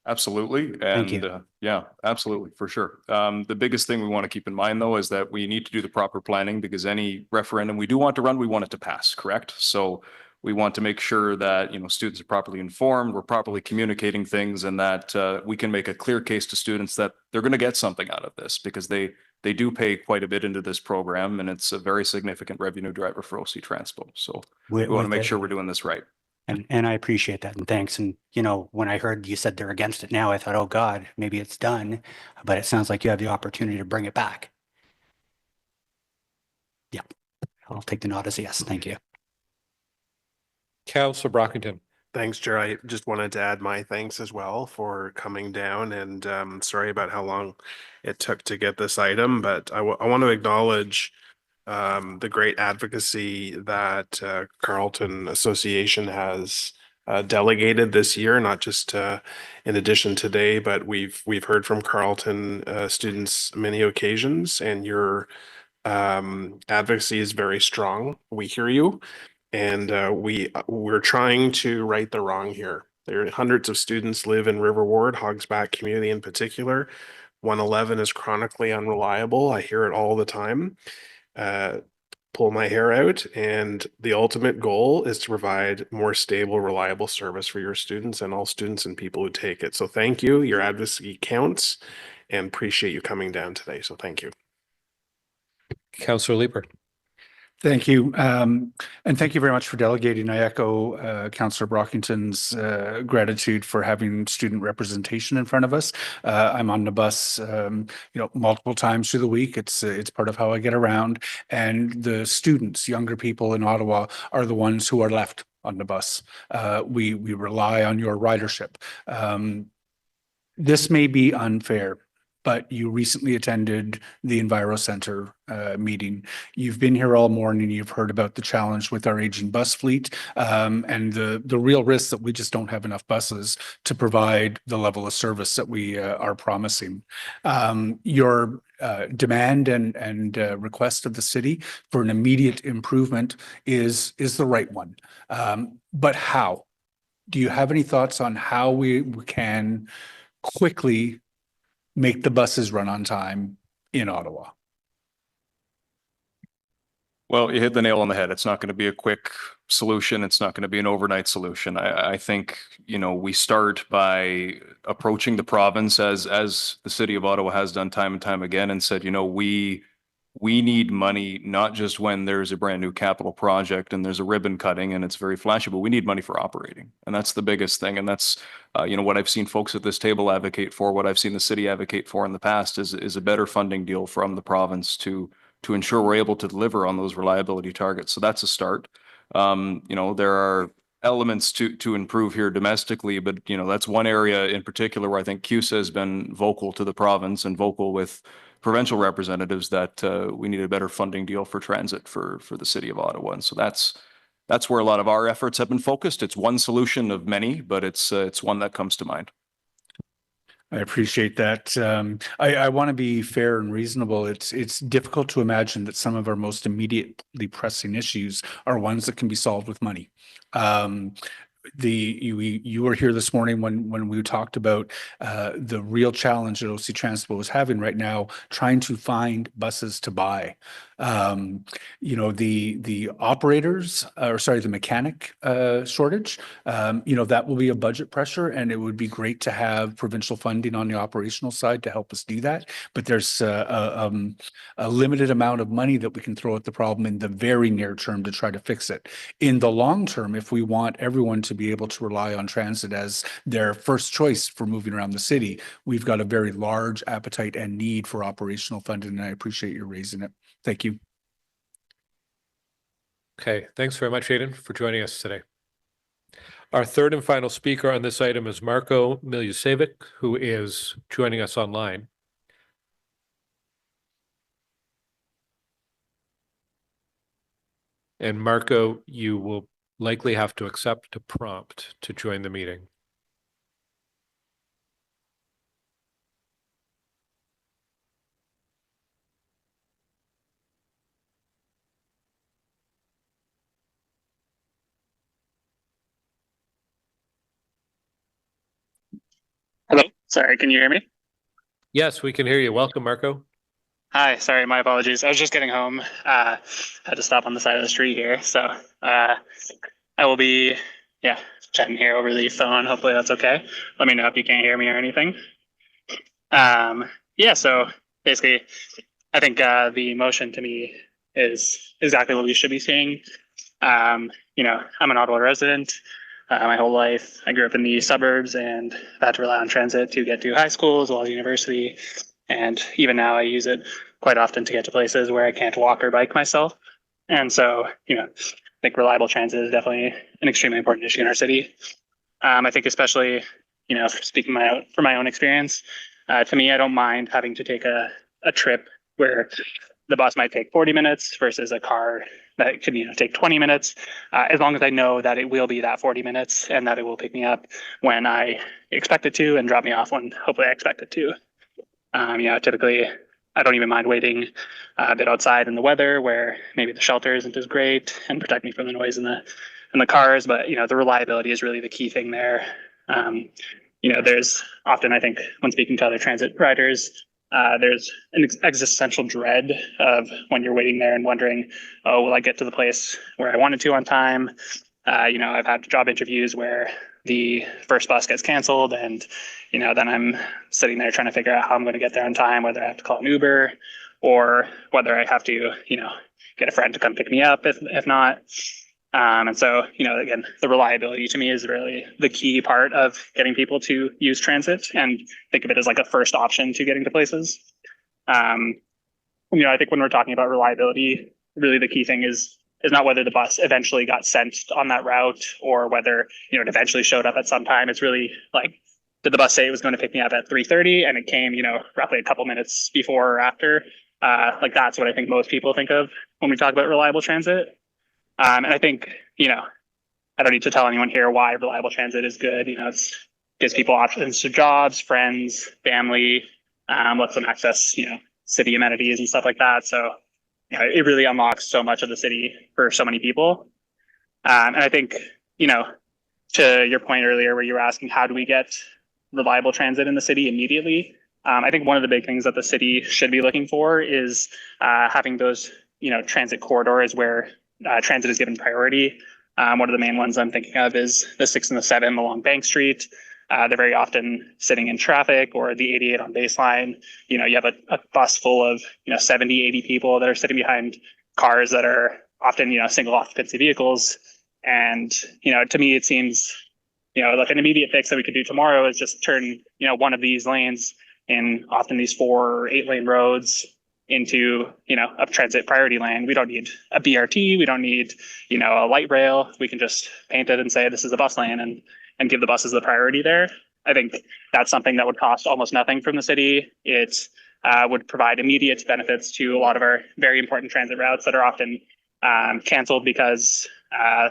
Absolutely. And yeah, absolutely, for sure. The biggest thing we want to keep in mind, though, is that we need to do the proper planning, because any referendum we do want to run, we want it to pass, correct? So we want to make sure that, you know, students are properly informed, we're properly communicating things, and that we can make a clear case to students that they're going to get something out of this, because they do pay quite a bit into this program, and it's a very significant revenue driver for OC Transpo. So we want to make sure we're doing this right. And I appreciate that, and thanks. And, you know, when I heard you said they're against it now, I thought, oh God, maybe it's done, but it sounds like you have the opportunity to bring it back. Yeah, I'll take the nod as a yes. Thank you. Councillor Brockington. Thanks, Chair. I just wanted to add my thanks as well for coming down, and sorry about how long it took to get this item, but I want to acknowledge the great advocacy that Carleton Association has delegated this year, not just in addition today, but we've heard from Carleton students many occasions, and your advocacy is very strong. We hear you, and we're trying to right the wrong here. There are hundreds of students live in River Ward, Hogsback community in particular. 111 is chronically unreliable. I hear it all the time. pull my hair out. And the ultimate goal is to provide more stable, reliable service for your students and all students and people who take it. So thank you. Your advocacy counts, and appreciate you coming down today. So thank you. Councillor Leeper. Thank you. And thank you very much for delegating. I echo Councillor Brockington's gratitude for having student representation in front of us. I'm on the bus, multiple times through the week. It's part of how I get around. And the students, younger people in Ottawa, are the ones who are left on the bus. We rely on your ridership. This may be unfair, but you recently attended the Enviro Center meeting. You've been here all morning. You've heard about the challenge with our aging bus fleet and the real risk that we just don't have enough buses to provide the level of service that we are promising. Your demand and request of the city for an immediate improvement is the right one. But how? Do you have any thoughts on how we can quickly make the buses run on time in Ottawa? Well, you hit the nail on the head. It's not going to be a quick solution. It's not going to be an overnight solution. I think, we start by approaching the province as the city of Ottawa has done time and time again and said, we need money, not just when there's a brand new capital project and there's a ribbon cutting and it's very flashy, but we need money for operating. And that's the biggest thing. And that's, what I've seen folks at this table advocate for, what I've seen the city advocate for in the past is a better funding deal from the province to ensure we're able to deliver on those reliability targets. So that's a start. There are elements to improve here domestically, but that's one area in particular where I think CUSA has been vocal to the province and vocal with provincial representatives that we need a better funding deal for transit for the city of Ottawa. And so that's where a lot of our efforts have been focused. It's one solution of many, but it's one that comes to mind. I appreciate that. I want to be fair and reasonable. It's difficult to imagine that some of our most immediately pressing issues are ones that can be solved with money. You were here this morning when we talked about the real challenge that OC Transpo is having right now, trying to find buses to buy. The operators, the mechanic shortage, that will be a budget pressure, and it would be great to have provincial funding on the operational side to help us do that. But there's a limited amount of money that we can throw at the problem in the very near term to try to fix it. In the long term, if we want everyone to be able to rely on transit as their first choice for moving around the city, we've got a very large appetite and need for operational funding, and I appreciate you raising it. Thank you. Okay, thanks very much, Aidan, for joining us today. Our third and final speaker on this item is Marco Miljusevic, who is joining us online. And Marco, you will likely have to accept a prompt to join the meeting. Hello, sorry, can you hear me? Yes, we can hear you. Welcome, Marco. Hi, sorry, my apologies. I was just getting home. Had to stop on the side of the street here. So I will be, chatting here over the phone. Hopefully that's okay. Let me know if you can't hear me or anything. So basically, I think the motion to me is exactly what we should be seeing. I'm an Ottawa resident. My whole life, I grew up in the suburbs and had to rely on transit to get to high school as well as university. And even now I use it quite often to get to places where I can't walk or bike myself. And so, I think reliable transit is definitely an extremely important issue in our city. I think especially, speaking from my own experience, to me, I don't mind having to take a trip where the bus might take 40 minutes versus a car that could take 20 minutes, as long as I know that it will be that 40 minutes and that it will pick me up when I expect it to and drop me off when hopefully I expect it to. Typically, I don't even mind waiting a bit outside in the weather where maybe the shelter isn't as great and protect me from the noise in the cars. But, the reliability is really the key thing there. There's often, I think, when speaking to other transit riders, there's an existential dread of when you're waiting there and wondering, oh, will I get to the place where I wanted to on time? I've had job interviews where the first bus gets canceled and, then I'm sitting there trying to figure out how I'm going to get there on time, whether I have to call an Uber or whether I have to, get a friend to come pick me up if not. And so, again, the reliability to me is really the key part of getting people to use transit and think of it as like a first option to getting to places. I think when we're talking about reliability, really the key thing is not whether the bus eventually got sent on that route or whether, it eventually showed up at some time. It's really like, did the bus say it was going to pick me up at 3:30 and it came, roughly a couple minutes before or after? Like that's what I think most people think of when we talk about reliable transit. And I think, I don't need to tell anyone here why reliable transit is good. It gives people options to jobs, friends, family, lets them access, city amenities and stuff like that. So, it really unlocks so much of the city for so many people. And I think, to your point earlier where you were asking, how do we get reliable transit in the city immediately? I think one of the big things that the city should be looking for is having those, transit corridors where transit is given priority. One of the main ones I'm thinking of is the 6 and the 7 along Bank Street. They're very often sitting in traffic, or the 88 on Baseline. You have a bus full of 70, 80 people that are sitting behind cars that are often single occupancy vehicles. And to me it seems like an immediate fix that we could do tomorrow is just turn one of these lanes in often these 4 or 8 lane roads into, a transit priority lane. We don't need a BRT. We don't need, a light rail. We can just paint it and say, this is the bus lane and give the buses the priority there. I think that's something that would cost almost nothing from the city. It would provide immediate benefits to a lot of our very important transit routes that are often canceled because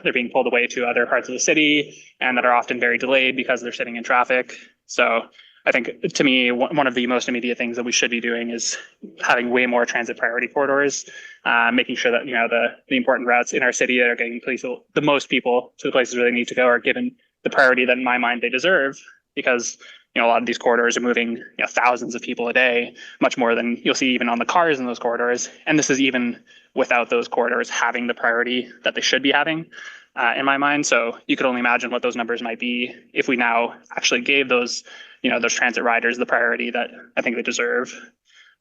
they're being pulled away to other parts of the city and that are often very delayed because they're sitting in traffic. So I think to me, one of the most immediate things that we should be doing is having way more transit priority corridors, making sure that, the important routes in our city that are getting the most people to the places where they need to go are given the priority that in my mind they deserve, because, a lot of these corridors are moving thousands of people a day, much more than you'll see even on the cars in those corridors. And this is even without those corridors having the priority that they should be having. In my mind. So you could only imagine what those numbers might be if we now actually gave those, those transit riders the priority that I think they deserve.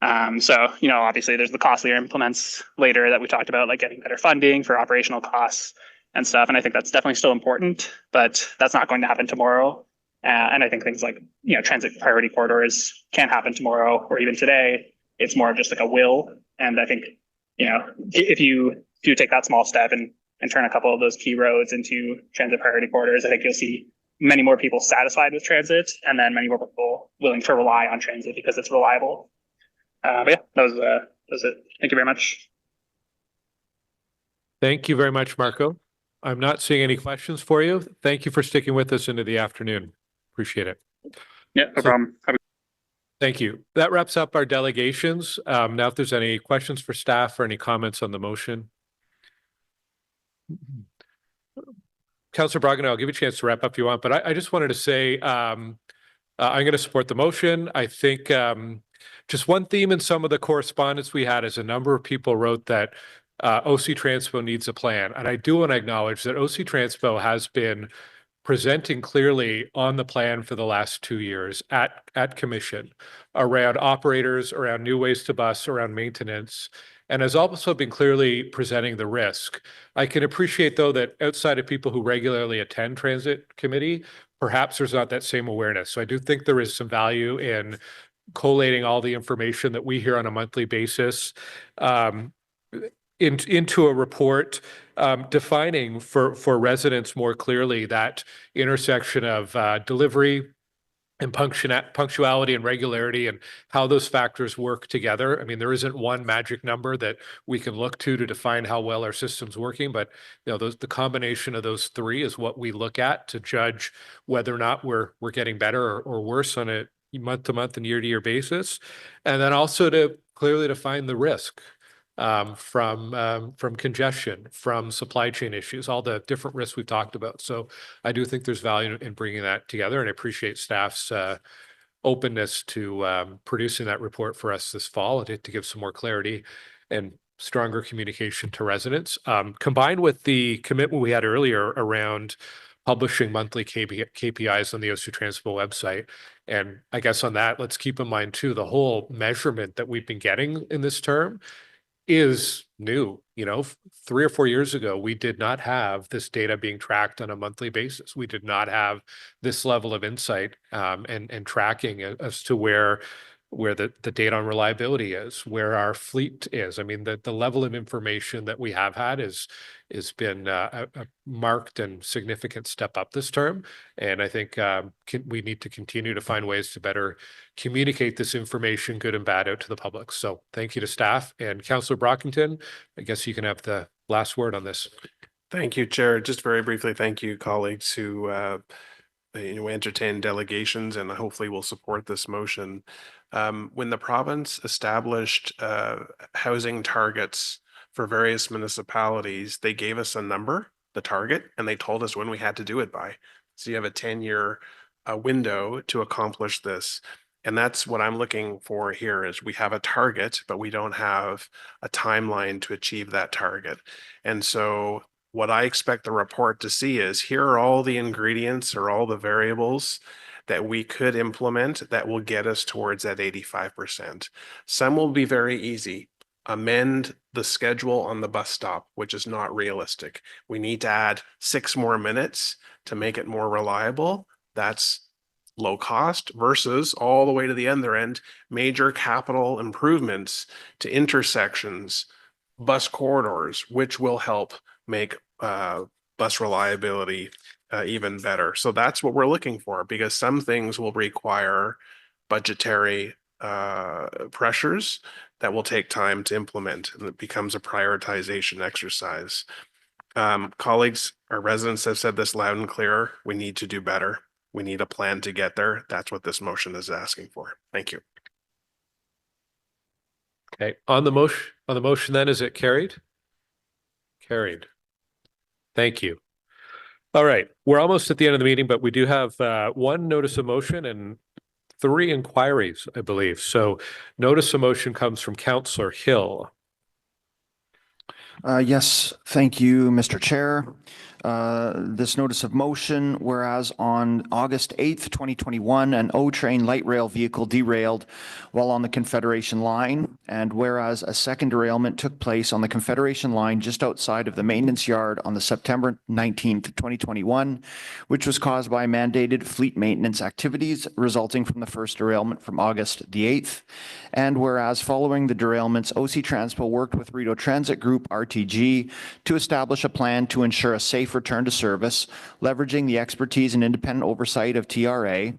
So, obviously there's the costlier implements later that we talked about, like getting better funding for operational costs and stuff. And I think that's definitely still important, but that's not going to happen tomorrow. And I think things like, transit priority corridors can't happen tomorrow or even today. It's more of just like a will. And I think, if you do take that small step and turn a couple of those key roads into transit priority corridors, I think you'll see many more people satisfied with transit and then many more people willing to rely on transit because it's reliable. But yeah, that was it. Thank you very much. Thank you very much, Marco. I'm not seeing any questions for you. Thank you for sticking with us into the afternoon. Appreciate it. Yeah, no problem. Thank you. That wraps up our delegations. Now, if there's any questions for staff or any comments on the motion. Councillor Brogano, I'll give you a chance to wrap up if you want, but I just wanted to say I'm going to support the motion. I think just one theme in some of the correspondence we had is a number of people wrote that OC Transpo needs a plan. And I do want to acknowledge that OC Transpo has been presenting clearly on the plan for the last 2 years at commission around operators, around new ways to bus, around maintenance, and has also been clearly presenting the risk. I can appreciate, though, that outside of people who regularly attend transit committee, perhaps there's not that same awareness. So I do think there is some value in collating all the information that we hear on a monthly basis into a report defining for residents more clearly that intersection of delivery and punctuality and regularity and how those factors work together. I mean, there isn't one magic number that we can look to define how well our system's working, but the combination of those three is what we look at to judge whether or not we're getting better or worse on a month-to-month and year-to-year basis, and then also to clearly define the risk from congestion, from supply chain issues, all the different risks we've talked about. So I do think there's value in bringing that together, and I appreciate staff's openness to producing that report for us this fall to give some more clarity and stronger communication to residents, combined with the commitment we had earlier around publishing monthly KPIs on the OC Transpo website. And I guess on that, let's keep in mind too, the whole measurement that we've been getting in this term is new. 3 or 4 years ago, we did not have this data being tracked on a monthly basis. We did not have this level of insight and tracking as to where the data on reliability is, where our fleet is. I mean, the level of information that we have had has been a marked and significant step up this term. And I think we need to continue to find ways to better communicate this information, good and bad, out to the public. So thank you to staff. And Councillor Brockington, I guess you can have the last word on this. Thank you, Chair. Just very briefly, thank you, colleagues who entertain delegations and hopefully will support this motion. When the province established housing targets for various municipalities, they gave us a number, the target, and they told us when we had to do it by. So you have a 10-year window to accomplish this. And that's what I'm looking for here is we have a target, but we don't have a timeline to achieve that target. And so what I expect the report to see is here are all the ingredients or all the variables that we could implement that will get us towards that 85%. Some will be very easy. Amend the schedule on the bus stop, which is not realistic. We need to add 6 more minutes to make it more reliable. That's low cost versus all the way to the other end, major capital improvements to intersections, bus corridors, which will help make bus reliability even better. So that's what we're looking for, because some things will require budgetary pressures that will take time to implement, and it becomes a prioritization exercise. Colleagues, our residents have said this loud and clear. We need to do better. We need a plan to get there. That's what this motion is asking for. Thank you. Okay, on the motion then, is it carried? Carried. Thank you. All right, we're almost at the end of the meeting, but we do have 1 notice of motion and 3 inquiries, I believe. So notice of motion comes from Councillor Hill. Yes, thank you, Mr. Chair. This notice of motion, whereas on August 8th, 2021, an O-train light rail vehicle derailed while on the Confederation line, and whereas a second derailment took place on the Confederation line just outside of the maintenance yard on the September 19th, 2021, which was caused by mandated fleet maintenance activities resulting from the first derailment from August the 8th, and whereas following the derailments, OC Transpo worked with Rideau Transit Group, RTG, to establish a plan to ensure a safe return to service, leveraging the expertise and independent oversight of TRA,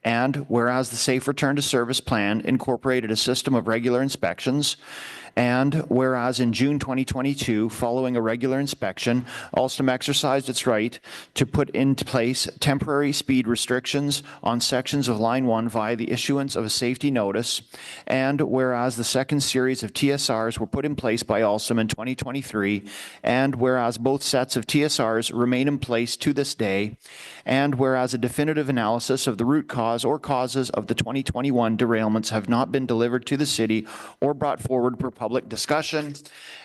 and whereas the Safe Return to Service Plan incorporated a system of regular inspections, and whereas in June 2022, following a regular inspection, Alstom exercised its right to put into place temporary speed restrictions on sections of Line 1 via the issuance of a safety notice, and whereas the second series of TSRs were put in place by Alstom in 2023, and whereas both sets of TSRs remain in place to this day, and whereas a definitive analysis of the root cause or causes of the 2021 derailments have not been delivered to the city or brought forward for public discussion,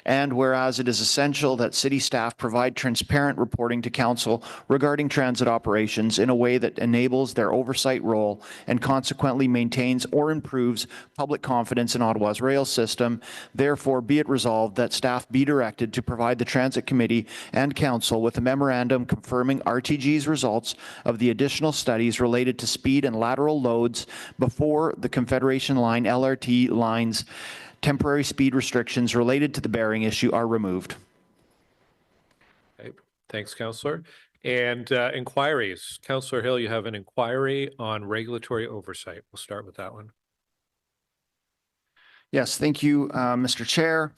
and whereas it is essential that city staff provide transparent reporting to council regarding transit operations in a way that enables their oversight role and consequently maintains or improves public confidence in Ottawa's rail system, therefore be it resolved that staff be directed to provide the Transit Committee and council with a memorandum confirming RTG's results of the additional studies related to speed and lateral loads before the Confederation Line LRT lines temporary speed restrictions related to the bearing issue are removed. Okay, thanks, Councillor. And inquiries. Councillor Hill, you have an inquiry on regulatory oversight. We'll start with that one. Yes, thank you, Mr. Chair.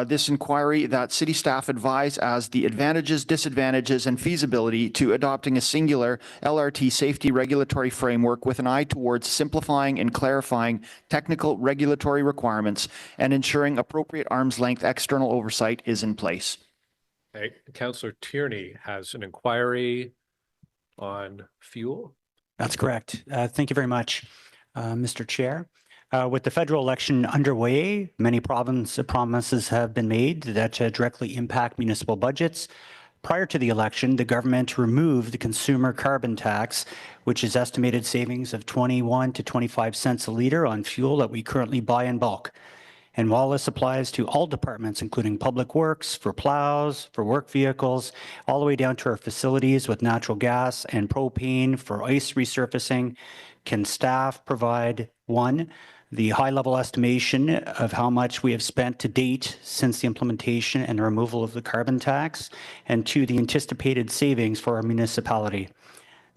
This inquiry that city staff advise as the advantages, disadvantages, and feasibility to adopting a singular LRT safety regulatory framework with an eye towards simplifying and clarifying technical regulatory requirements and ensuring appropriate arm's length external oversight is in place. Okay, Councillor Tierney has an inquiry on fuel. That's correct. Thank you very much. Mr. Chair. With the federal election underway, many promises have been made that directly impact municipal budgets. Prior to the election, the government removed the consumer carbon tax, which is estimated savings of 21 to 25 cents a litre on fuel that we currently buy in bulk. And while this applies to all departments, including public works, for plows, for work vehicles, all the way down to our facilities with natural gas and propane for ice resurfacing, can staff provide, one, the high-level estimation of how much we have spent to date since the implementation and removal of the carbon tax, and two, the anticipated savings for our municipality.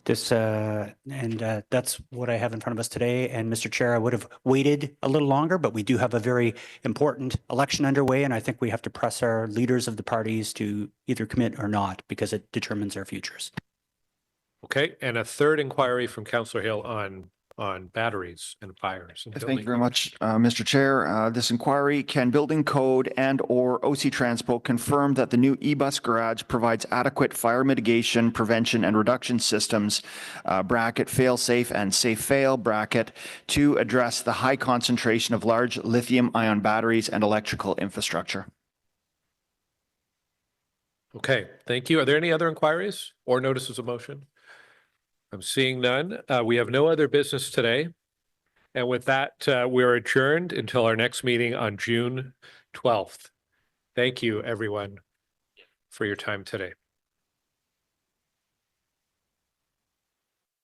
That's what I have in front of us today. And Mr. Chair, I would have waited a little longer, but we do have a very important election underway, and I think we have to press our leaders of the parties to either commit or not, because it determines our futures. Okay, and a third inquiry from Councillor Hill on batteries and fires. And Thank you very much, Mr. Chair. This inquiry, can building code and or OC Transpo confirm that the new e-bus garage provides adequate fire mitigation, prevention and reduction systems, bracket fail safe and safe fail, bracket, to address the high concentration of large lithium ion batteries and electrical infrastructure? Okay, thank you. Are there any other inquiries or notices of motion? I'm seeing none. We have no other business today. And with that, we're adjourned until our next meeting on June 12th. Thank you, everyone, for your time today.